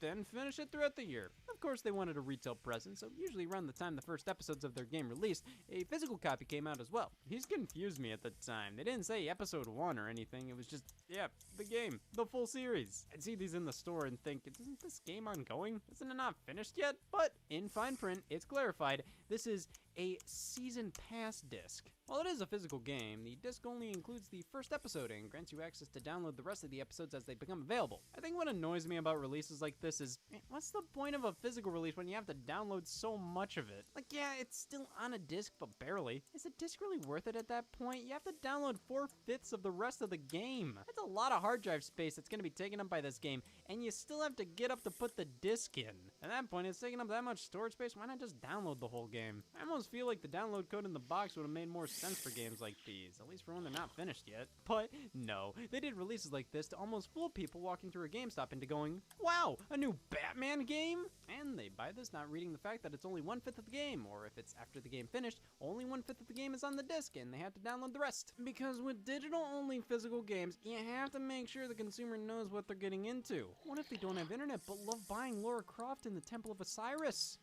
then finish it throughout the year. Of course, they wanted a retail presence, so usually around the time the first episodes of their game released, a physical copy came out as well. These confused me at the time. They didn't say episode 1 or anything, it was just, yeah, the game, the full series. I'd see these in the store and think, isn't this game ongoing? Isn't it not finished yet? But in fine print, it's clarified, this is a season pass disc. While it is a physical game, the disc only includes the first episode and grants you access to download the rest of the episodes as they become available. I think what annoys me about releases like this is, what's the point of a physical release when you have to download so much of it? Like, yeah, it's still on a disc, but barely. Is a disc really worth it at that point? You have to download 4/5 of the rest of the game. That's a lot of hard drive space that's going to be taken up by this game, and you still have to get up to put the disc in. At that point, it's taking up that much storage space, why not just download the whole game? I almost feel like the download code in the box would have made more sense for games like these, at least for when they're not finished yet. But no, they did releases like this to almost fool people walking through a GameStop into going, wow, a new Batman game? And they buy this not reading the fact that it's only 1/5 of the game, or if it's after the game finished, only 1/5 of the game is on the disc and they had to download the rest. Because with digital only physical games, you have to make sure the consumer knows what they're getting into. What if they don't have internet but love buying Lara Croft in the Temple of Osiris?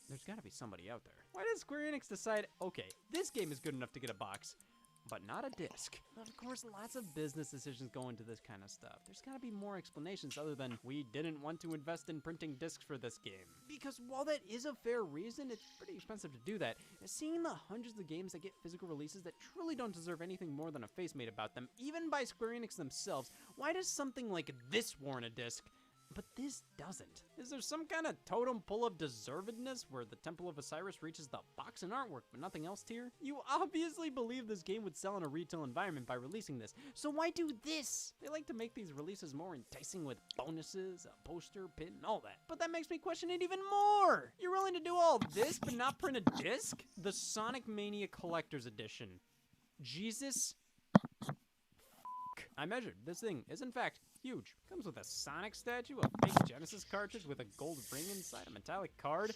There's gotta be somebody out there. Why did Square Enix decide, okay, this game is good enough to get a box, but not a disc? Of course, lots of business decisions go into this kind of stuff. There's gotta be more explanations other than, we didn't want to invest in printing discs for this game. Because while that is a fair reason, it's pretty expensive to do that. Seeing the hundreds of games that get physical releases that truly don't deserve anything more than a face made about them, even by Square Enix themselves, why does something like this warrant a disc, but this doesn't? Is there some kind of totem pole of deservedness where the Temple of Osiris reaches the box and artwork but nothing else tier? You obviously believe this game would sell in a retail environment by releasing this, so why do this? They like to make these releases more enticing with bonuses, a poster, pin, and all that. But that makes me question it even more! You're willing to do all this but not print a disc? The Sonic Mania Collector's Edition. Jesus. I measured. This thing is in fact huge. Comes with a Sonic statue, a big Genesis cartridge with a gold ring inside, a metallic card,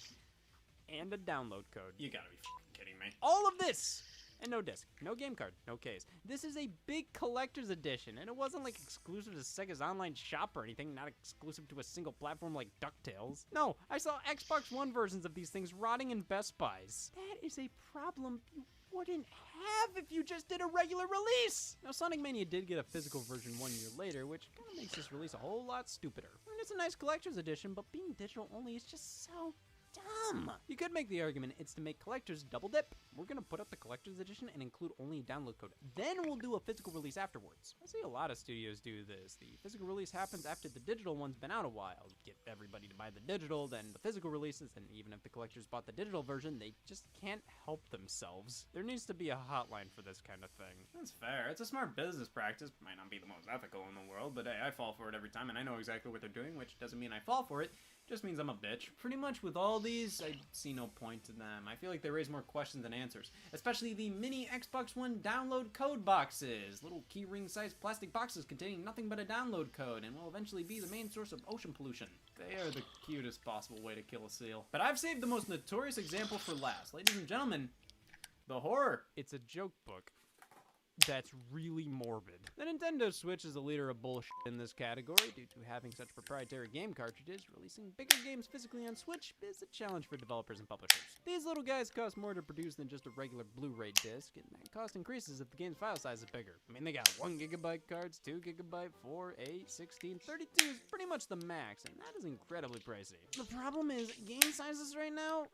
and a download code. You gotta be f***ing kidding me. All of this! And no disc, no game card, no case. This is a big collector's edition, and it wasn't like exclusive to Sega's online shop or anything, not exclusive to a single platform like DuckTales. No, I saw Xbox One versions of these things rotting in Best Buys. That is a problem you wouldn't have if you just did a regular release. Now, Sonic Mania did get a physical version 1 year later, which kind of makes this release a whole lot stupider. I mean, it's a nice collector's edition, but being digital only is just so dumb. You could make the argument it's to make collectors double dip. We're gonna put up the collector's edition and include only a download code. Then we'll do a physical release afterwards. I see a lot of studios do this. The physical release happens after the digital one's been out a while. Get everybody to buy the digital, then the physical releases, and even if the collectors bought the digital version, they just can't help themselves. There needs to be a hotline for this kind of thing. That's fair. It's a smart business practice. Might not be the most ethical in the world, but hey, I fall for it every time, and I know exactly what they're doing, which doesn't mean I fall for it. Just means I'm a bitch. Pretty much with all these, I see no point to them. I feel like they raise more questions than answers. Especially the mini Xbox One download code boxes. Little keyring-sized plastic boxes containing nothing but a download code and will eventually be the main source of ocean pollution. They are the cutest possible way to kill a seal. But I've saved the most notorious example for last. Ladies and gentlemen, the horror. It's a joke book. That's really morbid. The Nintendo Switch is the leader of bullshit in this category due to having such proprietary game cartridges. Releasing bigger games physically on Switch is a challenge for developers and publishers. These little guys cost more to produce than just a regular Blu-ray disc, and that cost increases if the game's file size is bigger. I mean, they got 1 GB cards, 2 GB, 4, 8, 16, 32 is pretty much the max, and that is incredibly pricey. The problem is, game sizes right now,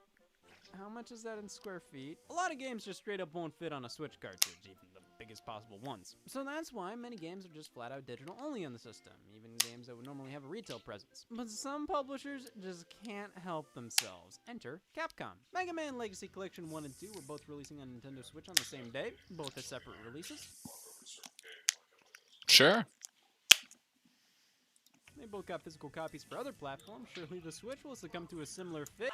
how much is that in square feet? A lot of games just straight up won't fit on a Switch cartridge, even the biggest possible ones. So that's why many games are just flat out digital only on the system, even games that would normally have a retail presence. But some publishers just can't help themselves. Enter Capcom. Mega Man Legacy Collection 1 and 2 were both releasing on Nintendo Switch on the same day. Both are separate releases. Sure. They both got physical copies for other platforms. Surely the Switch will succumb to a similar fate.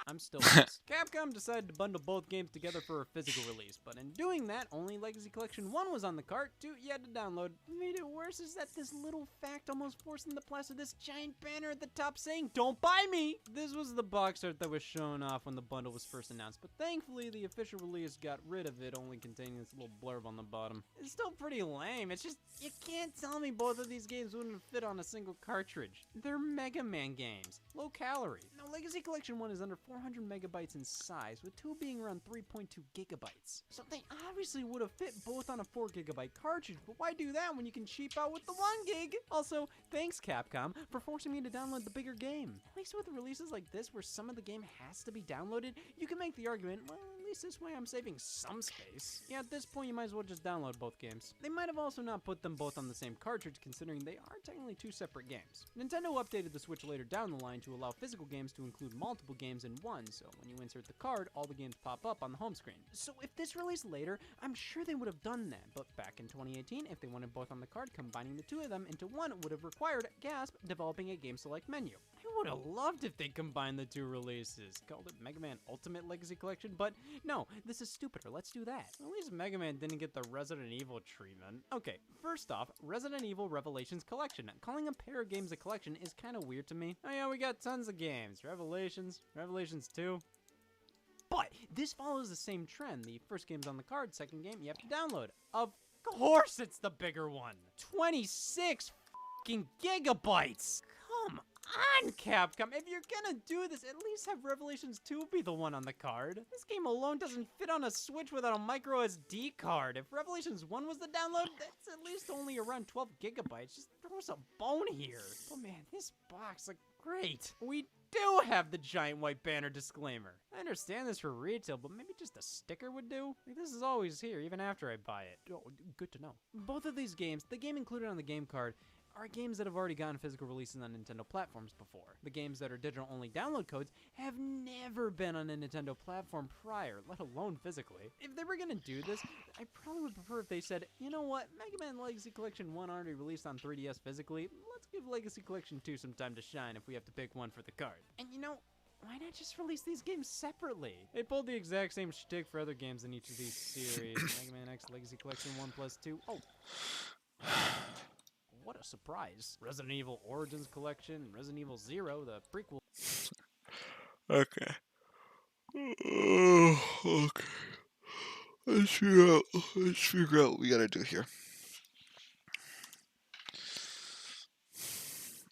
I'm still pissed. Capcom decided to bundle both games together for a physical release, but in doing that, only Legacy Collection 1 was on the cart, 2 you had to download. What made it worse is that this little fact almost forced them to plaster this giant banner at the top saying, "Don't buy me!" This was the box art that was shown off when the bundle was first announced, but thankfully the official release got rid of it, only containing this little blurb on the bottom. It's still pretty lame. It's just, you can't tell me both of these games wouldn't fit on a single cartridge. They're Mega Man games. Low calorie. Now, Legacy Collection 1 is under 400 megabytes in size, with 2 being around 3.2 gigabytes. So they obviously would have fit both on a 4 gigabyte cartridge, but why do that when you can cheap out with the 1 gig? Also, thanks Capcom for forcing me to download the bigger game. At least with releases like this where some of the game has to be downloaded, you can make the argument, well, at least this way I'm saving some space. Yeah, at this point you might as well just download both games. They might have also not put them both on the same cartridge, considering they are technically 2 separate games. Nintendo updated the Switch later down the line to allow physical games to include multiple games in one, so when you insert the card, all the games pop up on the home screen. So if this released later, I'm sure they would have done that, but back in 2018, if they wanted both on the card, combining the 2 of them into one would have required, gasp, developing a game select menu. I would have loved if they combined the 2 releases, called it Mega Man Ultimate Legacy Collection, but no, this is stupider, let's do that. At least Mega Man didn't get the Resident Evil treatment. Okay, first off, Resident Evil Revelations Collection. Calling a pair of games a collection is kind of weird to me. Oh yeah, we got tons of games. Revelations 2. But this follows the same trend. The first game's on the card, second game you have to download. Of course it's the bigger one. 26 fucking gigabytes. Come on, Capcom. If you're gonna do this, at least have Revelations 2 be the one on the card. This game alone doesn't fit on a Switch without a micro SD card. If Revelations 1 was the download, that's at least only around 12 gigabytes. Just throw us a bone here. Oh man, this box looks great. We do have the giant white banner disclaimer. I understand this for retail, but maybe just a sticker would do? Like, this is always here, even after I buy it. Oh, good to know. Both of these games, the game included on the game card, are games that have already gotten physical releases on Nintendo platforms before. The games that are digital-only download codes have never been on a Nintendo platform prior, let alone physically. If they were gonna do this, I probably would prefer if they said, you know what, Mega Man Legacy Collection 1 already released on 3DS physically, let's give Legacy Collection 2 some time to shine if we have to pick one for the card. And you know, why not just release these games separately? They pulled the exact same shtick for other games in each of these series. Mega Man X Legacy Collection 1+2. Oh. What a surprise. Resident Evil Origins Collection, Resident Evil 0, the prequel. Okay. Okay. Let's figure out what we gotta do here.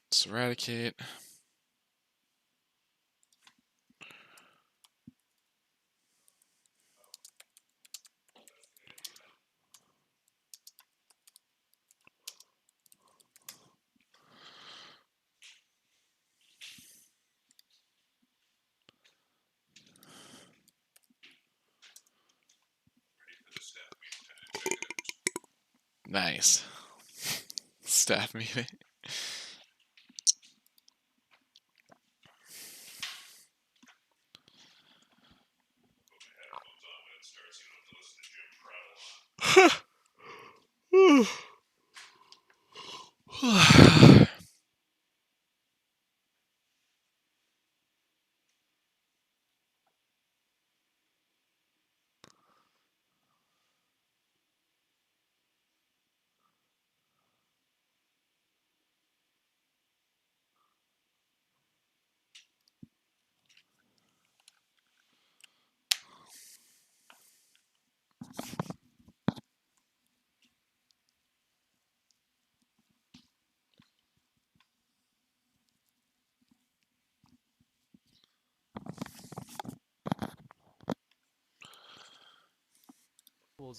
Let's eradicate. Nice. Staff meeting.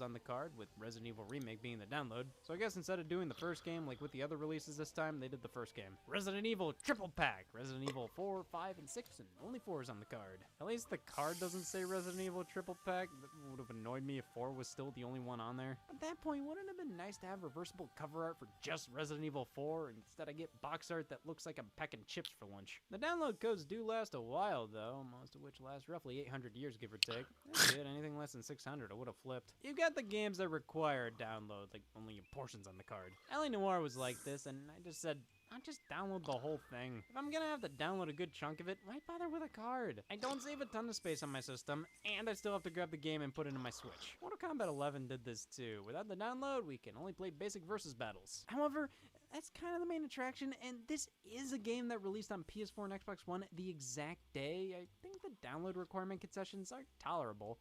On the card, with Resident Evil Remake being the download. So I guess instead of doing the first game like with the other releases this time, they did the first game. Resident Evil Triple Pack, Resident Evil 4, 5, and 6, and only 4 is on the card. At least the card doesn't say Resident Evil Triple Pack. That would have annoyed me if 4 was still the only one on there. At that point, wouldn't it have been nice to have reversible cover art for just Resident Evil 4, and instead I get box art that looks like I'm packing chips for lunch? The download codes do last a while though, most of which last roughly 800 years give or take. That's good, anything less than 600 I would have flipped. You've got the games that require download, like only portions on the card. LA Noire was like this, and I just said, I'll just download the whole thing. If I'm gonna have to download a good chunk of it, why bother with a card? I don't save a ton of space on my system, and I still have to grab the game and put it in my Switch. Mortal Kombat 11 did this too. Without the download, we can only play basic versus battles. However, that's kind of the main attraction, and this is a game that released on PS4 and Xbox One the exact day. I think the download requirement concessions are tolerable.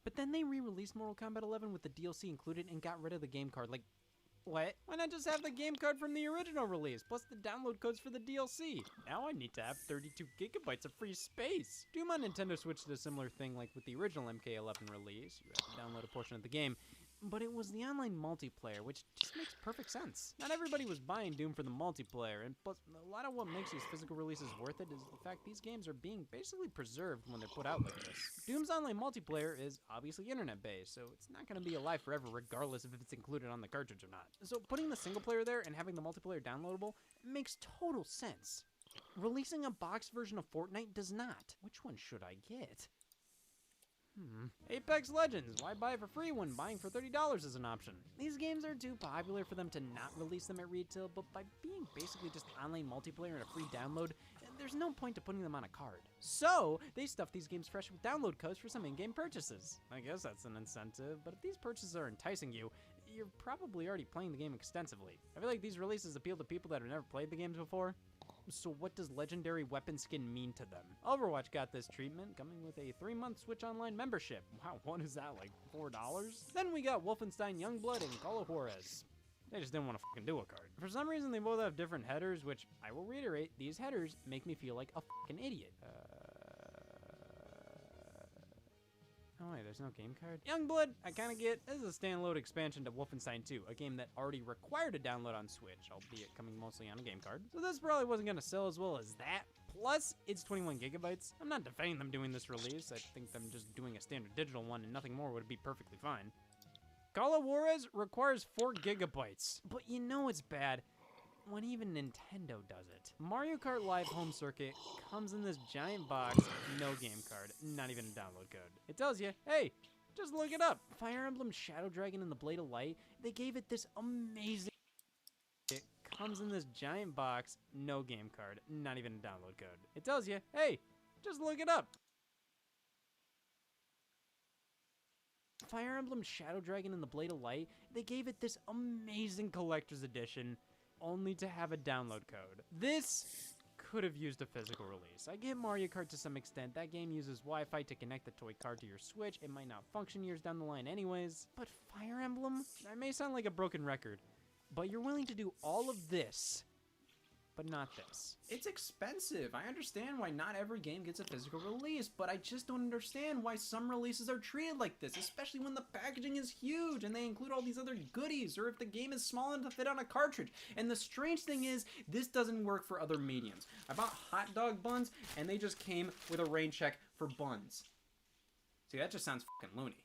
But then they re-released Mortal Kombat 11 with the DLC included and got rid of the game card. Like, what? Why not just have the game card from the original release, plus the download codes for the DLC? Now I need to have 32 gigabytes of free space. Doom on Nintendo Switch did a similar thing like with the original MK11 release. You had to download a portion of the game. But it was the online multiplayer, which just makes perfect sense. Not everybody was buying Doom for the multiplayer, and plus, a lot of what makes these physical releases worth it is the fact these games are being basically preserved when they're put out like this. Doom's online multiplayer is obviously internet-based, so it's not going to be alive forever regardless if it's included on the cartridge or not. So putting the single player there and having the multiplayer downloadable makes total sense. Releasing a box version of Fortnite does not. Which one should I get? Apex Legends, why buy it for free when buying for $30 is an option? These games are too popular for them to not release them at retail, but by being basically just online multiplayer and a free download, there's no point to putting them on a card. So, they stuff these games fresh with download codes for some in-game purchases. I guess that's an incentive, but if these purchases are enticing you, you're probably already playing the game extensively. I feel like these releases appeal to people that have never played the games before. So what does legendary weapon skin mean to them? Overwatch got this treatment, coming with a 3-month Switch Online membership. Wow, what is that, like $4? Then we got Wolfenstein Youngblood and Call of Juarez. They just didn't want to fucking do a card. For some reason, they both have different headers, which I will reiterate, these headers make me feel like a fucking idiot. Oh wait, there's no game card? Youngblood, I kinda get. This is a standalone expansion to Wolfenstein 2, a game that already required a download on Switch, albeit coming mostly on a game card. So this probably wasn't gonna sell as well as that. Plus, it's 21 gigabytes. I'm not defending them doing this release. I think them just doing a standard digital one and nothing more would be perfectly fine. Call of Juarez requires 4 gigabytes. But you know it's bad when even Nintendo does it. Mario Kart Live Home Circuit comes in this giant box, no game card, not even a download code. It tells you, hey, just look it up. Fire Emblem Shadow Dragon and the Blade of Light, they gave it this amazing... It comes in this giant box, no game card, not even a download code. It tells you, hey, just look it up. Fire Emblem Shadow Dragon and the Blade of Light, they gave it this amazing collector's edition, only to have a download code. This could have used a physical release. I get Mario Kart to some extent. That game uses Wi-Fi to connect the toy card to your Switch. It might not function years down the line anyways. But Fire Emblem? I may sound like a broken record, but you're willing to do all of this, but not this. It's expensive. I understand why not every game gets a physical release, but I just don't understand why some releases are treated like this, especially when the packaging is huge and they include all these other goodies, or if the game is small enough to fit on a cartridge. And the strange thing is, this doesn't work for other mediums. I bought hot dog buns, and they just came with a rain check for buns. See, that just sounds fucking loony.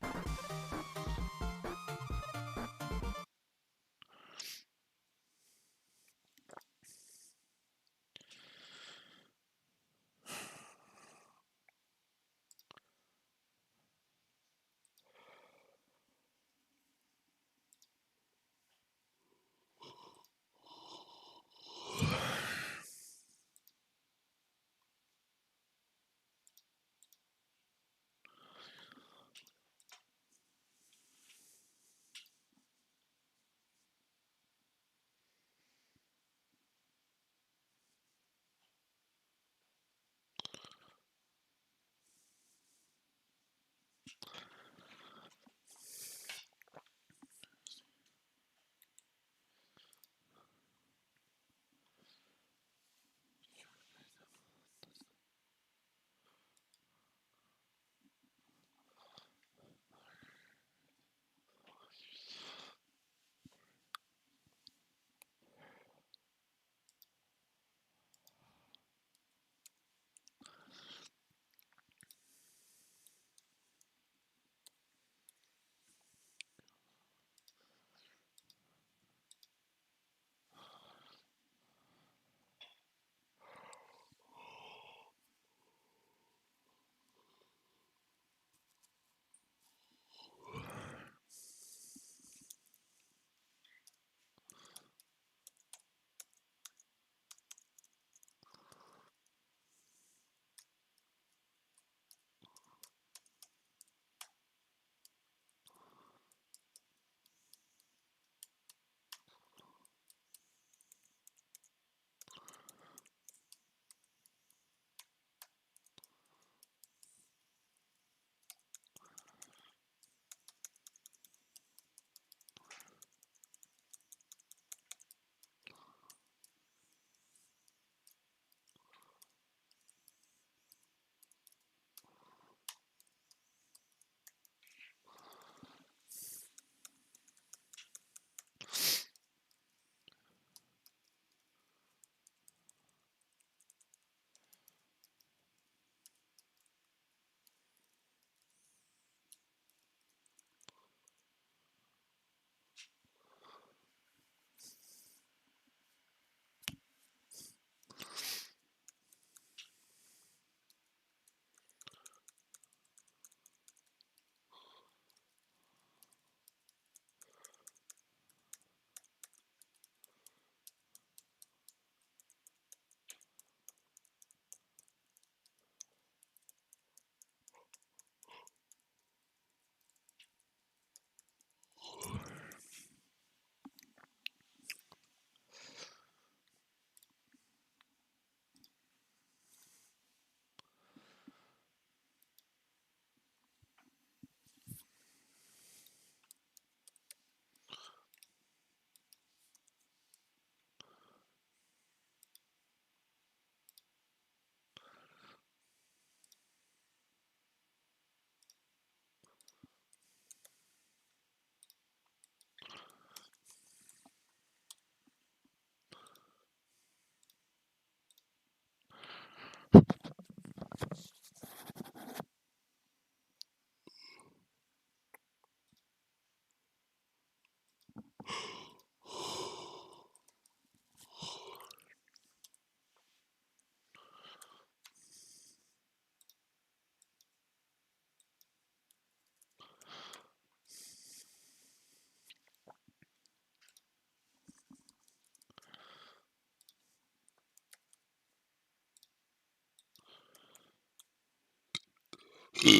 Give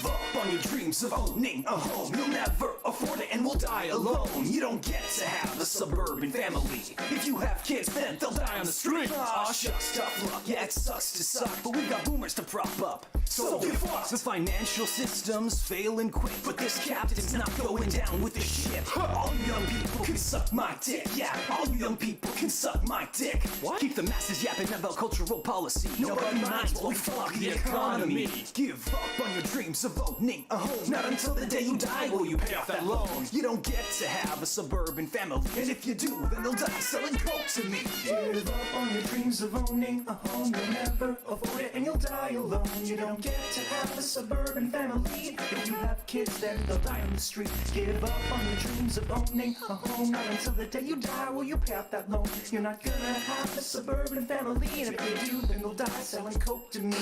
up on your dreams of owning a home. You'll never afford it and will die alone. You don't get to have a suburban family. If you have kids, then they'll die on the street. Aw, shucks, tough luck. Yeah, it sucks to suck, but we got boomers to prop up. So give up. The financial system's failing quick, but this captain's not going down with the ship. All you young people can suck my dick. Yeah, all you young people can suck my dick. What? Keep the masses yapping about cultural policy. Nobody minds while we fuck the economy. Give up on your dreams of owning a home. Not until the day you die will you pay off that loan. You don't get to have a suburban family, and if you do, then they'll die selling coke to me. Give up on your dreams of owning a home. You'll never afford it and you'll die alone. You don't get to have a suburban family. If you have kids, then they'll die on the street. Give up on your dreams of owning a home. Not until the day you die will you pay off that loan. You're not gonna have a suburban family, and if you do, then they'll die selling coke to me.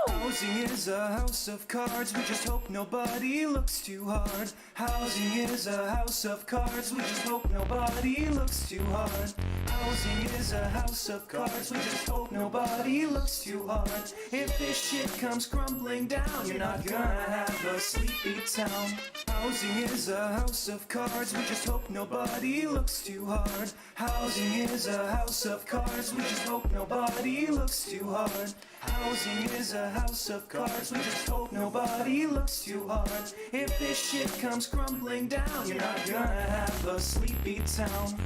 Housing is a house of cards. We just hope nobody looks too hard. Housing is a house of cards. We just hope nobody looks too hard. Housing is a house of cards. We just hope nobody looks too hard. If this shit comes crumbling down, you're not gonna have a sleepy town. Housing is a house of cards. We just hope nobody looks too hard. Housing is a house of cards. We just hope nobody looks too hard. Housing is a house of cards. We just hope nobody looks too hard. If this shit comes crumbling down, you're not gonna have a sleepy town.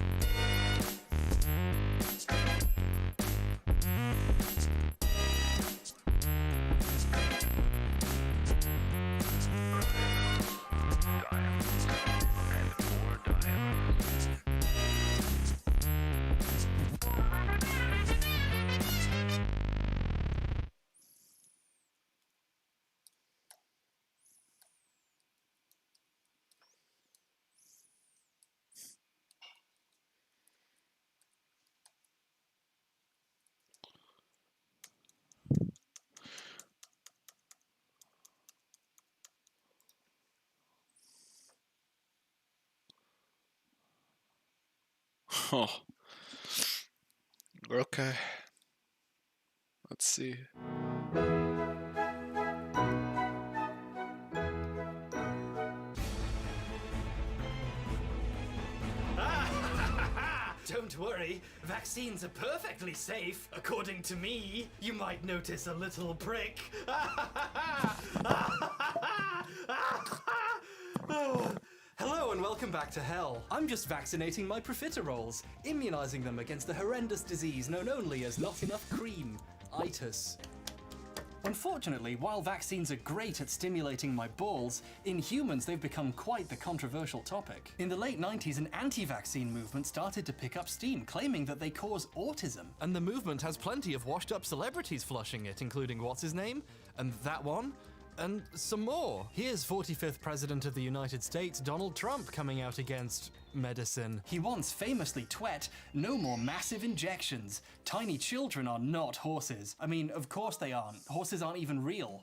Oh. Okay. Let's see. Don't worry, vaccines are perfectly safe, according to me. You might notice a little prick. Hello and welcome back to hell. I'm just vaccinating my profiteroles, immunizing them against the horrendous disease known only as not enough cream, itis. Unfortunately, while vaccines are great at stimulating my balls, in humans they've become quite the controversial topic. In the late 90s, an anti-vaccine movement started to pick up steam, claiming that they cause autism. And the movement has plenty of washed-up celebrities flushing it, including what's-his-name, and that one, and some more. Here's 45th President of the United States, Donald Trump, coming out against medicine. He once famously tweet, "No more massive injections. Tiny children are not horses." I mean, of course they aren't. Horses aren't even real.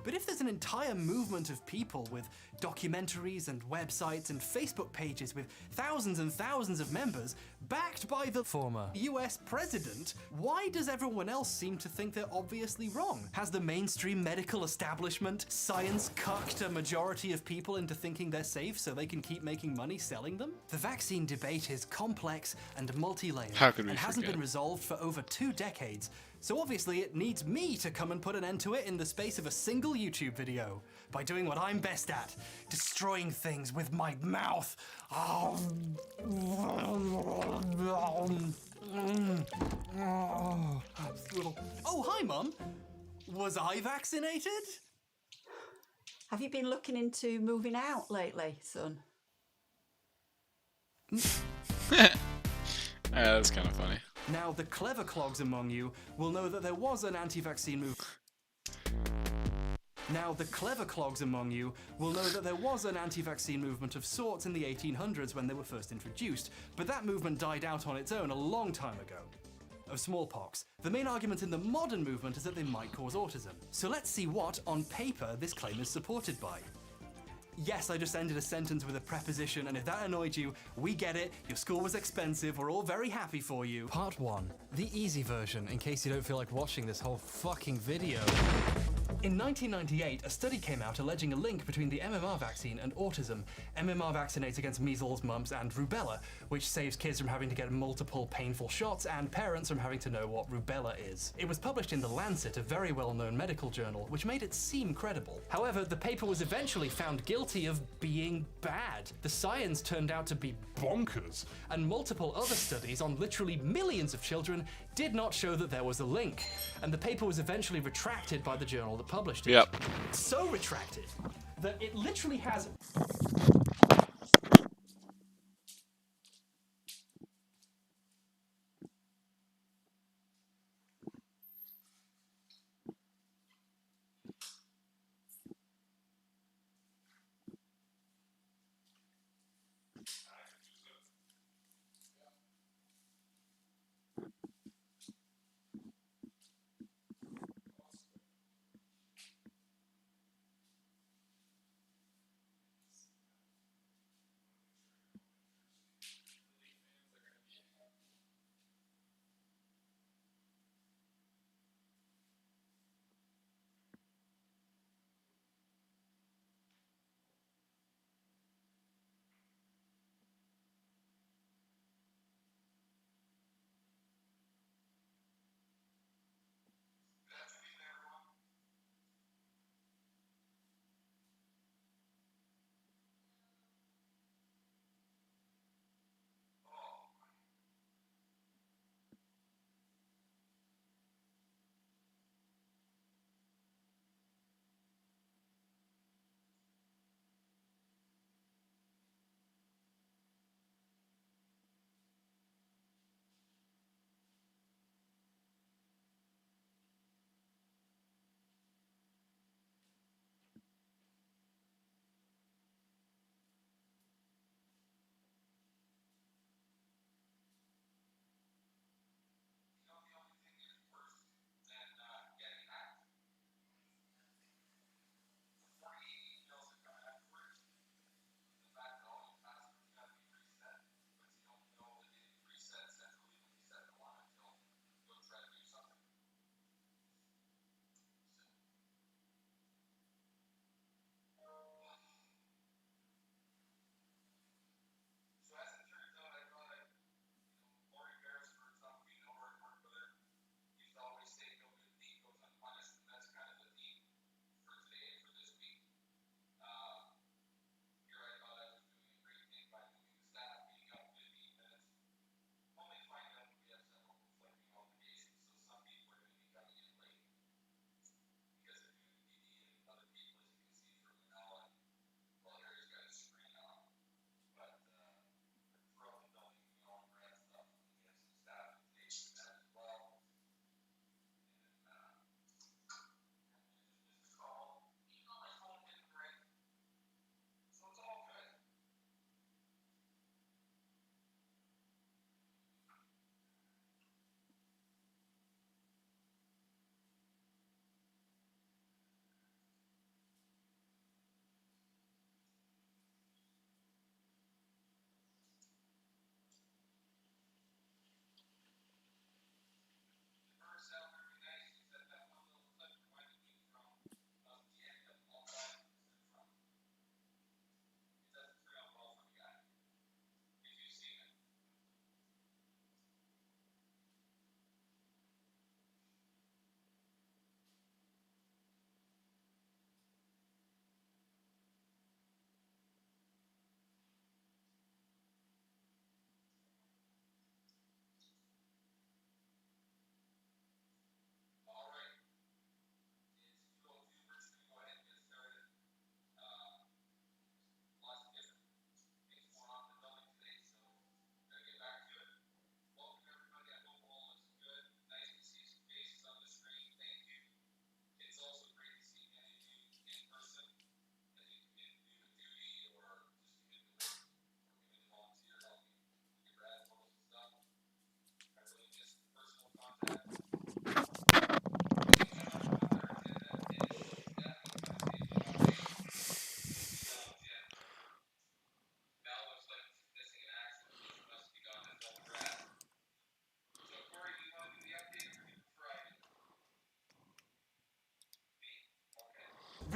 But if there's an entire movement of people with documentaries and websites and Facebook pages with thousands and thousands of members backed by the former US president, why does everyone else seem to think they're obviously wrong? Has the mainstream medical establishment science cucked a majority of people into thinking they're safe so they can keep making money selling them? The vaccine debate is complex and multi-layered How could we and hasn't forget? been resolved for over 2 decades. So obviously it needs me to come and put an end to it in the space of a single YouTube video by doing what I'm best at, destroying things with my mouth. Oh, hi, Mum. Was I vaccinated? Have you been looking into moving out lately, son? That's kind of funny. Now, the clever clogs among you will know that there was an anti-vaccine movement. Of sorts in the 1800s when they were first introduced, but that movement died out on its own a long time ago. Of smallpox. The main argument in the modern movement is that they might cause autism. So let's see what, on paper, this claim is supported by. Yes, I just ended a sentence with a preposition, and if that annoyed you, we get it. Your school was expensive. We're all very happy for you. Part 1. The easy version, in case you don't feel like watching this whole fucking video. In 1998, a study came out alleging a link between the MMR vaccine and autism. MMR vaccinates against measles, mumps, and rubella, which saves kids from having to get multiple painful shots and parents from having to know what rubella is. It was published in The Lancet, a very well-known medical journal, which made it seem credible. However, the paper was eventually found guilty of being bad. The science turned out to be bonkers, and multiple other studies on literally millions of children did not show that there was a link, and the paper was eventually retracted by the journal that published it. Yep. So retracted that it literally has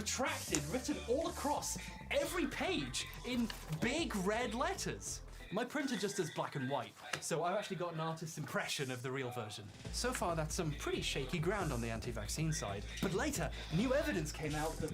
retracted, written all across every page in big red letters. My printer just does black and white, so I've actually got an artist's impression of the real version. So far, that's some pretty shaky ground on the anti-vaccine side. But later, new evidence came out that...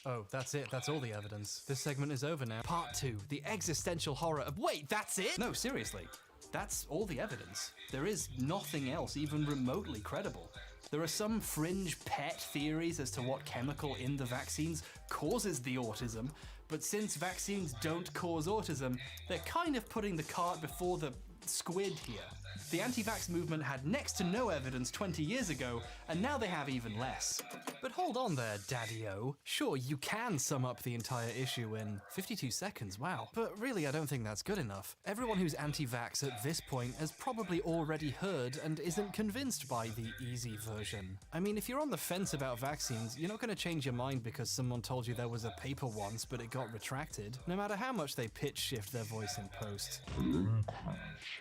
Oh, that's it. That's all the evidence. This segment is over now. Part 2, the existential horror of... Wait, that's it? No, seriously. That's all the evidence. There is nothing else even remotely credible. There are some fringe pet theories as to what chemical in the vaccines causes the autism, but since vaccines don't cause autism, they're kind of putting the cart before the squid here. The anti-vax movement had next to no evidence 20 years ago, and now they have even less. But hold on there, Daddy-O. Sure, you can sum up the entire issue in 52 seconds, wow. But really, I don't think that's good enough. Everyone who's anti-vax at this point has probably already heard and isn't convinced by the easy version. I mean, if you're on the fence about vaccines, you're not going to change your mind because someone told you there was a paper once, but it got retracted, no matter how much they pitch shift their voice in post.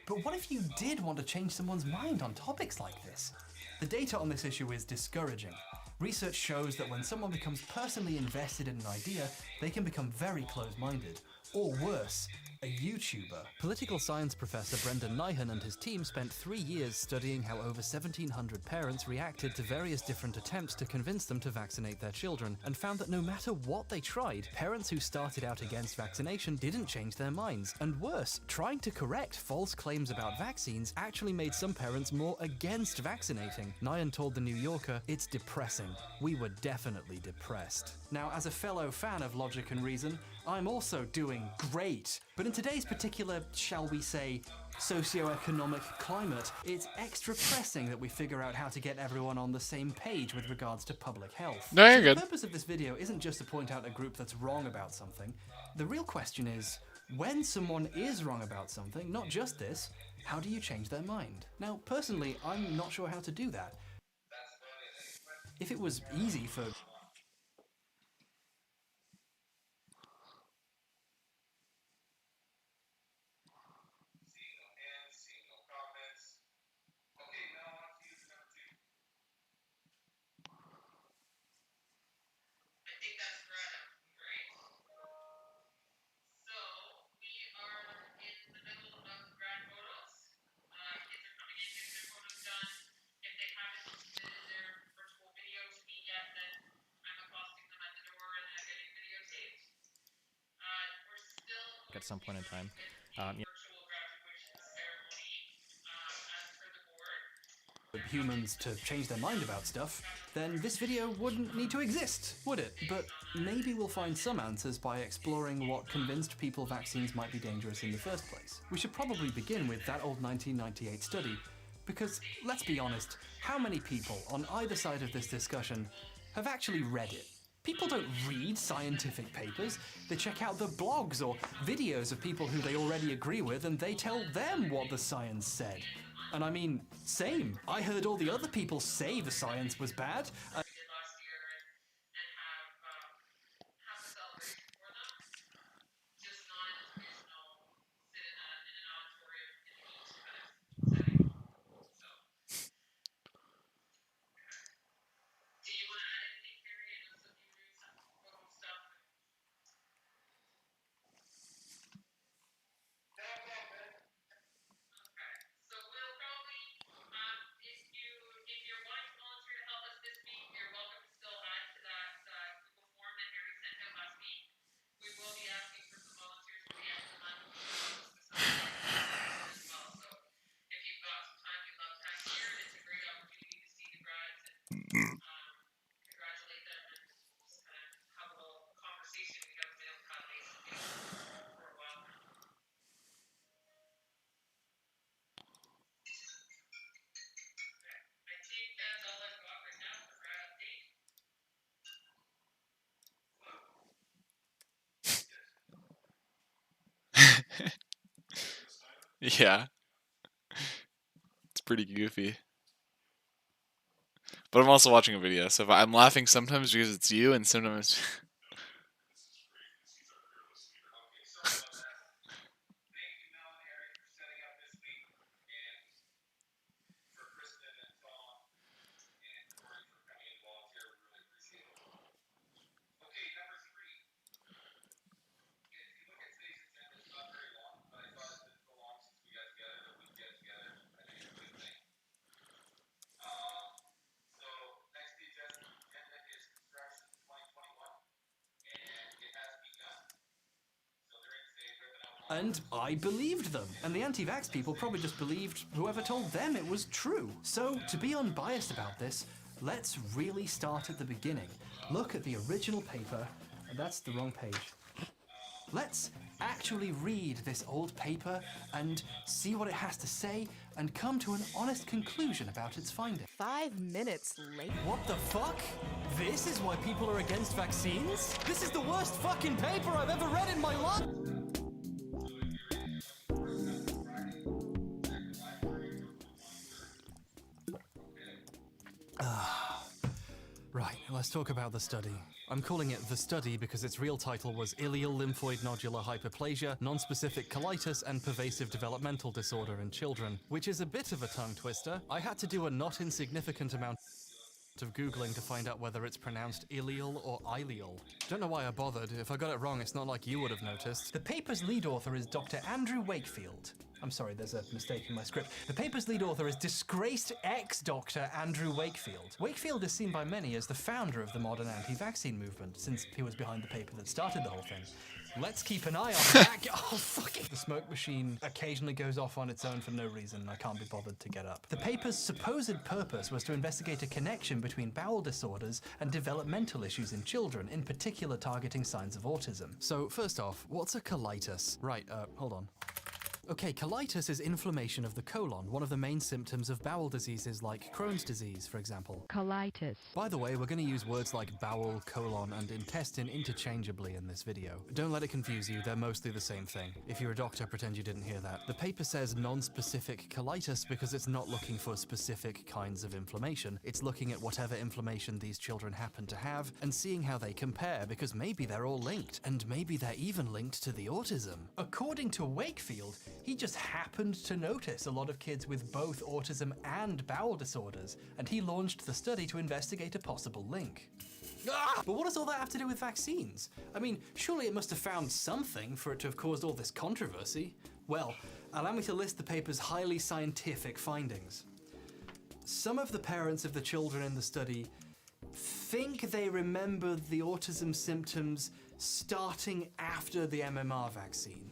But what if you did want to change someone's mind on topics like this? The data on this issue is discouraging. Research shows that when someone becomes personally invested in an idea, they can become very close-minded. Or worse, a YouTuber. Political science professor Brendan Nyhan and his team spent 3 years studying how over 1,700 parents reacted to various different attempts to convince them to vaccinate their children, and found that no matter what they tried, parents who started out against vaccination didn't change their minds. And worse, trying to correct false claims about vaccines actually made some parents more against vaccinating. Nyhan told The New Yorker, "It's depressing. We were definitely depressed." Now, as a fellow fan of logic and reason, I'm also doing great. But in today's particular, shall we say, socioeconomic climate, it's extra pressing that we figure out how to get everyone on the same page with regards to public health. No, you're So good. The purpose of this video isn't just to point out a group that's wrong about something. The real question is, when someone is wrong about something, not just this, how do you change their mind? Now, personally, I'm not sure how to do that. If it was easy for... At some point in time. Humans to change their mind about stuff, then this video wouldn't need to exist, would it? But maybe we'll find some answers by exploring what convinced people vaccines might be dangerous in the first place. We should probably begin with that old 1998 study, because let's be honest, how many people on either side of this discussion have actually read it? People don't read scientific papers, they check out the blogs or videos of people who they already agree with and they tell them what the science said. And I mean, same. I heard all the other people say the science was bad. Yeah. It's pretty goofy. But I'm also watching a video, so if I'm laughing sometimes because it's you, and sometimes... And I believed them. And the anti-vax people probably just believed whoever told them it was true. So, to be unbiased about this, let's really start at the beginning. Look at the original paper. That's the wrong page. Let's actually read this old paper and see what it has to say and come to an honest conclusion about its findings. 5 minutes late. What the fuck? This is why people are against vaccines? This is the worst fucking paper I've ever read in my life! Right, let's talk about the study. I'm calling it The Study because its real title was Ileal Lymphoid Nodular Hyperplasia, Nonspecific Colitis and Pervasive Developmental Disorder in Children, which is a bit of a tongue twister. I had to do a not insignificant amount of Googling to find out whether it's pronounced ileal or ileal. Don't know why I bothered. If I got it wrong, it's not like you would have noticed. The paper's lead author is Dr. Andrew Wakefield. I'm sorry, there's a mistake in my script. The paper's lead author is disgraced ex-doctor Andrew Wakefield. Wakefield is seen by many as the founder of the modern anti-vaccine movement, since he was behind the paper that started the whole thing. Let's keep an eye on that. Oh, fuck it. The smoke machine occasionally goes off on its own for no reason. I can't be bothered to get up. The paper's supposed purpose was to investigate a connection between bowel disorders and developmental issues in children, in particular targeting signs of autism. So, first off, what's a colitis? Right, hold on. Okay, colitis is inflammation of the colon, one of the main symptoms of bowel diseases like Crohn's disease, for example. Colitis. By the way, we're going to use words like bowel, colon, and intestine interchangeably in this video. Don't let it confuse you, they're mostly the same thing. If you're a doctor, pretend you didn't hear that. The paper says non-specific colitis because it's not looking for specific kinds of inflammation. It's looking at whatever inflammation these children happen to have and seeing how they compare, because maybe they're all linked, and maybe they're even linked to the autism. According to Wakefield, he just happened to notice a lot of kids with both autism and bowel disorders, and he launched the study to investigate a possible link. But what does all that have to do with vaccines? I mean, surely it must have found something for it to have caused all this controversy. Well, allow me to list the paper's highly scientific findings. Some of the parents of the children in the study think they remember the autism symptoms starting after the MMR vaccine.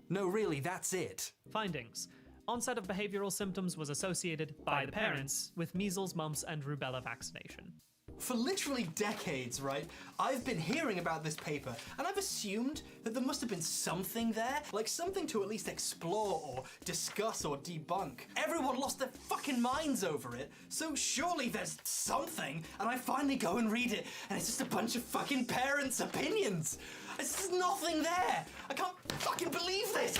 No, really, that's it. Findings. Onset of behavioral symptoms was associated by the parents with measles, mumps, and rubella vaccination. For literally decades, right, I've been hearing about this paper, and I've assumed that there must have been something there, like something to at least explore or discuss or debunk. Everyone lost their fucking minds over it, so surely there's something, and I finally go and read it, and it's just a bunch of fucking parents' opinions. There's nothing there. I can't fucking believe this.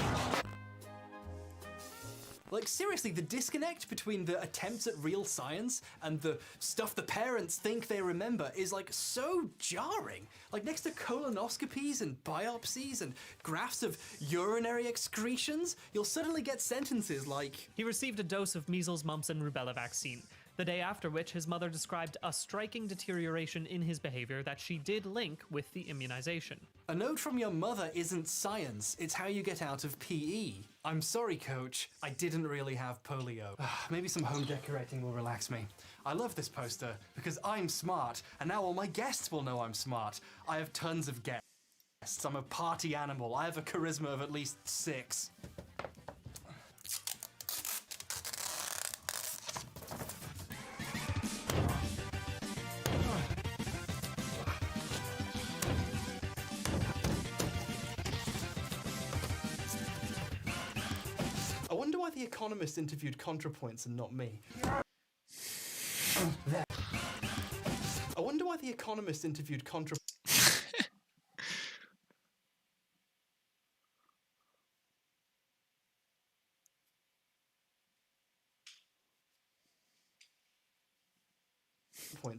Like, seriously, the disconnect between the attempts at real science and the stuff the parents think they remember is, like, so jarring. Like, next to colonoscopies and biopsies and graphs of urinary excretions, you'll suddenly get sentences like, he received a dose of measles, mumps, and rubella vaccine, the day after which his mother described a striking deterioration in his behavior that she did link with the immunization. A note from your mother isn't science, it's how you get out of PE. I'm sorry, coach, I didn't really have polio. Maybe some home decorating will relax me. I love this poster because I'm smart, and now all my guests will know I'm smart. I have tons of guests. I'm a party animal. I have a charisma of at least 6. I wonder why The Economist interviewed ContraPoints and not me. There. I wonder why The Economist interviewed ContraPoints.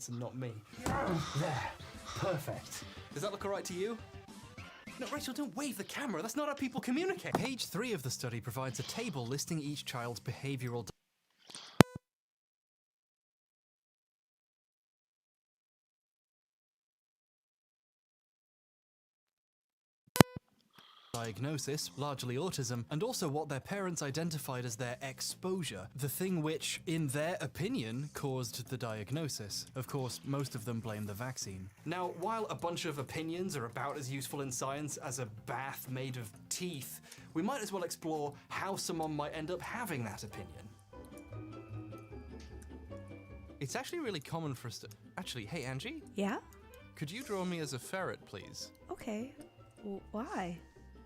And not me. There. Perfect. Does that look alright to you? No, Rachel, don't wave the camera. That's not how people communicate. Page 3 of the study provides a table listing each child's behavioral diagnosis, largely autism, and also what their parents identified as their exposure, the thing which, in their opinion, caused the diagnosis. Of course, most of them blame the vaccine. Now, while a bunch of opinions are about as useful in science as a bath made of teeth, we might as well explore how someone might end up having that opinion. It's actually really common for us to... Actually, hey Angie? Yeah? Could you draw me as a ferret, please? Okay. Why?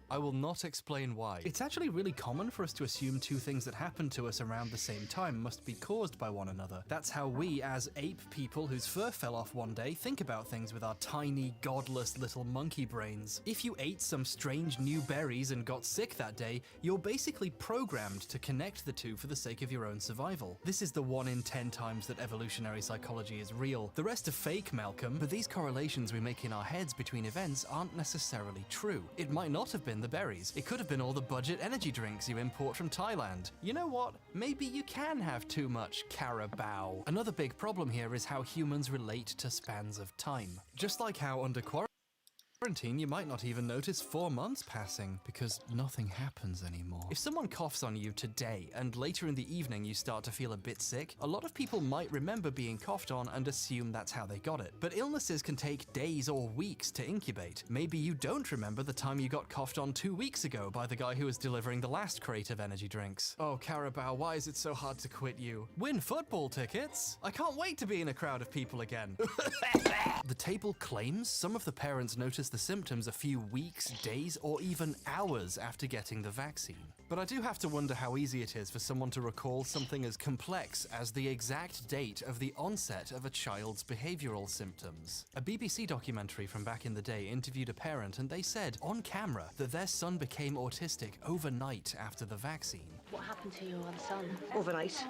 I will not explain why. It's actually really common for us to assume two things that happen to us around the same time must be caused by one another. That's how we, as ape people whose fur fell off one day, think about things with our tiny, godless little monkey brains. If you ate some strange new berries and got sick that day, you're basically programmed to connect the two for the sake of your own survival. This is the 1 in 10 times that evolutionary psychology is real. The rest are fake, Malcolm, but these correlations we make in our heads between events aren't necessarily true. It might not have been the berries. It could have been all the budget energy drinks you import from Thailand. You know what? Maybe you can have too much carabao. Another big problem here is how humans relate to spans of time. Just like how under quarantine, you might not even notice 4 months passing because nothing happens anymore. If someone coughs on you today and later in the evening you start to feel a bit sick, a lot of people might remember being coughed on and assume that's how they got it. But illnesses can take days or weeks to incubate. Maybe you don't remember the time you got coughed on 2 weeks ago by the guy who was delivering the last crate of energy drinks. Oh, Carabao, why is it so hard to quit you? Win football tickets? I can't wait to be in a crowd of people again. The table claims some of the parents noticed the symptoms a few weeks, days, or even hours after getting the vaccine. But I do have to wonder how easy it is for someone to recall something as complex as the exact date of the onset of a child's behavioral symptoms. A BBC documentary from back in the day interviewed a parent and they said on camera that their son became autistic overnight after the vaccine. What happened to your son? Overnight.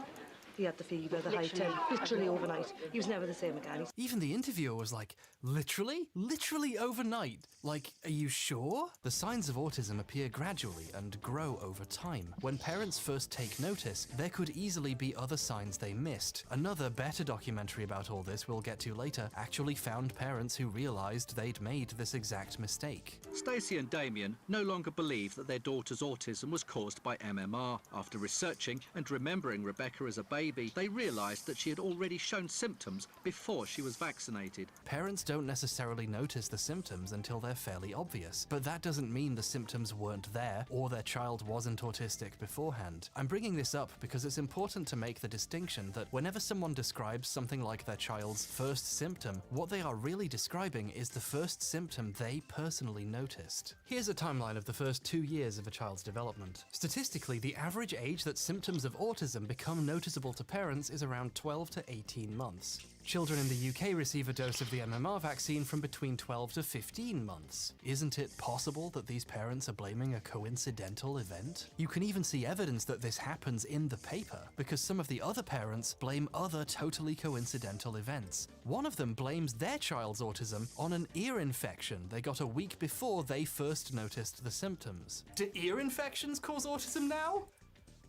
He had the fever, the high Literally. temp, literally overnight. He was never the same again. Even the interviewer was like, literally? Literally overnight? Like, are you sure? The signs of autism appear gradually and grow over time. When parents first take notice, there could easily be other signs they missed. Another better documentary about all this we'll get to later actually found parents who realized they'd made this exact mistake. Stacey and Damien no longer believe that their daughter's autism was caused by MMR. After researching and remembering Rebecca as a baby, they realised that she had already shown symptoms before she was vaccinated. Parents don't necessarily notice the symptoms until they're fairly obvious, but that doesn't mean the symptoms weren't there or their child wasn't autistic beforehand. I'm bringing this up because it's important to make the distinction that whenever someone describes something like their child's first symptom, what they are really describing is the first symptom they personally noticed. Here's a timeline of the first 2 years of a child's development. Statistically, the average age that symptoms of autism become noticeable to parents is around 12 to 18 months. Children in the UK receive a dose of the MMR vaccine from between 12 to 15 months. Isn't it possible that these parents are blaming a coincidental event? You can even see evidence that this happens in the paper, because some of the other parents blame other totally coincidental events. One of them blames their child's autism on an ear infection they got a week before they first noticed the symptoms. Do ear infections cause autism now?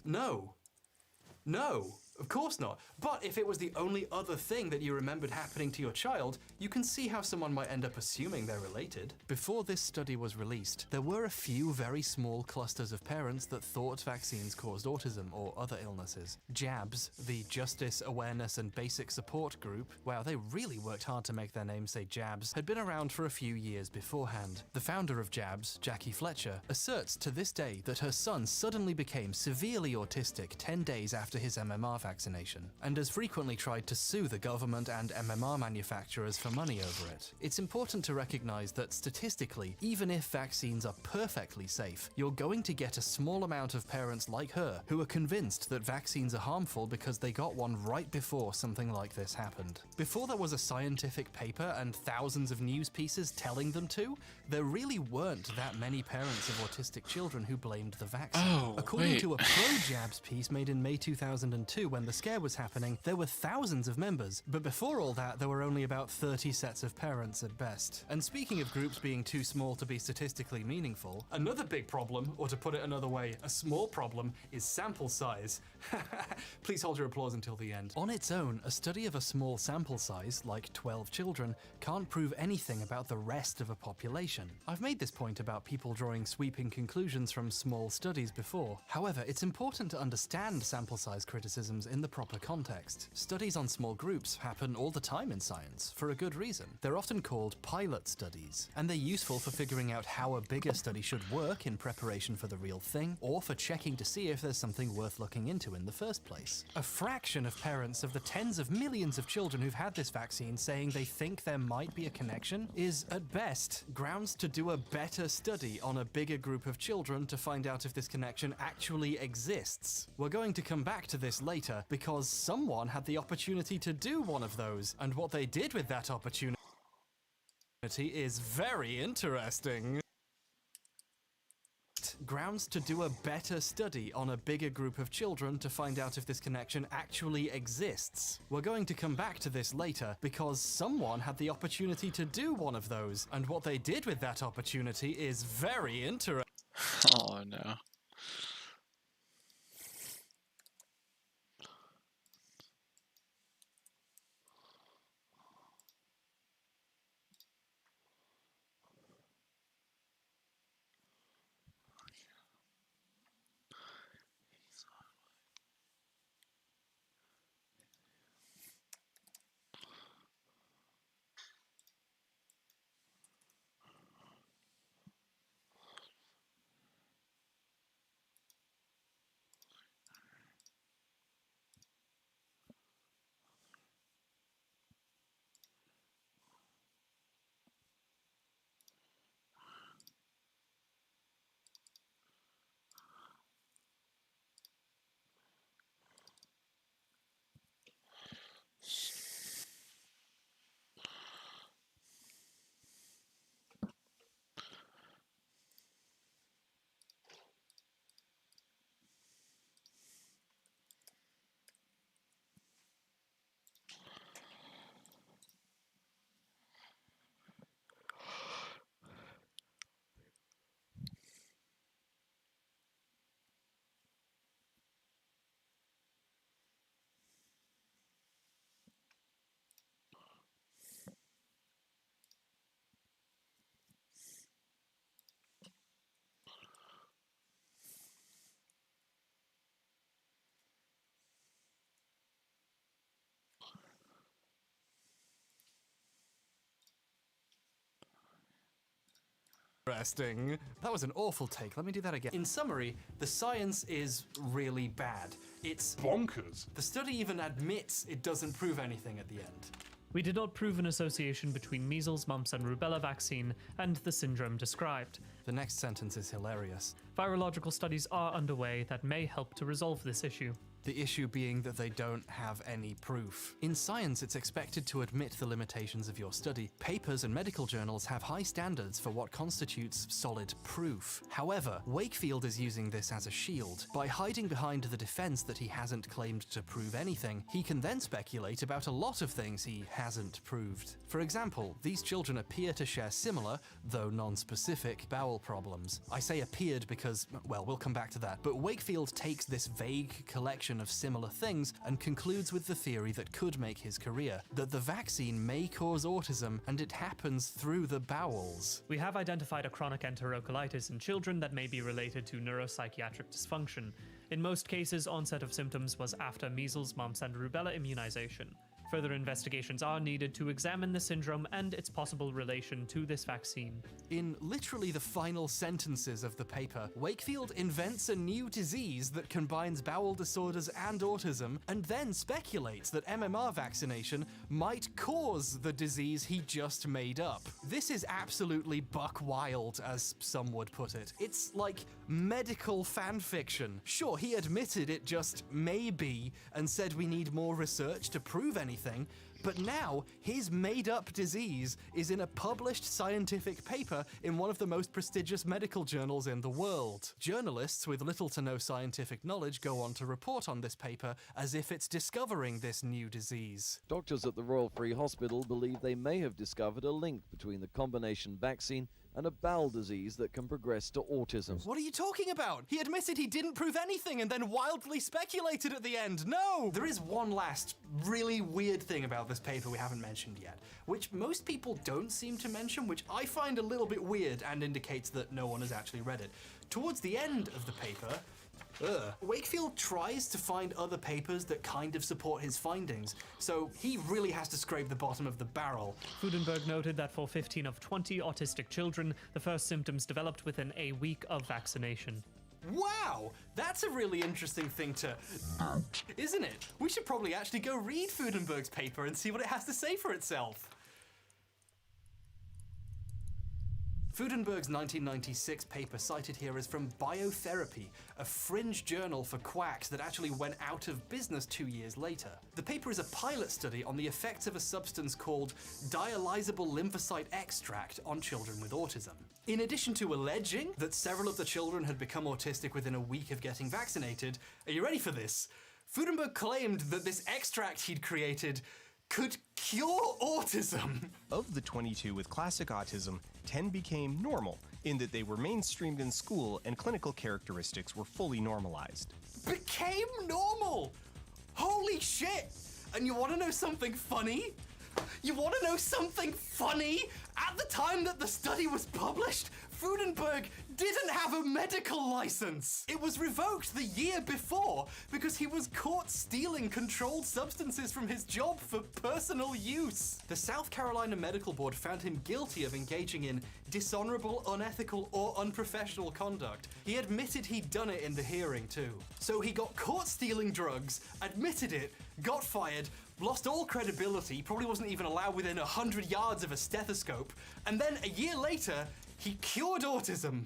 No. No. Of course not. But if it was the only other thing that you remembered happening to your child, you can see how someone might end up assuming they're related. Before this study was released, there were a few very small clusters of parents that thought vaccines caused autism or other illnesses. JABS, the Justice, Awareness and Basic Support Group, wow, they really worked hard to make their name say JABS, had been around for a few years beforehand. The founder of JABS, Jackie Fletcher, asserts to this day that her son suddenly became severely autistic 10 days after his MMR vaccination, and has frequently tried to sue the government and MMR manufacturers for money over it. It's important to recognize that statistically, even if vaccines are perfectly safe, you're going to get a small amount of parents like her who are convinced that vaccines are harmful because they got one right before something like this happened. Before there was a scientific paper and thousands of news pieces telling them to, there really weren't that many parents of autistic children who blamed the vaccine. According to a pro-jabs piece made in May 2002, when the scare was happening, there were thousands of members, but before all that, there were only about 30 sets of parents at best. And speaking of groups being too small to be statistically meaningful, another big problem, or to put it another way, a small problem, is sample size. Please hold your applause until the end. On its own, a study of a small sample size, like 12 children, can't prove anything about the rest of a population. I've made this point about people drawing sweeping conclusions from small studies before. However, it's important to understand sample size criticisms in the proper context. Studies on small groups happen all the time in science, for a good reason. They're often called pilot studies, and they're useful for figuring out how a bigger study should work in preparation for the real thing, or for checking to see if there's something worth looking into in the first place. A fraction of parents of the tens of millions of children who've had this vaccine saying they think there might be a connection is, at best, grounds to do a better study on a bigger group of children to find out if this connection actually exists. We're going to come back to this later because someone had the opportunity to do one of those, and what they did with that opportunity is very interesting. Grounds to do a better study on a bigger group of children to find out if this connection actually exists. We're going to come back to this later because someone had the opportunity to do one of those, and what they did with that opportunity is very interesting. Oh no. Interesting. That was an awful take. Let me do that again. In summary, the science is really bad. It's bonkers. The study even admits it doesn't prove anything at the end. We did not prove an association between measles, mumps, and rubella vaccine and the syndrome described. The next sentence is hilarious. Virological studies are underway that may help to resolve this issue. The issue being that they don't have any proof. In science, it's expected to admit the limitations of your study. Papers and medical journals have high standards for what constitutes solid proof. However, Wakefield is using this as a shield. By hiding behind the defense that he hasn't claimed to prove anything, he can then speculate about a lot of things he hasn't proved. For example, these children appear to share similar, though non-specific, bowel problems. I say appeared because, well, we'll come back to that, but Wakefield takes this vague collection of similar things and concludes with the theory that could make his career, that the vaccine may cause autism and it happens through the bowels. We have identified a chronic enterocolitis in children that may be related to neuropsychiatric dysfunction. In most cases, onset of symptoms was after measles, mumps, and rubella immunization. Further investigations are needed to examine the syndrome and its possible relation to this vaccine. In literally the final sentences of the paper, Wakefield invents a new disease that combines bowel disorders and autism, and then speculates that MMR vaccination might cause the disease he just made up. This is absolutely buck wild, as some would put it. It's like medical fan fiction. Sure, he admitted it just may be and said we need more research to prove anything, But now, his made-up disease is in a published scientific paper in one of the most prestigious medical journals in the world. Journalists with little to no scientific knowledge go on to report on this paper as if it's discovering this new disease. Doctors at the Royal Free Hospital believe they may have discovered a link between the combination vaccine and a bowel disease that can progress to autism. What are you talking about? He admitted he didn't prove anything and then wildly speculated at the end. No! There is one last really weird thing about this paper we haven't mentioned yet, which most people don't seem to mention, which I find a little bit weird and indicates that no one has actually read it. Towards the end of the paper, Wakefield tries to find other papers that kind of support his findings, so he really has to scrape the bottom of the barrel. Fudenberg noted that for 15 of 20 autistic children, the first symptoms developed within a week of vaccination. Wow, that's a really interesting thing to... Isn't it? We should probably actually go read Fudenberg's paper and see what it has to say for itself. Fudenberg's 1996 paper cited here is from Biotherapy, a fringe journal for quacks that actually went out of business 2 years later. The paper is a pilot study on the effects of a substance called dialysable lymphocyte extract on children with autism. In addition to alleging that several of the children had become autistic within a week of getting vaccinated, are you ready for this? Fudenberg claimed that this extract he'd created could cure autism. Of the 22 with classic autism, 10 became normal, in that they were mainstreamed in school and clinical characteristics were fully normalized. Became normal! Holy shit! And you want to know something funny? You want to know something funny? At the time that the study was published, Fudenberg didn't have a medical license. It was revoked the year before because he was caught stealing controlled substances from his job for personal use. The South Carolina Medical Board found him guilty of engaging in dishonorable, unethical, or unprofessional conduct. He admitted he'd done it in the hearing too. So he got caught stealing drugs, admitted it, got fired, lost all credibility, probably wasn't even allowed within 100 yards of a stethoscope, and then a year later, he cured autism.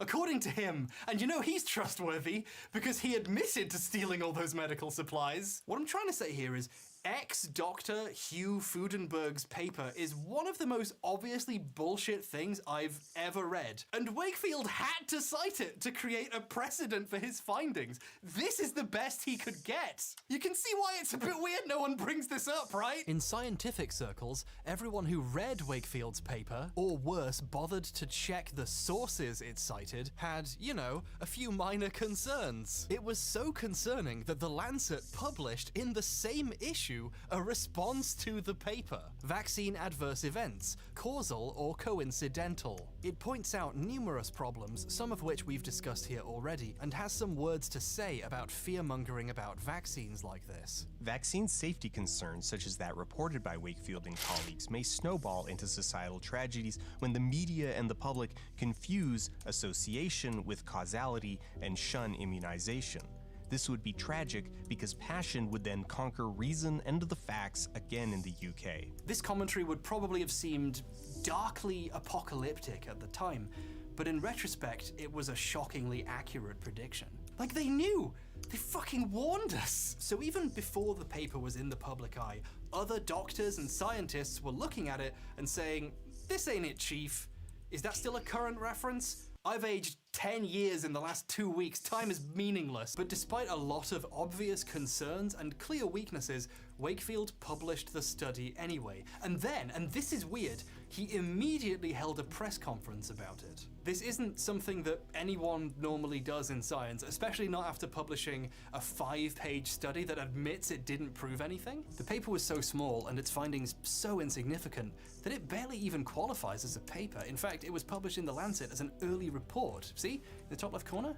According to him, and you know he's trustworthy because he admitted to stealing all those medical supplies. What I'm trying to say here is ex-Dr. Hugh Fudenberg's paper is one of the most obviously bullshit things I've ever read. And Wakefield had to cite it to create a precedent for his findings. This is the best he could get. You can see why it's a bit weird no one brings this up, right? In scientific circles, everyone who read Wakefield's paper, or worse, bothered to check the sources it cited, had, you know, a few minor concerns. It was so concerning that The Lancet published in the same issue a response to the paper. Vaccine adverse events, causal or coincidental. It points out numerous problems, some of which we've discussed here already, and has some words to say about fear-mongering about vaccines like this. Vaccine safety concerns, such as that reported by Wakefield and colleagues, may snowball into societal tragedies when the media and the public confuse association with causality and shun immunization. This would be tragic because passion would then conquer reason and the facts again in the UK. This commentary would probably have seemed darkly apocalyptic at the time, but in retrospect, it was a shockingly accurate prediction. Like, they knew! They fucking warned us! So even before the paper was in the public eye, other doctors and scientists were looking at it and saying, "This ain't it, Chief." Is that still a current reference? I've aged 10 years in the last 2 weeks. Time is meaningless. But despite a lot of obvious concerns and clear weaknesses, Wakefield published the study anyway. And then, and this is weird, he immediately held a press conference about it. This isn't something that anyone normally does in science, especially not after publishing a 5-page study that admits it didn't prove anything. The paper was so small and its findings so insignificant that it barely even qualifies as a paper. In fact, it was published in The Lancet as an early report. See, in the top left corner?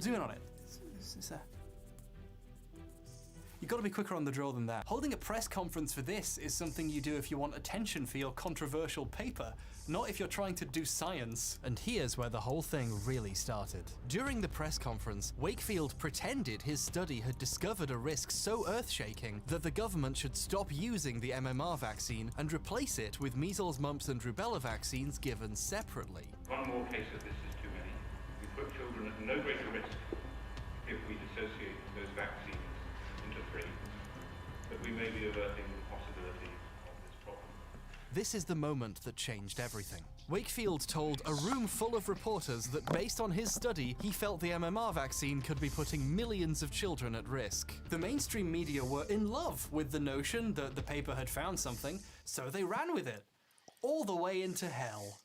Zoom in on it. It's there. You've got to be quicker on the draw than that. Holding a press conference for this is something you do if you want attention for your controversial paper, not if you're trying to do science. And here's where the whole thing really started. During the press conference, Wakefield pretended his study had discovered a risk so earth-shaking that the government should stop using the MMR vaccine and replace it with measles, mumps, and rubella vaccines given separately. One more case of this is too many. We put children at no greater risk if we dissociate those vaccines into 3, but we may be averting the This is the moment that changed everything. Wakefield told a room full of reporters that based on his study, he felt the MMR vaccine could be putting millions of children at risk. The mainstream media were in love with the notion that the paper had found something, so they ran with it. All the way into hell.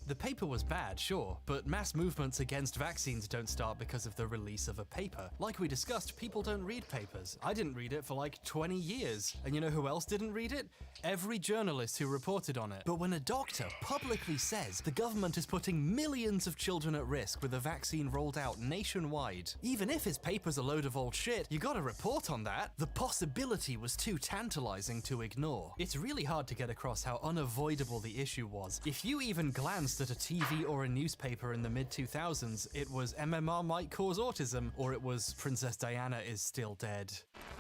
The paper was bad, sure, but mass movements against vaccines don't start because of the release of a paper. Like we discussed, people don't read papers. I didn't read it for like 20 years. And you know who else didn't read it? Every journalist who reported on it. But when a doctor publicly says the government is putting millions of children at risk with a vaccine rolled out nationwide, even if his paper's a load of old shit, you gotta report on that. The possibility was too tantalizing to ignore. It's really hard to get across how unavoidable the issue was. If you even glanced at a TV or a newspaper in the mid-2000s, it was MMR might cause autism, or it was Princess Diana is still dead.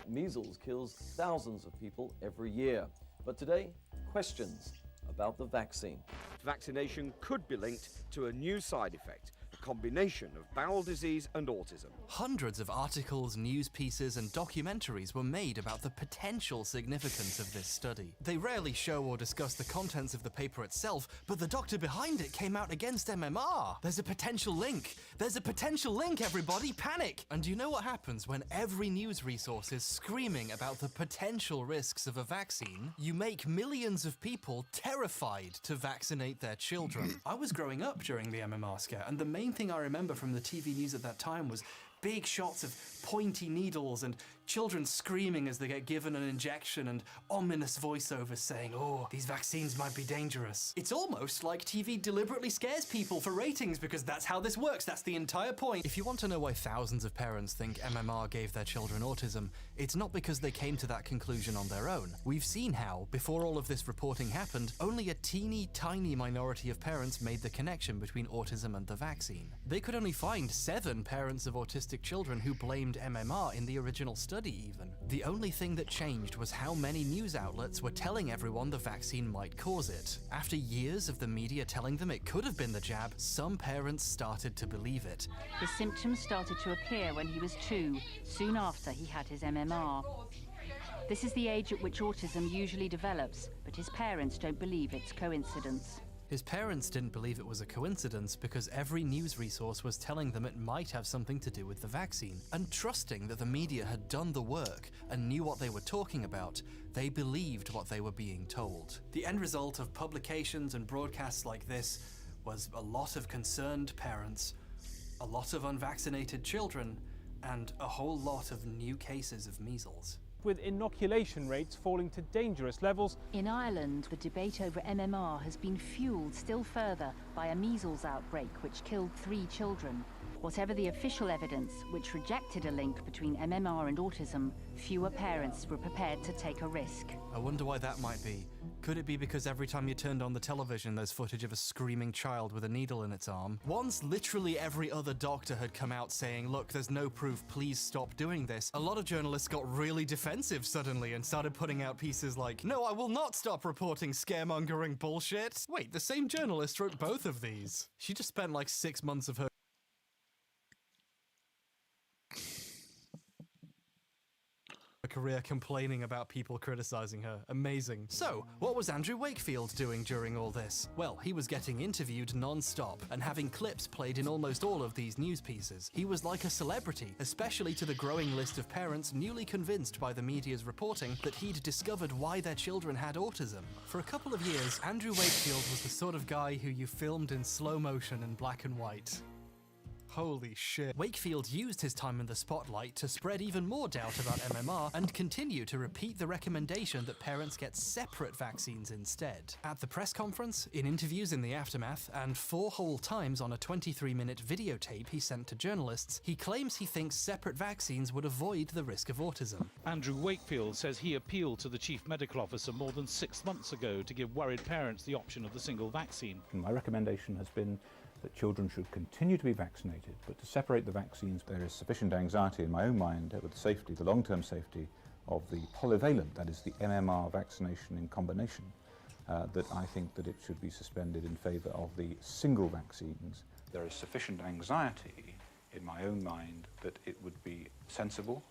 Measles kills thousands of people every year. But today, questions about the vaccine. Vaccination could be linked to a new side effect, a combination of bowel disease and autism. Hundreds of articles, news pieces, and documentaries were made about the potential significance of this study. They rarely show or discuss the contents of the paper itself, but the doctor behind it came out against MMR. There's a potential link. There's a potential link, everybody! Panic! And do you know what happens when every news resource is screaming about the potential risks of a vaccine? You make millions of people terrified to vaccinate their children. I was growing up during the MMR scare, and the main thing I remember from the TV news at that time was big shots of pointy needles and children screaming as they get given an injection and ominous voiceovers saying, oh, these vaccines might be dangerous. It's almost like TV deliberately scares people for ratings because that's how this works. That's the entire point. If you want to know why thousands of parents think MMR gave their children autism, it's not because they came to that conclusion on their own. We've seen how, before all of this reporting happened, only a teeny tiny minority of parents made the connection between autism and the vaccine. They could only find 7 parents of autistic children who blamed MMR in the original study even. The only thing that changed was how many news outlets were telling everyone the vaccine might cause it. After years of the media telling them it could have been the jab, some parents started to believe it. His symptoms started to appear when he was 2, soon after he had his MMR. This is the age at which autism usually develops, but his parents don't believe it's coincidence. His parents didn't believe it was a coincidence because every news resource was telling them it might have something to do with the vaccine. And trusting that the media had done the work and knew what they were talking about, they believed what they were being told. The end result of publications and broadcasts like this was a lot of concerned parents, a lot of unvaccinated children, and a whole lot of new cases of measles. With inoculation rates falling to dangerous levels. In Ireland, the debate over MMR has been fueled still further by a measles outbreak which killed 3 children. Whatever the official evidence, which rejected a link between MMR and autism, fewer parents were prepared to take a risk. I wonder why that might be. Could it be because every time you turned on the television there's footage of a screaming child with a needle in its arm? Once literally every other doctor had come out saying, look, there's no proof, please stop doing this, a lot of journalists got really defensive suddenly and started putting out pieces like, no, I will not stop reporting scaremongering bullshit. Wait, the same journalist wrote both of these. She just spent like 6 months of her career complaining about people criticizing her. Amazing. So, what was Andrew Wakefield doing during all this? Well, he was getting interviewed non-stop and having clips played in almost all of these news pieces. He was like a celebrity, especially to the growing list of parents newly convinced by the media's reporting that he'd discovered why their children had autism. For a couple of years, Andrew Wakefield was the sort of guy who you filmed in slow motion in black and white. Holy shit. Wakefield used his time in the spotlight to spread even more doubt about MMR and continue to repeat the recommendation that parents get separate vaccines instead. At the press conference, in interviews in the aftermath, and 4 whole times on a 23-minute videotape he sent to journalists, he claims he thinks separate vaccines would avoid the risk of autism. Andrew Wakefield says he appealed to the Chief Medical Officer more than 6 months ago to give worried parents the option of the single vaccine. My recommendation has been that children should continue to be vaccinated, but to separate the vaccines, there is sufficient anxiety in my own mind over the safety, the long-term safety of the polyvalent, that is the MMR vaccination in combination, that I think that it should be suspended in favour of the single vaccines. There is sufficient anxiety in my own mind that it would be sensible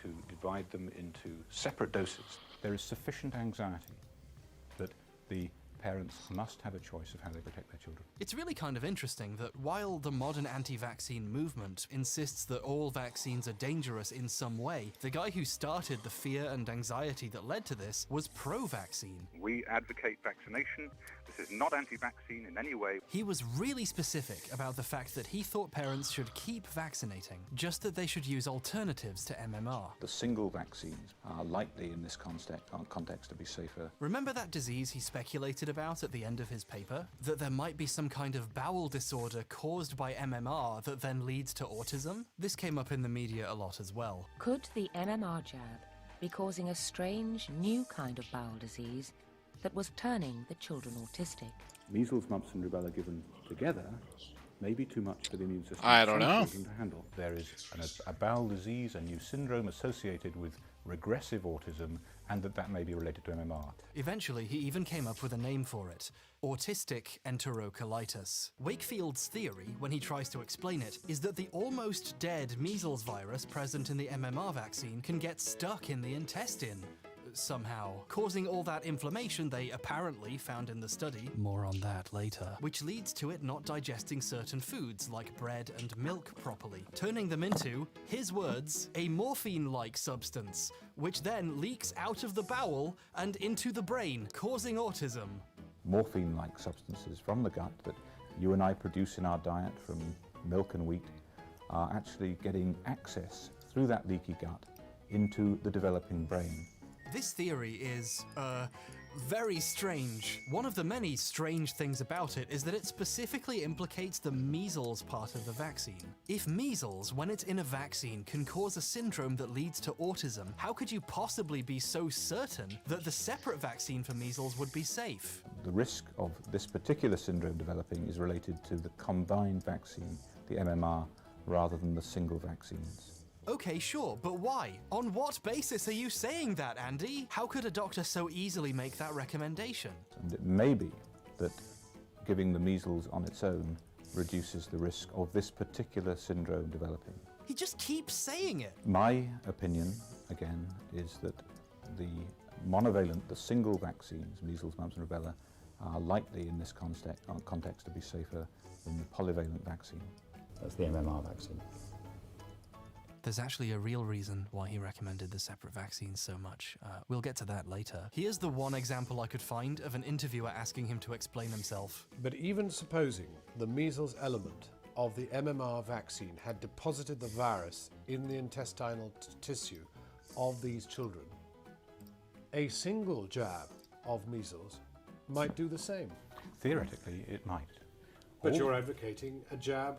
to divide them into separate doses. There is sufficient anxiety that the parents must have a choice of how they protect their children. It's really kind of interesting that while the modern anti-vaccine movement insists that all vaccines are dangerous in some way, the guy who started the fear and anxiety that led to this was pro-vaccine. We advocate vaccination. This is not anti-vaccine in any way. He was really specific about the fact that he thought parents should keep vaccinating, just that they should use alternatives to MMR. The single vaccines are likely in this context to be safer. Remember that disease he speculated about at the end of his paper? That there might be some kind of bowel disorder caused by MMR that then leads to autism? This came up in the media a lot as well. Could the MMR jab be causing a strange new kind of bowel disease that was turning the children autistic? Measles, mumps and rubella given together may be too much for the immune system I don't know. to handle. There is a bowel disease, a new syndrome associated with regressive autism, and that may be related to MMR. Eventually, he even came up with a name for it: autistic enterocolitis. Wakefield's theory, when he tries to explain it, is that the almost dead measles virus present in the MMR vaccine can get stuck in the intestine somehow, causing all that inflammation they apparently found in the study. More on that later. Which leads to it not digesting certain foods like bread and milk properly, turning them into, his words, a morphine-like substance, which then leaks out of the bowel and into the brain, causing autism. Morphine-like substances from the gut that you and I produce in our diet from milk and wheat are actually getting access through that leaky gut into the developing brain. This theory is, very strange. One of the many strange things about it is that it specifically implicates the measles part of the vaccine. If measles, when it's in a vaccine, can cause a syndrome that leads to autism, how could you possibly be so certain that the separate vaccine for measles would be safe? The risk of this particular syndrome developing is related to the combined vaccine, the MMR, rather than the single vaccines. Okay, sure, but why? On what basis are you saying that, Andy? How could a doctor so easily make that recommendation? And it may be that giving the measles on its own reduces the risk of this particular syndrome developing. He just keeps saying it. My opinion, again, is that the monovalent, the single vaccines, measles, mumps and rubella, are likely in this context to be safer than the polyvalent vaccine. That's the MMR vaccine. There's actually a real reason why he recommended the separate vaccines so much. We'll get to that later. Here's the one example I could find of an interviewer asking him to explain himself. But even supposing the measles element of the MMR vaccine had deposited the virus in the intestinal tissue of these children, a single jab of measles might do the same. Theoretically, it might. But you're advocating a jab,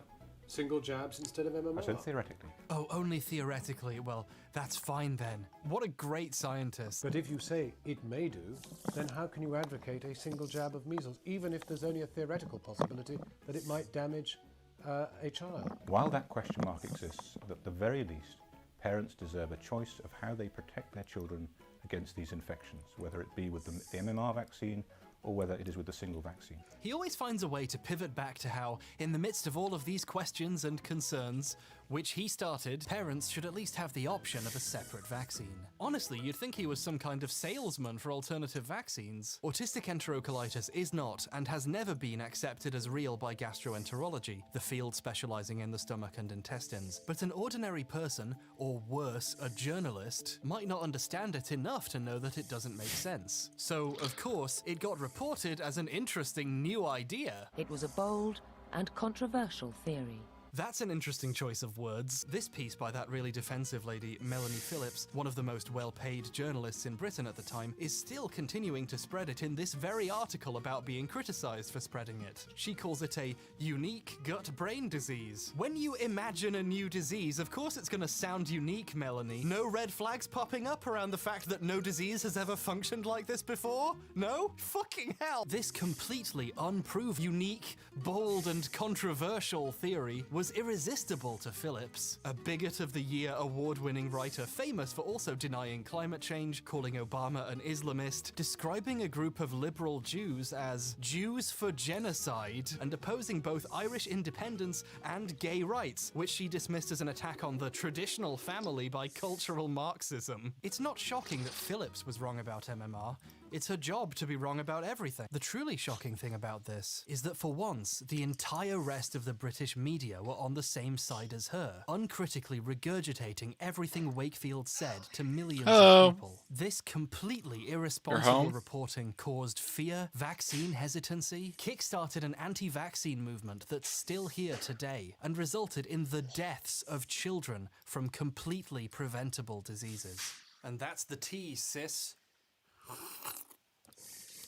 single jabs instead of MMR. I said theoretically. Oh, only theoretically. Well, that's fine then. What a great scientist. But if you say it may do, then how can you advocate a single jab of measles, even if there's only a theoretical possibility that it might damage a child? While that question mark exists, at the very least, parents deserve a choice of how they protect their children against these infections, whether it be with the MMR vaccine or whether it is with the single vaccine. He always finds a way to pivot back to how, in the midst of all of these questions and concerns, which he started, parents should at least have the option of a separate vaccine. Honestly, you'd think he was some kind of salesman for alternative vaccines. Autistic enterocolitis is not, and has never been accepted as real by gastroenterology, the field specializing in the stomach and intestines. But an ordinary person, or worse, a journalist, might not understand it enough to know that it doesn't make sense. So, of course, it got reported as an interesting new idea. It was a bold and controversial theory. That's an interesting choice of words. This piece by that really defensive lady, Melanie Phillips, one of the most well-paid journalists in Britain at the time, is still continuing to spread it in this very article about being criticised for spreading it. She calls it a unique gut-brain disease. When you imagine a new disease, of course it's gonna sound unique, Melanie. No red flags popping up around the fact that no disease has ever functioned like this before? No? Fucking hell! This completely unproved, unique, bold and controversial theory was was irresistible to Phillips, a Bigot of the Year award-winning writer famous for also denying climate change, calling Obama an Islamist, describing a group of liberal Jews as Jews for genocide, and opposing both Irish independence and gay rights, which she dismissed as an attack on the traditional family by cultural Marxism. It's not shocking that Phillips was wrong about MMR. It's her job to be wrong about everything. The truly shocking thing about this is that for once, the entire rest of the British media were on the same side as her, uncritically regurgitating everything Wakefield said to millions of people. This completely irresponsible reporting caused fear, vaccine hesitancy, kickstarted an anti-vaccine movement that's still here today, and resulted in the deaths of children from completely preventable diseases. And that's the tea, sis.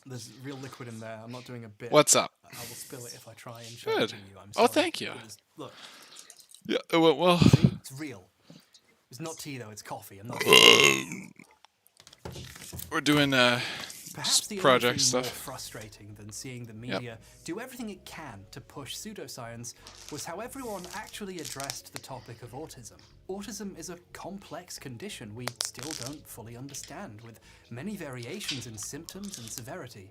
There's real liquid in there. I'm not doing a bit. What's up? I will spill it if I try and show Good. it to you. I'm sorry. Oh, thank you. Look. Yeah, well. See? It's real. It's not tea, though. It's coffee. I'm not... We're doing Perhaps the project only thing stuff. more frustrating than seeing the media do everything it can to push pseudoscience was how everyone actually addressed the topic of autism. Autism is a complex condition we still don't fully understand, with many variations in symptoms and severity.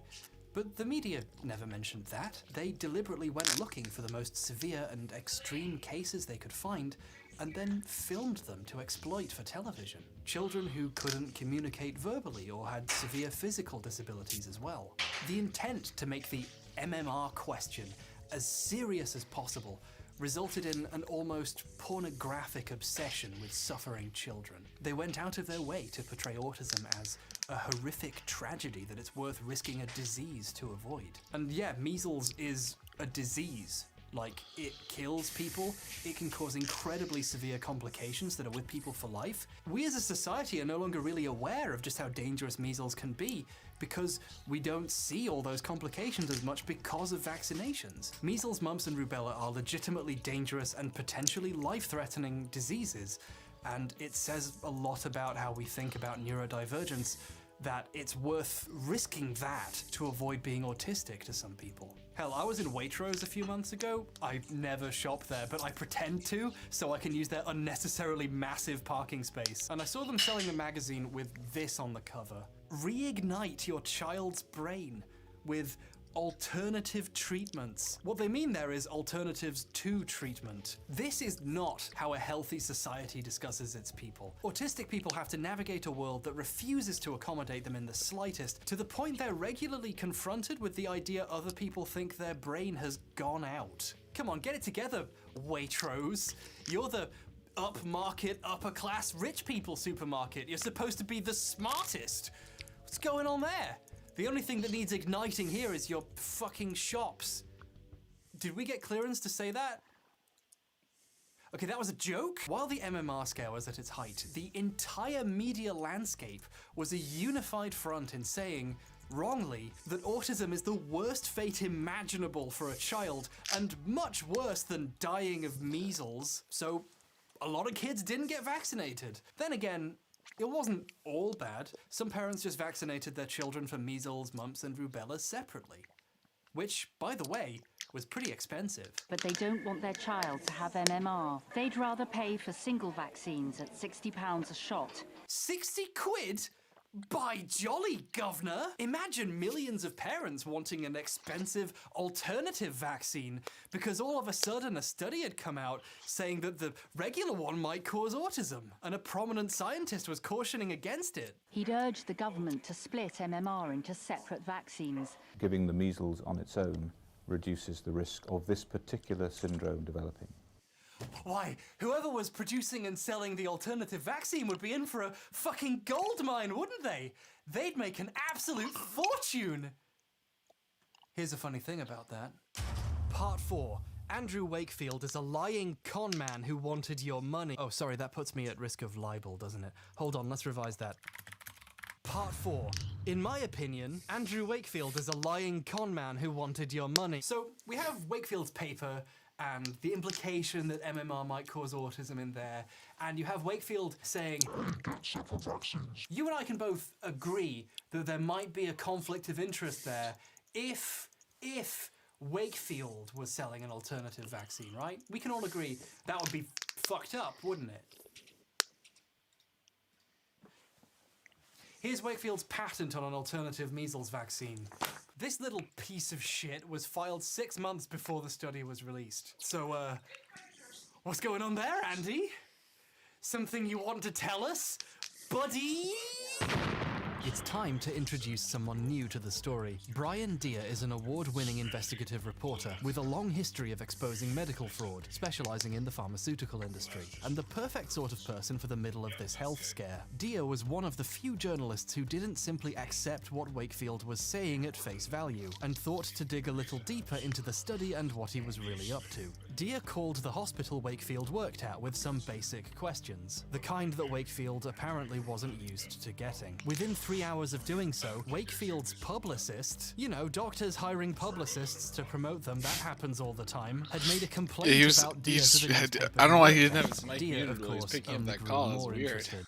But the media never mentioned that. They deliberately went looking for the most severe and extreme cases they could find, and then filmed them to exploit for television. Children who couldn't communicate verbally or had severe physical disabilities as well. The intent to make the MMR question as serious as possible resulted in an almost pornographic obsession with suffering children. They went out of their way to portray autism as a horrific tragedy that it's worth risking a disease to avoid. And yeah, measles is a disease. Like, it kills people, it can cause incredibly severe complications that are with people for life. We as a society are no longer really aware of just how dangerous measles can be because we don't see all those complications as much because of vaccinations. Measles, mumps, and rubella are legitimately dangerous and potentially life-threatening diseases, and it says a lot about how we think about neurodivergence that it's worth risking that to avoid being autistic to some people. Hell, I was in Waitrose a few months ago. I never shop there, but I pretend to, so I can use their unnecessarily massive parking space. And I saw them selling a magazine with this on the cover. Reignite your child's brain with alternative treatments. What they mean there is alternatives to treatment. This is not how a healthy society discusses its people. Autistic people have to navigate a world that refuses to accommodate them in the slightest, to the point they're regularly confronted with the idea other people think their brain has gone out. Come on, get it together, Waitrose. You're the upmarket, upper class, rich people supermarket. You're supposed to be the smartest. What's going on there? The only thing that needs igniting here is your fucking shops. Did we get clearance to say that? Okay, that was a joke. While the MMR scare was at its height, the entire media landscape was a unified front in saying, wrongly, that autism is the worst fate imaginable for a child, and much worse than dying of measles. So, a lot of kids didn't get vaccinated. Then again, it wasn't all bad. Some parents just vaccinated their children for measles, mumps, and rubella separately. Which, by the way, was pretty expensive. But they don't want their child to have MMR. They'd rather pay for single vaccines at £60 a shot. 60 quid? By jolly, governor! Imagine millions of parents wanting an expensive alternative vaccine because all of a sudden a study had come out saying that the regular one might cause autism, and a prominent scientist was cautioning against it. He'd urged the government to split MMR into separate vaccines. Giving the measles on its own reduces the risk of this particular syndrome developing. Why, whoever was producing and selling the alternative vaccine would be in for a fucking gold mine, wouldn't they? They'd make an absolute fortune! Here's a funny thing about that. Part 4. Andrew Wakefield is a lying con man who wanted your money. Oh, sorry, that puts me at risk of libel, doesn't it? Hold on, let's revise that. Part 4. In my opinion, Andrew Wakefield is a lying con man who wanted your money. So, we have Wakefield's paper, and the implication that MMR might cause autism in there, and you have Wakefield saying, you and I can both agree that there might be a conflict of interest there if Wakefield was selling an alternative vaccine, right? We can all agree that would be fucked up, wouldn't it? Here's Wakefield's patent on an alternative measles vaccine. This little piece of shit was filed 6 months before the study was released. So, what's going on there, Andy? Something you want to tell us, buddy? It's time to introduce someone new to the story. Brian Deere is an award-winning investigative reporter with a long history of exposing medical fraud, specializing in the pharmaceutical industry, and the perfect sort of person for the middle of this health scare. Deere was one of the few journalists who didn't simply accept what Wakefield was saying at face value, and thought to dig a little deeper into the study and what he was really up to. Deere called the hospital Wakefield worked at with some basic questions, the kind that Wakefield apparently wasn't used to getting. Within 3 hours of doing so, Wakefield's publicist, you know, doctors hiring publicists to promote them, that happens all the time, had made a complaint about Deere to the newspaper. I don't know why he didn't have his mic Deere, muted of while he was course, picking up only that grew call. It's more weird. interested.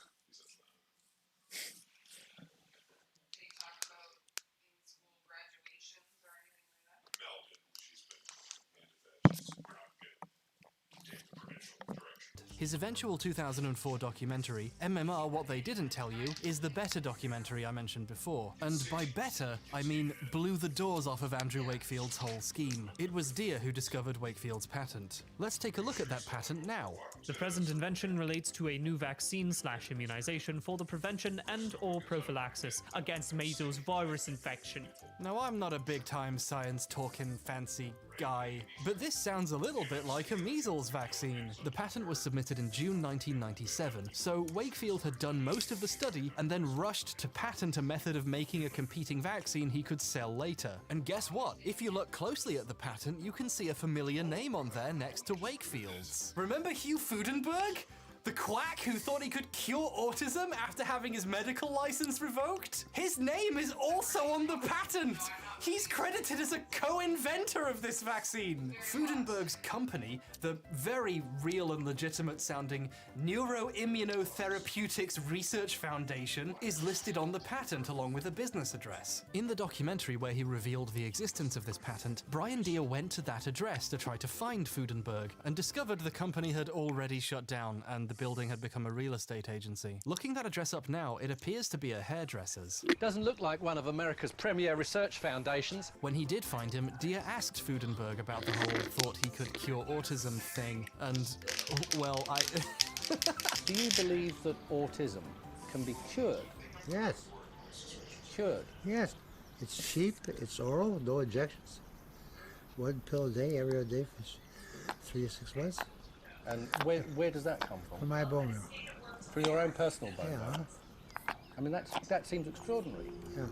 His eventual 2004 documentary, MMR What They Didn't Tell You, is the better documentary I mentioned before. And by better, I mean blew the doors off of Andrew Wakefield's whole scheme. It was Deere who discovered Wakefield's patent. Let's take a look at that patent now. The present invention relates to a new vaccine/immunization for the prevention and/or prophylaxis against measles virus infection. Now, I'm not a big-time science-talking fancy guy, but this sounds a little bit like a measles vaccine. The patent was submitted in June 1997, so Wakefield had done most of the study and then rushed to patent a method of making a competing vaccine he could sell later. And guess what? If you look closely at the patent, you can see a familiar name on there next to Wakefield's. Remember Hugh Fudenberg? The quack who thought he could cure autism after having his medical license revoked? His name is also on the patent! He's credited as a co-inventor of this vaccine! Fudenberg's company, the very real and legitimate sounding Neuroimmunotherapeutics Research Foundation, is listed on the patent along with a business address. In the documentary where he revealed the existence of this patent, Brian Deere went to that address to try to find Fudenberg and discovered the company had already shut down and the building had become a real estate agency. Looking that address up now, it appears to be a hairdresser's. Doesn't look like one of America's premier research foundations. When he did find him, Deere asked Fudenberg about the whole thought he could cure autism thing, and, well, Do you believe that autism can be cured? Yes. Cured? Yes. It's cheap, it's oral, no injections. 1 pill a day, every other day for 3 to 6 months. And where does that come from? From my bone marrow. From your own personal bone Yeah. marrow? I mean, that seems extraordinary. Yeah.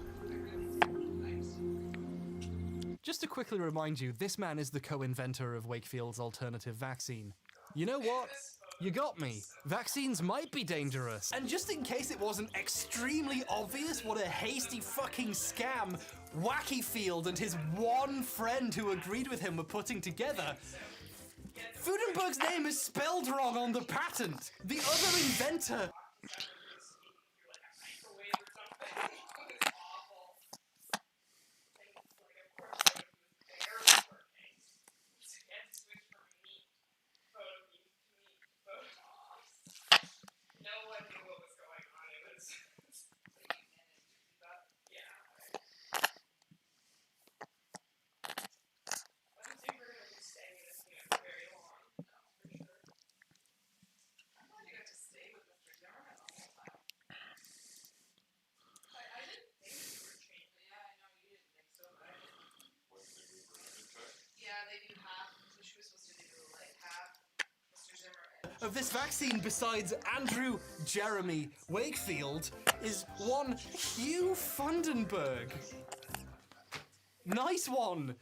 Just to quickly remind you, this man is the co-inventor of Wakefield's alternative vaccine. You know what? You got me. Vaccines might be dangerous. And just in case it wasn't extremely obvious what a hasty fucking scam Wakefield and his one friend who agreed with him were putting together, Fudenberg's name is spelled wrong on the patent. The other inventor... of this vaccine besides Andrew Jeremy Wakefield is one Hugh Fundenberg. Nice one,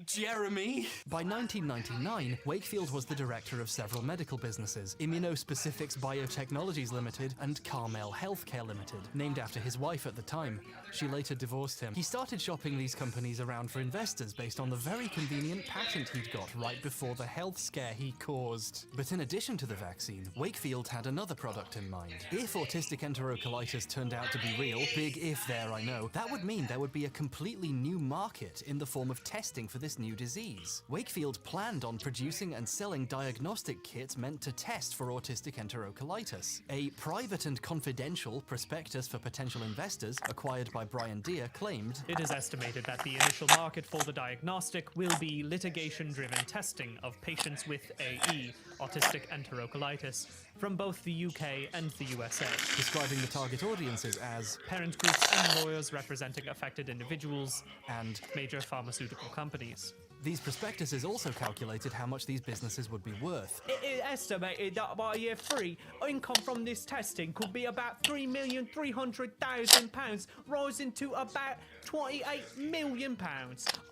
Jeremy. By 1999, Wakefield was the director of several medical businesses, Immunospecifics Biotechnologies Limited and Carmel Healthcare Limited, named after his wife at the time. She later divorced him. He started shopping these companies around for investors based on the very convenient patent he'd got right before the health scare he caused. But in addition to the vaccine, Wakefield had another product in mind. If autistic enterocolitis turned out to be real, big if there I know, that would mean there would be a completely new market in the form of testing for this this new disease. Wakefield planned on producing and selling diagnostic kits meant to test for autistic enterocolitis. A private and confidential prospectus for potential investors, acquired by Brian Deere, claimed, It is estimated that the initial market for the diagnostic will be litigation-driven testing of patients with AE, autistic enterocolitis, from both the UK and the USA. describing the target audiences as parent groups and lawyers representing affected individuals and major pharmaceutical companies. These prospectuses also calculated how much these businesses would be worth. It is estimated that by year 3, income from this testing could be about £3,300,000, rising to about £28 million.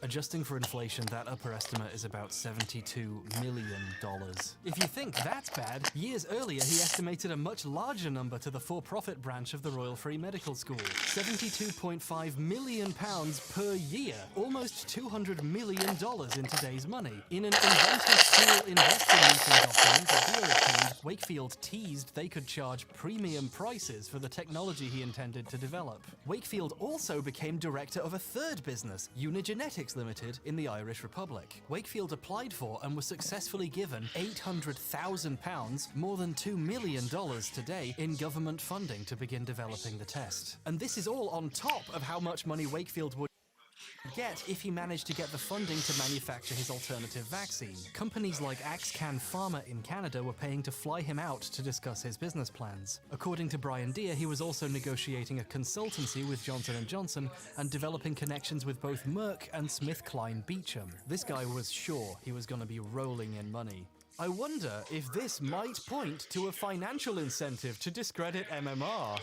Adjusting for inflation, that upper estimate is about $72 million. If you think that's bad, years earlier he estimated a much larger number to the for-profit branch of the Royal Free Medical School. £72.5 million per year, almost $200 million in today's money. In an inventor school investor meeting document that Deere obtained, Wakefield teased they could charge premium prices for the technology he intended to develop. Wakefield also became director of a third business, Unigenetics Limited, in the Irish Republic. Wakefield applied for and was successfully given £800,000, more than $2 million today, in government funding to begin developing the test. And this is all on top of how much money Wakefield would get if he managed to get the funding to manufacture his alternative vaccine. Companies like Axcan Pharma in Canada were paying to fly him out to discuss his business plans. According to Brian Deere, he was also negotiating a consultancy with Johnson & Johnson and developing connections with both Merck and SmithKline Beecham. This guy was sure he was going to be rolling in money. I wonder if this might point to a financial incentive to discredit MMR.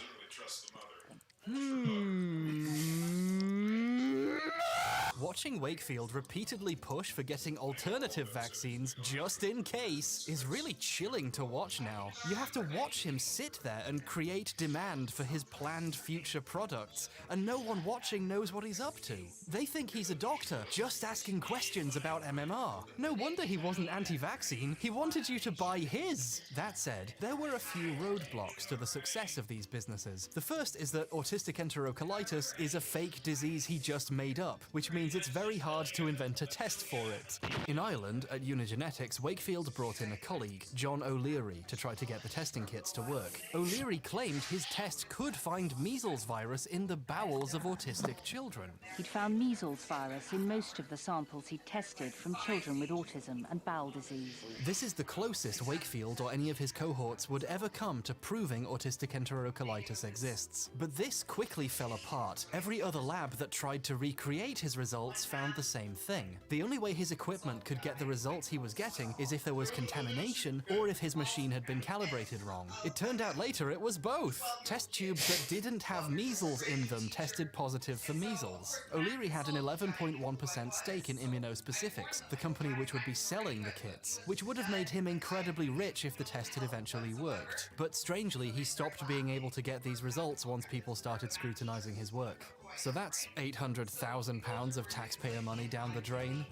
Watching Wakefield repeatedly push for getting alternative vaccines just in case is really chilling to watch now. You have to watch him sit there and create demand for his planned future products, and no one watching knows what he's up to. They think he's a doctor, just asking questions about MMR. No wonder he wasn't anti-vaccine, he wanted you to buy his. That said, there were a few roadblocks to the success of these businesses. The first is that autistic enterocolitis is a fake disease he just made up, which means it's very hard to invent a test for it. In Ireland, at Unigenetics, Wakefield brought in a colleague, John O'Leary, to try to get the testing kits to work. O'Leary claimed his test could find measles virus in the bowels of autistic children. He'd found measles virus in most of the samples he'd tested from children with autism and bowel disease. This is the closest Wakefield or any of his cohorts would ever come to proving autistic enterocolitis exists. But this quickly fell apart. Every other lab that tried to recreate his results found the same thing. The only way his equipment could get the results he was getting is if there was contamination or if his machine had been calibrated wrong. It turned out later it was both. Test tubes that didn't have measles in them tested positive for measles. O'Leary had an 11.1% stake in Immunospecifics, the company which would be selling the kits, which would have made him incredibly rich if the test had eventually worked. But strangely, he stopped being able to get these results once people started scrutinizing his work. So that's £800,000 of taxpayer money down the drain.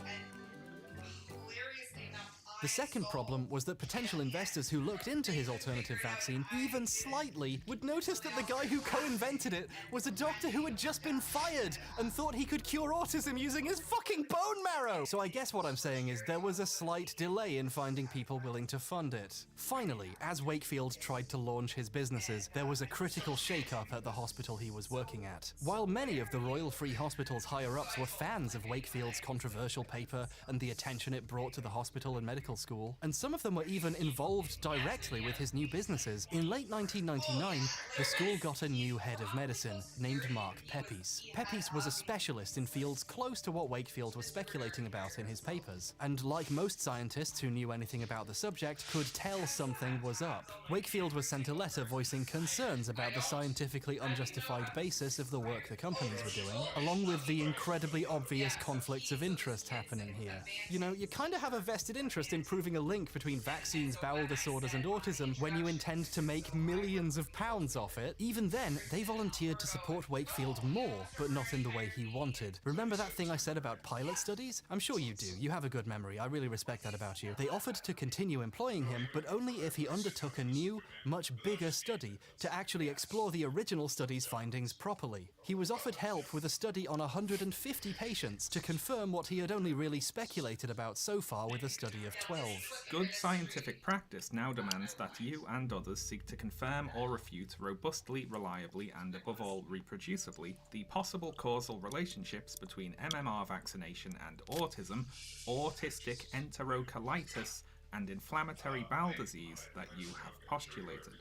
The second problem was that potential investors who looked into his alternative vaccine, even slightly, would notice that the guy who co-invented it was a doctor who had just been fired and thought he could cure autism using his fucking bone marrow! So I guess what I'm saying is there was a slight delay in finding people willing to fund it. Finally, as Wakefield tried to launch his businesses, there was a critical shake-up at the hospital he was working at. While many of the Royal Free Hospital's higher-ups were fans of Wakefield's controversial paper and the attention it brought to the hospital and medical school, and some of them were even involved directly with his new businesses. In late 1999, the school got a new head of medicine, named Mark Pepys. Pepys was a specialist in fields close to what Wakefield was speculating about in his papers, and like most scientists who knew anything about the subject, could tell something was up. Wakefield was sent a letter voicing concerns about the scientifically unjustified basis of the work the companies were doing, along with the incredibly obvious conflicts of interest happening here. You know, you kind of have a vested interest in proving a link between vaccines, bowel disorders, and autism when you intend to make millions of pounds off it. Even then, they volunteered to support Wakefield more, but not in the way he wanted. Remember that thing I said about pilot studies? I'm sure you do. You have a good memory. I really respect that about you. They offered to continue employing him, but only if he undertook a new, much bigger study to actually explore the original study's findings properly. He was offered help with a study on 150 patients to confirm what he had only really speculated about so far with a study of 12. Good scientific practice now demands that you and others seek to confirm or refute robustly, reliably, and above all reproducibly the possible causal relationships between MMR vaccination and autism, autistic enterocolitis, and inflammatory bowel disease that you have postulated.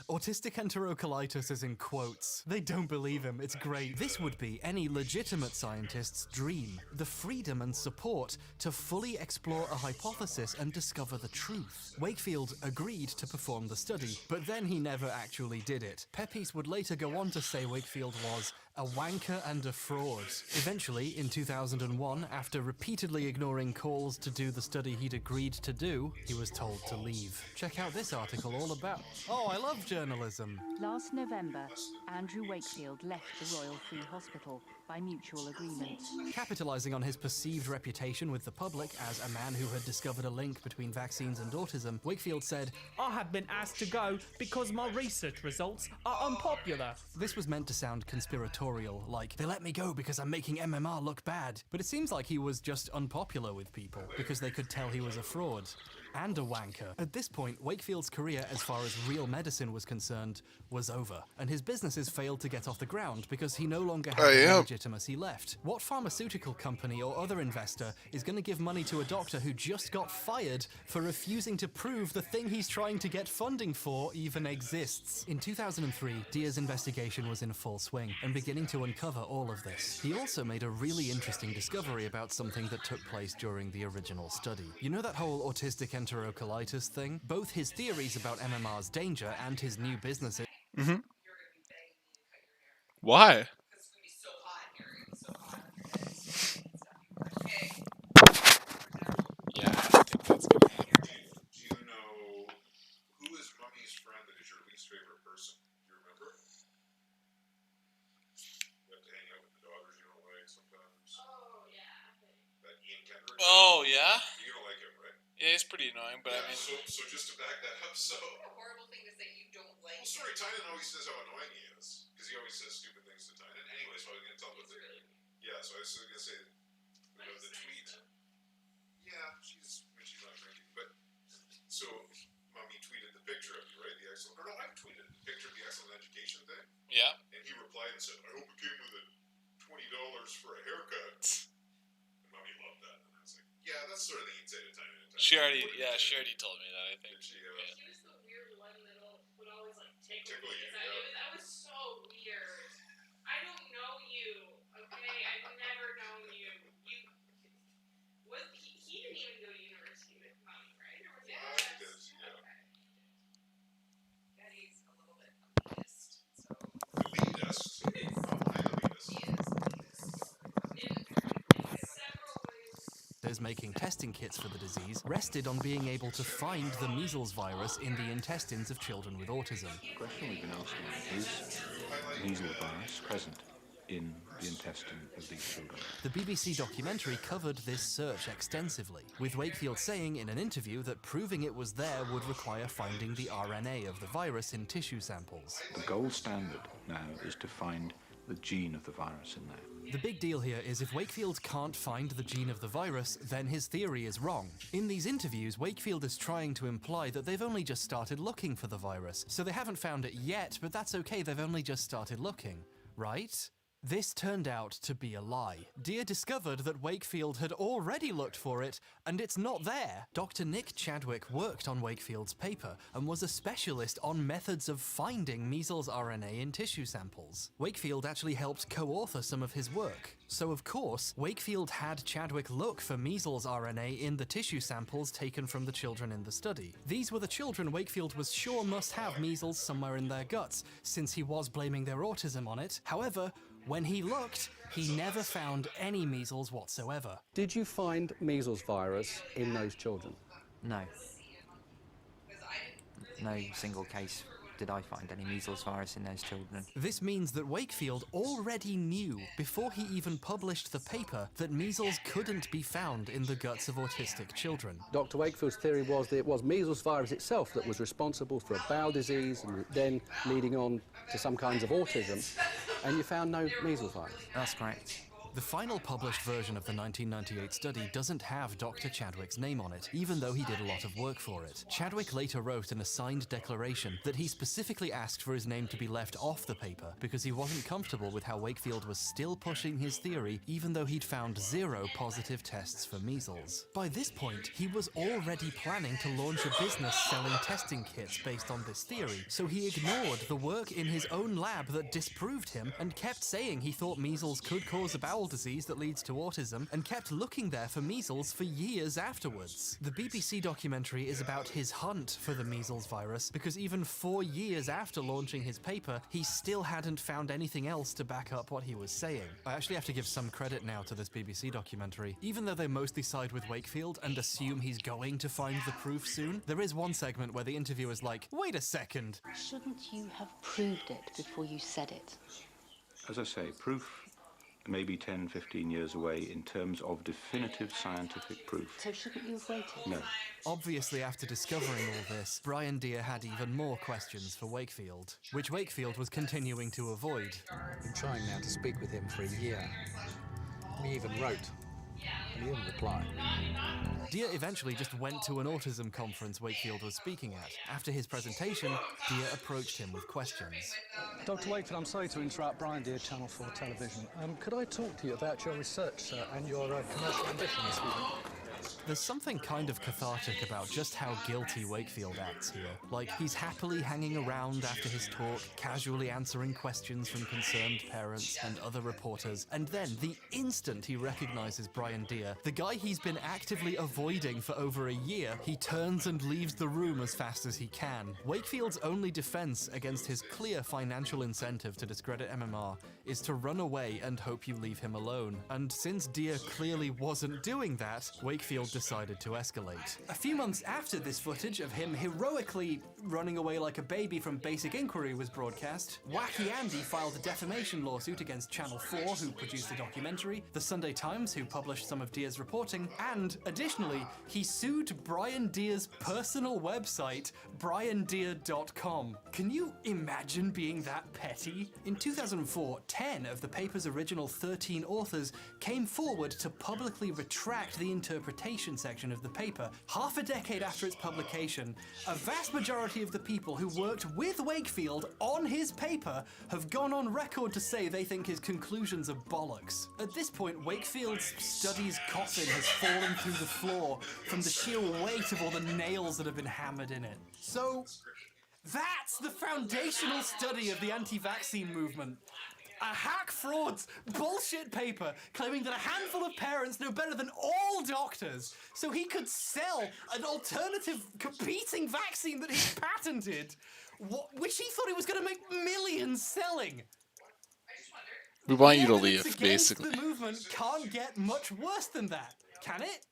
Autistic enterocolitis is in quotes. They don't believe him, it's great. This would be any legitimate scientist's dream. The freedom and support to fully explore a hypothesis and discover the truth. Wakefield agreed to perform the study, but then he never actually did it. Pepys would later go on to say Wakefield was a wanker and a fraud. Eventually, in 2001, after repeatedly ignoring calls to do the study he'd agreed to do, he was told to leave. Check out this article all about... Oh, I love journalism. Last November, Andrew Wakefield left the Royal Free Hospital by mutual agreement. Capitalizing on his perceived reputation with the public as a man who had discovered a link between vaccines and autism, Wakefield said, I have been asked to go because my research results are unpopular. This was meant to sound conspiratorial, like, they let me go because I'm making MMR look bad. But it seems like he was just unpopular with people because they could tell he was a fraud. And a wanker. At this point, Wakefield's career as far as real medicine was concerned was over, and his businesses failed to get off the ground because he no longer had the legitimacy left. What pharmaceutical company or other investor is going to give money to a doctor who just got fired for refusing to prove the thing he's trying to get funding for even exists? In 2003, Deer's investigation was in full swing and beginning to uncover all of this. He also made a really interesting discovery about something that took place during the original study. You know that whole autistic enterocolitis thing? Both his theories about MMR's danger and his new businesses. Why? Yeah, I think that's gonna happen. Do you know who is Mummy's friend that is your least favorite person? Do you remember? You have to hang out with the daughters you don't like sometimes. Oh, yeah. That Ian Kendrick. Oh, yeah? You don't like him, right? Yeah, he's pretty annoying, but yeah, I mean... So just to back that up, so... What a horrible thing to say you don't like. Well, sorry, Tynan always says how annoying he is. Because he always says stupid things to Tynan. Anyway, so I was going to tell him really yeah, so I was going to say... the tweet. Yeah, she's not drinking, but... So, Mommy tweeted the picture of you, right? The excellent... Or no, I tweeted the picture of the excellent education thing. Yeah. And he replied and said, I hope it came with a $20 for a haircut. And Mommy loved that. And I was like, yeah, that's the sort of thing you'd say to Tynan. She already told me that, I think. She was the weird one that would always like tickle you. That was so weird. I don't know you, okay? I've never known you. He didn't even go to university with Mommy, right? Or was it? He does, yeah. Okay. Daddy's a little bit elitist, so. Elitist? Oh, I'm elitist. He is elitist. In several ways. Making testing kits for the disease rested on being able to find the measles virus in the intestines of children with autism. The question we've been asking is measles virus present in the intestine of these children? The BBC documentary covered this search extensively, with Wakefield saying in an interview that proving it was there would require finding the RNA of the virus in tissue samples. The gold standard now is to find the gene of the virus in there. The big deal here is if Wakefield can't find the gene of the virus, then his theory is wrong. In these interviews, Wakefield is trying to imply that they've only just started looking for the virus. So they haven't found it yet, but that's okay, they've only just started looking, right? This turned out to be a lie. Deer discovered that Wakefield had already looked for it, and it's not there. Dr. Nick Chadwick worked on Wakefield's paper and was a specialist on methods of finding measles RNA in tissue samples. Wakefield actually helped co-author some of his work. So of course, Wakefield had Chadwick look for measles RNA in the tissue samples taken from the children in the study. These were the children Wakefield was sure must have measles somewhere in their guts, since he was blaming their autism on it. However, when he looked, he never found any measles whatsoever. Did you find measles virus in those children? No. No single case did I find any measles virus in those children. This means that Wakefield already knew, before he even published the paper, that measles couldn't be found in the guts of autistic children. Dr. Wakefield's theory was that it was measles virus itself that was responsible for a bowel disease and then leading on to some kinds of autism, and you found no measles virus. That's correct. The final published version of the 1998 study doesn't have Dr. Chadwick's name on it, even though he did a lot of work for it. Chadwick later wrote in a signed declaration that he specifically asked for his name to be left off the paper because he wasn't comfortable with how Wakefield was still pushing his theory, even though he'd found 0 positive tests for measles. By this point, he was already planning to launch a business selling testing kits based on this theory, so he ignored the work in his own lab that disproved him and kept saying he thought measles could cause a bowel disease that leads to autism, and kept looking there for measles for years afterwards. The BBC documentary is about his hunt for the measles virus, because even 4 years after launching his paper, he still hadn't found anything else to back up what he was saying. I actually have to give some credit now to this BBC documentary. Even though they mostly side with Wakefield and assume he's going to find the proof soon, there is one segment where the interviewer's like, wait a second. Shouldn't you have proved it before you said it? As I say, proof maybe 10, 15 years away in terms of definitive scientific proof. So shouldn't you have waited? No. Obviously, after discovering all this, Brian Deere had even more questions for Wakefield, which Wakefield was continuing to avoid. I've been trying now to speak with him for a year. We even wrote, and he didn't reply. Deere eventually just went to an autism conference Wakefield was speaking at. After his presentation, Deere approached him with questions. Dr. Wakefield, I'm sorry to interrupt. Brian Deere, Channel 4 Television. Could I talk to you about your research, sir, and your commercial ambitions this evening? There's something kind of cathartic about just how guilty Wakefield acts here. Like, he's happily hanging around after his talk, casually answering questions from concerned parents and other reporters, and then, the instant he recognizes Brian Deere, the guy he's been actively avoiding for over a year, he turns and leaves the room as fast as he can. Wakefield's only defense against his clear financial incentive to discredit MMR is to run away and hope you leave him alone. And since Deere clearly wasn't doing that, Wakefield decided to escalate. A few months after this footage of him heroically running away like a baby from Basic Inquiry was broadcast, Wacky Andy filed a defamation lawsuit against Channel 4, who produced the documentary, the Sunday Times, who published some of Deere's reporting, and, additionally, he sued Brian Deere's personal website, briandeere.com. Can you imagine being that petty? In 2004, 10 of the paper's original 13 authors came forward to publicly retract the interpretation section of the paper. Half a decade after its publication, a vast majority of the people who worked with Wakefield on his paper have gone on record to say they think his conclusions are bollocks. At this point, Wakefield's study's coffin has fallen through the floor from the sheer weight of all the nails that have been hammered in it. So, that's the foundational study of the anti-vaccine movement. A hack fraud's bullshit paper claiming that a handful of parents know better than all doctors, so he could sell an alternative competing vaccine that he patented, which he thought he was going to make millions selling. We want you to Evidence leave, against basically. The movement can't get much worse than that, can it?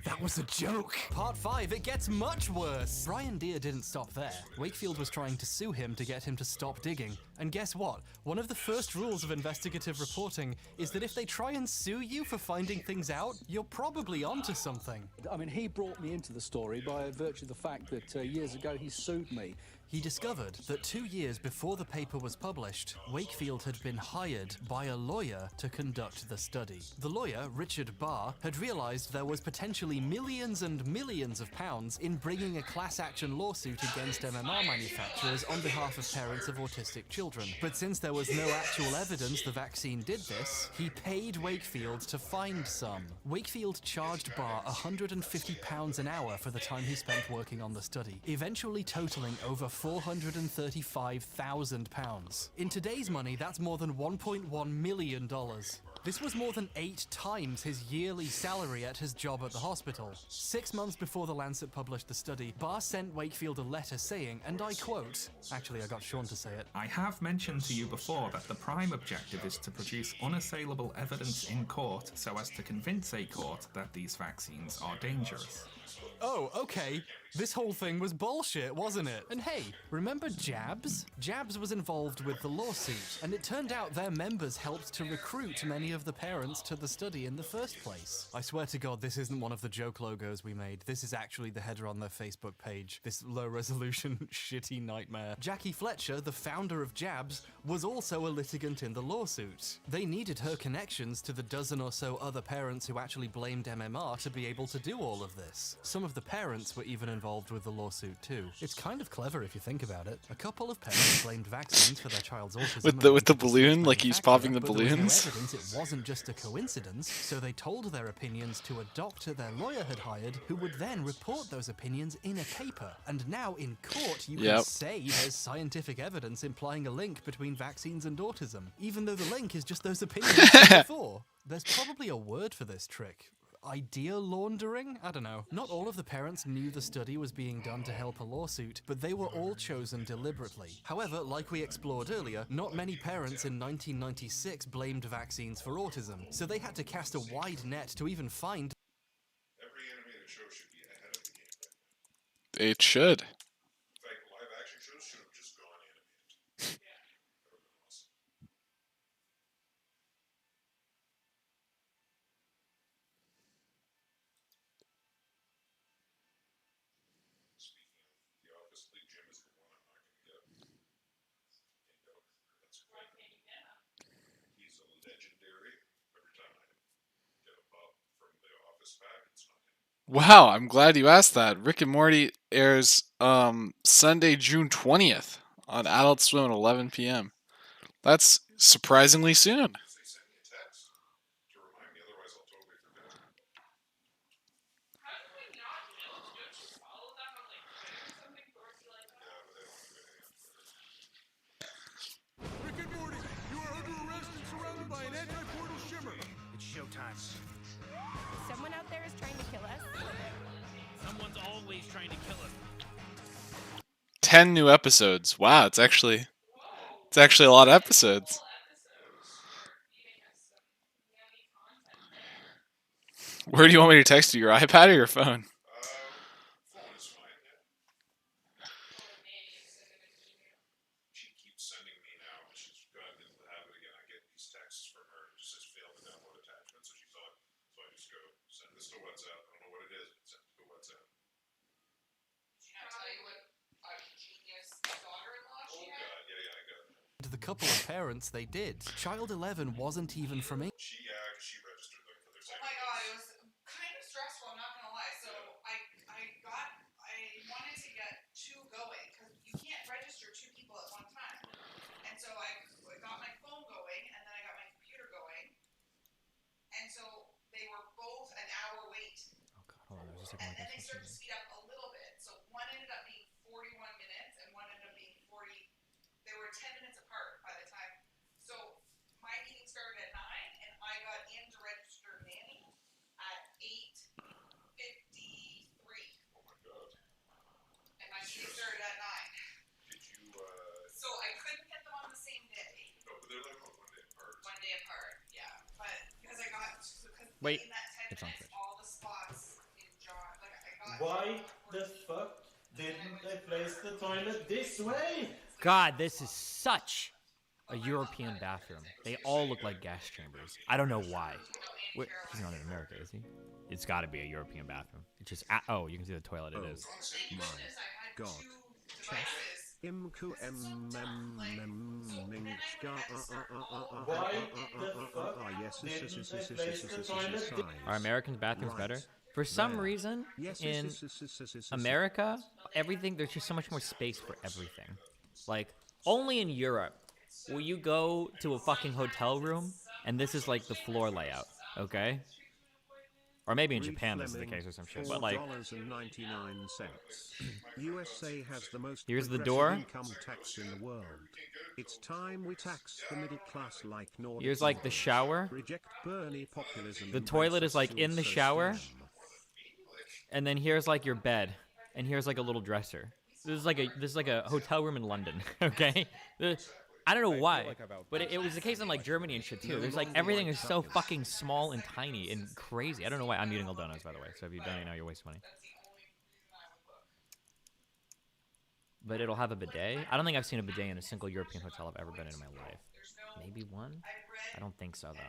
That was a joke. Part 5, it gets much worse. Brian Deere didn't stop there. Wakefield was trying to sue him to get him to stop digging. And guess what? One of the first rules of investigative reporting is that if they try and sue you for finding things out, you're probably onto something. I mean, he brought me into the story by virtue of the fact that years ago he sued me. He discovered that 2 years before the paper was published, Wakefield had been hired by a lawyer to conduct the study. The lawyer, Richard Barr, had realized there was potentially millions and millions of pounds in bringing a class action lawsuit against MMR manufacturers on behalf of parents of autistic children. But since there was no actual evidence the vaccine did this, he paid Wakefield to find some. Wakefield charged Barr £150 an hour for the time he spent working on the study, eventually totaling over £435,000. In today's money, that's more than $1.1 million. This was more than 8 times his yearly salary at his job at the hospital. 6 months before The Lancet published the study, Barr sent Wakefield a letter saying, and I quote, actually I got Sean to say it, I have mentioned to you before that the prime objective is to produce unassailable evidence in court so as to convince a court that these vaccines are dangerous. Oh, okay. This whole thing was bullshit, wasn't it? And hey, remember Jabs? Jabs was involved with the lawsuit, and it turned out their members helped to recruit many of the parents to the study in the first place. I swear to God, this isn't one of the joke logos we made. This is actually the header on their Facebook page. This low-resolution, shitty nightmare. Jackie Fletcher, the founder of Jabs, was also a litigant in the lawsuit. They needed her connections to the dozen or so other parents who actually blamed MMR to be able to do all of this. Some of the parents were even involved with the lawsuit too. It's kind of clever if you think about it. A couple of parents blamed vaccines for their child's autism. With the balloon, like he's popping the balloons. There was no evidence it wasn't just a coincidence, so they told their opinions to a doctor their lawyer had hired, who would then report those opinions in a paper. And now in court, you can say there's scientific evidence implying a link between vaccines and autism, even though the link is just those opinions from before. There's probably a word for this trick. Idea laundering? I don't know. Not all of the parents knew the study was being done to help a lawsuit, but they were all chosen deliberately. However, like we explored earlier, not many parents in 1996 blamed vaccines for autism, so they had to cast a wide net to even find. Every animated show should be ahead of the game. It should. In fact, live action shows should have just gone animated. Speaking of The Office, League Jim is the one I'm not going to get. That's great. He's a legendary. Every time I get a pop from The Office pack, it's not him. Wow, I'm glad you asked that. Rick and Morty airs Sunday, June 20th on Adult Swim at 11 p.m. That's surprisingly soon. They sent me a text to remind me, otherwise I'll totally forget. How do I not know? Don't you follow them on like Twitter or something dorky like that? Yeah, but they don't do anything on Twitter. Rick and Morty, you are under arrest and surrounded by an anti-portal shimmer. It's showtime. Someone out there is trying to kill us. Someone's always trying to kill us. 10 new episodes. Wow, it's actually a lot of episodes. Where do you want me to text you? Your iPad or your phone? Phone is fine, yeah. She keeps sending me now. She's gotten into the habit again. I get these texts from her. It just says fail to download attachment, so she thought. So I just go send this to WhatsApp. I don't know what it is, but send it to WhatsApp. Did she not tell you what a genius daughter-in-law she had? God, yeah, I got it. To the couple of parents they did. Child 11 wasn't even from England. She registered them for their Oh my god, it was kind of stressful, I'm not gonna lie. So I wanted to get 2 going, because you can't register 2 people at one time. And so I got my phone going, and then I got my computer going. And so they were both an hour wait. Oh god, hold on, there's just And then they started to speed up a little bit. So one ended up being 41 minutes, and one ended up being 40. They were 10 minutes apart by the time. So my meeting started at 9, and I got in to register Nanny at 8:53. Oh my god. And my meeting started at 9. Did you, So I couldn't get them on the same day. No, but they're like on 1 day apart. 1 day apart, yeah. But because I got, Wait, in that 10 it's on minutes, Twitch. all the spots in John, like I got. Why the fuck didn't they place the toilet this way? God, this is such a European bathroom. They all look like gas chambers. I don't know why. Wait, he's not in America, is he? It's got to be a European bathroom. It's just oh, you can see the toilet. It is. My God. Are American bathrooms better? For some reason, in America, everything, there's just so much more space for everything. Like, only in Europe will you go to a fucking hotel room and this is like the floor layout, okay? Or maybe in Reed Japan this is the Fleming, case or some shit. But like, $4.99. USA has the most here's the progressive door. income tax in the world. It's time we tax the middle class like Nordic Here's like the countries. shower. Reject Bernie populism. The embrace toilet a is like in the still so shower. STEM. And then here's like your bed, and here's like a little dresser. This is like a hotel room in London. Okay, I don't know why, but it was the case in like Germany and shit too. There's like everything is so fucking small and tiny and crazy. I don't know why. I'm eating all donuts, by the way. So if you donate now, you're wasting money. But it'll have a bidet. I don't think I've seen a bidet in a single European hotel I've ever been in my life. Maybe one. I don't think so though.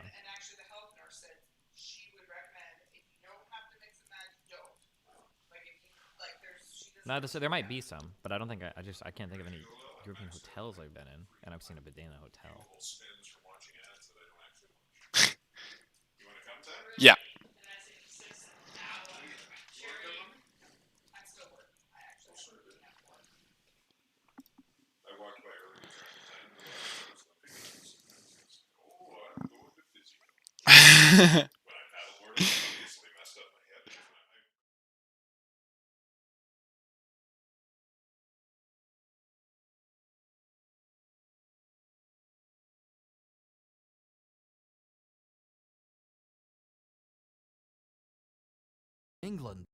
No, there might be some, but I don't think I can't think of any European hotels I've been in, and I've seen a bidet in a hotel. Yeah. England.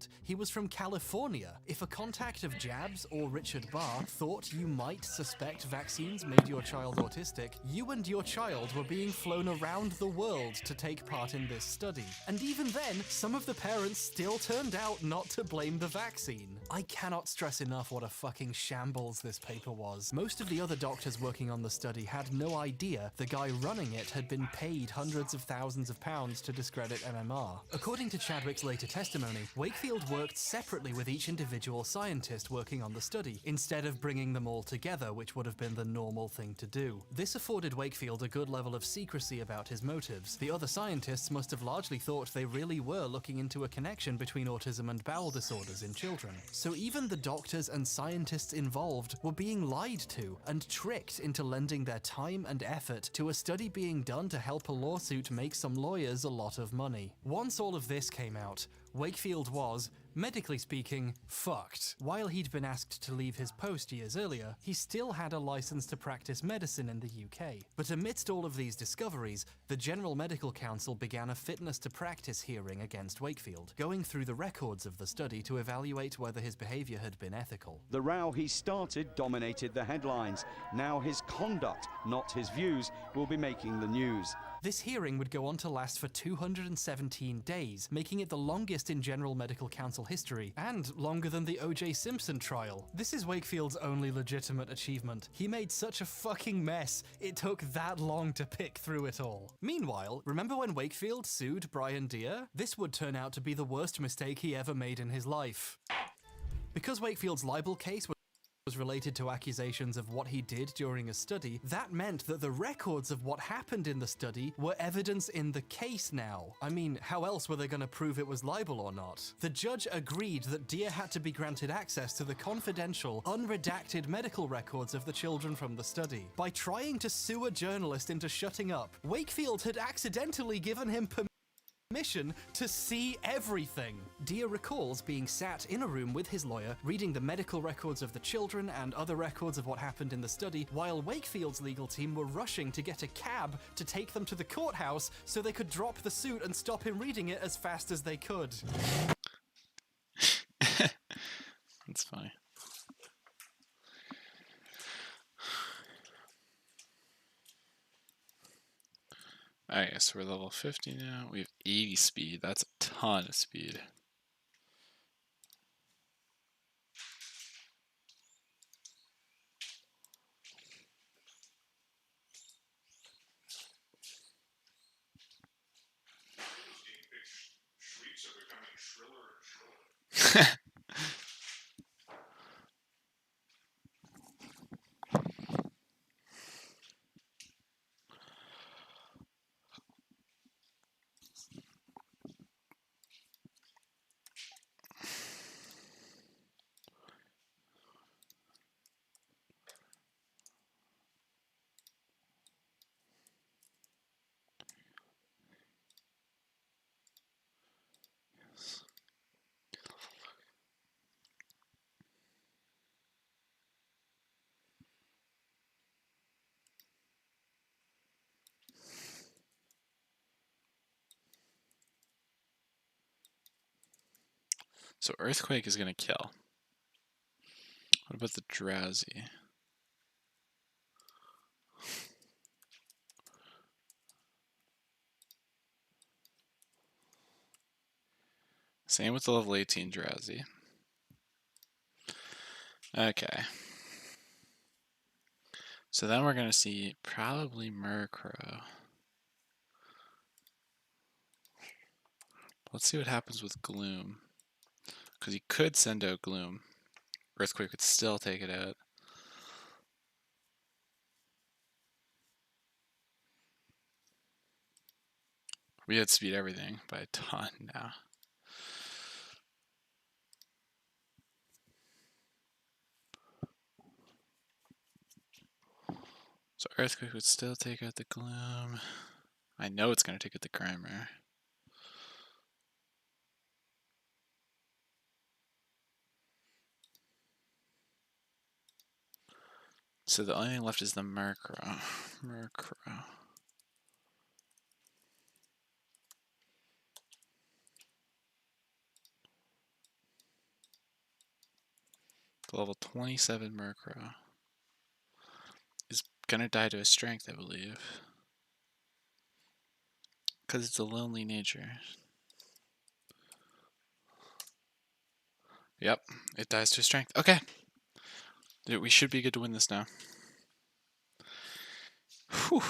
scientist. He was from California. If a contact of Jabs or Richard Barr thought you might suspect vaccines made your child autistic, you and your child were being flown around the world to take part in this study. And even then, some of the parents still turned out not to blame the vaccine. I cannot stress enough what a fucking shambles this paper was. Most of the other doctors working on the study had no idea the guy running it had been paid hundreds of thousands of pounds to discredit MMR. According to Chadwick's later testimony, Wakefield worked separately with each individual scientist working on the study, instead of bringing them all together, which would have been the normal thing to do. This afforded Wakefield a good level of secrecy about his motives. The other scientists must have largely thought they really were looking into a connection between autism and bowel disorders in children. So even the doctors and scientists involved were being lied to and tricked into lending their time and effort to a study being done to help a lawsuit make some lawyers a lot of money. Once all of this came out, Wakefield was, medically speaking, fucked. While he'd been asked to leave his post years earlier, he still had a license to practice medicine in the UK. But amidst all of these discoveries, the General Medical Council began a fitness to practice hearing against Wakefield, going through the records of the study to evaluate whether his behaviour had been ethical. The row he started dominated the headlines. Now his conduct, not his views, will be making the news. This hearing would go on to last for 217 days, making it the longest in General Medical Council history, and longer than the O.J. Simpson trial. This is Wakefield's only legitimate achievement. He made such a fucking mess, it took that long to pick through it all. Meanwhile, remember when Wakefield sued Brian Deere? This would turn out to be the worst mistake he ever made in his life. Because Wakefield's libel case was related to accusations of what he did during a study, that meant that the records of what happened in the study were evidence in the case now. I mean, how else were they going to prove it was libel or not? The judge agreed that Deere had to be granted access to the confidential, unredacted medical records of the children from the study. By trying to sue a journalist into shutting up, Wakefield had accidentally given him permission to see everything. Deere recalls being sat in a room with his lawyer, reading the medical records of the children and other records of what happened in the study, while Wakefield's legal team were rushing to get a cab to take them to the courthouse so they could drop the suit and stop him reading it as fast as they could. That's funny. Alright, so we're level 50 now. We have 80 speed. That's a ton of speed. Shrieks are becoming shriller and shriller. So Earthquake is going to kill. What about the Drowsy? Same with the level 18 Drowsy. Okay. So then we're going to see probably Murkrow. Let's see what happens with Gloom. Because he could send out Gloom. Earthquake would still take it out. We outspeed everything by a ton now. So Earthquake would still take out the Gloom. I know it's going to take out the Grimer. So the only thing left is the Murkrow. Level 27 Murkrow is gonna die to his strength, I believe. Because it's a lonely nature. Yep, it dies to strength. Okay. We should be good to win this now. Whew.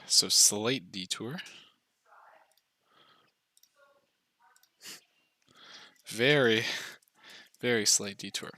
So slight detour. Very, very slight detour.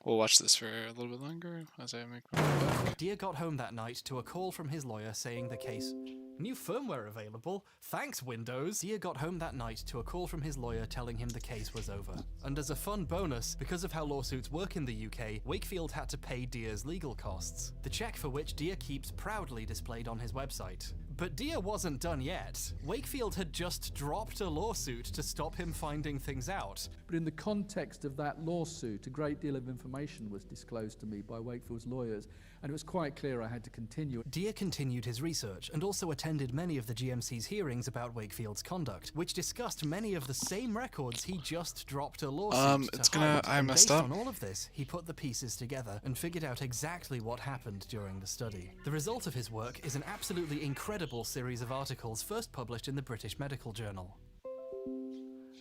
We'll watch this for a little bit longer as I make my... Dia got home that night to a call from his lawyer saying the case... New firmware available. Thanks, Windows. Dia got home that night to a call from his lawyer telling him the case was over. And as a fun bonus, because of how lawsuits work in the UK, Wakefield had to pay Dia's legal costs. The check for which Dia keeps proudly displayed on his website. But Dia wasn't done yet. Wakefield had just dropped a lawsuit to stop him finding things out. But in the context of that lawsuit, a great deal of information was disclosed to me by Wakefield's lawyers, and it was quite clear I had to continue. Dia continued his research and also attended many of the GMC's hearings about Wakefield's conduct, which discussed many of the same records he just dropped a lawsuit to hide. I messed based up. on all of this, he put the pieces together and figured out exactly what happened during the study. The result of his work is an absolutely incredible series of articles first published in the British Medical Journal.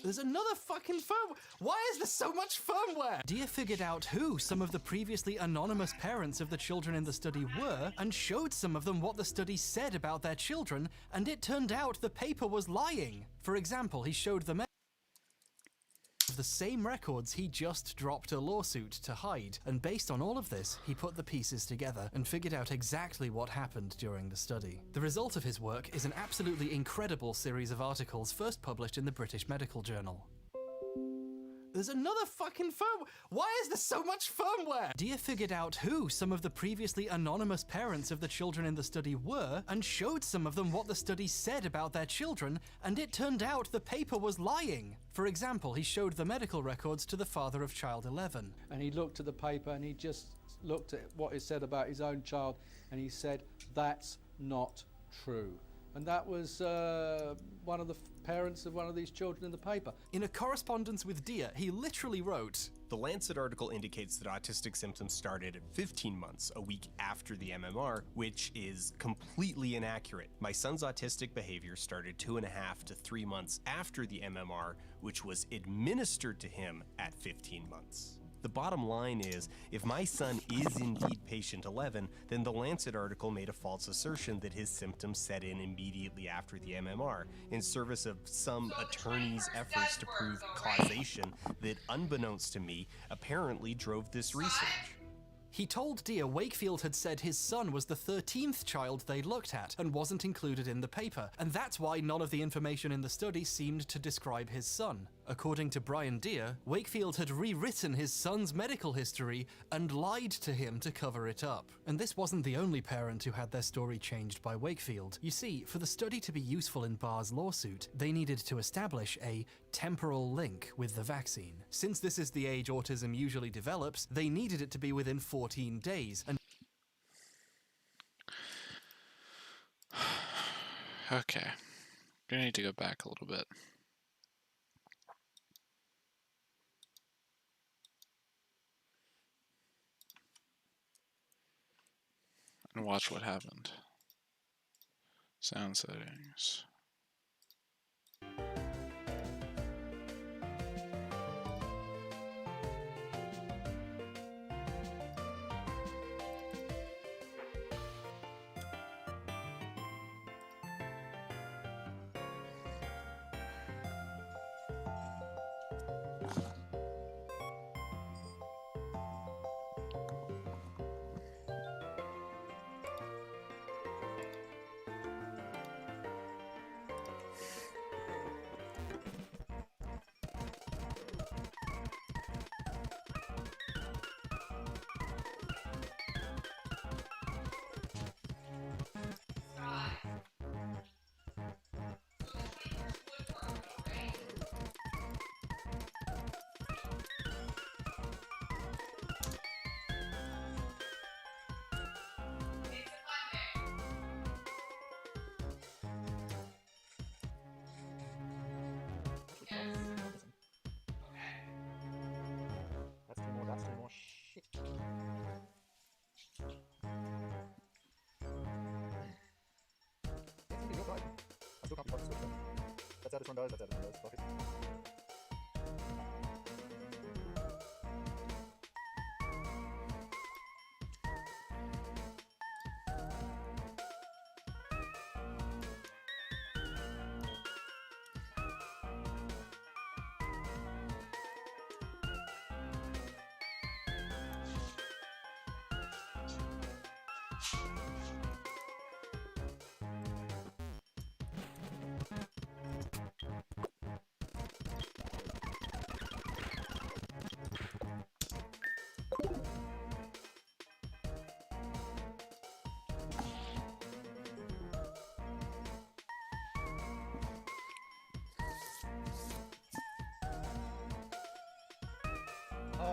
There's another fucking firmware! Why is there so much firmware? Dia figured out who some of the previously anonymous parents of the children in the study were and showed some of them what the study said about their children, and it turned out the paper was lying. For example, he showed them the same records he just dropped a lawsuit to hide, and based on all of this, he put the pieces together and figured out exactly what happened during the study. The result of his work is an absolutely incredible series of articles first published in the British Medical Journal. There's another fucking firmware! Why is there so much firmware? Dia figured out who some of the previously anonymous parents of the children in the study were and showed some of them what the study said about their children, and it turned out the paper was lying. For example, he showed the medical records to the father of child 11. And he looked at the paper and he just looked at what it said about his own child and he said, that's not true. And that was one of the parents of one of these children in the paper. In a correspondence with Dia, he literally wrote, The Lancet article indicates that autistic symptoms started at 15 months, a week after the MMR, which is completely inaccurate. My son's autistic behavior started 2.5 to 3 months after the MMR, which was administered to him at 15 months. The bottom line is, if my son is indeed patient 11, then the Lancet article made a false assertion that his symptoms set in immediately after the MMR, in service of some attorney's efforts to prove causation that, unbeknownst to me, apparently drove this research. He told Dia Wakefield had said his son was the 13th child they looked at and wasn't included in the paper, and that's why none of the information in the study seemed to describe his son. According to Brian Dia, Wakefield had rewritten his son's medical history and lied to him to cover it up. And this wasn't the only parent who had their story changed by Wakefield. You see, for the study to be useful in Barr's lawsuit, they needed to establish a temporal link with the vaccine. Since this is the age autism usually develops, they needed it to be within 14 days. And Okay. We need to go back a little bit. And watch what happened. Sound settings.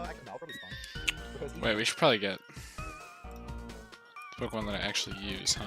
Actually, no, I'll probably spawn. Because Wait, we should probably get the Pokemon that I actually use, huh?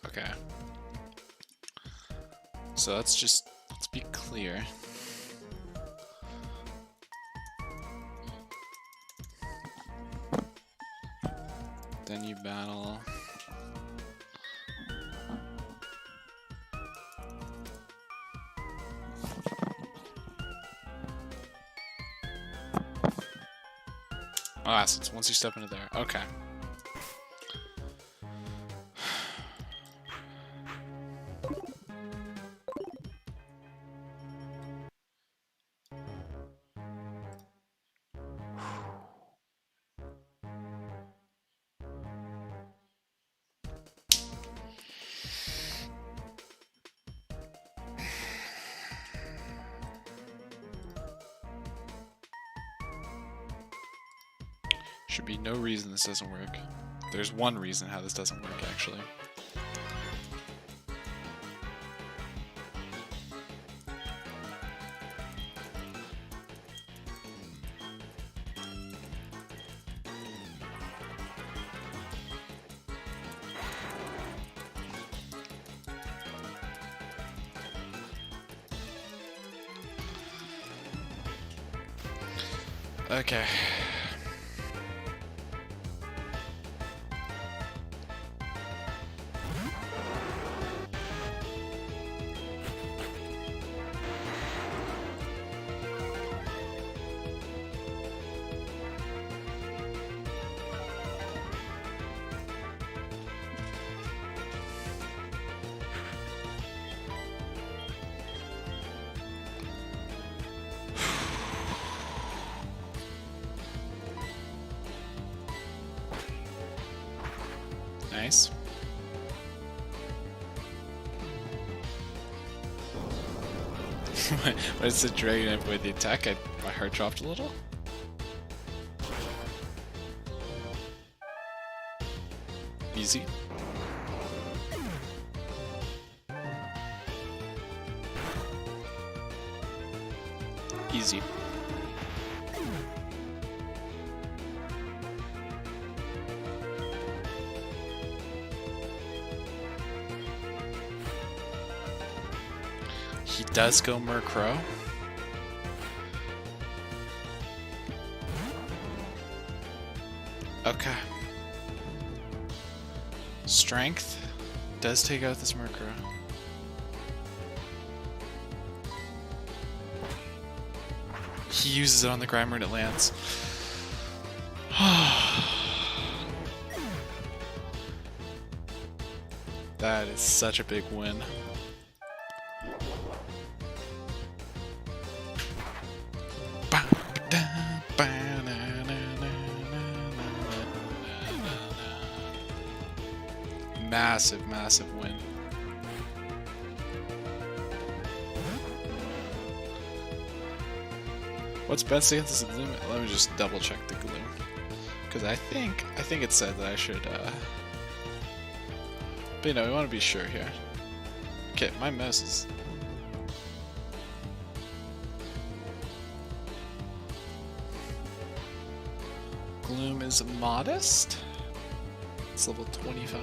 Okay. So let's be clear. Then you battle. Oh, assets. Once you step into there. Okay. Should be no reason this doesn't work. There's one reason how this doesn't work, actually. Okay. Nice. When it's a dragon and avoid the attack, my heart dropped a little. Easy. Easy. He does go Murkrow. Okay. Strength does take out this Murkrow. He uses it on the Grimer and it lands. That is such a big win. Massive, massive win. What's best against this Gloom? Let me just double check the Gloom. Because I think it said that I should, but you know, we want to be sure here. Okay, my mouse is... Gloom is modest. It's level 25.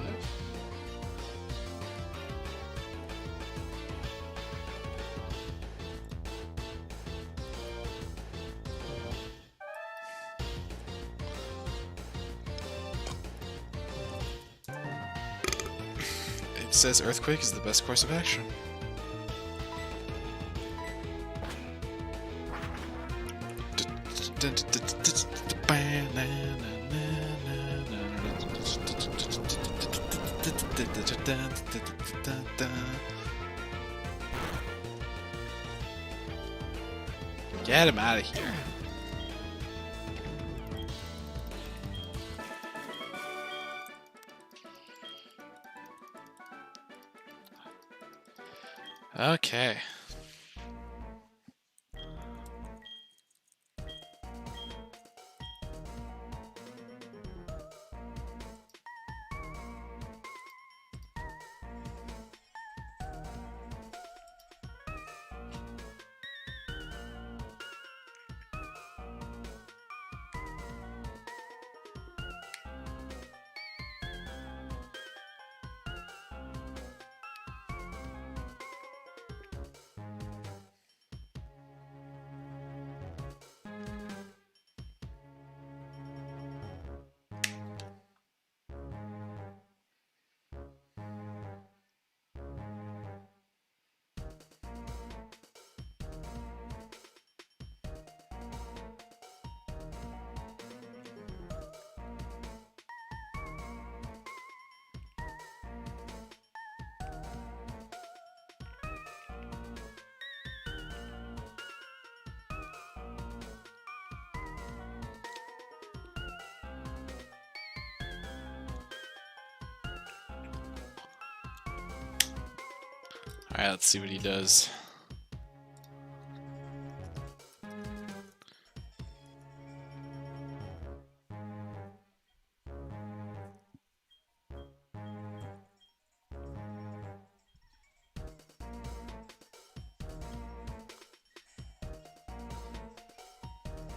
It says Earthquake is the best course of action. Get him out of here. Okay. Alright, let's see what he does.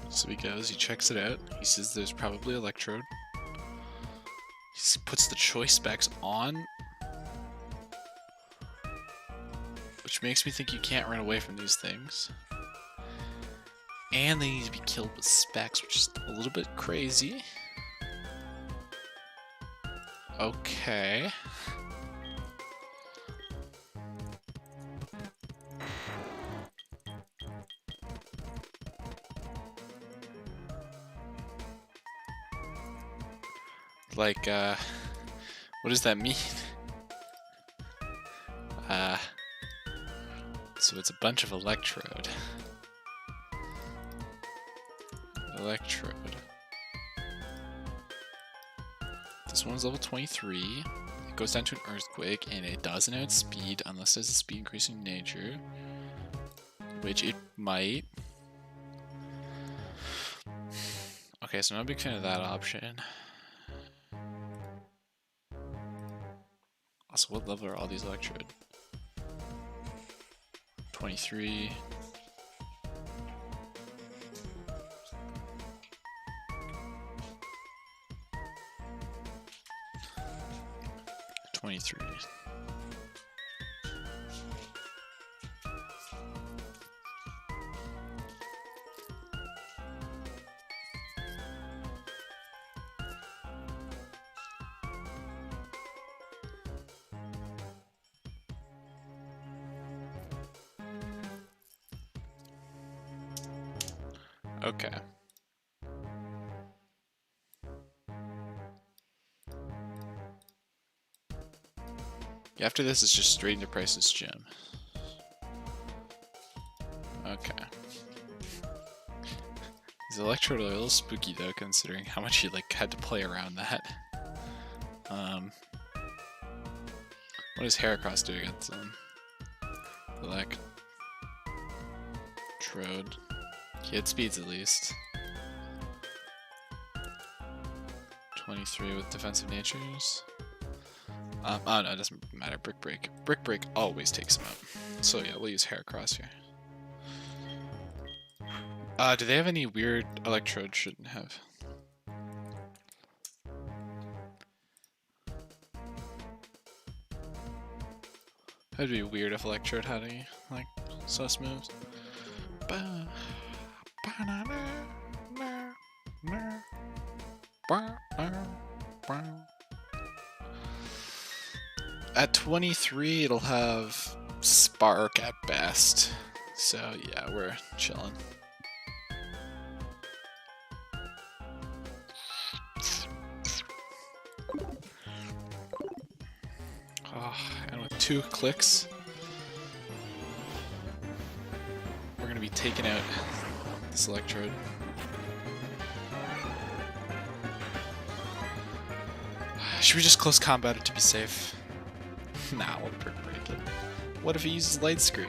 So he goes, he checks it out. He says there's probably Electrode. He puts the choice specs on, which makes me think you can't run away from these things. And they need to be killed with specs, which is a little bit crazy. Okay. Like, what does that mean? So it's a bunch of Electrode. Electrode. This one's level 23. It goes down to an Earthquake, and it doesn't outspeed unless there's a speed increasing nature. Which it might. Okay, so I'm not a big fan of that option. Also, what level are all these Electrode? 23. Okay. After this, it's just straight into Price's Gym. Okay. These electrode are a little spooky though, considering how much you like had to play around that. What does Heracross do against them? Electrode. He had speeds at least. 23 with defensive natures. Oh no, it doesn't matter. Brick Break. Brick Break always takes him out. So yeah, we'll use Heracross here. Do they have any weird Electrode? Shouldn't have. That'd be weird if Electrode had any, like, sus moves. At 23, it'll have Spark at best. So yeah, we're chilling. Oh, and with 2 clicks, we're gonna be taking out this Electrode. Should we just close combat it to be safe? Nah, we'll brick break it. What if he uses light screen?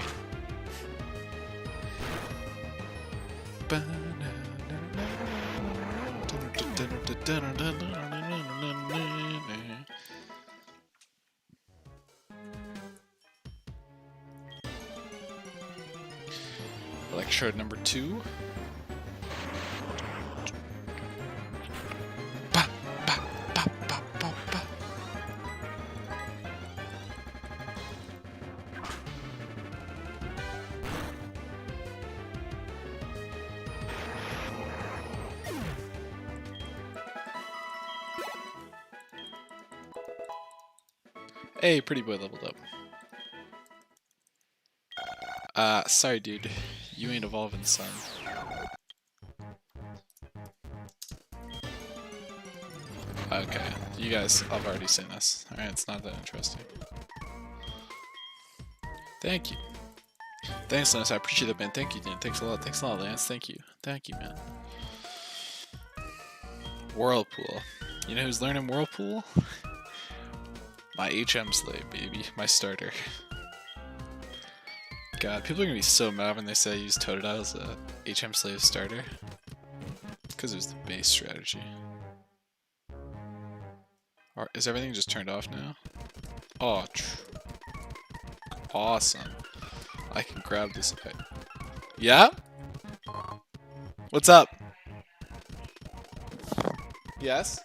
Electrode number 2. Hey, pretty boy leveled up. Sorry dude, you ain't evolving, son. Okay, you guys, I've already seen this. Alright, it's not that interesting. Thank you. Thanks, Lance, I appreciate it, man. Thank you, Dan. Thanks a lot, Lance. Thank you, man. Whirlpool. You know who's learning Whirlpool? My HM slave, baby. My starter. God, people are gonna be so mad when they say I use Totodile as a HM slave starter. Because it was the base strategy. Is everything just turned off now? Oh, awesome. I can grab this. Yeah? What's up? Yes?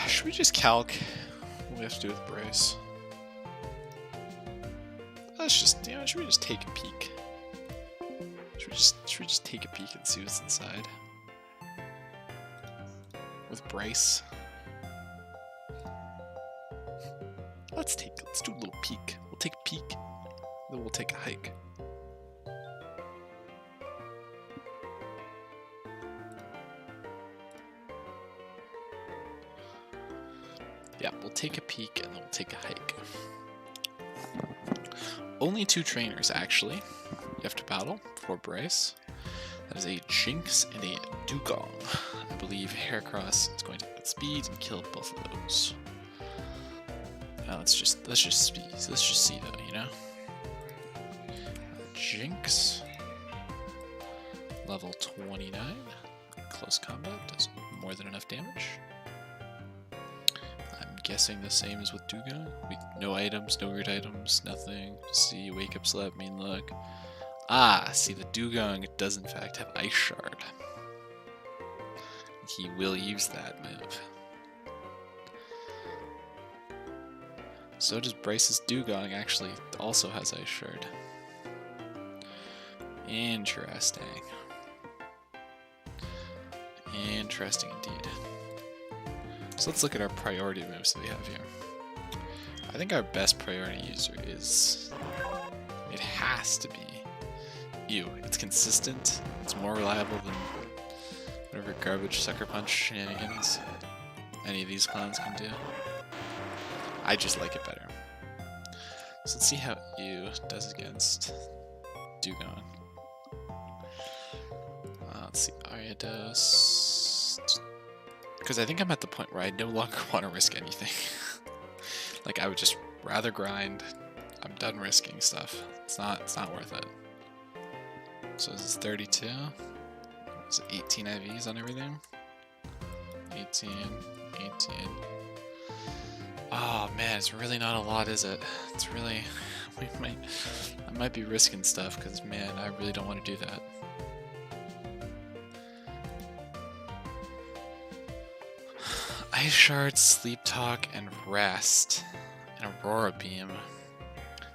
Should we just calc what we have to do with Brace? Let's just, you know, should we just take a peek? Should we just take a peek and see what's inside? With Brace? Let's do a little peek. We'll take a peek, then we'll take a hike. Yeah, we'll take a peek and then we'll take a hike. Only 2 trainers, actually, you have to battle for Brace. That is a Jinx and a Dugong. I believe Heracross is going to get speed and kill both of those. Now let's just see though, you know. Jinx, level 29, close combat does more than enough damage. I'm guessing the same as with Dugong. No items, no weird items, nothing. See, wake up, slap, mean look. Ah, see, the Dugong does in fact have Ice Shard. He will use that move. So does Bryce's Dugong actually also has Ice Shard. Interesting. Interesting indeed. So let's look at our priority moves that we have here. I think our best priority user is... It has to be you. It's consistent. It's more reliable than whatever garbage sucker punch shenanigans any of these clowns can do. I just like it better. So let's see how you does against Dugon. Let's see, Ariados. Because I think I'm at the point where I no longer want to risk anything. Like, I would just rather grind. I'm done risking stuff. It's not worth it. So this is 32. It's 18 IVs on everything. 18. Oh man, it's really not a lot, is it? It's really... I might be risking stuff, because man, I really don't want to do that. Ice Shard, Sleep Talk, and Rest. And Aurora Beam.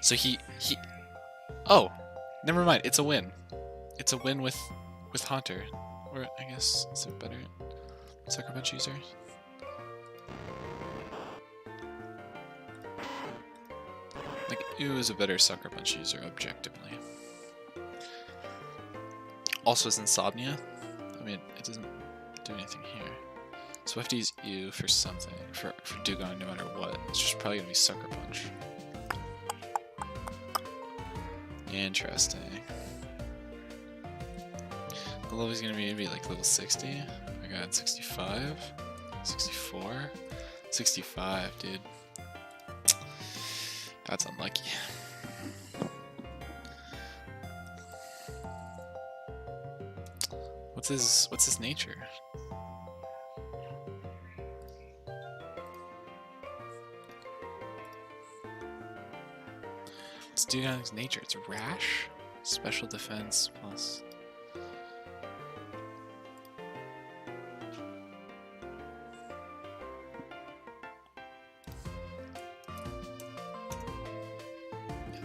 So he... Oh! Never mind, it's a win. It's a win with Haunter. Or, I guess, is it better? Sucker Punch user? Like, Ooh is a better Sucker Punch user, objectively. Also, is Insomnia. I mean, it doesn't do anything here. So we have to use Ew for something, for Dugon no matter what. It's just probably gonna be Sucker Punch. Interesting. The level is gonna be maybe like level 60. I got 65, 64, 65, dude. That's unlucky. What's his nature? What's Dugon's nature? It's Rash, special defense plus.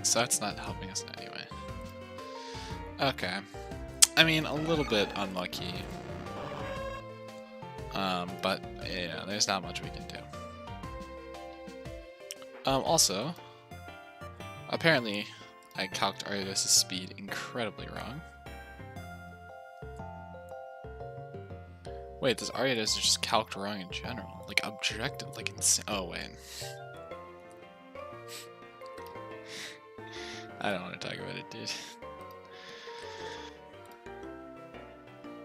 So that's not helping us in any way. Okay. I mean, a little bit unlucky. But yeah, there's not much we can do. Also, apparently, I calced Ariados' speed incredibly wrong. Wait, this Ariados is just calced wrong in general. Like, objective, like insane. Oh, wait. I don't want to talk about it, dude.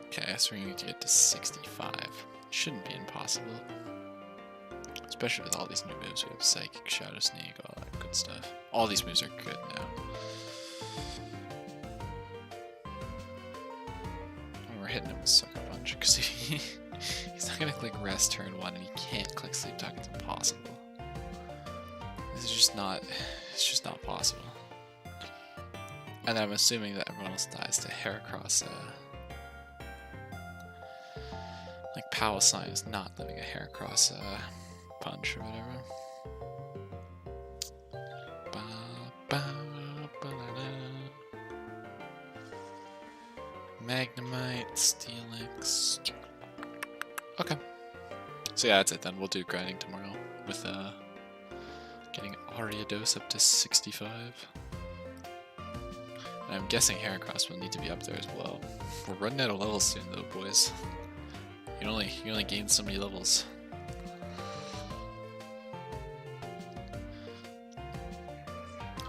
Okay, so we need to get to 65. Shouldn't be impossible. Especially with all these new moves. We have Psychic, Shadow Sneak, all that good stuff. All these moves are good now. And we're hitting him with Sucker Punch, because he's not going to click Rest turn 1, and he can't click Sleep Talk. It's impossible. This is just not... It's just not possible. And I'm assuming that everyone else dies to Heracross, like Power Sign is not living a Heracross punch or whatever. Magnemite, Steelix. Okay. So yeah, that's it then. We'll do grinding tomorrow with getting Ariados up to 65. And I'm guessing Heracross will need to be up there as well. We're running out of levels soon though, boys. You can only gain so many levels.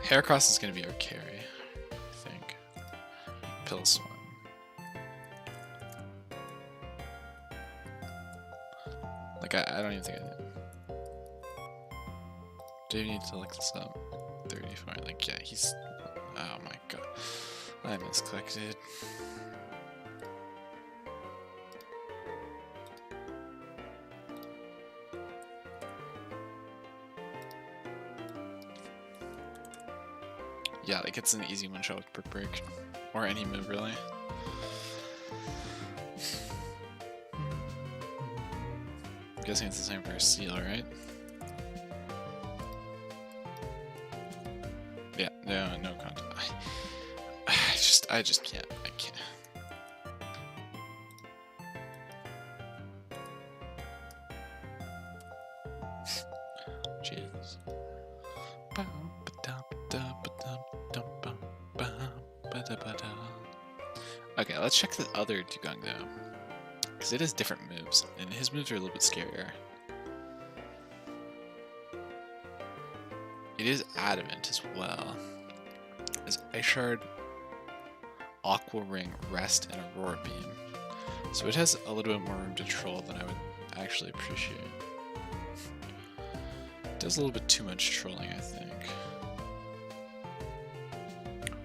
Heracross is gonna be our carry, I think. Pilswan. Like I don't even think I did. Do you need to look this up? 34, like yeah, he's... Oh my god. I misclicked it. Yeah, like it's an easy one shot with Brick Break. Or any move, really. I'm guessing it's the same for a Seal, right? Yeah, no content. I just can't. I can't. Jeez. Okay, let's check the other Dugong though, because it has different moves, and his moves are a little bit scarier. It is adamant as well. As Ice Shard, Aqua Ring, Rest, and Aurora Beam. So it has a little bit more room to troll than I would actually appreciate. It does a little bit too much trolling, I think.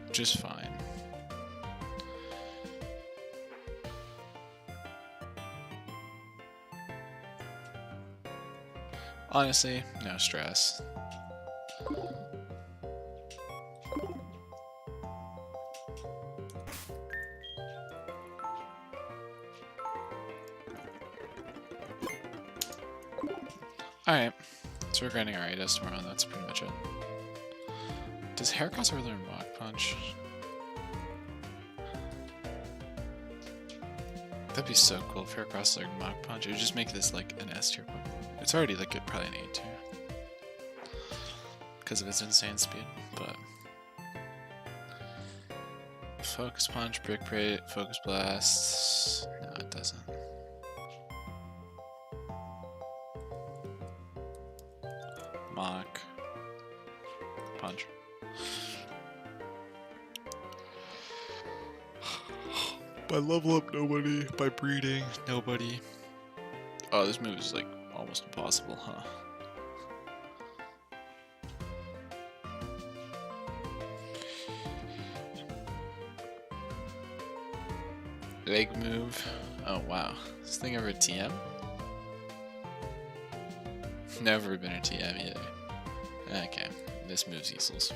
Which is fine. Honestly, no stress. Alright, so we're grinding our Idas tomorrow, and that's pretty much it. Does Heracross ever learn Mach Punch? That'd be so cool if Heracross learned Mach Punch. It would just make this like an S tier Pokemon. It's already like probably an A tier because of its insane speed, but Focus Punch, Brick Break, Focus Blast. No, it doesn't. Mach Punch. By level up, nobody. By breeding, nobody. Oh, this move is like almost impossible, huh? Leg move. Oh wow. This thing ever a TM? Never been a TM either. Okay, this moves easels.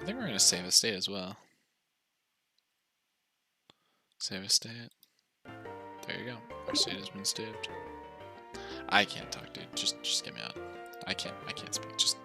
I think we're gonna save a state as well. Save a state. There you go. Our state has been staved. I can't talk, dude. Just get me out. I can't speak. Just